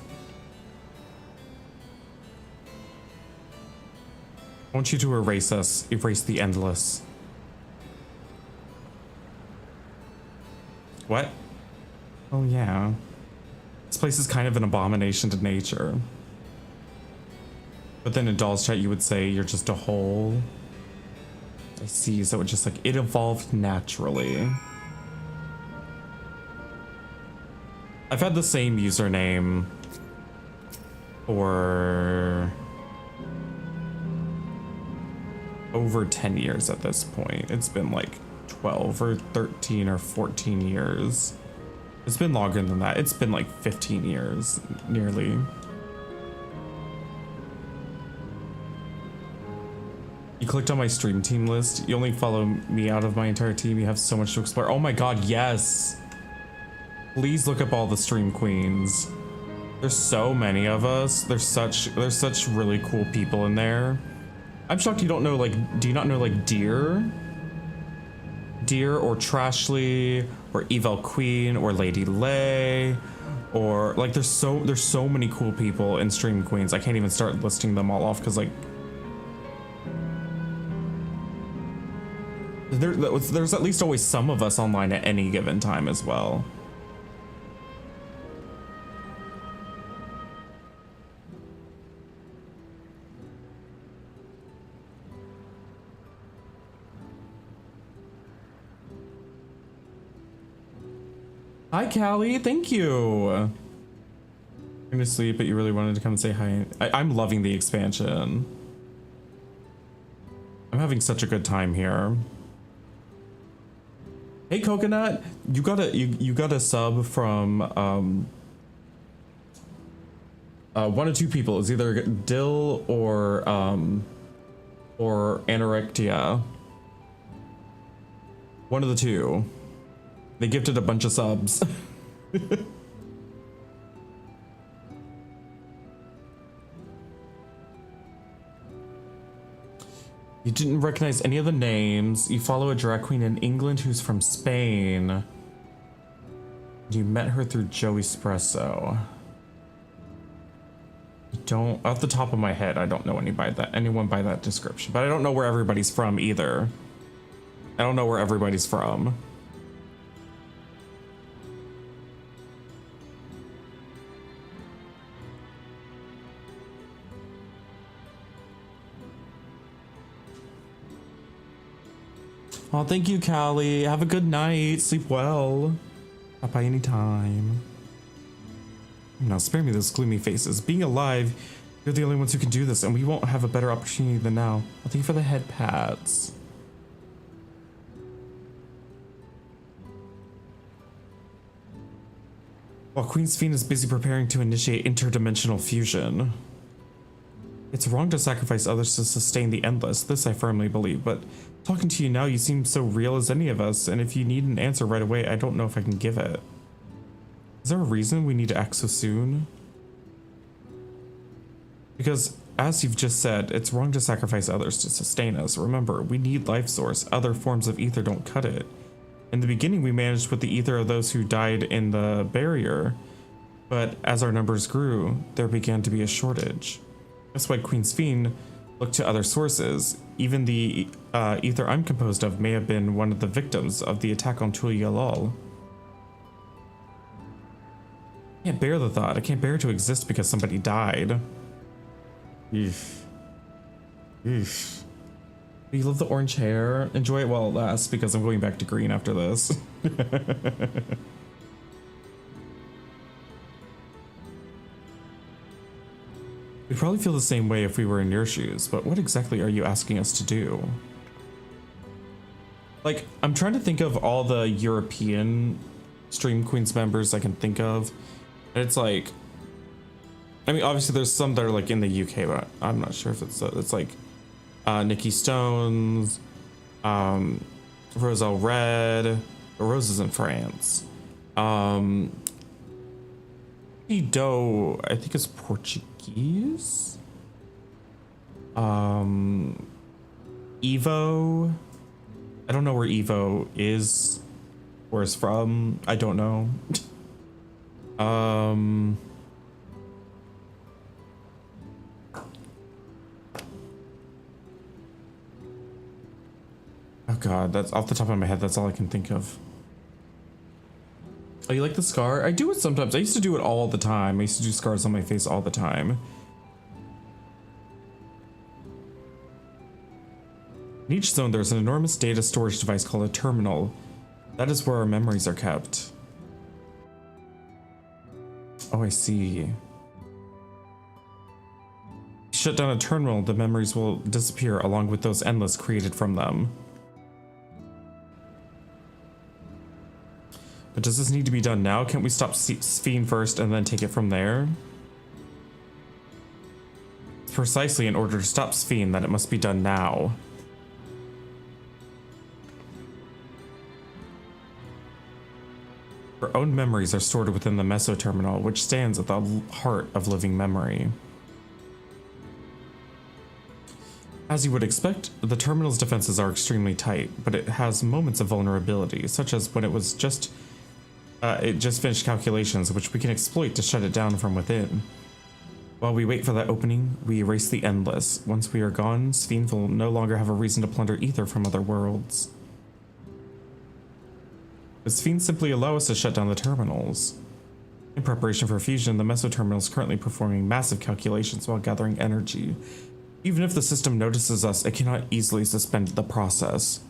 I want you to erase us, erase the Endless. What? Oh yeah. This place is kind of an abomination to nature. But then in Doll's Chat you would say you're just a hole. I see, so it just like, it evolved naturally. I've had the same username for over 10 years at this point. It's been like 12 or 13 or 14 years. It's been longer than that. It's been like 15 years, nearly. You clicked on my stream team list. You only follow me out of my entire team. You have so much to explore. Oh my god, yes! Please look up all the stream queens. There's so many of us. There's such really cool people in there. I'm shocked you don't know, like, do you not know, like, Deer? Deer or Trashly or Evel Queen or Lady Lay or like there's so many cool people in Stream Queens. I can't even start listing them all off because like there's at least always some of us online at any given time as well. Hi, Callie. Thank you. I'm gonna sleep, but you really wanted to come and say hi. I'm loving the expansion. I'm having such a good time here. Hey, Coconut. You got a sub from one of two people. It's either Dill or Anorexia. One of the two. They gifted a bunch of subs. You didn't recognize any of the names. You follow a drag queen in England who's from Spain. You met her through Joey Espresso. Don't, off the top of my head, I don't know anyone by that description, but I don't know where everybody's from either. I don't know where everybody's from. Oh, thank you, Callie. Have a good night. Sleep well. Not by any time. Now, spare me those gloomy faces. Being alive, you're the only ones who can do this, and we won't have a better opportunity than now. I'll thank you for the head pats. While Queen's Fiend is busy preparing to initiate interdimensional fusion. It's wrong to sacrifice others to sustain the endless. This I firmly believe, but talking to you now, you seem so real as any of us, and if you need an answer right away, I don't know if I can give it. Is there a reason we need to act so soon? Because, as you've just said, it's wrong to sacrifice others to sustain us. Remember, we need life source. Other forms of ether don't cut it. In the beginning, we managed with the ether of those who died in the barrier, but as our numbers grew, there began to be a shortage. That's why Queen's Fiend looked to other sources. Even the ether I'm composed of may have been one of the victims of the attack on Tuli Yalal. I can't bear the thought. I can't bear to exist because somebody died. Eesh. Eesh. You love the orange hair? Enjoy it while it lasts, because I'm going back to green after this. We'd probably feel the same way if we were in your shoes, but what exactly are you asking us to do? Like, I'm trying to think of all the European Stream Queens members I can think of. And it's like, I mean, obviously there's some that are like in the UK, but I'm not sure if it's like Nikki Stones, Roselle Red, Rose is in France. Doe, I think is Portuguese. Evo, I don't know where Evo is, where it's from. I don't know. Oh god, that's off the top of my head, that's all I can think of. Oh, you like the scar? I do it sometimes. I used to do it all the time. I used to do scars on my face all the time. In each zone, there's an enormous data storage device called a terminal. That is where our memories are kept. Oh, I see. Shut down a terminal, the memories will disappear along with those endless created from them. But does this need to be done now? Can't we stop Sphene first and then take it from there? It's precisely in order to stop Sphene that it must be done now. Our own memories are stored within the Mesoterminal, which stands at the heart of living memory. As you would expect, the terminal's defenses are extremely tight, but it has moments of vulnerability, such as when it just finished calculations, which we can exploit to shut it down from within. While we wait for that opening, we erase the Endless. Once we are gone, Sphene will no longer have a reason to plunder ether from other worlds. The Sphene simply allow us to shut down the terminals. In preparation for fusion, the Meso Terminal is currently performing massive calculations while gathering energy. Even if the system notices us, it cannot easily suspend the process.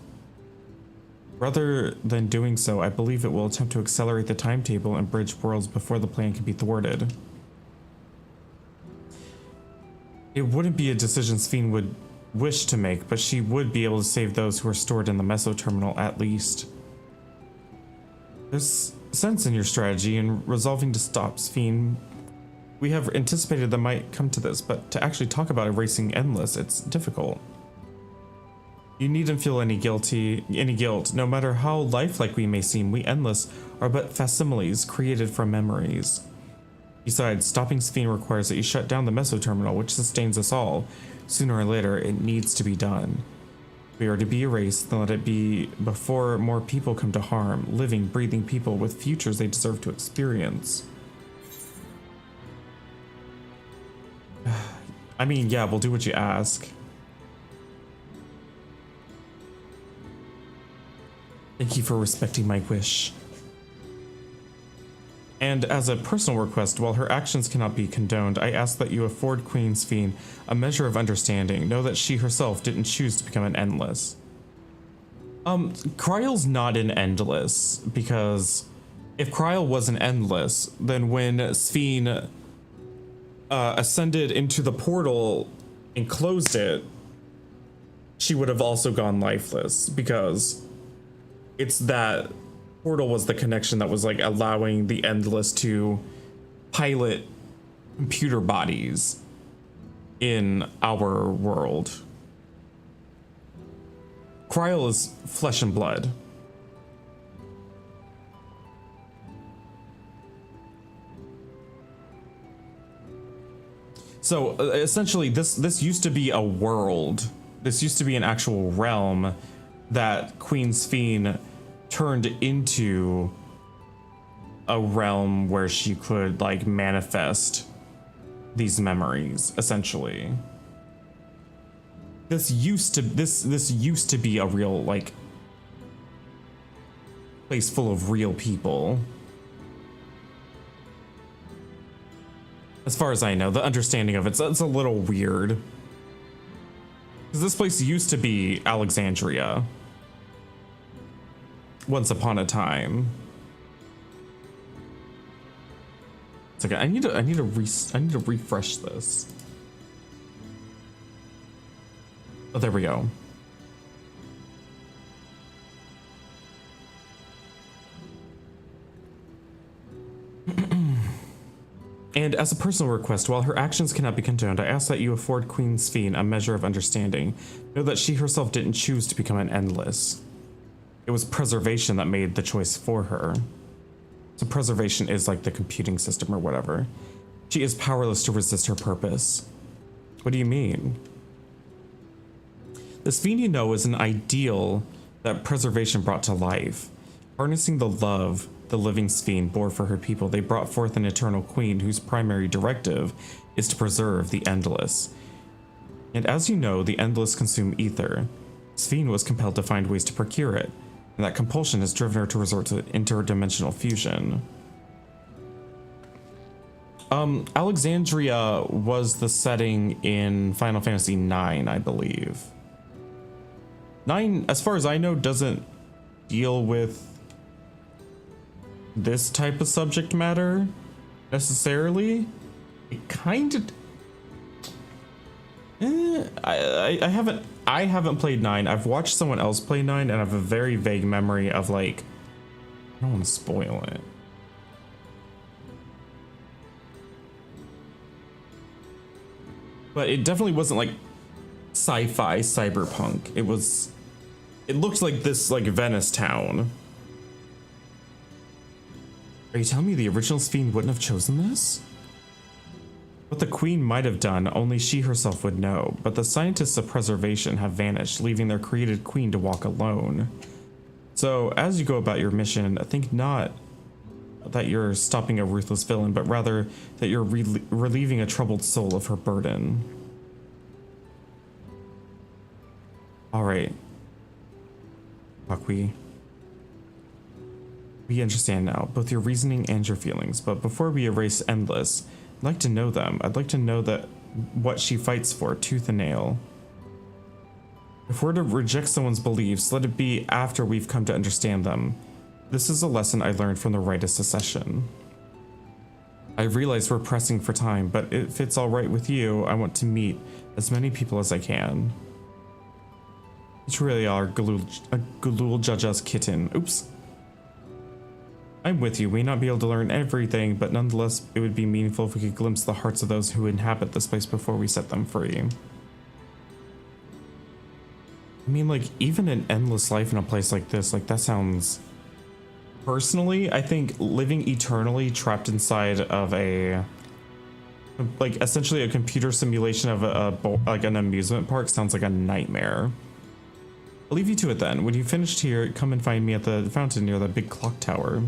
Rather than doing so, I believe it will attempt to accelerate the timetable and bridge worlds before the plan can be thwarted. It wouldn't be a decision Sphene would wish to make, but she would be able to save those who are stored in the Meso Terminal at least. There's sense in your strategy in resolving to stop Sphene. We have anticipated that might come to this, but to actually talk about erasing Endless, it's difficult. You needn't feel any guilt. No matter how lifelike we may seem, we Endless are but facsimiles created from memories. Besides, stopping Sphene requires that you shut down the Meso Terminal, which sustains us all. Sooner or later, it needs to be done. If we are to be erased, then let it be before more people come to harm, living, breathing people with futures they deserve to experience. I mean, yeah, we'll do what you ask. Thank you for respecting my wish. And as a personal request, while her actions cannot be condoned, I ask that you afford Queen Sphene a measure of understanding. Know that she herself didn't choose to become an Endless. Kryle's not an Endless, because if Kryle was an Endless, then when Sphene ascended into the portal and closed it, she would have also gone lifeless, because it's that portal was the connection that was like allowing the Endless to pilot computer bodies in our world. Kryle is flesh and blood. So essentially this used to be a world. This used to be an actual realm that Queen Sphene turned into a realm where she could like manifest these memories, essentially. This used to be a real like place full of real people. As far as I know, the understanding of it's a little weird. Because this place used to be Alexandria. Once upon a time. It's like I need to refresh this. Oh, there we go. And as a personal request, while her actions cannot be condoned, I ask that you afford Queen Sphene a measure of understanding. Know that she herself didn't choose to become an Endless. It was preservation that made the choice for her. So preservation is like the computing system or whatever. She is powerless to resist her purpose. What do you mean? The Sphene you know is an ideal that preservation brought to life. Harnessing the love the living Sphene bore for her people, they brought forth an eternal queen whose primary directive is to preserve the Endless. And as you know, the Endless consume ether. Sphene was compelled to find ways to procure it, and that compulsion has driven her to resort to interdimensional fusion. Alexandria was the setting in Final Fantasy IX, I believe. 9, as far as I know, doesn't deal with this type of subject matter necessarily. It kind of I haven't played 9. I've watched someone else play 9 and I have a very vague memory of like, I don't want to spoil it. But it definitely wasn't like sci-fi cyberpunk. It looked like this like Venice town. Are you telling me the original Sphene wouldn't have chosen this? What the Queen might have done, only she herself would know, but the scientists of preservation have vanished, leaving their created queen to walk alone. So, as you go about your mission, think not that you're stopping a ruthless villain, but rather that you're relieving a troubled soul of her burden. Alright. Bakwi. We understand now, both your reasoning and your feelings, but before we erase Endless, I'd like to know them. I'd like to know that what she fights for, tooth and nail. If we're to reject someone's beliefs, let it be after we've come to understand them. This is a lesson I learned from the Rite of Secession. I realize we're pressing for time, but if it's alright with you, I want to meet as many people as I can. You truly are Galul Jaja's kitten. Oops. I'm with you. We may not be able to learn everything, but nonetheless, it would be meaningful if we could glimpse the hearts of those who inhabit this place before we set them free. I mean, like, even an endless life in a place like this, like, that sounds... Personally, I think living eternally trapped inside of a... like, essentially a computer simulation of like an amusement park sounds like a nightmare. I'll leave you to it then. When you've finished here, come and find me at the fountain near the big clock tower.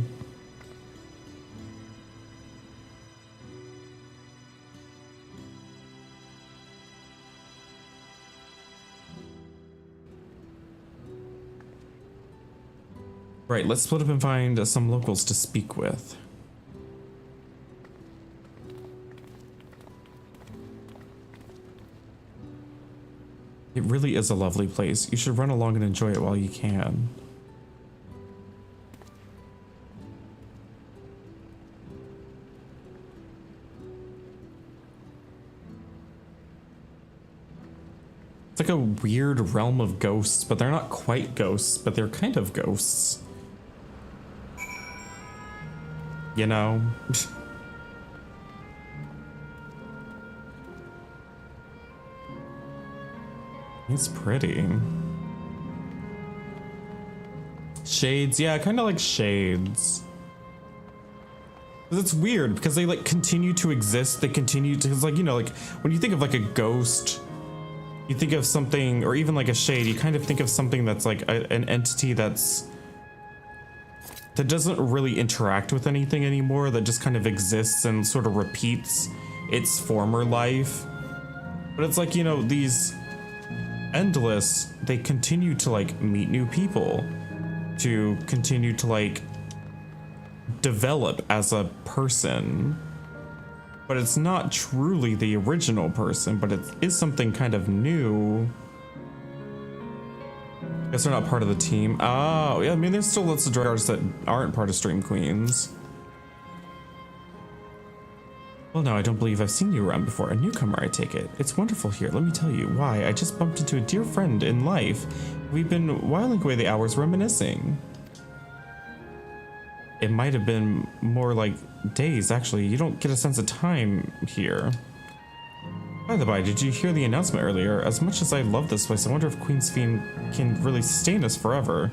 Right, let's split up and find some locals to speak with. It really is a lovely place. You should run along and enjoy it while you can. It's like a weird realm of ghosts, but they're not quite ghosts, but they're kind of ghosts. You know? It's pretty. Shades, yeah, kind of like Shades. It's weird because they like continue to exist. They continue to, it's like, you know, like when you think of like a ghost, you think of something, or even like a shade, you kind of think of something that's like an entity that doesn't really interact with anything anymore, that just kind of exists and sort of repeats its former life. But it's like, you know, these Endless, they continue to like meet new people, to continue to like develop as a person. But it's not truly the original person, but it is something kind of new. Guess they're not part of the team. Oh, yeah, I mean, there's still lots of drag artists that aren't part of Stream Queens. Well, no, I don't believe I've seen you around before. A newcomer, I take it. It's wonderful here. Let me tell you why. I just bumped into a dear friend in life. We've been whiling away the hours reminiscing. It might have been more like days, actually. You don't get a sense of time here. By the by, did you hear the announcement earlier? As much as I love this place, I wonder if Queen's Fiend can really sustain us forever.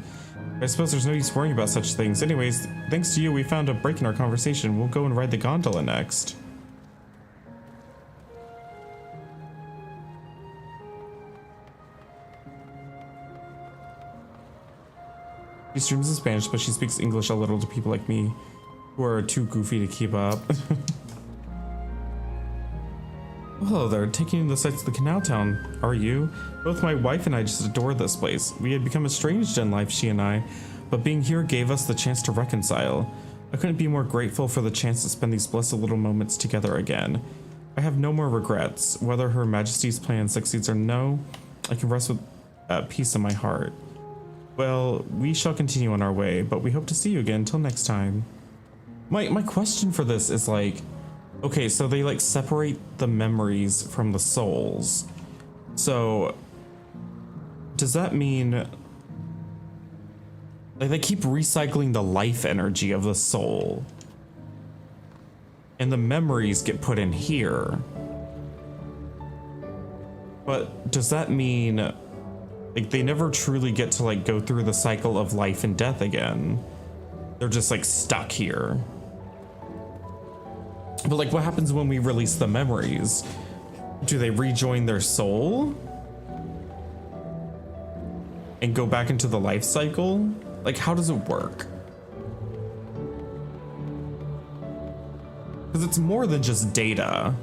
I suppose there's no use worrying about such things. Anyways, thanks to you, we found a break in our conversation. We'll go and ride the gondola next. She streams in Spanish, but she speaks English a little to people like me, who are too goofy to keep up. Hello there, taking the sights of the canal town, are you? Both my wife and I just adore this place. We had become estranged in life, she and I, but being here gave us the chance to reconcile. I couldn't be more grateful for the chance to spend these blessed little moments together again. I have no more regrets. Whether Her Majesty's plan succeeds or no, I can rest with peace in my heart. Well, we shall continue on our way, but we hope to see you again until next time. My question for this is like, okay, so they like separate the memories from the souls. So does that mean like they keep recycling the life energy of the soul and the memories get put in here? But does that mean like they never truly get to like go through the cycle of life and death again? They're just like stuck here. But like, what happens when we release the memories? Do they rejoin their soul? And go back into the life cycle? Like, how does it work? Because it's more than just data.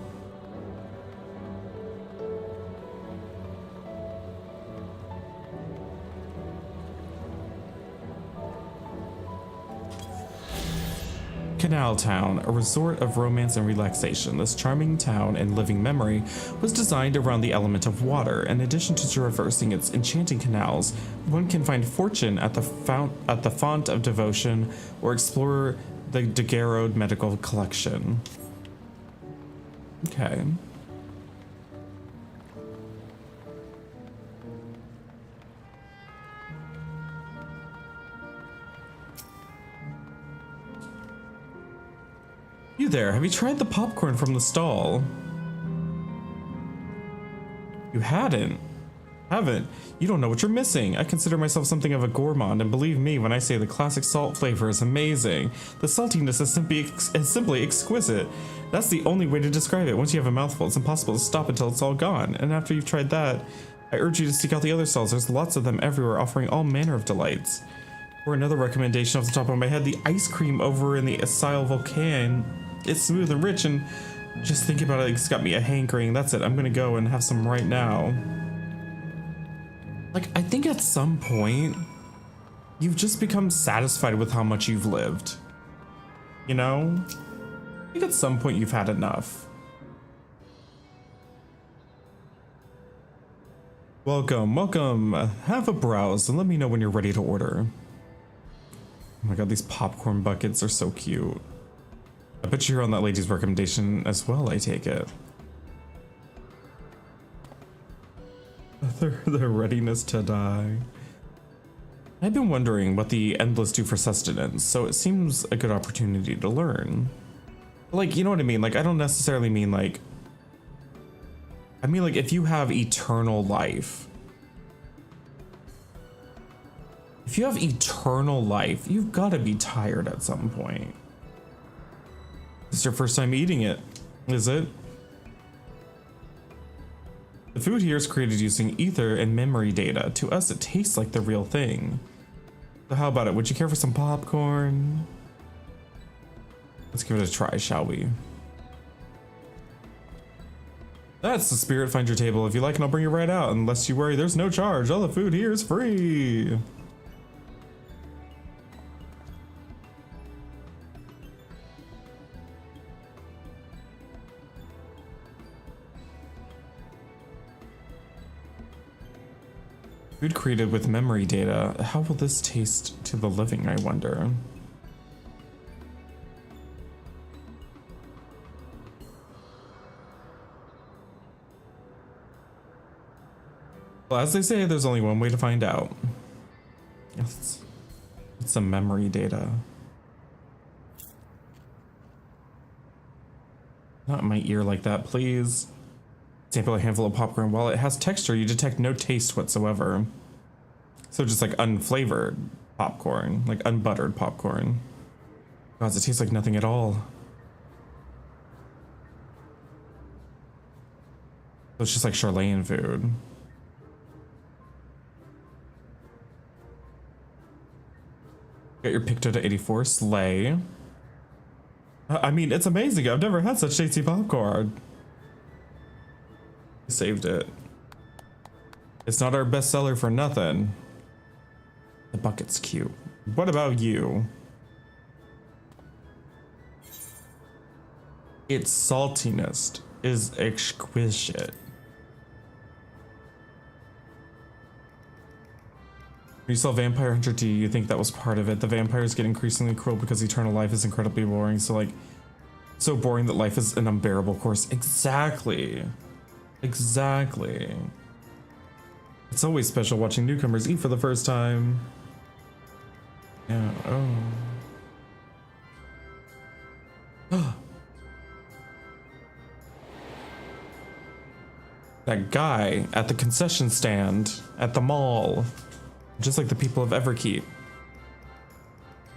Canal Town, a resort of romance and relaxation. This charming town and living memory was designed around the element of water. In addition to traversing its enchanting canals, one can find fortune at the font of devotion or explore the Daguerreau medical collection. Okay. You there, have you tried the popcorn from the stall? You haven't? You don't know what you're missing. I consider myself something of a gourmand, and believe me when I say the classic salt flavor is amazing. The saltiness is simply exquisite. That's the only way to describe it. Once you have a mouthful, it's impossible to stop until it's all gone. And after you've tried that, I urge you to seek out the other stalls. There's lots of them everywhere, offering all manner of delights. Or another recommendation off the top of my head, the ice cream over in the Asile Volcan. It's smooth and rich, and just thinking about it, it's got me a hankering. That's it, I'm gonna go and have some right now. Like, I think at some point, you've just become satisfied with how much you've lived. You know? I think at some point you've had enough. Welcome. Have a browse and let me know when you're ready to order. Oh my god, these popcorn buckets are so cute. I bet you're on that lady's recommendation as well, I take it. Their readiness to die. I've been wondering what the Endless do for sustenance, so it seems a good opportunity to learn. Like, you know what I mean? Like, I don't necessarily mean like... I mean like if you have eternal life. If you have eternal life, you've got to be tired at some point. It's your first time eating it, is it? The food here is created using ether and memory data. To us, it tastes like the real thing. So how about it? Would you care for some popcorn? Let's give it a try, shall we? That's the spirit. Find your table. If you like it, I'll bring you right out. Unless you worry, there's no charge. All the food here is free. Food created with memory data. How will this taste to the living, I wonder? Well, as they say, there's only one way to find out. It's some memory data. Not in my ear like that, please. Sample a handful of popcorn. While it has texture, you detect no taste whatsoever. So just like unflavored popcorn, like unbuttered popcorn. God, it tastes like nothing at all. So it's just like Charlene food. Got your Picto to 84, slay. I mean, it's amazing. I've never had such tasty popcorn. Saved it. It's not our bestseller for nothing. The bucket's cute. What about you? Its saltiness is exquisite. When you saw Vampire Hunter D, you think that was part of it. The vampires get increasingly cruel because eternal life is incredibly boring. So like, so boring that life is an unbearable course. Exactly. Exactly. It's always special watching newcomers eat for the first time. Yeah, oh. That guy at the concession stand at the mall. Just like the people of Everkeep.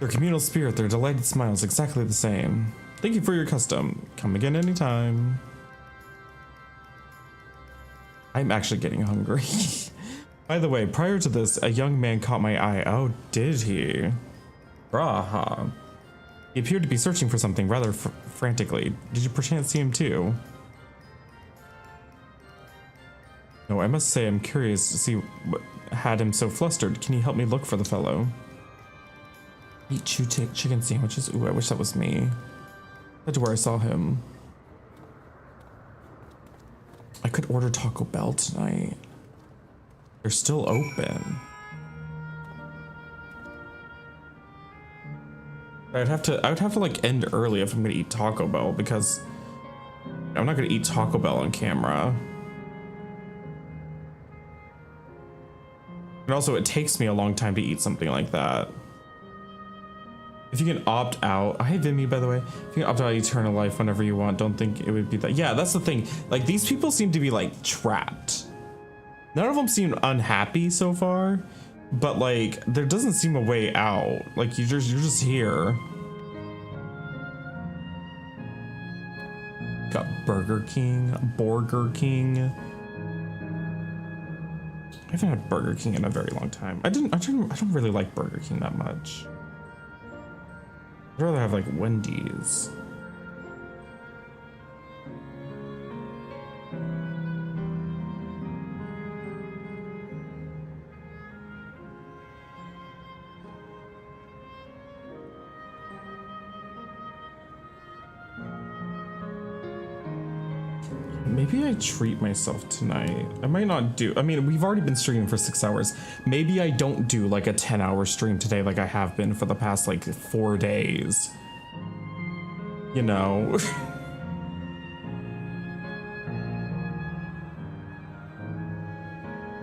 Their communal spirit, their delighted smiles, exactly the same. Thank you for your custom. Come again anytime. I'm actually getting hungry. By the way, prior to this, a young man caught my eye. Oh, did he? G'raha. He appeared to be searching for something rather frantically. Did you perchance see him too? No, I must say I'm curious to see what had him so flustered. Can you help me look for the fellow? Eat chicken sandwiches. Ooh, I wish that was me. That's where I saw him. I could order Taco Bell tonight. They're still open. I would have to like end early if I'm gonna eat Taco Bell, because I'm not gonna eat Taco Bell on camera. And also, it takes me a long time to eat something like that. If you can opt out, hi Vimy, by the way. If you can opt out eternal life whenever you want, don't think it would be that. Yeah, that's the thing. Like, these people seem to be like trapped. None of them seem unhappy so far, but like, there doesn't seem a way out. Like, you're just here. Got Burger King. I haven't had Burger King in a very long time. I don't really like Burger King that much. I'd rather have like Wendy's. Maybe I treat myself tonight. I might not do. I mean, we've already been streaming for 6 hours. Maybe I don't do like a 10-hour stream today like I have been for the past like 4 days. You know?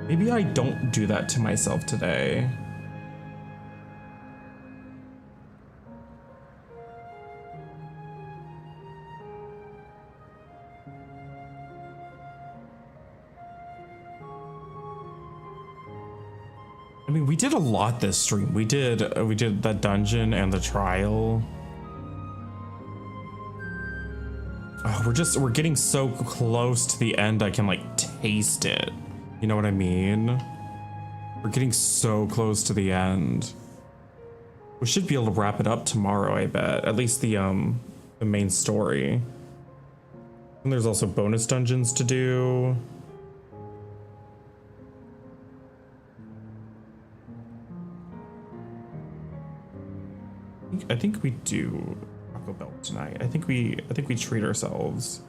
Maybe I don't do that to myself today. I mean, we did a lot this stream. We did the dungeon and the trial. Oh, we're getting so close to the end I can like taste it. You know what I mean? We're getting so close to the end. We should be able to wrap it up tomorrow, I bet. At least the main story. And there's also bonus dungeons to do. I think we do Taco Bell tonight. I think we treat ourselves.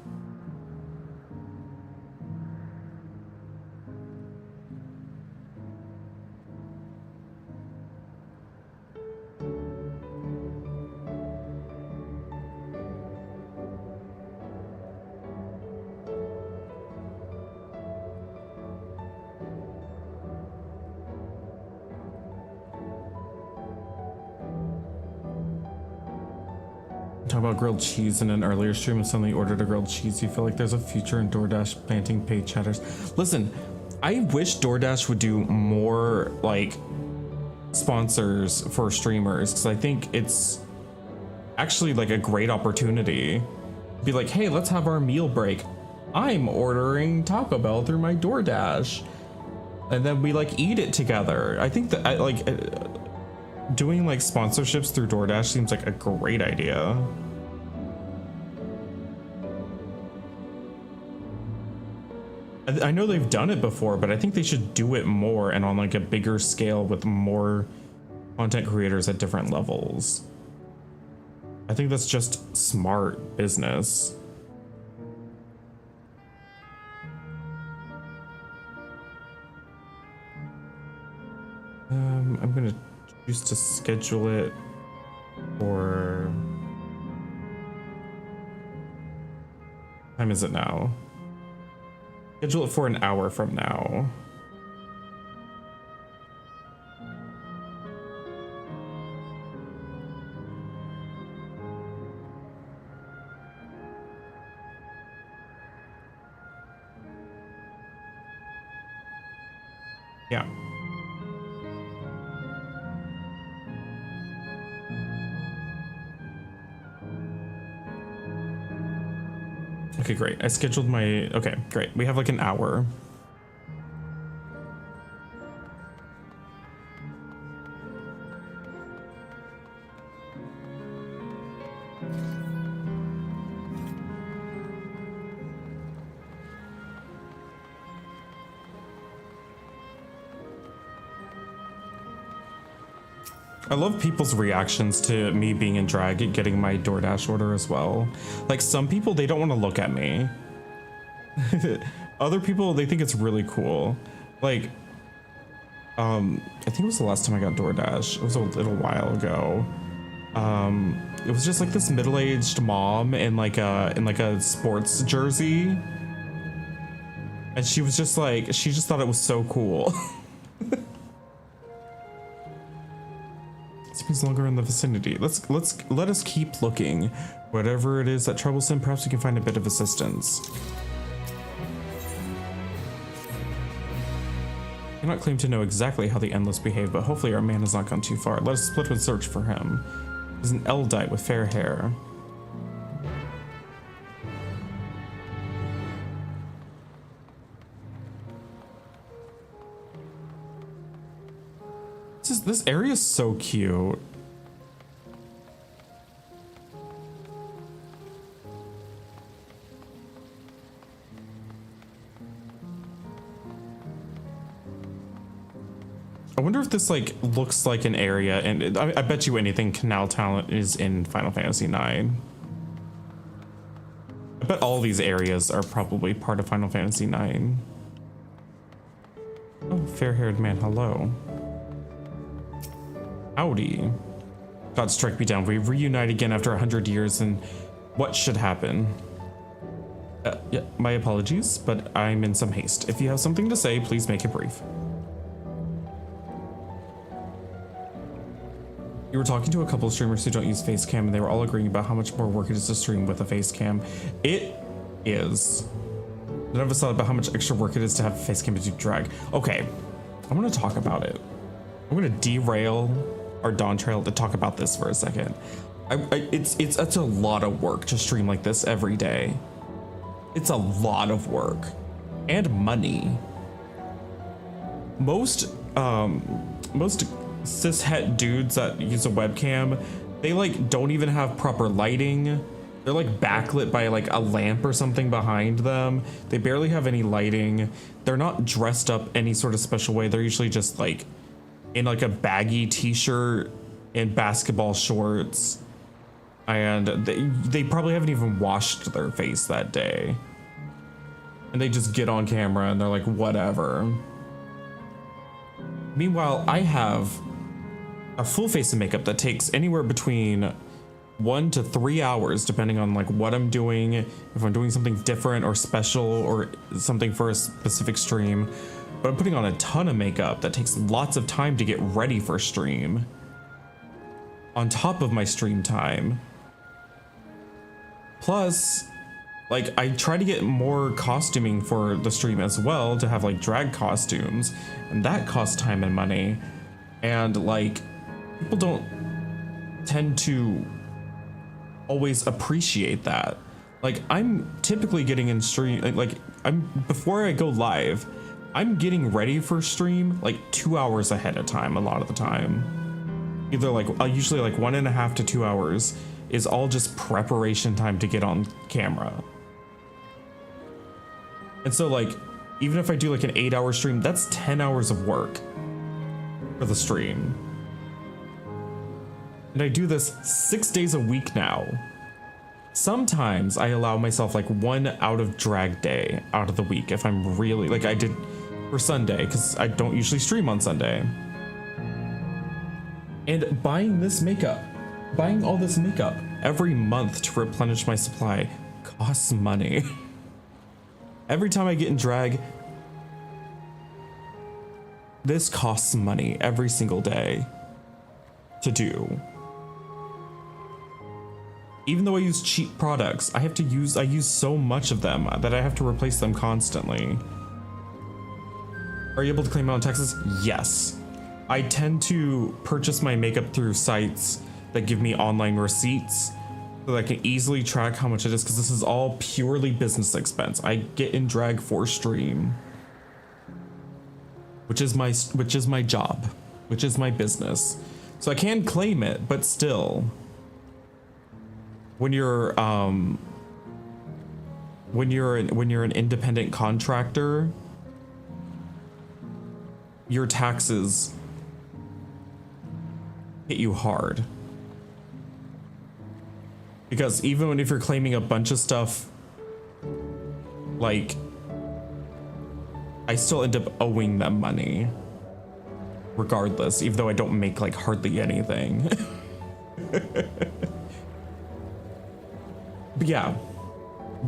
Talk about grilled cheese in an earlier stream and suddenly ordered a grilled cheese. You feel like there's a future in DoorDash planting paid chatters. Listen, I wish DoorDash would do more like sponsors for streamers, because I think it's actually like a great opportunity. Be like, hey, let's have our meal break. I'm ordering Taco Bell through my DoorDash, and then we like eat it together. I think that doing like sponsorships through DoorDash seems like a great idea. I know they've done it before, but I think they should do it more and on like a bigger scale with more content creators at different levels. I think that's just smart business. I'm gonna choose to schedule it for... What time is it now? Schedule it for an hour from now. Yeah. Okay, great. I scheduled my... Okay, great. We have like an hour. I love people's reactions to me being in drag, getting my DoorDash order as well. Like, some people, they don't want to look at me. Other people, they think it's really cool. Like, I think it was the last time I got DoorDash. It was a little while ago. It was just like this middle-aged mom in like a sports jersey. And she was just like, she just thought it was so cool. Seems longer in the vicinity. Let us keep looking. Whatever it is that troubles him, perhaps we can find a bit of assistance. I cannot claim to know exactly how the Endless behave, but hopefully our man has not gone too far. Let us split and search for him. He's an Eldite with fair hair. This area is so cute. I wonder if this like looks like an area, and I bet you anything Canal Talent is in Final Fantasy IX. I bet all these areas are probably part of Final Fantasy IX. Oh, fair-haired man, hello. Howdy. God strike me down. We reunite again after 100 years, and what should happen? Yeah, my apologies, but I'm in some haste. If you have something to say, please make it brief. You were talking to a couple of streamers who don't use Facecam, and they were all agreeing about how much more work it is to stream with a Facecam. It is. None of us thought about how much extra work it is to have a Facecam to do drag. Okay, I'm gonna talk about it. I'm gonna derail our Dawn Trail to talk about this for a second. It's a lot of work to stream like this every day. It's a lot of work and money. Most cishet dudes that use a webcam, they like don't even have proper lighting. They're like backlit by like a lamp or something behind them. They barely have any lighting. They're not dressed up any sort of special way. They're usually just like in like a baggy t-shirt and basketball shorts, and they probably haven't even washed their face that day, and they just get on camera and they're like, whatever. Meanwhile, I have a full face of makeup that takes anywhere between 1 to 3 hours, depending on like what I'm doing, if I'm doing something different or special or something for a specific stream. But I'm putting on a ton of makeup that takes lots of time to get ready for stream, on top of my stream time. Plus, like, I try to get more costuming for the stream as well, to have like drag costumes, and that costs time and money. And like, people don't tend to always appreciate that. Like, I'm typically getting in stream, before I go live, I'm getting ready for stream like 2 hours ahead of time a lot of the time. Either like, usually like 1.5 to 2 hours is all just preparation time to get on camera. And so like, even if I do like an 8-hour stream, that's 10 hours of work for the stream. And I do this 6 days a week now. Sometimes I allow myself like 1 out of drag day out of the week if I'm really, like I did for Sunday, because I don't usually stream on Sunday. And buying all this makeup every month to replenish my supply costs money. Every time I get in drag, this costs money every single day to do. Even though I use cheap products, I use so much of them that I have to replace them constantly. Are you able to claim out in Texas? Yes. I tend to purchase my makeup through sites that give me online receipts, so that I can easily track how much it is, because this is all purely business expense. I get in drag for stream, which is my job, which is my business. So I can claim it, but still, when you're an independent contractor, your taxes hit you hard. Because even if you're claiming a bunch of stuff, like, I still end up owing them money regardless, even though I don't make like hardly anything. But yeah,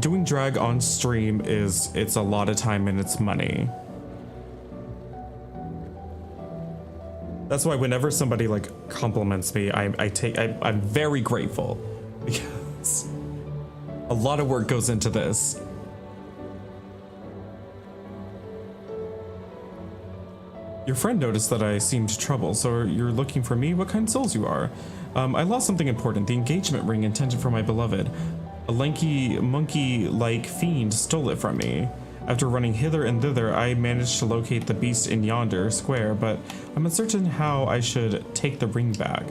doing drag on stream it's a lot of time and it's money. That's why whenever somebody like compliments me, I'm very grateful, because a lot of work goes into this. Your friend noticed that I seemed troubled, so you're looking for me? What kind of souls you are? I lost something important, the engagement ring intended for my beloved. A lanky, monkey-like fiend stole it from me. After running hither and thither, I managed to locate the beast in yonder square, but I'm uncertain how I should take the ring back.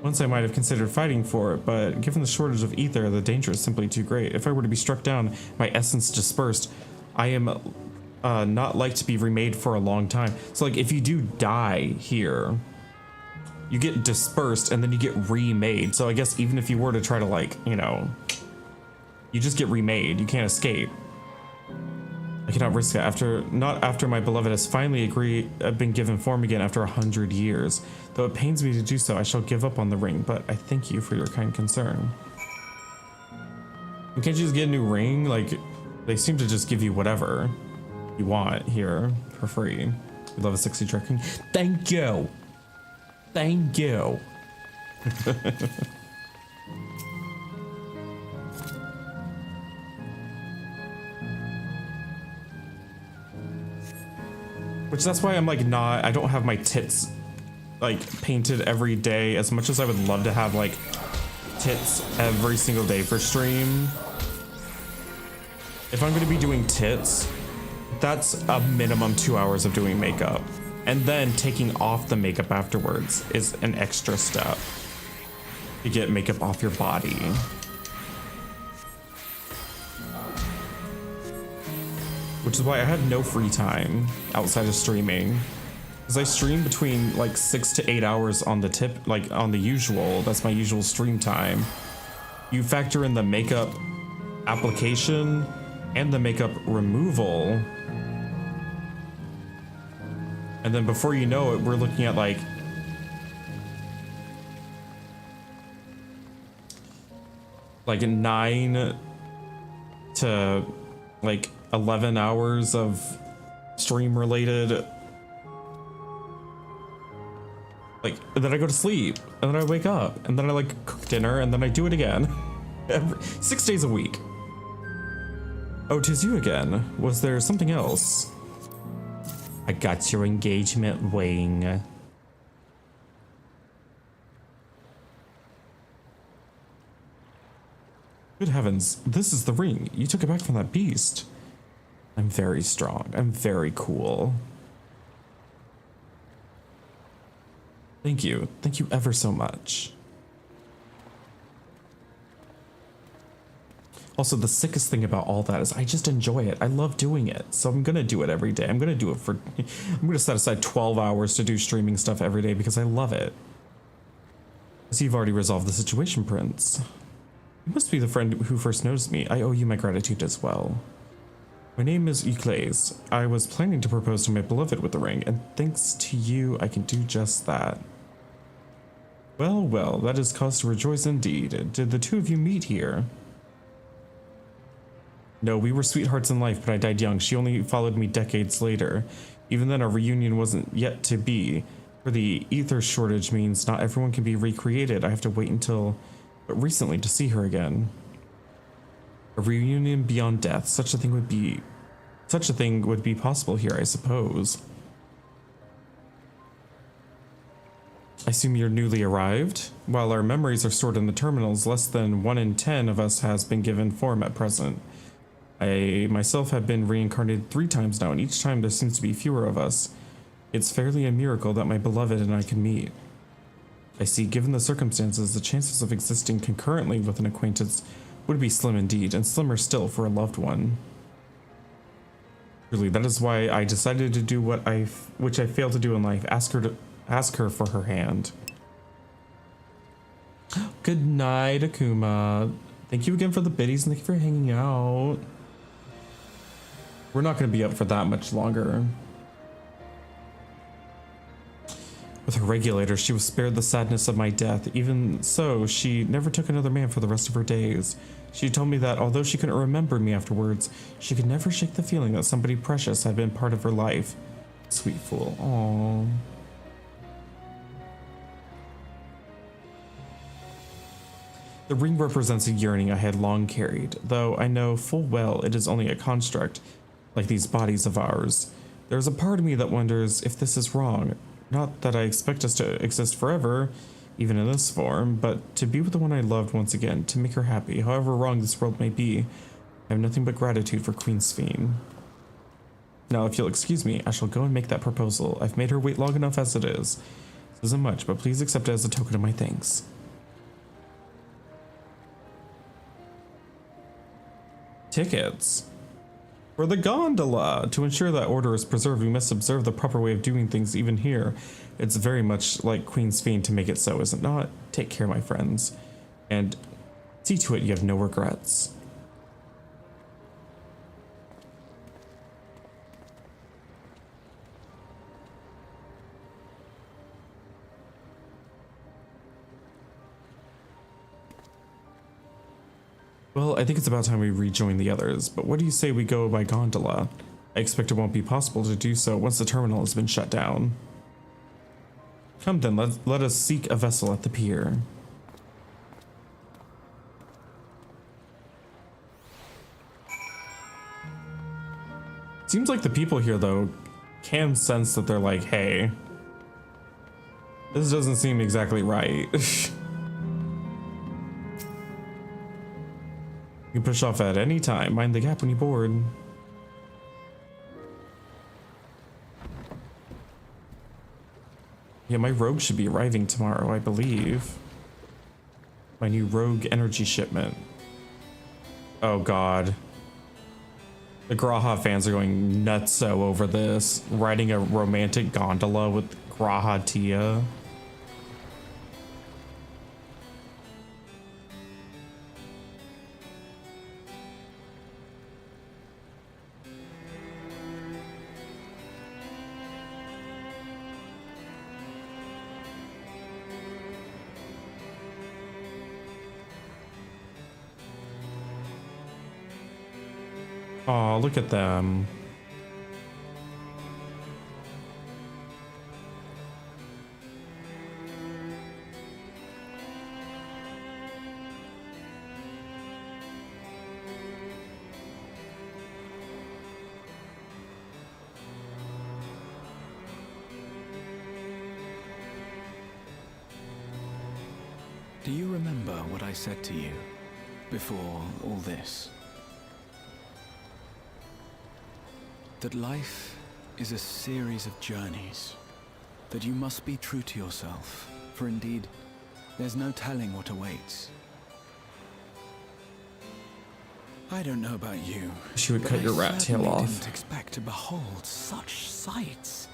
Once I might have considered fighting for it, but given the shortage of ether, the danger is simply too great. If I were to be struck down, my essence dispersed, I am not like to be remade for a long time. So like if you do die here, you get dispersed and then you get remade. So I guess even if you were to try to like, you know, you just get remade. You can't escape. I cannot risk it not after my beloved has finally been given form again after 100 years. Though it pains me to do so, I shall give up on the ring, but I thank you for your kind concern. Can't you just get a new ring? Like, they seem to just give you whatever you want here for free. We love a sexy trekking. Thank you. Thank you. Which that's why I'm like I don't have my tits like painted every day as much as I would love to have like tits every single day for stream. If I'm going to be doing tits, that's a minimum 2 hours of doing makeup. And then taking off the makeup afterwards is an extra step to get makeup off your body. Which is why I have no free time outside of streaming. Because I stream between like 6 to 8 hours on the tip, like on the usual. That's my usual stream time. You factor in the makeup application and the makeup removal. And then before you know it, we're looking at like like 9 to like 11 hours of stream related, like, and then I go to sleep and then I wake up and then I like cook dinner and then I do it again. 6 days a week. Oh, 'tis you again. Was there something else? I got your engagement ring. Good heavens, this is the ring. You took it back from that beast. I'm very strong. I'm very cool. Thank you. Thank you ever so much. Also, the sickest thing about all that is I just enjoy it. I love doing it. So I'm going to do it every day. I'm going to do it for... I'm going to set aside 12 hours to do streaming stuff every day because I love it. So you've already resolved the situation, Prince. You must be the friend who first noticed me. I owe you my gratitude as well. My name is Euclase. I was planning to propose to my beloved with the ring, and thanks to you, I can do just that. Well, well, that is cause to rejoice indeed. Did the two of you meet here? No, we were sweethearts in life, but I died young. She only followed me decades later. Even then, our reunion wasn't yet to be. For the ether shortage means not everyone can be recreated. I have to wait until recently to see her again. A reunion beyond death. Such a thing would be possible here, I suppose. I assume you're newly arrived? While our memories are stored in the terminals, less than 1 in 10 of us has been given form at present. I myself have been reincarnated 3 times now, and each time there seems to be fewer of us. It's fairly a miracle that my beloved and I can meet. I see, given the circumstances, the chances of existing concurrently with an acquaintance would be slim indeed, and slimmer still for a loved one. Really, that is why I decided to do which I failed to do in life, ask her for her hand. Good night, Akuma. Thank you again for the biddies, and thank you for hanging out. We're not going to be up for that much longer. With her regulator, she was spared the sadness of my death. Even so, she never took another man for the rest of her days. She told me that although she couldn't remember me afterwards, she could never shake the feeling that somebody precious had been part of her life. Sweet fool. Aww. The ring represents a yearning I had long carried, though I know full well it is only a construct, like these bodies of ours. There is a part of me that wonders if this is wrong. Not that I expect us to exist forever, even in this form, but to be with the one I loved once again, to make her happy, however wrong this world may be. I have nothing but gratitude for Queen Sphene. Now, if you'll excuse me, I shall go and make that proposal. I've made her wait long enough as it is. This isn't much, but please accept it as a token of my thanks. Tickets. For the gondola! To ensure that order is preserved, we must observe the proper way of doing things even here. It's very much like Queen Sphene to make it so, is it not? Take care, my friends. And see to it you have no regrets. Well, I think it's about time we rejoin the others, but what do you say we go by gondola? I expect it won't be possible to do so once the terminal has been shut down. Come then, let us seek a vessel at the pier. Seems like the people here, though, can sense that they're like, hey, this doesn't seem exactly right. You can push off at any time. Mind the gap when you board. Yeah, my rogue should be arriving tomorrow, I believe. My new rogue energy shipment. Oh god. The G'raha fans are going nutso over this. Riding a romantic gondola with G'raha Tia. Aw, look at them. Do you remember what I said to you before all this? That life is a series of journeys, that you must be true to yourself, for indeed, there's no telling what awaits. I don't know about you, She would cut your rat tail off. I didn't expect to behold such sights.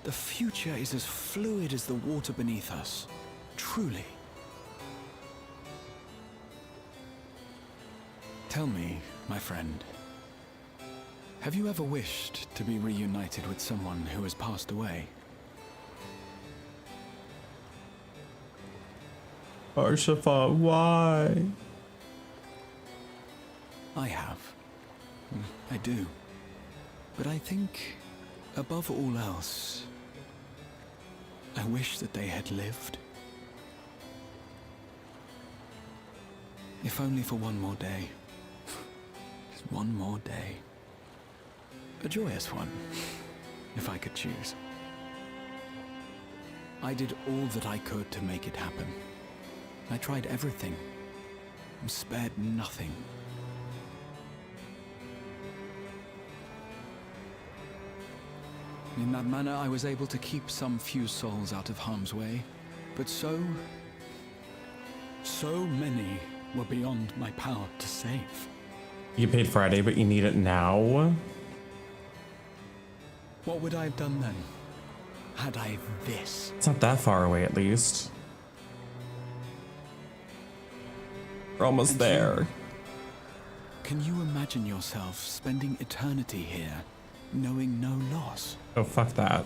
The future is as fluid as the water beneath us, truly. Tell me, my friend, have you ever wished to be reunited with someone who has passed away? Arshafa, why? I have. I do. But I think, above all else, I wish that they had lived. If only for one more day. Just one more day. A joyous one, if I could choose. I did all that I could to make it happen. I tried everything, and spared nothing. In that manner, I was able to keep some few souls out of harm's way, but so many were beyond my power to save. You paid Friday, but you need it now? What would I have done then, had I this? It's not that far away, at least. We're almost there. Can you imagine yourself spending eternity here, knowing no loss? Oh, fuck that.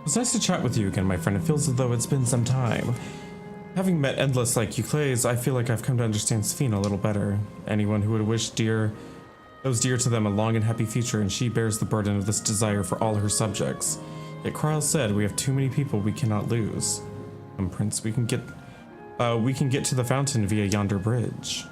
It's nice to chat with you again, my friend. It feels as though it's been some time. Having met Endless like Euclades, I feel like I've come to understand Sphene a little better. Anyone who would wish those dear to them a long and happy future, and she bears the burden of this desire for all her subjects. Yet Krile said we have too many people we cannot lose. Come, Prince, we can get to the fountain via yonder bridge.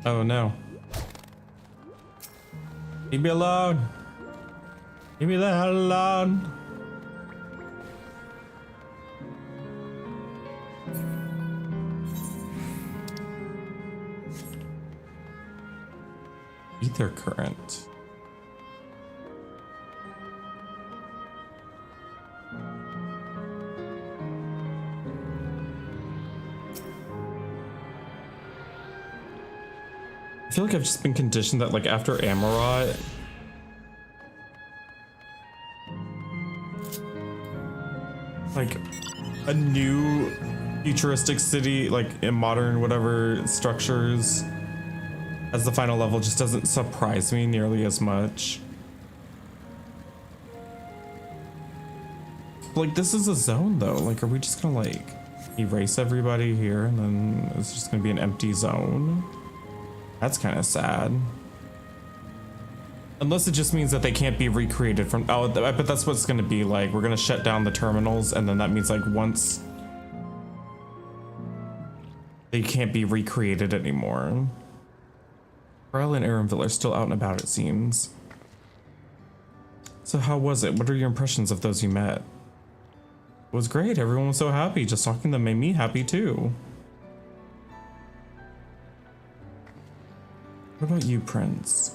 Oh no. Leave me alone. Leave me the hell alone. Ether current. I feel like I've just been conditioned that, like, after Amarot, like, a new futuristic city, like, in modern whatever structures as the final level just doesn't surprise me nearly as much. Like, this is a zone, though. Like, are we just gonna, like, erase everybody here and then it's just gonna be an empty zone? That's kind of sad. Unless it just means that they can't be recreated from... Oh, I bet that's what it's going to be like. We're going to shut down the terminals, and then that means, like, once... they can't be recreated anymore. Krile and Erenville are still out and about, it seems. So how was it? What are your impressions of those you met? It was great. Everyone was so happy. Just talking to them made me happy, too. What about you, Prince?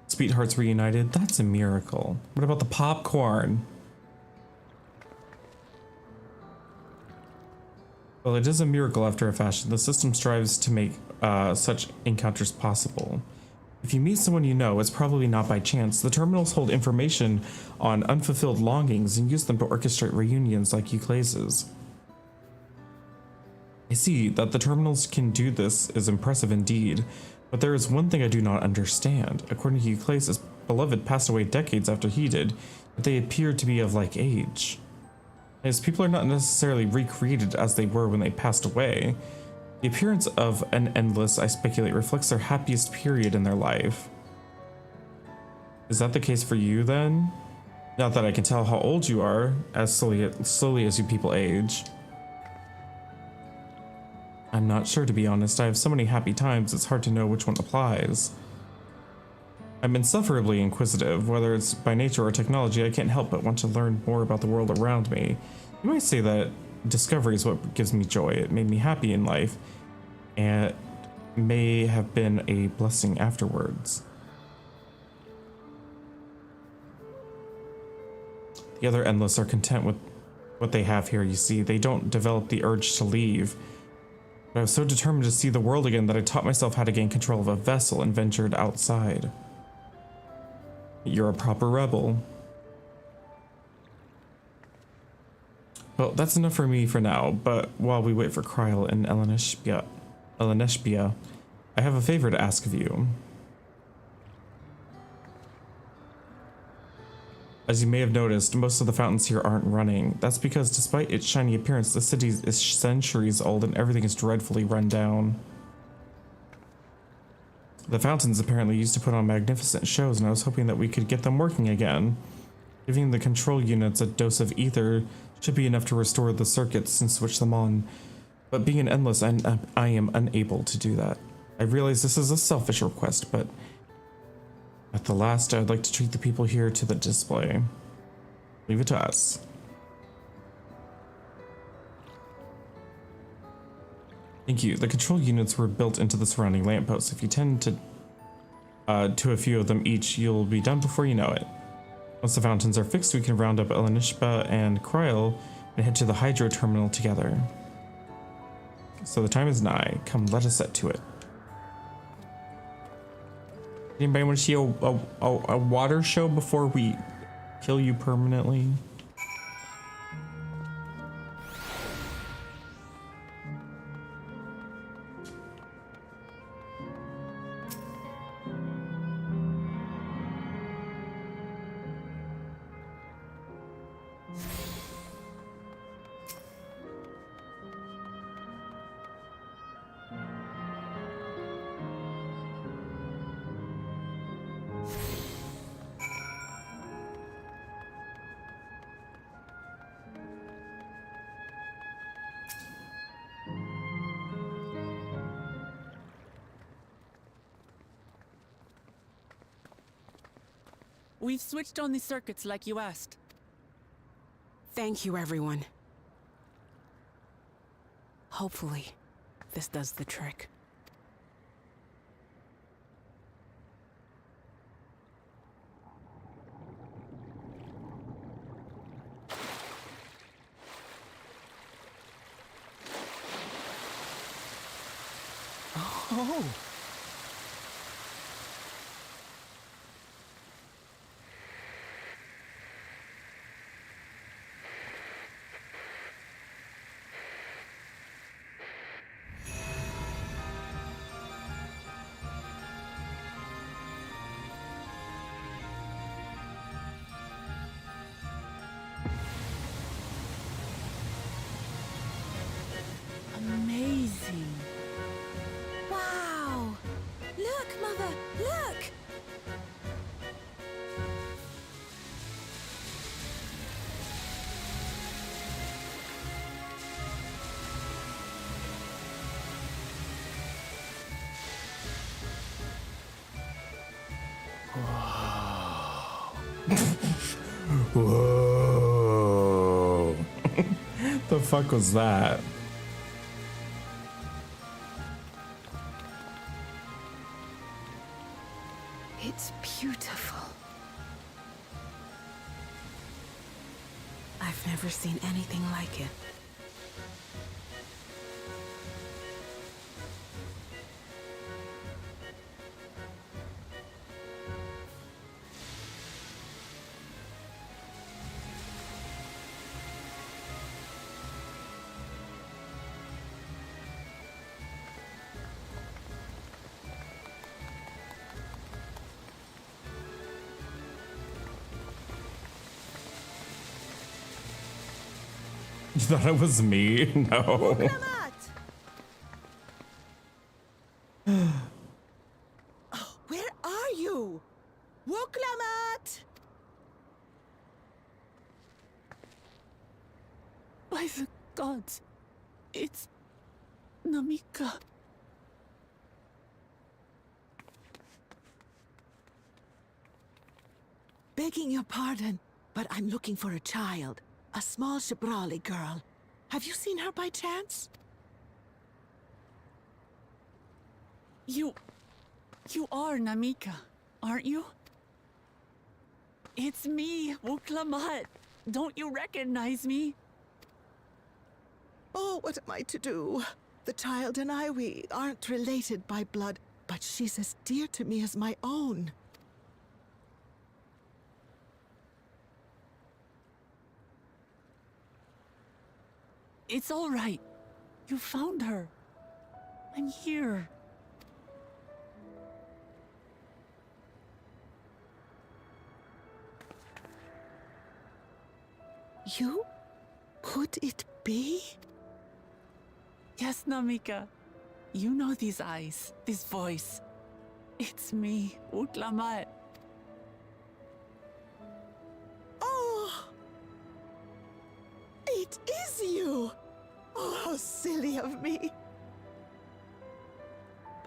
Sweethearts reunited? That's a miracle. What about the popcorn? Well, it is a miracle after a fashion. The system strives to make such encounters possible. If you meet someone you know, it's probably not by chance. The terminals hold information on unfulfilled longings and use them to orchestrate reunions like Euclade's. I see that the terminals can do this is impressive indeed, but there is one thing I do not understand. According to Euclade, his beloved passed away decades after he did, but they appeared to be of like age. His people are not necessarily recreated as they were when they passed away. The appearance of an Endless, I speculate, reflects their happiest period in their life. Is that the case for you, then? Not that I can tell how old you are, as slowly as you people age. I'm not sure, to be honest. I have so many happy times, it's hard to know which one applies. I'm insufferably inquisitive. Whether it's by nature or technology, I can't help but want to learn more about the world around me. You might say that discovery is what gives me joy. It made me happy in life, and it may have been a blessing afterwards. The other Endless are content with what they have here, you see. They don't develop the urge to leave. But I was so determined to see the world again that I taught myself how to gain control of a vessel and ventured outside. You're a proper rebel. Well, that's enough for me for now, but while we wait for Kryl and Eleneshbia, I have a favor to ask of you. As you may have noticed, most of the fountains here aren't running. That's because despite its shiny appearance, the city is centuries old and everything is dreadfully run down. The fountains apparently used to put on magnificent shows, and I was hoping that we could get them working again. Giving the control units a dose of ether should be enough to restore the circuits and switch them on. But being an Endless, I am unable to do that. I realize this is a selfish request, but at the last, I'd like to treat the people here to the display. Leave it to us. Thank you. The control units were built into the surrounding lampposts. If you tend to a few of them each, you'll be done before you know it. Once the fountains are fixed, we can round up Eleneshbia and Kryl and head to the hydro terminal together. So the time is nigh. Come, let us set to it. Anybody want to see a water show before we kill you permanently? We've switched on the circuits like you asked. Thank you, everyone. Hopefully, this does the trick. Oh! Amazing. Wow! Look, Mother, look! Whoa. The fuck was that? It's beautiful. I've never seen anything like it. You thought it was me? No. Where are you? Wuklamat! By the gods, it's Namika. Begging your pardon, but I'm looking for a child. A small Shibrali girl. Have you seen her by chance? You are Namika, aren't you? It's me, Wuklamat. Don't you recognize me? Oh, what am I to do? The child and we aren't related by blood, but she's as dear to me as my own. It's all right. You found her. I'm here. You? Could it be? Yes, Namika. You know these eyes, this voice. It's me, Utlamat. Oh! It is you! Oh, how silly of me.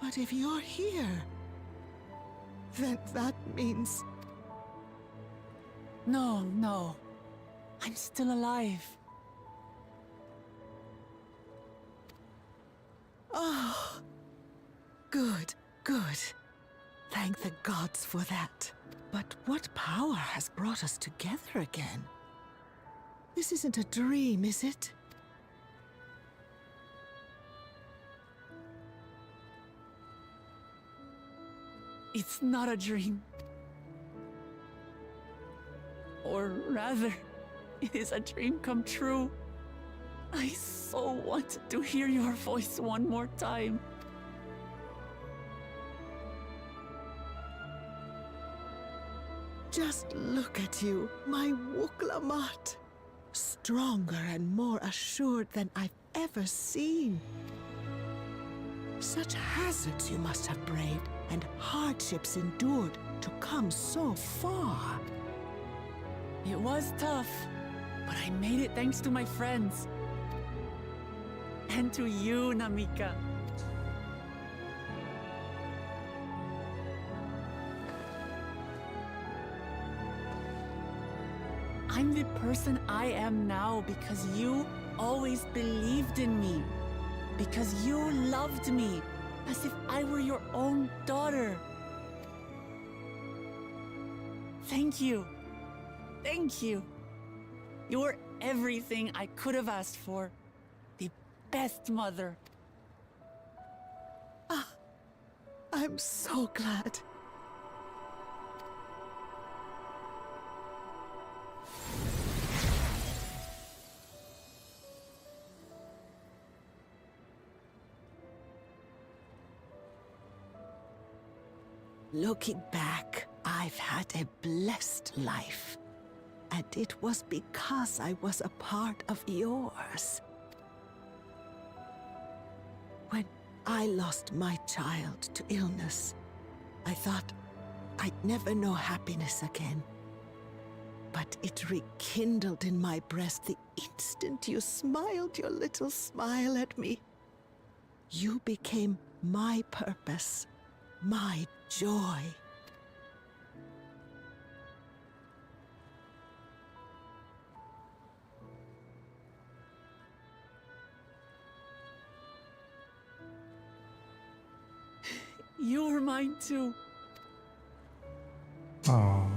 But if you're here, then that means... No. I'm still alive. Oh, good. Thank the gods for that. But what power has brought us together again? This isn't a dream, is it? It's not a dream. Or rather, it is a dream come true. I so wanted to hear your voice one more time. Just look at you, my Wuk-Lamat. Stronger and more assured than I've ever seen. Such hazards you must have braved and hardships endured to come so far. It was tough, but I made it thanks to my friends. And to you, Namika. I'm the person I am now because you always believed in me. Because you loved me as if I were your own daughter. Thank you. Thank you. You're everything I could have asked for. The best mother. Ah, I'm so glad. Looking back, I've had a blessed life. And it was because I was a part of yours. When I lost my child to illness, I thought I'd never know happiness again. But it rekindled in my breast the instant you smiled your little smile at me. You became my purpose, my joy. You were mine too. Aww.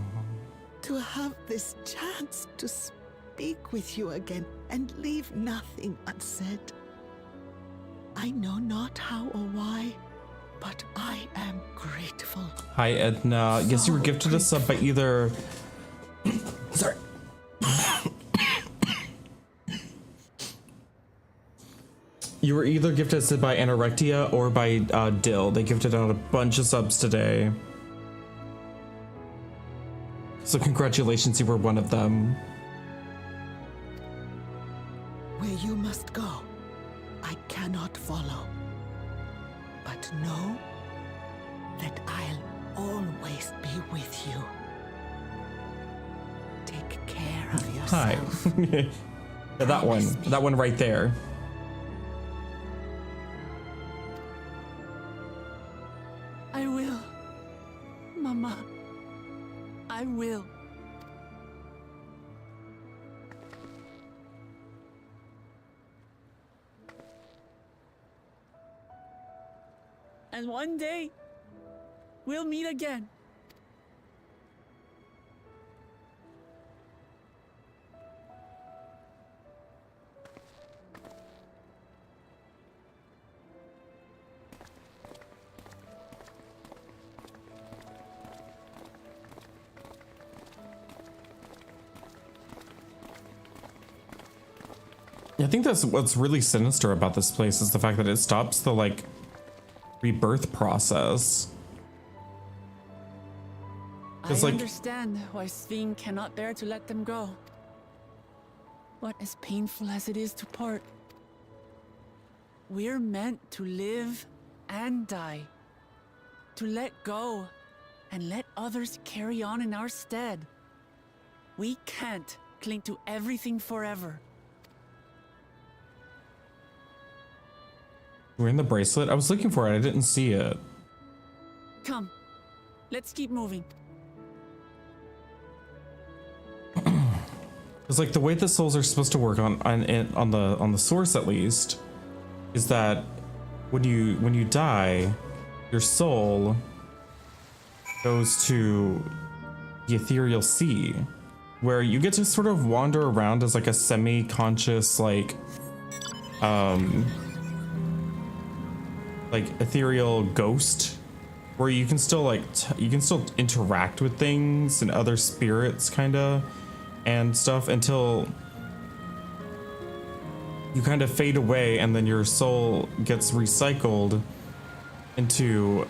To have this chance to speak with you again and leave nothing unsaid. I know not how or why, but I am grateful. Hi, Edna. Yes, you were gifted a sub by either... Sorry. You were either gifted a sub by Anorexia or by Dill. They gifted out a bunch of subs today. So congratulations, you were one of them. Where you must go, I cannot follow. But know that I'll always be with you. Take care of yourself. Hi. Yeah, that one right there. I will. Mama. I will. And one day, we'll meet again. I think that's what's really sinister about this place is the fact that it stops the like rebirth process. I Like, understand why Sven cannot bear to let them go. But as painful as it is to part, we're meant to live and die. To let go and let others carry on in our stead. We can't cling to everything forever. we're in the bracelet. I was looking for it. I didn't see it. Come, let's keep moving. It's like the way the souls are supposed to work on the source, at least, is that when you die, your soul goes to the ethereal sea, where you get to sort of wander around as like a semi-conscious like ethereal ghost, where you can still you can still interact with things and other spirits kind of and stuff until you kind of fade away, and then your soul gets recycled into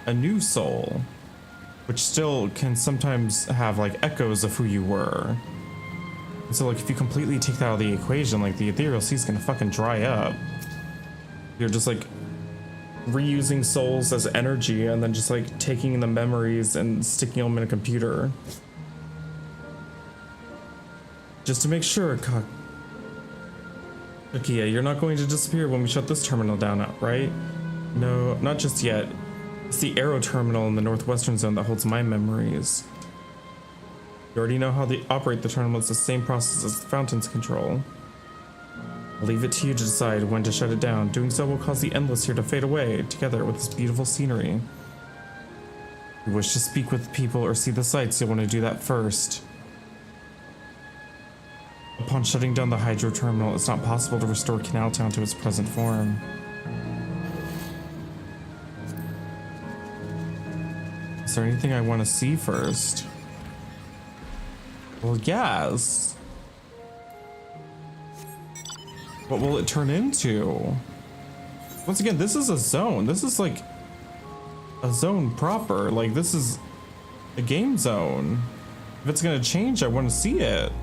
a new soul, which still can sometimes have like echoes of who you were. And so like if you completely take that out of the equation, like the ethereal sea is gonna fucking dry up. You're just like reusing souls as energy and then just like taking the memories and sticking them in a computer. Just to make sure, Kakia, you're not going to disappear when we shut this terminal down, right? No, not just yet. It's the Arrow terminal in the northwestern zone that holds my memories. You already know how they operate the terminal. It's the same process as the fountain's control. I'll leave it to you to decide when to shut it down. Doing so will cause the Endless here to fade away, together with this beautiful scenery. If you wish to speak with people or see the sights, you'll want to do that first. Upon shutting down the Hydro Terminal, it's not possible to restore Canal Town to its present form. Is there anything I want to see first? Well, yes. What will it turn into? Once again, this is a zone. This is like a zone proper. Like, this is a game zone. If it's gonna change, I want to see it.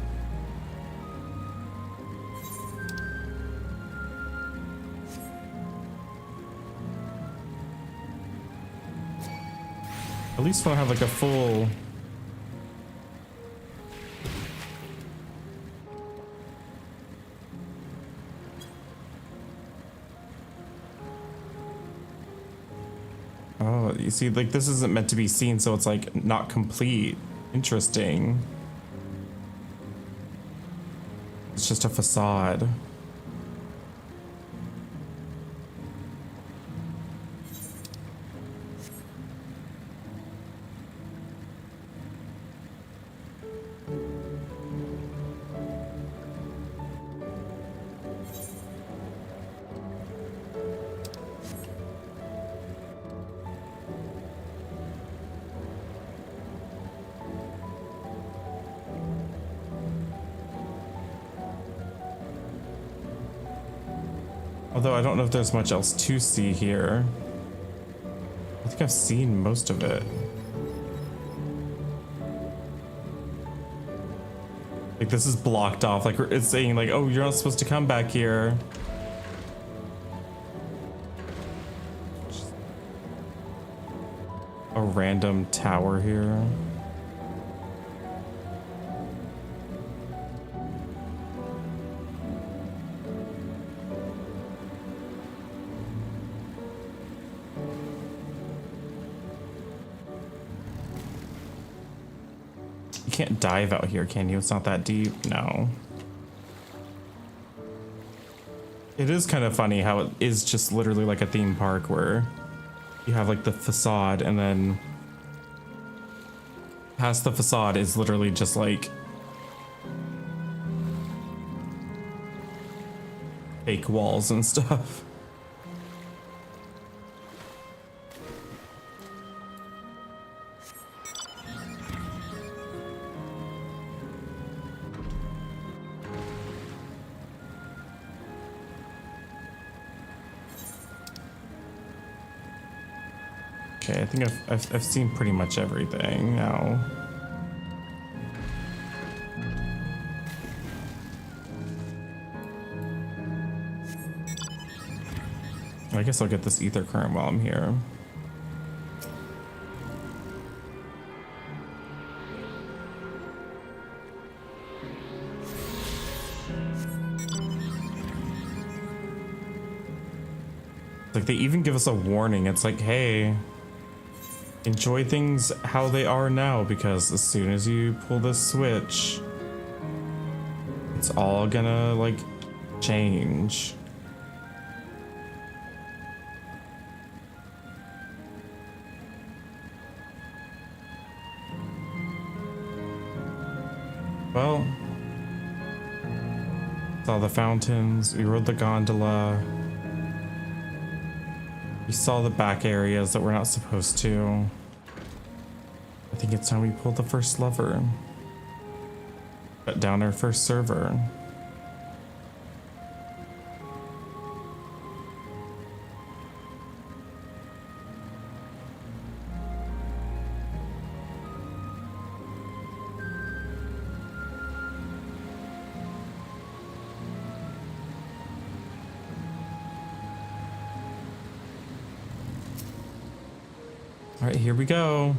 At least when I have like a full... Oh, you see, like this isn't meant to be seen, so it's like not complete. Interesting. It's just a facade. Although I don't know if there's much else to see here. I think I've seen most of it. Like this is blocked off, like it's saying like, oh, you're not supposed to come back here. A random tower here. You can't dive out here, can you? It's not that deep. No. It is kind of funny how it is just literally like a theme park where you have like the facade and then past the facade is literally just like fake walls and stuff. Okay, I think I've seen pretty much everything now. I guess I'll get this ether current while I'm here. Like, they even give us a warning. It's like, hey, enjoy things how they are now, because as soon as you pull this switch, it's all gonna, like, change. Well, saw the fountains, we rode the gondola. We saw the back areas that we're not supposed to. I think it's time we pulled the first lever. Shut down our first server. All right, here we go.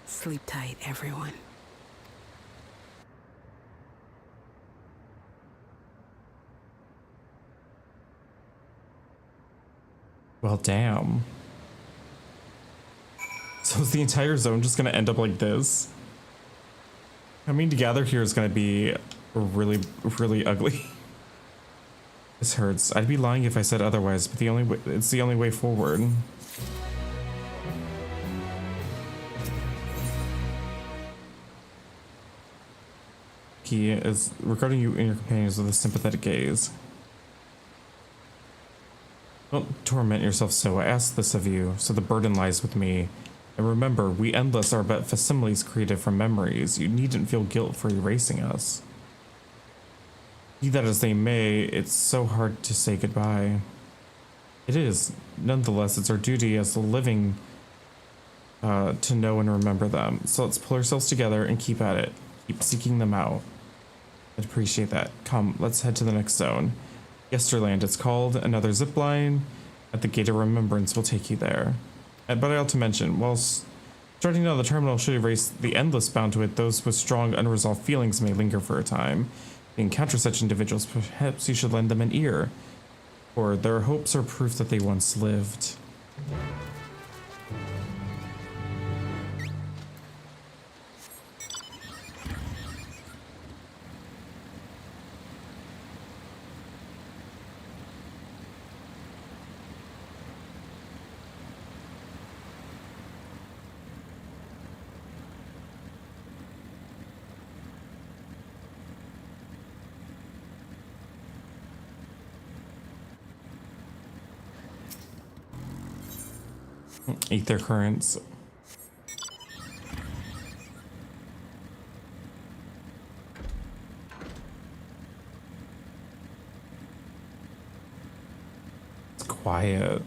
Sleep tight, everyone. Well, damn. So is the entire zone just gonna end up like this? Coming together here is gonna be really, really ugly. This hurts. I'd be lying if I said otherwise, but it's the only way forward. He is regarding you and your companions with a sympathetic gaze. Don't torment yourself so. I ask this of you, so the burden lies with me. And remember, we Endless are but facsimiles created from memories. You needn't feel guilt for erasing us. Be that as they may, it's so hard to say goodbye. It is. Nonetheless, it's our duty as the living to know and remember them. So let's pull ourselves together and keep at it. Keep seeking them out. I'd appreciate that. Come, let's head to the next zone. Yesterland, it's called. Another zipline at the Gate of Remembrance will take you there. But I ought to mention, whilst starting down the terminal should erase the Endless bound to it, those with strong unresolved feelings may linger for a time. If you encounter such individuals, perhaps you should lend them an ear, for their hopes are proof that they once lived. Ether currents. quiet.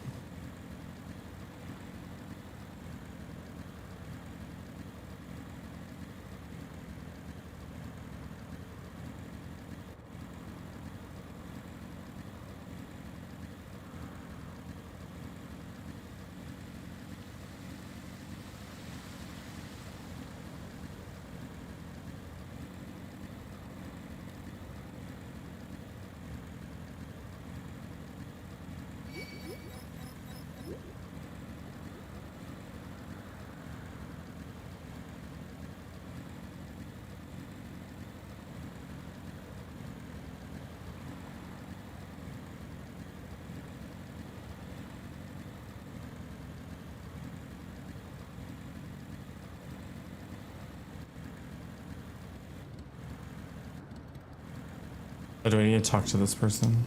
Oh, do I need to talk to this person?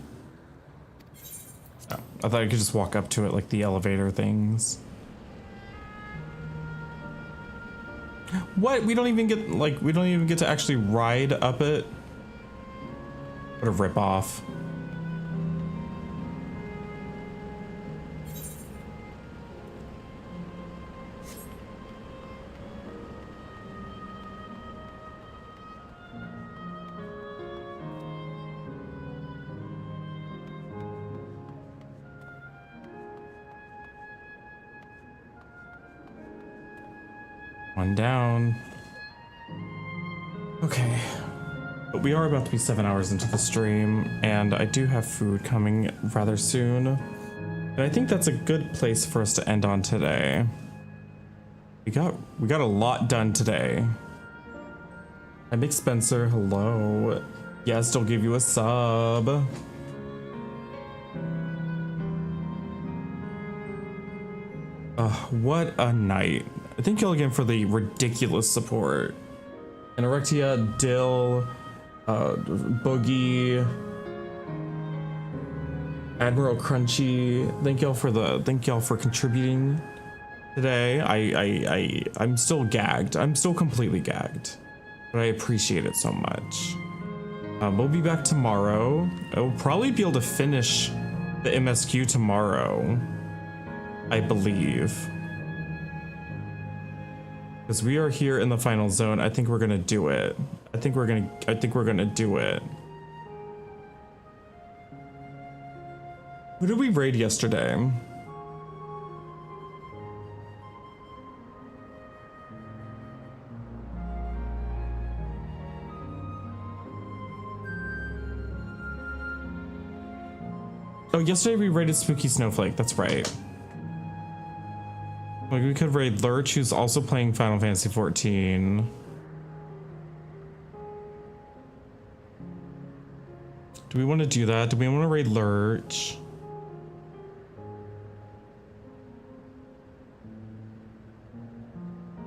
Oh, I thought I could just walk up to it like the elevator things. What? We don't even get, like, we don't even get to actually ride up it? What a ripoff. One down. Okay. But we are about to be 7 hours into the stream, and I do have food coming rather soon. And I think that's a good place for us to end on today. We got a lot done today. Hi, Big Spencer. Hello. Yes, they'll give you a sub. What a night. Thank you all again for the ridiculous support. Anorexia, Dill, Boogie, Admiral Crunchy. Thank y'all for contributing today. I'm still gagged. I'm still completely gagged, but I appreciate it so much. We'll be back tomorrow. I will probably be able to finish the MSQ tomorrow, I believe. Because we are here in the final zone. I think we're gonna do it. I think we're gonna do it. Who did we raid yesterday? Oh, yesterday we raided Spooky Snowflake. That's right. Like, we could raid Lurch, who's also playing Final Fantasy XIV. Do we want to do that? Do we want to raid Lurch?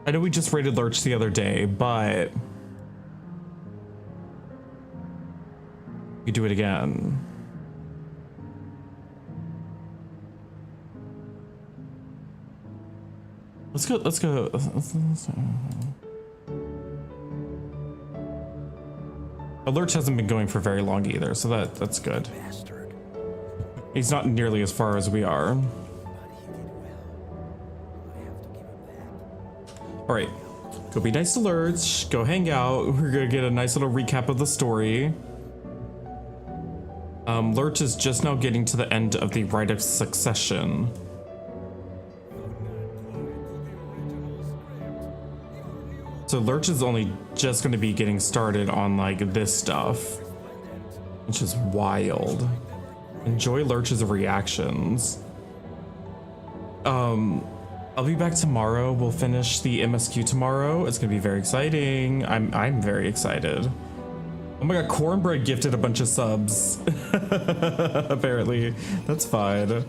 I know we just raided Lurch the other day, but we do it again. Let's go. Lurch hasn't been going for very long either, so that's good. He's not nearly as far as we are. All right, go be nice to Lurch. Go hang out. We're gonna get a nice little recap of the story. Lurch is just now getting to the end of the Rite of Succession. So Lurch is only just going to be getting started on like this stuff, which is wild. Enjoy Lurch's reactions. I'll be back tomorrow. We'll finish the MSQ tomorrow. It's gonna be very exciting. I'm very excited. Oh my god, Cornbread gifted a bunch of subs. Apparently, that's fine.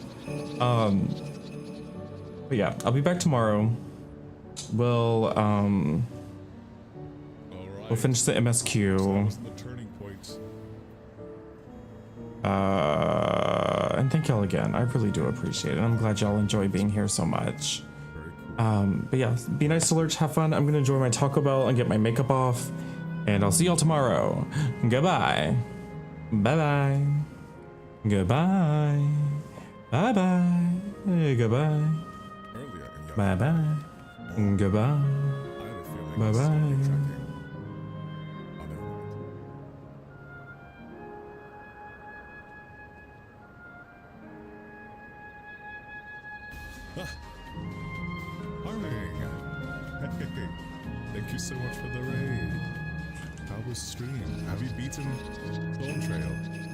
But yeah, I'll be back tomorrow. We'll finish the MSQ. And thank y'all again. I really do appreciate it. I'm glad y'all enjoy being here so much. But yeah, be nice to Lurch, have fun. I'm gonna enjoy my Taco Bell and get my makeup off. And I'll see y'all tomorrow. Goodbye. Bye-bye. Goodbye. Bye bye. Goodbye. Earlier in your Bye bye. Goodbye. I had a feeling Bye it's bye. tracking. Oh, no. Arling! Hey, thank you so much for the raid. How was stream? Have you beaten Bone Trail?